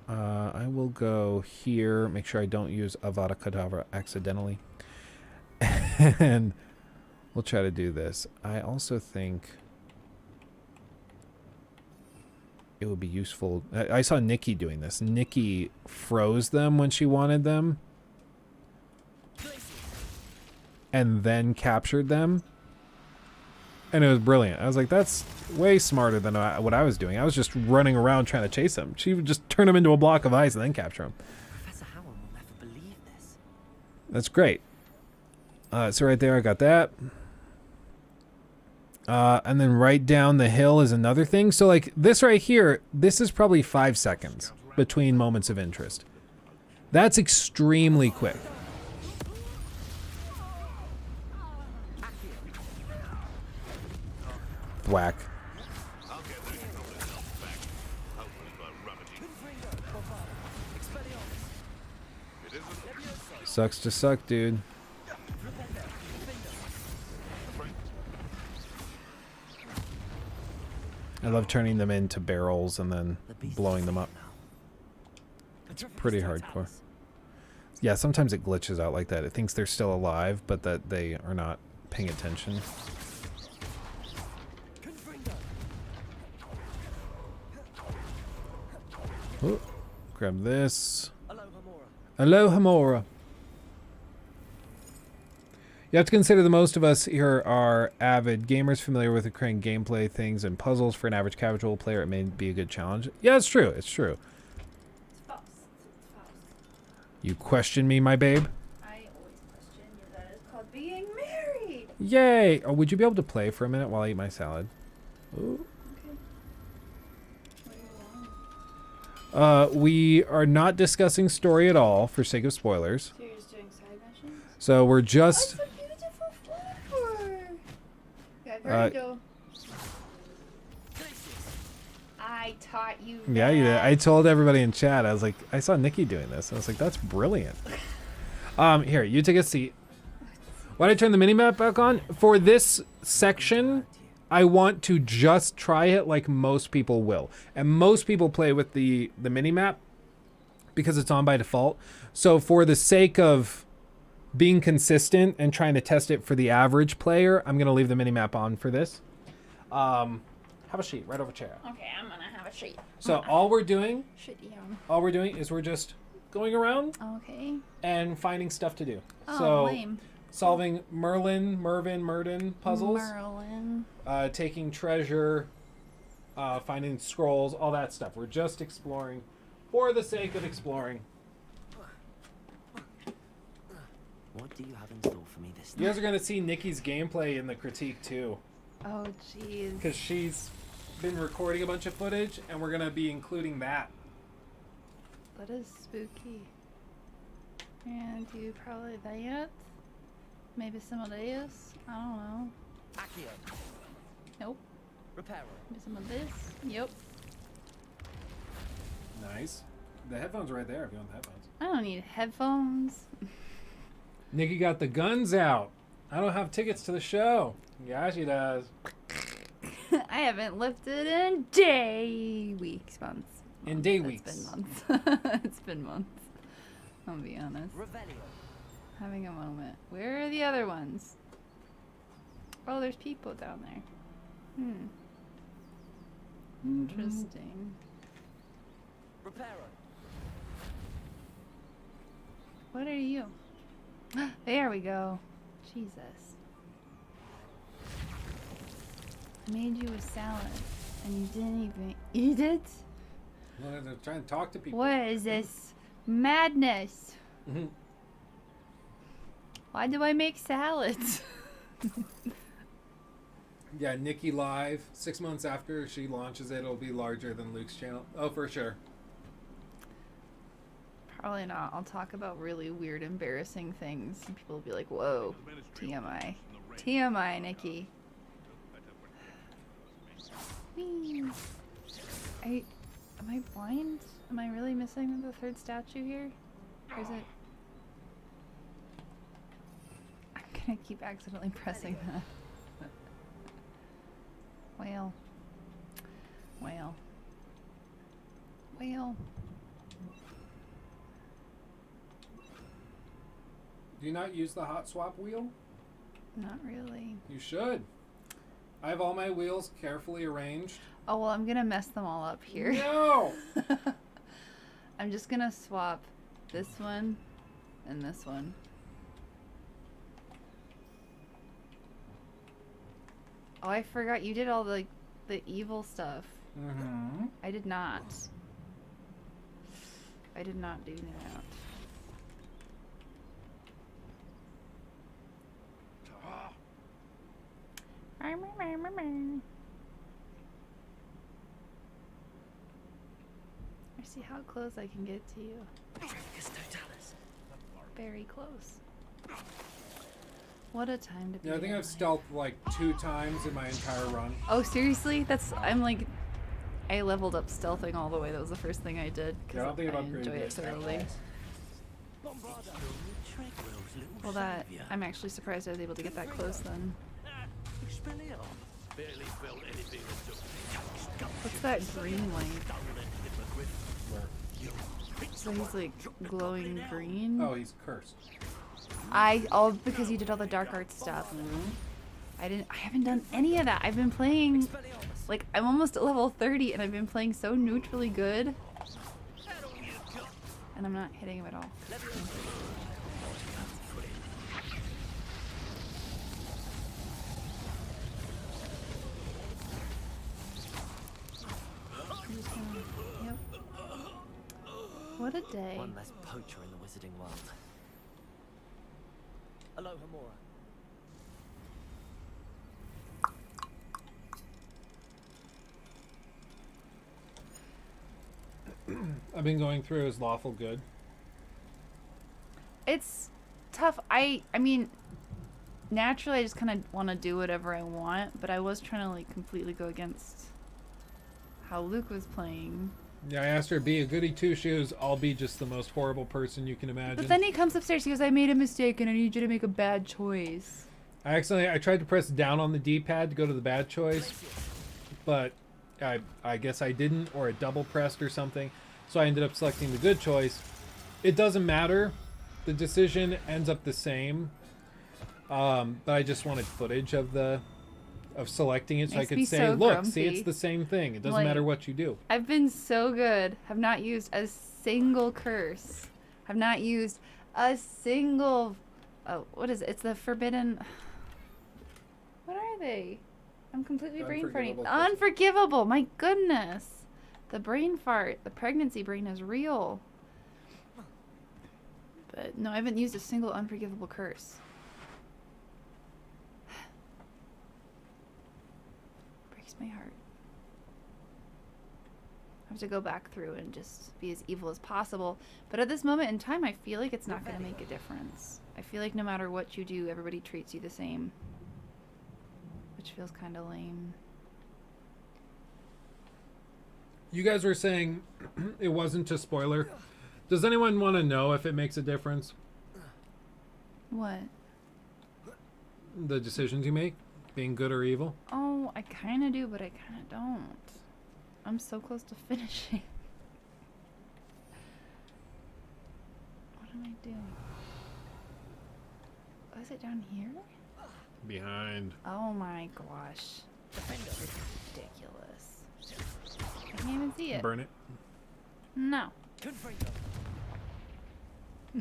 I will go here, make sure I don't use Avada Kedavra accidentally. And we'll try to do this. I also think it would be useful. I saw Nikki doing this. Nikki froze them when she wanted them. And then captured them. And it was brilliant. I was like, that's way smarter than what I was doing. I was just running around trying to chase them. She would just turn them into a block of ice and then capture them. Professor Howell will never believe this. That's great. So right there, I got that. And then right down the hill is another thing. So like this right here, this is probably 5 seconds between moments of interest. That's extremely quick. Whack. Sucks to suck, dude. I love turning them into barrels and then blowing them up. Pretty hardcore. Yeah, sometimes it glitches out like that. It thinks they're still alive, but that they are not paying attention. Oh, grab this. Hello, Hamora. You have to consider that most of us here are avid gamers familiar with the current gameplay things and puzzles. For an average casual player, it may be a good challenge. Yeah, it's true. It's true. You question me, my babe? I always question you. That is called being married. Yay! Oh, would you be able to play for a minute while I eat my salad? Ooh. We are not discussing story at all for sake of spoilers. So you're just doing side missions? So we're just... Oh, it's a beautiful flower. Yeah, there you go. I taught you that. Yeah, you did. I told everybody in chat. I was like, I saw Nikki doing this. I was like, that's brilliant. Here, you take a seat. Why did I turn the minimap back on? For this section, I want to just try it like most people will. And most people play with the minimap because it's on by default. So for the sake of being consistent and trying to test it for the average player, I'm going to leave the minimap on for this. Have a sheet right over chair. Okay, I'm going to have a sheet. So all we're doing is we're just going around and finding stuff to do. Oh, so lame. Solving Mervin puzzles. Merlin. Taking treasure, finding scrolls, all that stuff. We're just exploring for the sake of exploring. What do you have in store for me this time? You guys are going to see Nikki's gameplay in the critique too. Oh, jeez. Because she's been recording a bunch of footage, and we're going to be including that. That is spooky. And you probably that. Maybe some of this. I don't know. Accio. Nope. Reparo. Maybe some of this. Yep. Nice. The headphones are right there if you want the headphones. I don't need headphones. Nikki got the guns out. I don't have tickets to the show. Yeah, she does. I haven't lifted in weeks, months. In day weeks. It's been months. It's been months. I'll be honest. Having a moment. Where are the other ones? Oh, there's people down there. Interesting. What are you? There we go. Jesus. I made you a salad and you didn't even eat it? Well, they're trying to talk to people. What is this madness? Why do I make salads? Yeah, Nikki Live. 6 months after she launches it, it'll be larger than Luke's channel. Oh, for sure. Probably not. I'll talk about really weird, embarrassing things, and people will be like, "Whoa, TMI, TMI, Nikki." Whee. Am I blind? Am I really missing the third statue here? Or is it? I'm gonna keep accidentally pressing that. Well. Do you not use the hot swap wheel? Not really. You should. I have all my wheels carefully arranged. Oh, well, I'm gonna mess them all up here. No! I'm just gonna swap this one and this one. Oh, I forgot you did all the evil stuff. Mm-hmm. I did not. I did not do that. I see how close I can get to you. Very close. What a time to be. Yeah, I think I've stealthed like 2 times in my entire run. Oh, seriously? I leveled up stealthing all the way. That was the first thing I did because Yeah, I don't think I've enjoy upgraded it thoroughly. Well, I'm actually surprised I was able to get that close then. What's that green light? So he's like glowing green? Oh, he's cursed. Because you did all the dark arts stuff. I haven't done any of that. I've been playing, like, I'm almost at level 30 and I've been playing so neutrally good. And I'm not hitting him at all. Yep. What a day. One less poacher in the wizarding world. Hello, Hamura. I've been going through his lawful good. It's tough. I mean, naturally I just kind of want to do whatever I want, but I was trying to like completely go against how Luke was playing. Yeah, I asked her to be a goody two shoes. I'll be just the most horrible person you can imagine. But then he comes upstairs, he goes, "I made a mistake and I need you to make a bad choice." I tried to press down on the D-pad to go to the bad choice, but I guess I didn't, or it double pressed or something. So I ended up selecting the good choice. It doesn't matter. The decision ends up the same. But I just wanted footage of selecting it so I could say, so look, grumpy. see, it's the same thing. It doesn't matter what you do. I've been so good. Have not used a single curse. Have not used a single... Oh, what is it? It's the forbidden... What are they? I'm completely brain farting. Unforgivable. My goodness. The brain fart. The pregnancy brain is real. But no, I haven't used a single unforgivable curse. Breaks my heart. I have to go back through and just be as evil as possible. But at this moment in time, I feel like it's not going to make a difference. I feel like no matter what you do, everybody treats you the same. Which feels kind of lame. You guys were saying it wasn't a spoiler. Does anyone want to know if it makes a difference? What? The decisions you make? Being good or evil? Oh, I kind of do, but I kind of don't. I'm so close to finishing. What am I doing? Oh, is it down here? Behind. Oh my gosh. This is ridiculous. I can't even see it. Burn it. No.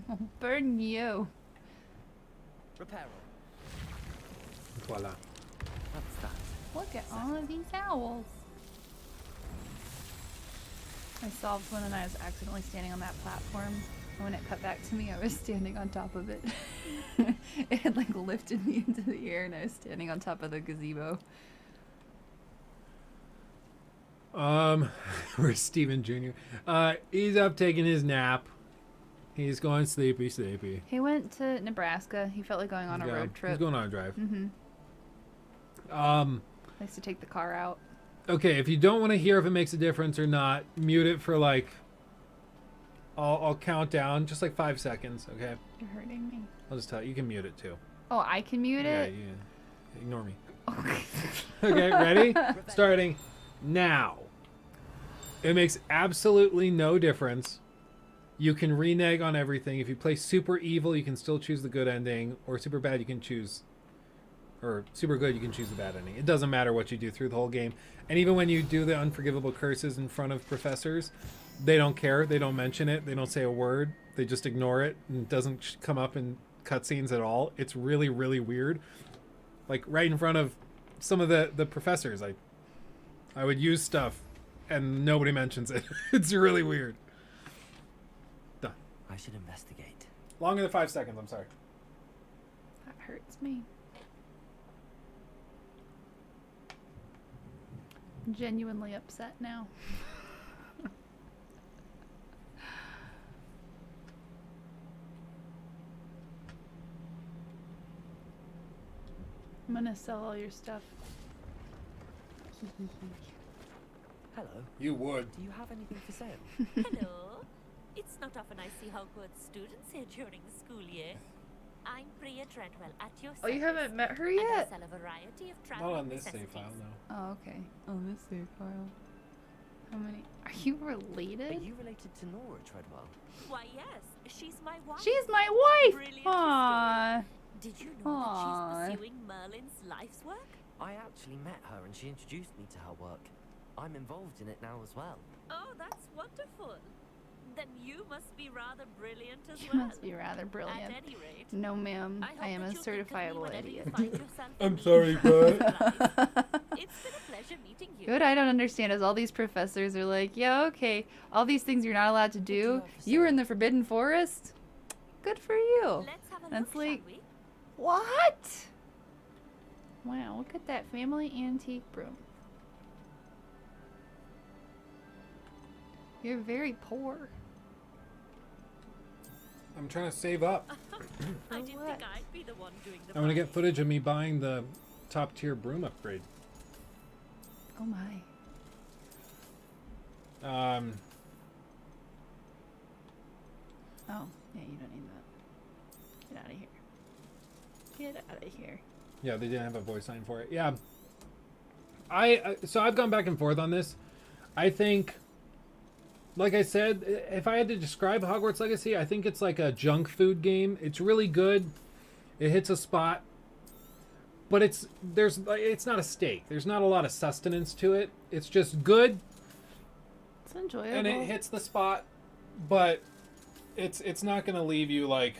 I'll burn you. Repair. Voila. What's that? Look at all of these owls. I solved one and I was accidentally standing on that platform. And when it cut back to me, I was standing on top of it. It had like lifted me into the air and I was standing on top of the gazebo. Where's Steven Jr.? He's up taking his nap. He's going sleepy. He went to Nebraska. He felt like going on a road trip. He's going on a drive. Likes to take the car out. Okay, if you don't want to hear if it makes a difference or not, mute it for like. I'll count down just like 5 seconds. Okay. You're hurting me. I'll just tell you. You can mute it too. Oh, I can mute it. Yeah. Ignore me. Okay, ready? Starting now. It makes absolutely no difference. You can renege on everything. If you play super evil, you can still choose the good ending, or super bad, you can choose, or super good, you can choose the bad ending. It doesn't matter what you do through the whole game. And even when you do the unforgivable curses in front of professors, they don't care. They don't mention it. They don't say a word. They just ignore it, and it doesn't come up in cutscenes at all. It's really, really weird. Like right in front of some of the professors, I would use stuff, and nobody mentions it. It's really weird. Done. I should investigate. Longer than 5 seconds. I'm sorry. That hurts me. I'm genuinely upset now. I'm gonna sell all your stuff. Hello. You would. Do you have anything for sale? Hello. It's not often I see Hogwarts students here during the school year. I'm Age Dreadwolf at your Oh, you haven't met her and I yet? sell a variety of Not travel on this save necessities. file, no. Oh, okay. On this save file. How many? Are you related? Are you related to Nora Treadwell? Why, yes. She's my wife. She's my wife! Brilliant Aww. story. Did you know that she's pursuing Merlin's life's work? I actually met her and she introduced me to her work. I'm involved in it now as well. Oh, that's wonderful. Then you must be rather brilliant as You well. must be rather brilliant. At any rate, No, ma'am. I am a that you'll think of me certifiable whenever you idiot. find yourself I'm in sorry, need of bud. advice. It's been a pleasure meeting you. What I don't understand is all these professors are like, yeah, okay, all these things you're not allowed to do. You were in the Forbidden Forest. Good for you. Let's have a That's look, like, shall we? what? Wow, look at that family antique broom. You're very poor. I'm trying to save up. I didn't think I'd be the one doing the I want to get footage of me buying the top tier broom upgrade. Oh my. Um, Oh, yeah, you don't need that. Get out of here. Get out of here. yeah, they didn't have a voice line for it. Yeah. So I've gone back and forth on this. I think, like I said, if I had to describe Hogwarts Legacy, I think it's like a junk food game. It's really good. It hits a spot, but it's not a steak. There's not a lot of sustenance to it. It's just good. It's enjoyable. And it hits the spot, but it's not going to leave you like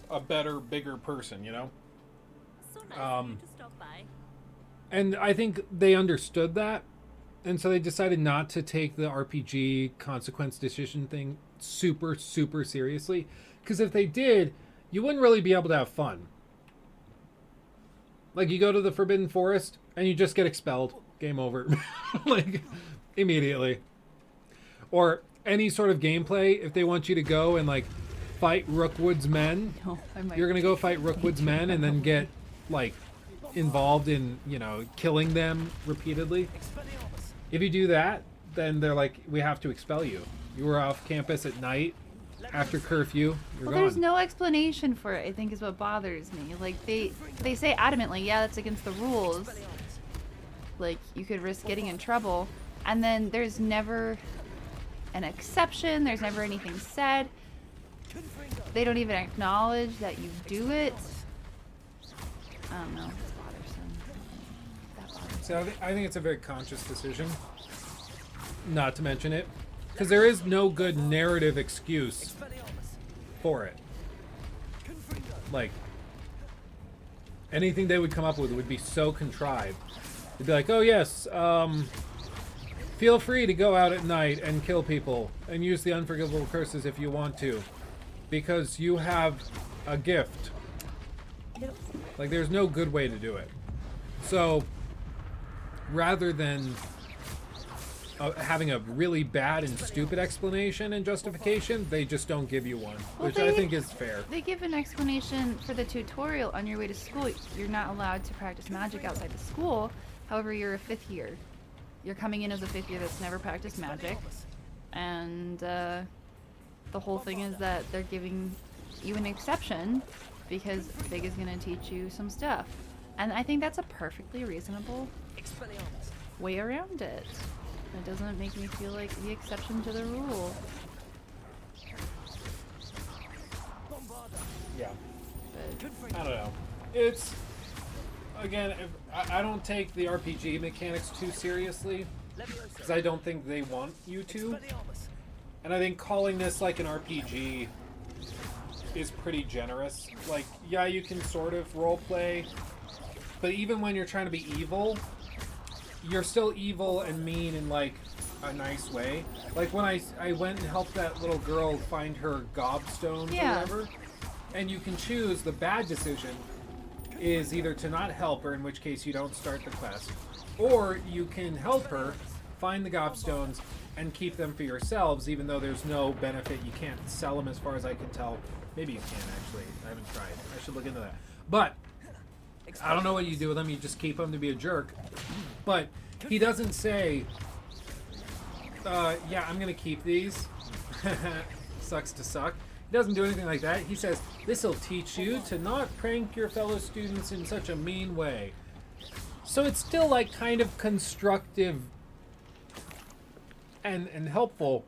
a better, bigger person, you know? So nice of you to stop by. And I think they understood that. And so they decided not to take the RPG consequence decision thing super, super seriously. Because if they did, you wouldn't really be able to have fun. Like, you go to the Forbidden Forest, and you just get expelled. Game over. Like, immediately. Or any sort of gameplay, if they want you to go and, like, fight Rookwood's men, you're going to go fight Rookwood's men and then get, like, involved in, you know, killing them repeatedly. If you do that, then they're like, we have to expel you. You were off campus at night after curfew. You're Well, gone. there's no explanation for it, I think, is what bothers me. Like, they say adamantly, yeah, that's against the rules. Like, you could risk getting in trouble. And then there's never an exception. There's never anything said. They don't even acknowledge that you do it. I don't know. It's bothersome. That bothers So I think it's a very conscious decision not to mention it. Because there is no good narrative excuse for it. Like, anything they would come up with would be so contrived. They'd be like, oh yes, feel free to go out at night and kill people and use the unforgivable curses if you want to. Because you have a gift. Like, there's no good way to do it. So, rather than having a really bad and stupid explanation and justification, they just don't give you one, Well, which I think is fair. They give an explanation for the tutorial on your way to school. You're not allowed to practice magic outside the school. However, you're a 5th year. You're coming in as a 5th year that's never practiced magic. And the whole thing is that they're giving you an exception because Fig is going to teach you some stuff. And I think that's a perfectly reasonable way around it. It doesn't make me feel like the exception to the rule. Yeah. But, I don't know. It's, again, I don't take the RPG mechanics too seriously, because I don't think they want you to. And I think calling this like an RPG is pretty generous. Like, yeah, you can sort of roleplay, but even when you're trying to be evil, you're still evil and mean in like a nice way. Like when I went and helped that little girl find her gobstone or whatever, and you can choose. The bad decision is either to not help her, in which case you don't start the quest, or you can help her find the gobstones and keep them for yourselves, even though there's no benefit. You can't sell them as far as I can tell. Maybe you can, actually. I haven't tried. I should look into that. But I don't know what you do with them. You just keep them to be a jerk. But he doesn't say, yeah, I'm going to keep these. Sucks to suck. He doesn't do anything like that. He says, this will teach you to not prank your fellow students in such a mean way. So it's still like kind of constructive and helpful.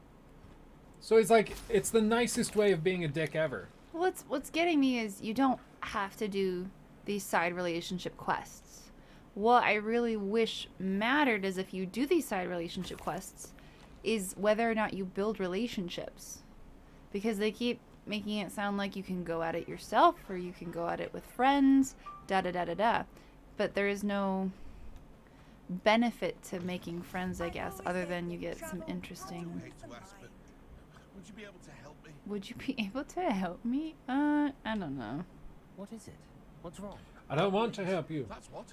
So he's like, it's the nicest way of being a dick ever. What's getting me is you don't have to do these side relationship quests. What I really wish mattered is if you do these side relationship quests is whether or not you build relationships. Because they keep making it sound like you can go at it yourself or you can go at it with friends, da-da-da-da-da. But there is no benefit to making friends, I guess, other than you get some interesting... Would you be able to help me? Would you be able to help me? I don't know. What is it? What's wrong? I don't want to help you. That's what?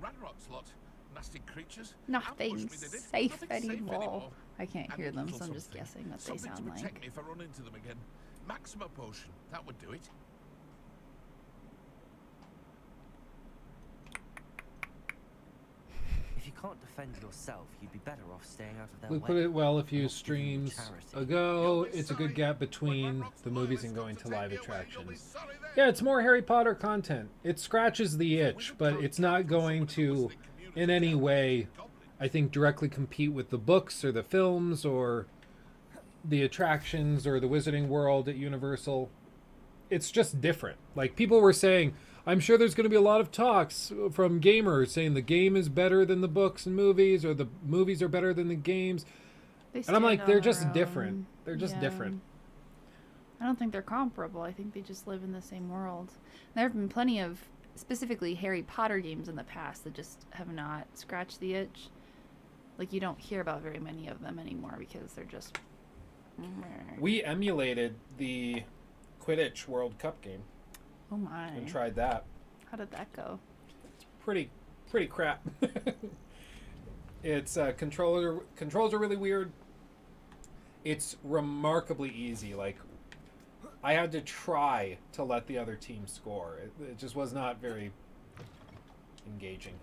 Ranrock's lot. Nasty creatures. Nothing's safe anymore. I can't hear them, so I'm just guessing what they sound to protect like. me if I run into them again. Maxima potion. That would do it. If you can't defend yourself, you'd be better off staying out of their We way. put it well a few streams ago. It's a good gap between the movies and going to live attractions. Yeah, it's more Harry Potter content. It scratches the itch, but it's not going to, in any way, I think, directly compete with the books or the films or the attractions or the Wizarding World at Universal. It's just different. Like, people were saying, I'm sure there's going to be a lot of talks from gamers saying the game is better than the books and movies, or the movies are better than the games. And I'm like, they're just different. They're just different. I don't think they're comparable. I think they just live in the same world. There have been plenty of specifically Harry Potter games in the past that just have not scratched the itch. Like, you don't hear about very many of them anymore because they're just... We emulated the Quidditch World Cup game. Oh my. And tried that. How did that go? It's pretty crap. It's controls are really weird. It's remarkably easy. Like, I had to try to let the other team score. It just was not very engaging.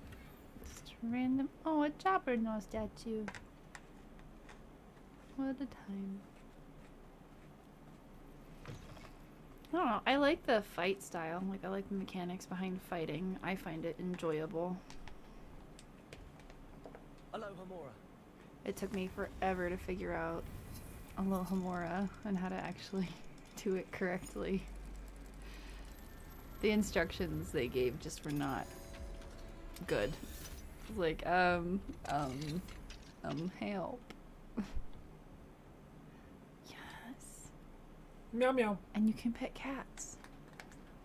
Just random. Oh, a Jobberknow statue. What a time. I don't know. I like the fight style. Like, I like the mechanics behind fighting. I find it enjoyable. Alohomora. It took me forever to figure out Alohomora and how to actually do it correctly. The instructions they gave just were not good. Like, help. Meow meow. And you can pet cats.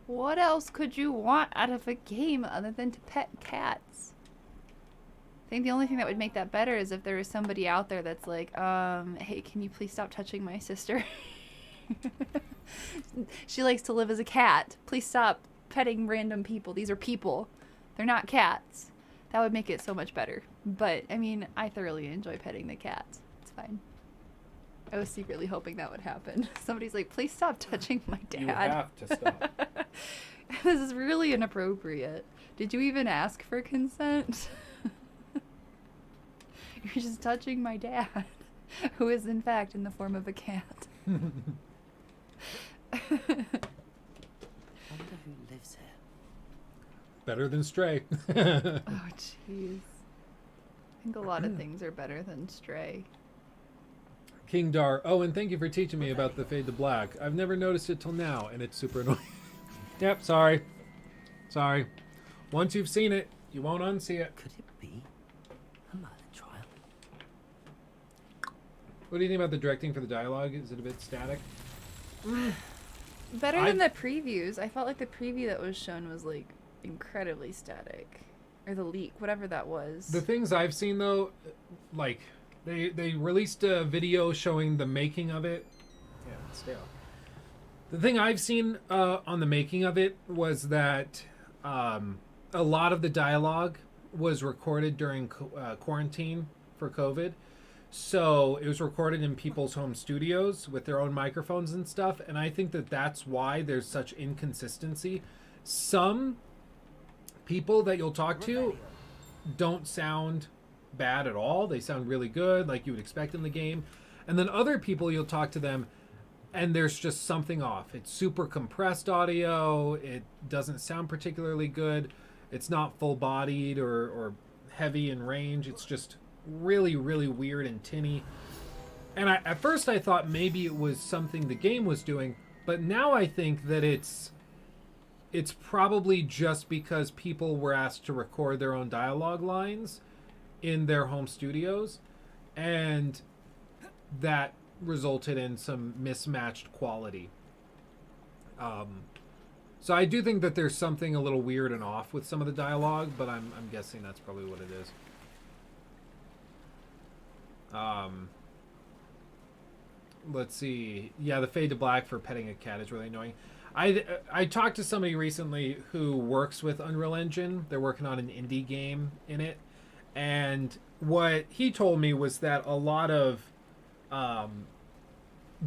What else could you want out of a game other than to pet cats? I think the only thing that would make that better is if there was somebody out there that's like, hey, can you please stop touching my sister? She likes to live as a cat. Please stop petting random people. These are people. They're not cats. That would make it so much better. But, I mean, I thoroughly enjoy petting the cats. It's fine. I was secretly hoping that would happen. Somebody's like, please stop touching my dad. You have to stop. This is really inappropriate. Did you even ask for consent? You're just touching my dad, who is in fact in the form of a cat. I wonder who lives here. Better than Stray. Oh, jeez. I think a lot of things are better than Stray. King Dar. Oh, and thank you for teaching me about the fade to black. I've never noticed it till now, and it's super annoying. Yep, sorry. Sorry. Once you've seen it, you won't unsee it. Could it be a murder trial? What do you think about the directing for the dialogue? Is it a bit static? Better than the previews. I felt like the preview that was shown was like incredibly static. Or the leak, whatever that was. The things I've seen though, like they released a video showing the making of it. Yeah, it's stale. The thing I've seen on the making of it was that a lot of the dialogue was recorded during quarantine for COVID. So it was recorded in people's home studios with their own microphones and stuff. And I think that that's why there's such inconsistency. Some people that you'll talk to don't sound bad at all. They sound really good, like you would expect in the game. And then other people, you'll talk to them and there's just something off. It's super compressed audio. It doesn't sound particularly good. It's not full-bodied or heavy in range. It's just really, really weird and tinny. And at first I thought maybe it was something the game was doing, but now I think that it's probably just because people were asked to record their own dialogue lines in their home studios, and that resulted in some mismatched quality. So I do think that there's something a little weird and off with some of the dialogue, but I'm guessing that's probably what it is. Let's see. Yeah, the fade to black for petting a cat is really annoying. I talked to somebody recently who works with Unreal Engine. They're working on an indie game in it. And what he told me was that a lot of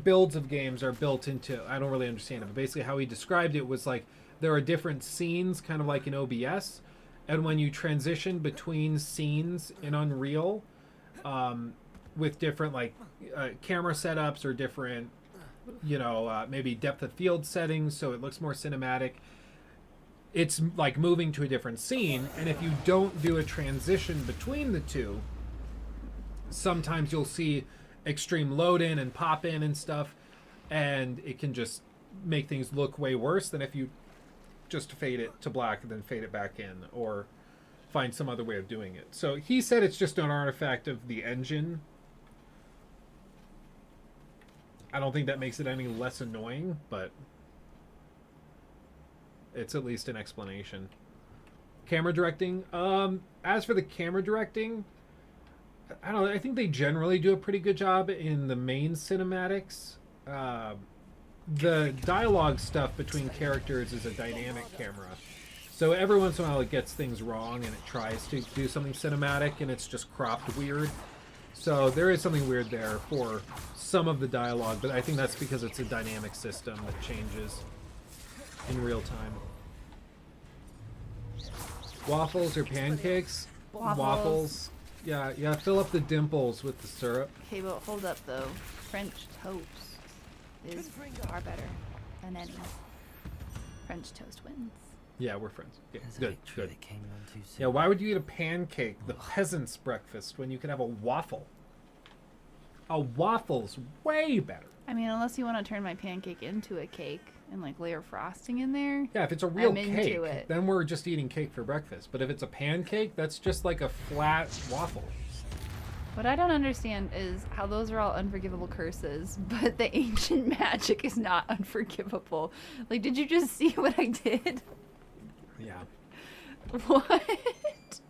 builds of games are built into, I don't really understand it, but basically how he described it was like there are different scenes, kind of like in OBS. And when you transition between scenes in Unreal, with different like camera setups or different, maybe depth of field settings so it looks more cinematic, it's like moving to a different scene. And if you don't do a transition between the two, sometimes you'll see extreme load in and pop in and stuff, and it can just make things look way worse than if you just fade it to black and then fade it back in, or find some other way of doing it. So he said it's just an artifact of the engine. I don't think that makes it any less annoying, but it's at least an explanation. Camera directing. As for the camera directing, I don't know. I think they generally do a pretty good job in the main cinematics. The dialogue stuff between characters is a dynamic camera. So every once in a while it gets things wrong and it tries to do something cinematic and it's just cropped weird. So there is something weird there for some of the dialogue, but I think that's because it's a dynamic system that changes in real time. Waffles or pancakes? Waffles. Yeah, fill up the dimples with the syrup. Okay, but hold up though. French toast is far better than any. French toast wins. Yeah, we're friends. Yeah, good. Yeah, why would you eat a pancake, the peasant's breakfast, when you could have a waffle? A waffle's way better. I mean, unless you want to turn my pancake into a cake and like layer frosting in there. Yeah, if it's a real I'm cake, into it. then we're just eating cake for breakfast. But if it's a pancake, that's just like a flat waffle. What I don't understand is how those are all unforgivable curses, but the ancient magic is not unforgivable. Like, did you just see what I did? Yeah. What?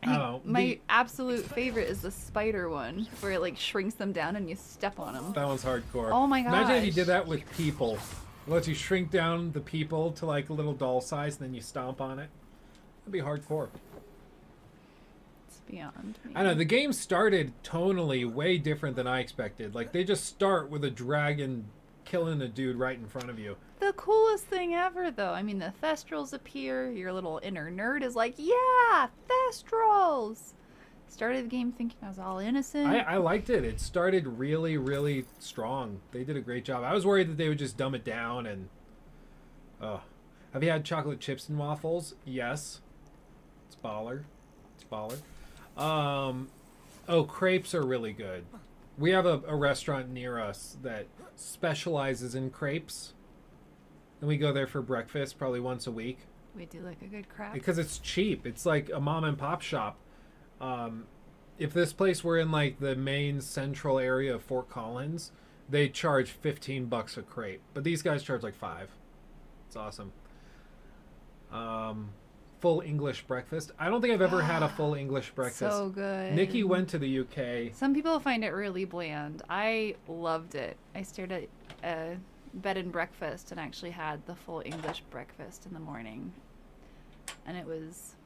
Oh, my absolute favorite is the spider one, where it like shrinks them down and you step on them. That one's hardcore. Oh my gosh. Imagine if you did that with people. It lets you shrink down the people to like a little doll size and then you stomp on it. That'd be hardcore. It's beyond me. I know, the game started tonally way different than I expected. Like, they just start with a dragon killing a dude right in front of you. The coolest thing ever, though. I mean, the Thestrals appear. Your little inner nerd is like, yeah, Thestrals! Started the game thinking I was all innocent. I liked it. It started really, really strong. They did a great job. I was worried that they would just dumb it down and... Oh. Have you had chocolate chips and waffles? Yes. It's baller. It's baller. Oh, crepes are really good. We have a restaurant near us that specializes in crepes. And we go there for breakfast probably once a week. We do like a good crap. Because it's cheap. It's like a mom and pop shop. If this place were in like the main central area of Fort Collins, they charge $15 a crepe. But these guys charge like $5. It's awesome. Full English breakfast. I don't think I've ever had a full English breakfast. So good. Nikki went to the UK. Some people find it really bland. I loved it. I stayed at a bed and breakfast and actually had the full English breakfast in the morning. And it was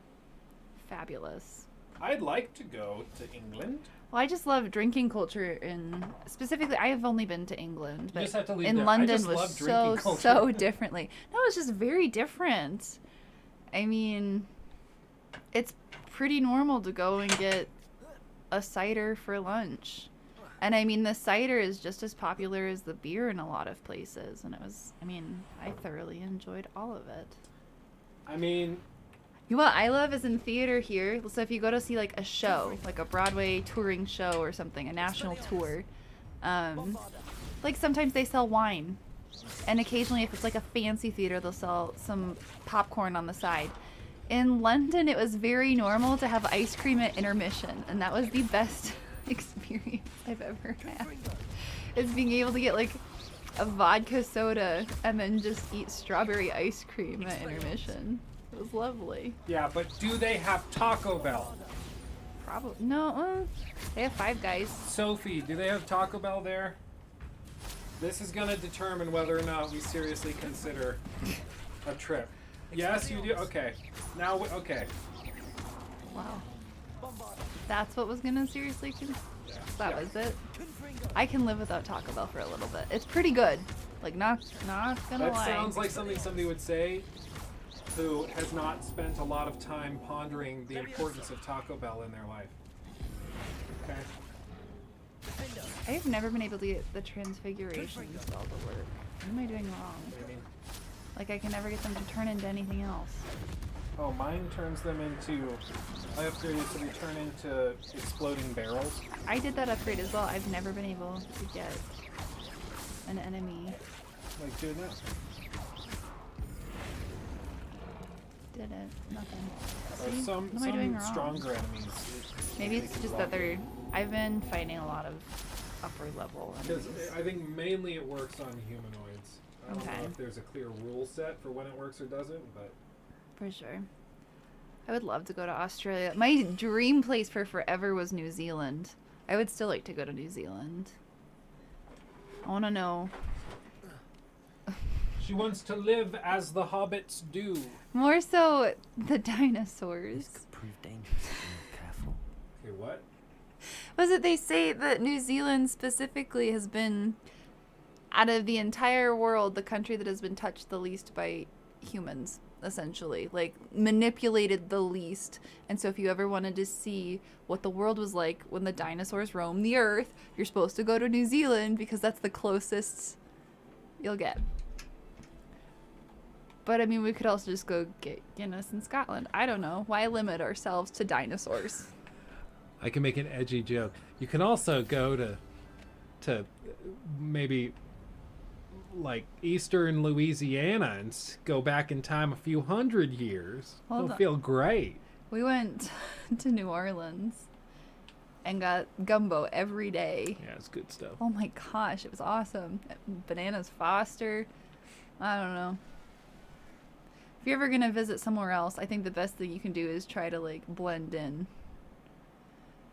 fabulous. I'd like to go to England. Well, I just love drinking culture in specifically. I have only been to England, but You just have to leave in there. I London just was love drinking culture. so differently. No, it's just very different. I mean, it's pretty normal to go and get a cider for lunch. And I mean, the cider is just as popular as the beer in a lot of places. And it was, I mean, I thoroughly enjoyed all of it. I mean, you know what I love is in theater here. So if you go to see like a show, like a Broadway touring show or something, a national tour, like sometimes they sell wine. And occasionally if it's like a fancy theater, they'll sell some popcorn on the side. In London, it was very normal to have ice cream at intermission. And that was the best experience I've ever had. Is being able to get like a vodka soda and then just eat strawberry ice cream at intermission. It was lovely. yeah, but do they have Taco Bell? Probably. No, they have Five Guys. Sophie, do they have Taco Bell there? This is going to determine whether or not we seriously consider a trip. Yes, you do? Okay. Now, okay. Wow. That's what was going to seriously consider? That was it? I can live without Taco Bell for a little bit. It's pretty good. Like, not gonna That lie. sounds like something somebody would say who has not spent a lot of time pondering the importance of Taco Bell in their life. Okay. I've never been able to get the transfiguration spell to work. What am I doing wrong? What do you mean? Like, I can never get them to turn into anything else. Oh, mine turns them into... I upgraded so they turn into exploding barrels. I did that upgrade as well. I've never been able to get an enemy. Like doing that. Did it. Nothing. Or See? some What am I doing wrong? stronger enemies. Maybe it's just that they're... I've been fighting a lot of upper level Because enemies. I think mainly it works on humanoids. I don't Okay. know if there's a clear rule set for when it works or doesn't, but... For sure. I would love to go to Australia. My dream place for forever was New Zealand. I would still like to go to New Zealand. I want to know. She wants to live as the hobbits do. More so the dinosaurs. Prove dangerous if you're not careful. Okay, what? Was it they say that New Zealand specifically has been, out of the entire world, the country that has been touched the least by humans, essentially. Like, manipulated the least. And so if you ever wanted to see what the world was like when the dinosaurs roamed the earth, you're supposed to go to New Zealand because that's the closest you'll get. But, I mean, we could also just go get Guinness in Scotland. I don't know. Why limit ourselves to dinosaurs? I can make an edgy joke. You can also go to maybe like eastern Louisiana and go back in time a few hundred years. Hold It'll on. feel great. We went to New Orleans and got gumbo every day. Yeah, it's good stuff. Oh my gosh, it was awesome. Bananas Foster. I don't know. If you're ever gonna visit somewhere else, I think the best thing you can do is try to like blend in.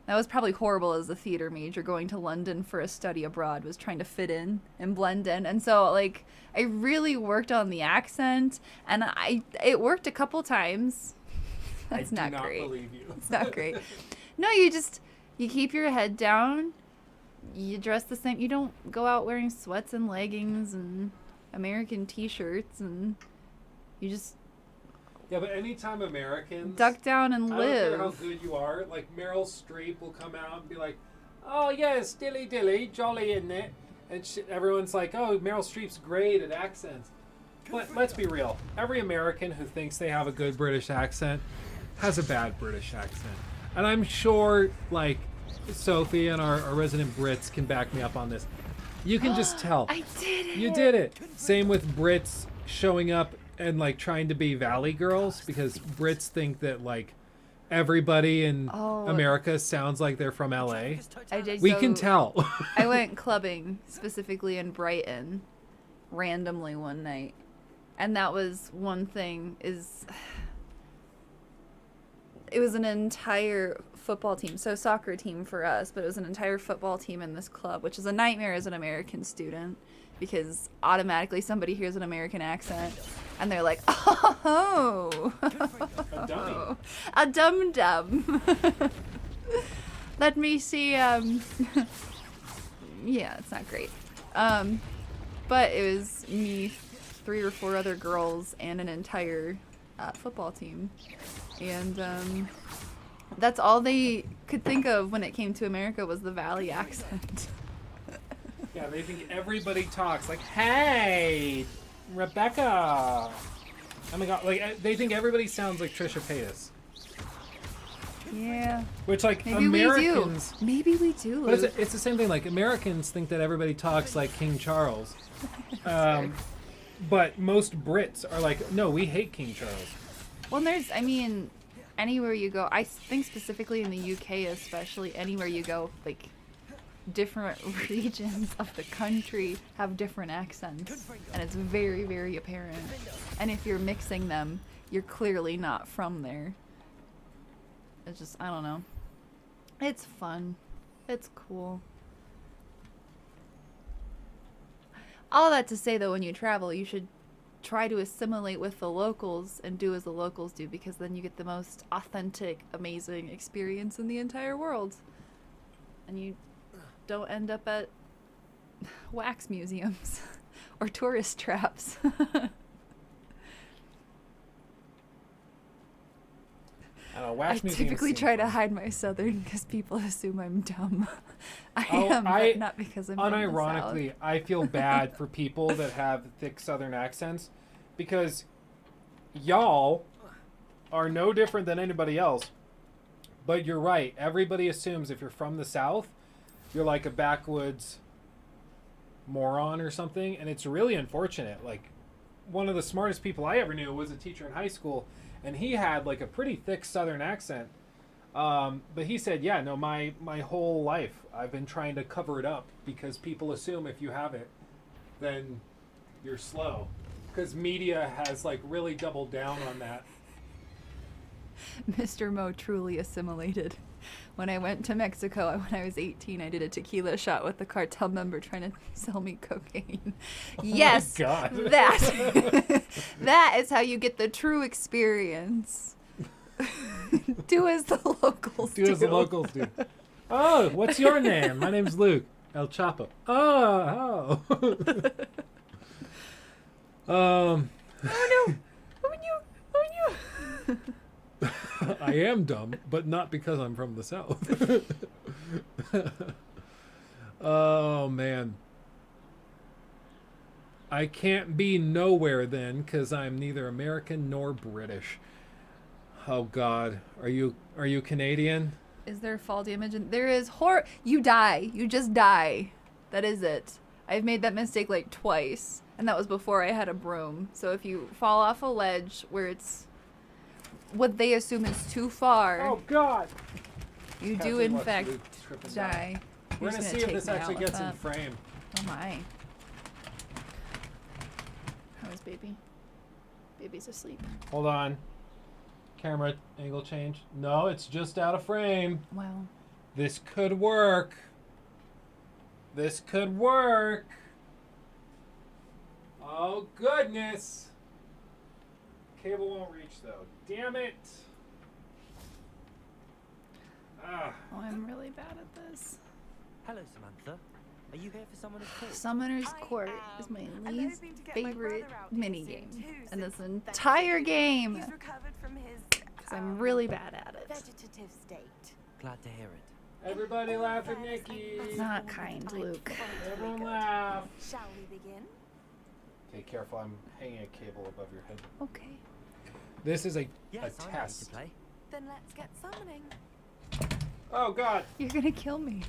That was probably horrible as a theater major going to London for a study abroad, was trying to fit in and blend in. And so like I really worked on the accent and it worked a couple times. That's I not do not great. believe you. It's not great. No, you keep your head down. You dress the same. You don't go out wearing sweats and leggings and American t-shirts, and you just Yeah, but anytime Americans duck down and I live. don't care how good you are. Like Meryl Streep will come out and be like, "Oh yes, dilly dilly, jolly, isn't it?" And everyone's like, "Oh, Meryl Streep's great at accents." But let's be real. Every American who thinks they have a good British accent has a bad British accent. And I'm sure, like, Sophie and our resident Brits can back me up on this. You can just tell. I did it. You did it. Same with Brits showing up and, like, trying to be Valley girls, because Brits think that, like, everybody in America sounds like they're from LA. We can tell. I went clubbing, specifically in Brighton, randomly one night. And that was one thing is... It was an entire football team, so soccer team for us, but it was an entire football team in this club, which is a nightmare as an American student, because automatically somebody hears an American accent and they're like, oh, a dum-dum. Let me see, yeah, it's not great. But it was me, 3 or 4 other girls, and an entire football team. And that's all they could think of when it came to America was the Valley accent. Yeah, they think everybody talks like, "Hey, Rebecca." Oh my god, like they think everybody sounds like Trisha Paytas. Yeah. Which, like, Maybe Americans... we do. Maybe we do. But it's the same thing. Like, Americans think that everybody talks like King Charles. But most Brits are like, no, we hate King Charles. Well, I mean, anywhere you go, I think specifically in the UK especially, anywhere you go, like, different regions of the country have different accents. And it's very, very apparent. And if you're mixing them, you're clearly not from there. It's just, I don't know. It's fun. It's cool. All that to say, though, when you travel, you should try to assimilate with the locals and do as the locals do, because then you get the most authentic, amazing experience in the entire world. And you don't end up at wax museums or tourist traps. I typically try to hide my southern because people assume I'm dumb. I am, but not because I'm from the unironically, South. I feel bad for people that have thick southern accents, because y'all are no different than anybody else. But you're right. Everybody assumes if you're from the South, you're like a backwoods moron or something, and it's really unfortunate. Like, one of the smartest people I ever knew was a teacher in high school, and he had like a pretty thick southern accent. But he said, yeah, no, my whole life I've been trying to cover it up because people assume if you have it, then you're slow. Because media has like really doubled down on that. Mr. Mo truly assimilated. When I went to Mexico, when I was 18, I did a tequila shot with the cartel member trying to sell me cocaine. Yes, my God. that. That is how you get the true experience. Do as the locals do. Do as the locals do. Oh, what's your name? My name's Luke. El Chapo. Oh. Oh no! Oh no! I am dumb, but not because I'm from the South. Oh, man. I can't be nowhere then, because I'm neither American nor British. Oh, God. Are you Canadian? Is there fall damage? There is you die. You just die. That is it. I've made that mistake like twice, and that was before I had a broom. So if you fall off a ledge where it's what they assume is too far. Oh, God. You do, in fact, die. We're going to see if this actually gets in frame. Oh, my. How is baby? Baby's asleep. Hold on. Camera angle change. No, it's just out of frame. Wow. This could work. This could work. Oh, goodness. Cable won't reach, though. Damn it. Ah. Oh, I'm really bad at this. Hello, Samantha. Are you here for Summoner's Court? Summoner's Court is my least favorite minigame in this entire game. He's recovered from his Because I'm really bad at it. vegetative state. Glad to hear it. Everybody laugh at Nikki. Not kind, Luke. Everyone laugh. Shall we begin? Okay, careful. I'm hanging a cable above your head. Okay. This is a Yes, I'm ready to test. play. Then let's get summoning. Oh, God. You're gonna kill me.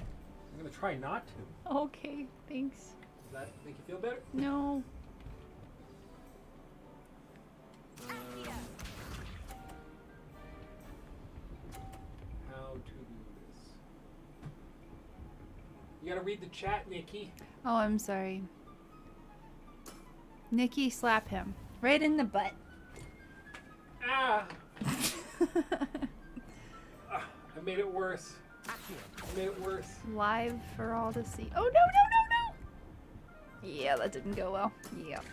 I'm going to try not to. Okay, thanks. Does that make you feel better? No. How to do this. You got to read the chat, Nikki. Oh, I'm sorry. Nikki, slap him. Right in the butt. Ah! I made it worse. I made it worse. Live for all to see. Oh, no, no, no, no! Yeah, that didn't go well. Yep.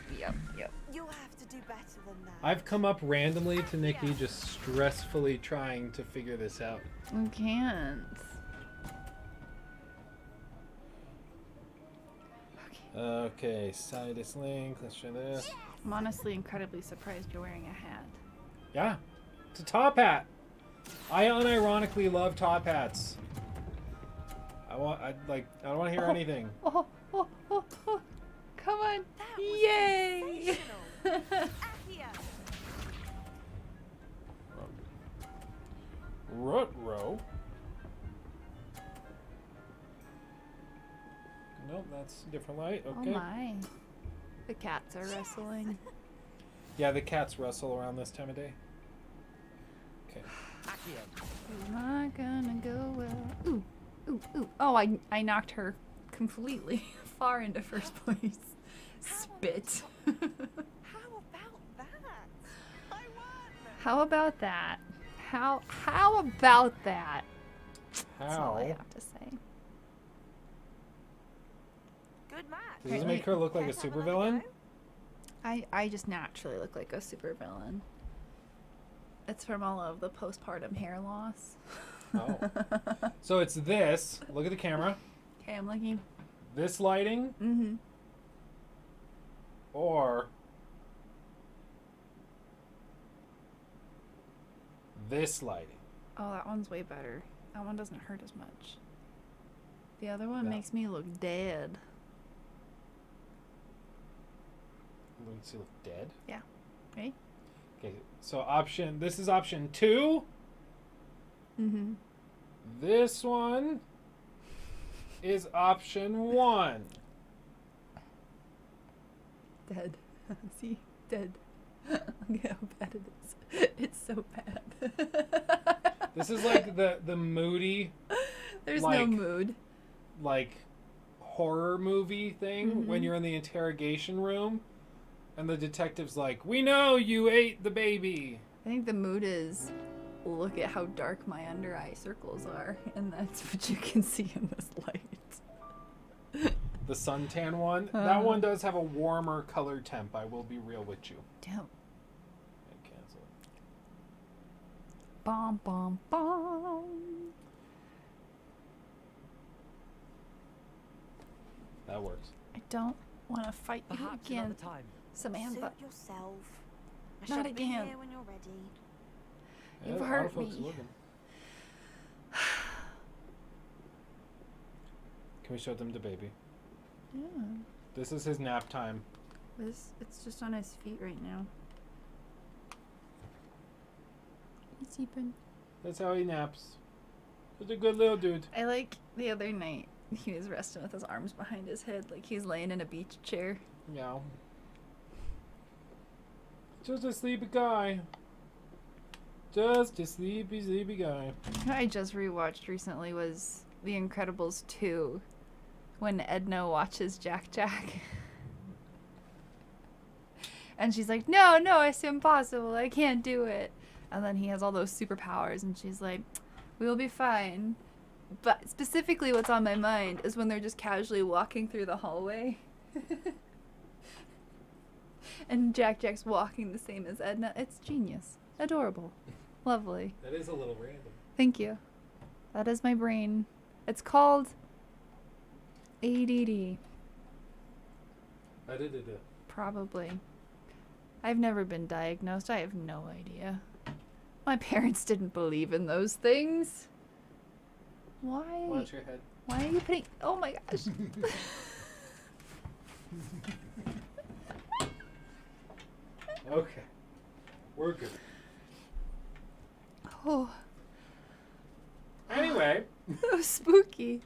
You'll have to do better than that. I've come up randomly to Nikki, just stressfully trying to figure this out. I can't. Okay, Sidus link. Let's try this. I'm honestly incredibly surprised you're wearing a hat. Yeah, it's a top hat. I unironically love top hats. I don't want to hear anything. Oh, come on. Yay! Rut-row. Nope, that's a different light. Okay. Oh my. The cats are wrestling. Yeah, the cats wrestle around this time of day. Okay. Not gonna go well. Ooh, ooh, ooh. Oh, I knocked her completely far into first place. Spit. How about that? I won. How about that? How about that? That's all I How? have to say. Good match. Does this make her look like a supervillain? I just naturally look like a supervillain. It's from all of the postpartum hair loss. Oh. So it's this. Look at the camera. Okay, I'm looking. This lighting. Mm-hmm. Or this lighting. Oh, that one's way better. That one doesn't hurt as much. The other one Yeah. makes me look dead. Makes you look dead. Yeah. Ready? Okay. So this is option 2. Mm-hmm. This one is option 1. Dead. See? Dead. Look at how bad it is. It's so bad. This is like the moody. There's no mood. Like horror movie thing when you're in the interrogation room, and the detective's like, "We know you ate the baby." I think the mood is, look at how dark my under eye circles are, and that's what you can see in this light. The suntan one. That one does have a warmer color temp. I will be real with you. Damn. And cancel it. Bom bom bom. That works. I don't want to fight you Perhaps again, another time. Samantha. Suit yourself. I Not shall be again. here when you're ready. You've Yeah, hurt folks me. looking. Can we show them the baby? Yeah. This is his nap time. It's just on his feet right now. He's sleeping. That's how he naps. He's a good little dude. I like the other night he was resting with his arms behind his head like he's laying in a beach chair. Yeah. Just a sleepy guy. Just a sleepy, sleepy guy. What I just rewatched recently was The Incredibles 2, when Edna watches Jack Jack. And she's like, no, it's impossible. I can't do it. And then he has all those superpowers, and she's like, we'll be fine. But specifically what's on my mind is when they're just casually walking through the hallway. And Jack Jack's walking the same as Edna. It's genius. Adorable. Lovely. That is a little random. Thank you. That is my brain. It's called ADD. Probably. I've never been diagnosed. I have no idea. My parents didn't believe in those things. Why? Watch your head. Why are you putting... Oh my gosh. Okay. We're good. Oh. Anyway. That was spooky.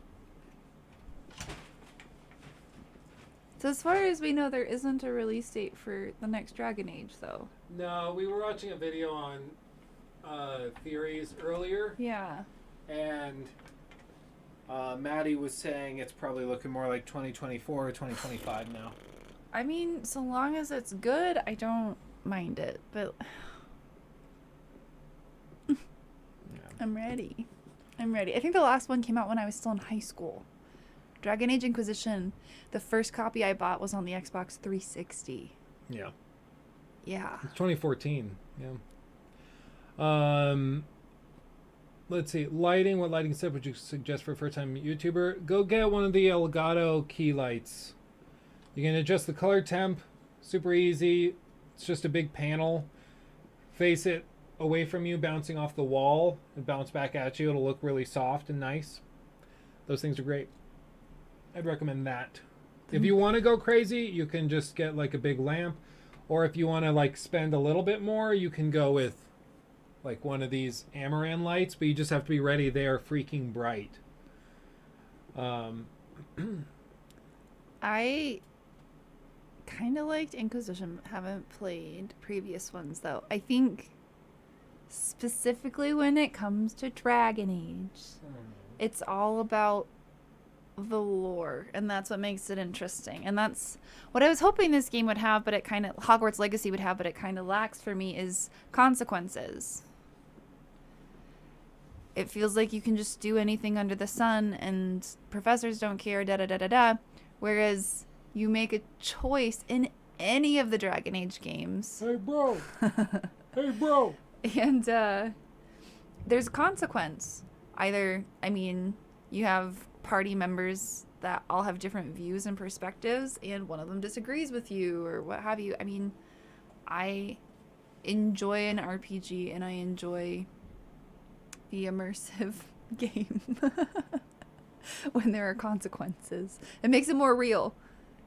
So as far as we know, there isn't a release date for the next Dragon Age, though. No, we were watching a video on theories earlier. Yeah. And Maddie was saying it's probably looking more like 2024 or 2025 now. I mean, so long as it's good, I don't mind it, but I'm ready. I'm ready. I think the last one came out when I was still in high school. Dragon Age Inquisition, the first copy I bought was on the Xbox 360. Yeah. Yeah. It's 2014. Yeah. Let's see. Lighting. What lighting setup would you suggest for a first-time YouTuber? Go get one of the Elgato key lights. You can adjust the color temp. Super easy. It's just a big panel. Face it away from you, bouncing off the wall, and bounce back at you. It'll look really soft and nice. Those things are great. I'd recommend that. If you want to go crazy, you can just get like a big lamp. Or if you want to like spend a little bit more, you can go with like one of these Amaran lights, but you just have to be ready. They are freaking bright. I kind of liked Inquisition. Haven't played previous ones though. I think specifically when it comes to Dragon Age, it's all about the lore, and that's what makes it interesting. And that's what I was hoping this game would have, but it kind of Hogwarts Legacy would have, but it kind of lacks for me is consequences. It feels like you can just do anything under the sun and professors don't care, da da da da da. Whereas you make a choice in any of the Dragon Age games. Hey bro. Hey bro. And there's consequence. Either, I mean, you have party members that all have different views and perspectives, and one of them disagrees with you or what have you. I mean, I enjoy an RPG and I enjoy the immersive game when there are consequences. It makes it more real,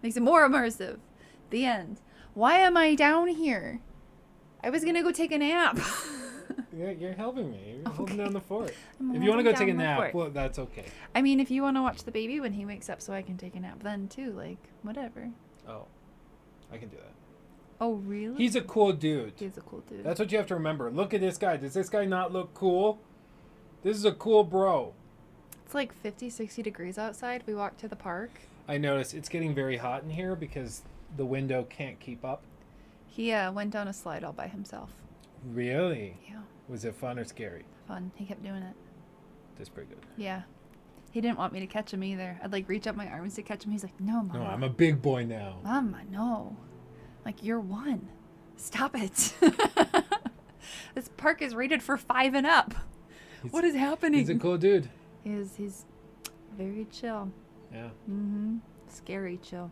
makes it more immersive. The end. Why am I down here? I was gonna go take a nap. Yeah, you're helping me. You're holding down the fort. I'm If you want to go holding take a down the nap, fort. well, that's okay. I mean, if you want to watch the baby when he wakes up so I can take a nap then too, like, whatever. Oh, I can do that. Oh, really? He's a cool dude. He's a cool dude. That's what you have to remember. Look at this guy. Does this guy not look cool? This is a cool bro. It's like 50, 60 degrees outside. We walked to the park. I noticed it's getting very hot in here because the window can't keep up. He went down a slide all by himself. Really? Yeah. Was it fun or scary? Fun. He kept doing it. That's pretty good. Yeah. He didn't want me to catch him either. I'd like reach up my arms to catch him. He's like, no, Mama. No, I'm a big boy now. Mama, no. Like, you're one. Stop it. This park is rated for 5 and up. What is happening? He's a cool dude. He's very chill. Yeah. Mm-hmm. Scary chill.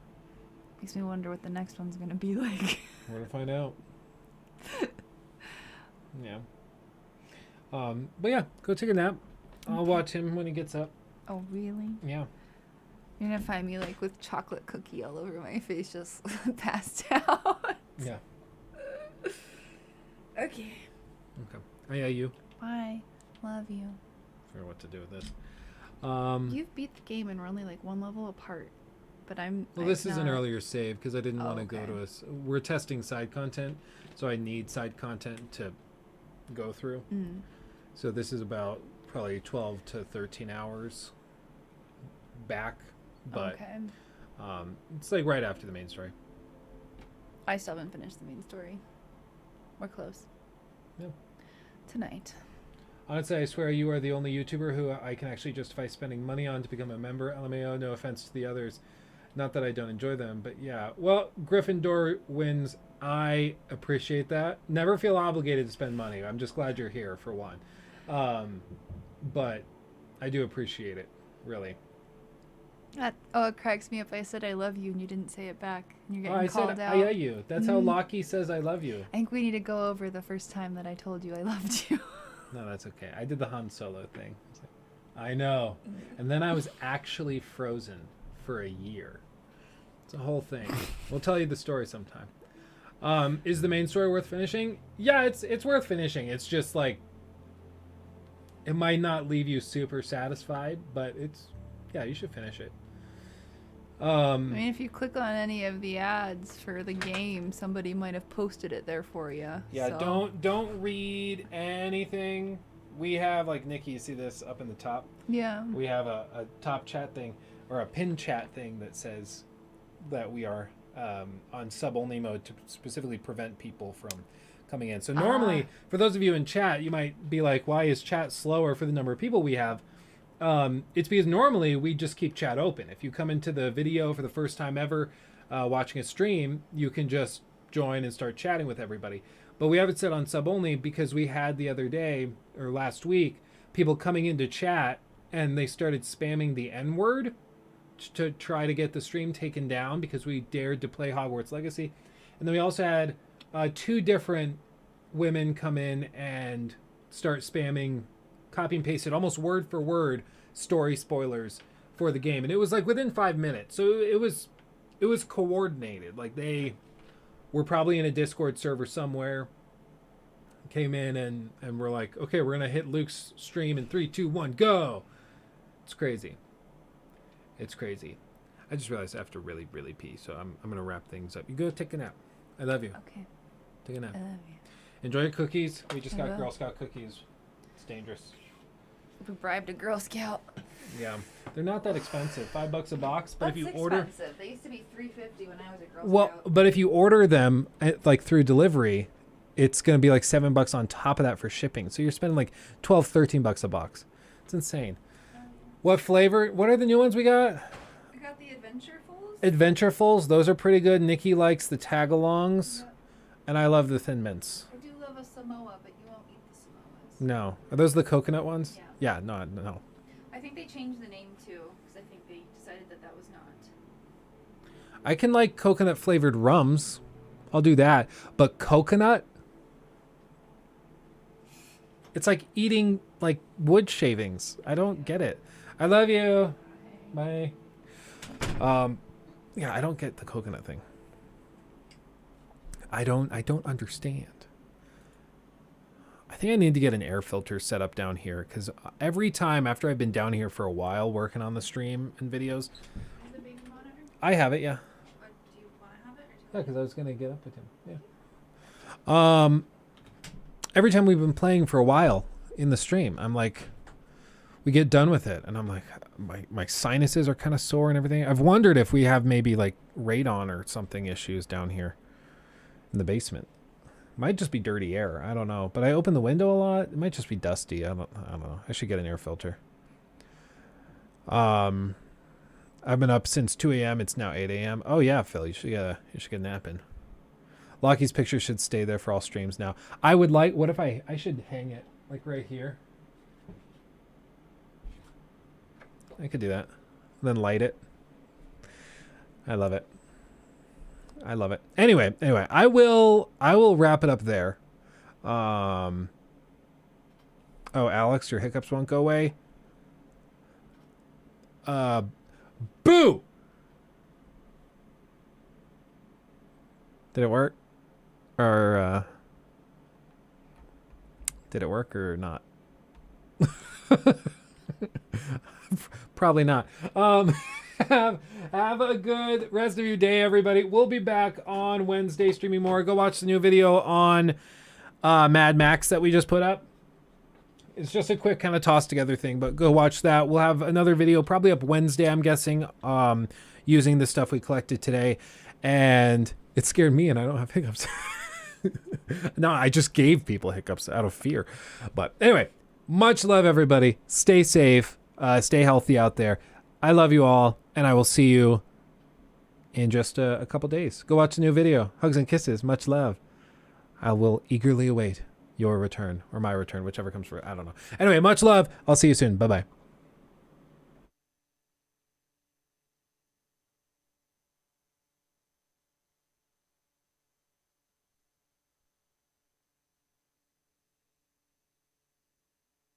Makes me wonder what the next one's gonna be like. We're gonna find out. Yeah. But yeah, go take a nap. I'll watch him when he gets up. Oh, really? Yeah. You're gonna find me like with chocolate cookie all over my face, just passed out. Yeah. Okay. Okay. Yeah, you. Bye. Love you. Figure what to do with this. You've beat the game and we're only like one level apart, but I'm. Well, this is an earlier save because I didn't want to go okay. to us. We're testing side content, so I need side content to go through. Mm. So this is about probably 12 to 13 hours back, but Okay. it's like right after the main story. I still haven't finished the main story. We're close. Yeah. Tonight. Honestly, I swear you are the only YouTuber who I can actually justify spending money on to become a member. LMAO, no offense to the others. Not that I don't enjoy them, but yeah. Well, Gryffindor wins. I appreciate that. Never feel obligated to spend money. I'm just glad you're here, for one. But I do appreciate it, really. It cracks me up. I said I love you and you didn't say it back. And you're Oh, getting I called said out. I love you. That's how Lockie says I love you. I think we need to go over the first time that I told you I loved you. No, that's okay. I did the Han Solo thing. I know. And then I was actually frozen for a year. It's a whole thing. We'll tell you the story sometime. Is the main story worth finishing? Yeah, it's worth finishing. It's just like, it might not leave you super satisfied, but yeah, you should finish it. I mean, if you click on any of the ads for the game, somebody might have posted it there for you. Yeah, so. don't read anything. We have, like, Nikki, you see this up in the top? Yeah. We have a top chat thing, or a pin chat thing that says that we are on sub-only mode to specifically prevent people from coming in. So normally, for those of you in chat, you might be like, why is chat slower for the number of people we have? It's because normally we just keep chat open. If you come into the video for the first time ever watching a stream, you can just join and start chatting with everybody. But we have it set on sub only because we had the other day or last week people coming into chat and they started spamming the N word to try to get the stream taken down because we dared to play Hogwarts Legacy. And then we also had 2 different women come in and start spamming, copy and pasted almost word for word story spoilers for the game, and it was like within 5 minutes. So it was coordinated. Like, they were probably in a Discord server somewhere, came in and were like, okay, we're gonna hit Luke's stream in 3, 2, 1, go. It's crazy. It's crazy. I just realized I have to really pee, so I'm gonna wrap things up. You go take a nap. I love you. Okay. Take a nap. I love you. Enjoy your cookies. We just I got will. Girl Scout cookies. It's dangerous. We bribed a Girl Scout. Yeah, they're not that expensive. $5 a box, but That's if you expensive. order, They used to be $3.50 when I was a Girl well, Scout. but if you order them like through delivery, it's gonna be like $7 on top of that for shipping. So you're spending like $12-13 a box. It's insane. What flavor? What are the new ones we got? We got the Adventurefuls. Adventurefuls. Those are pretty good. Nikki likes the tagalongs, and I love the Thin Mints. I do love a Samoa, but you won't eat the Samoas. No, are those the coconut ones? Yeah. No. I think they changed the name too, because I think they decided that was not. I can like coconut flavored rums. I'll do that. But coconut? It's like eating like wood shavings. I don't get it. I love you. Bye. Yeah, I don't get the coconut thing. I don't understand. I think I need to get an air filter set up down here because every time after I've been down here for a while working on the stream and videos, I have it, yeah. Do you want to have it? Yeah, because I was going to get up with him. Yeah. Every time we've been playing for a while in the stream, I'm like, we get done with it, and I'm like, my sinuses are kind of sore and everything. I've wondered if we have maybe like radon or something issues down here in the basement. Might just be dirty air. I don't know. But I open the window a lot. It might just be dusty. I don't know. I should get an air filter. I've been up since 2 a.m. It's now 8 a.m. Oh yeah, Phil, you should get a nap in. Lockie's picture should stay there for all streams now. I would like, what if I should hang it like right here? I could do that. Then light it. I love it. I love it. Anyway, I will wrap it up there. Oh, Alex, your hiccups won't go away. Boo! Did it work? Or did it work or not? Probably not. Have a good rest of your day, everybody. We'll be back on Wednesday streaming more. Go watch the new video on Mad Max that we just put up. It's just a quick kind of toss together thing, but go watch that. We'll have another video probably up Wednesday, I'm guessing, using the stuff we collected today. And it scared me and I don't have hiccups. No, I just gave people hiccups out of fear. But anyway, much love, everybody. Stay safe. Stay healthy out there. I love you all, and I will see you in just a couple days. Go watch the new video. Hugs and kisses. Much love. I will eagerly await your return, or my return, whichever comes first. I don't know. Anyway, much love. I'll see you soon. Bye-bye.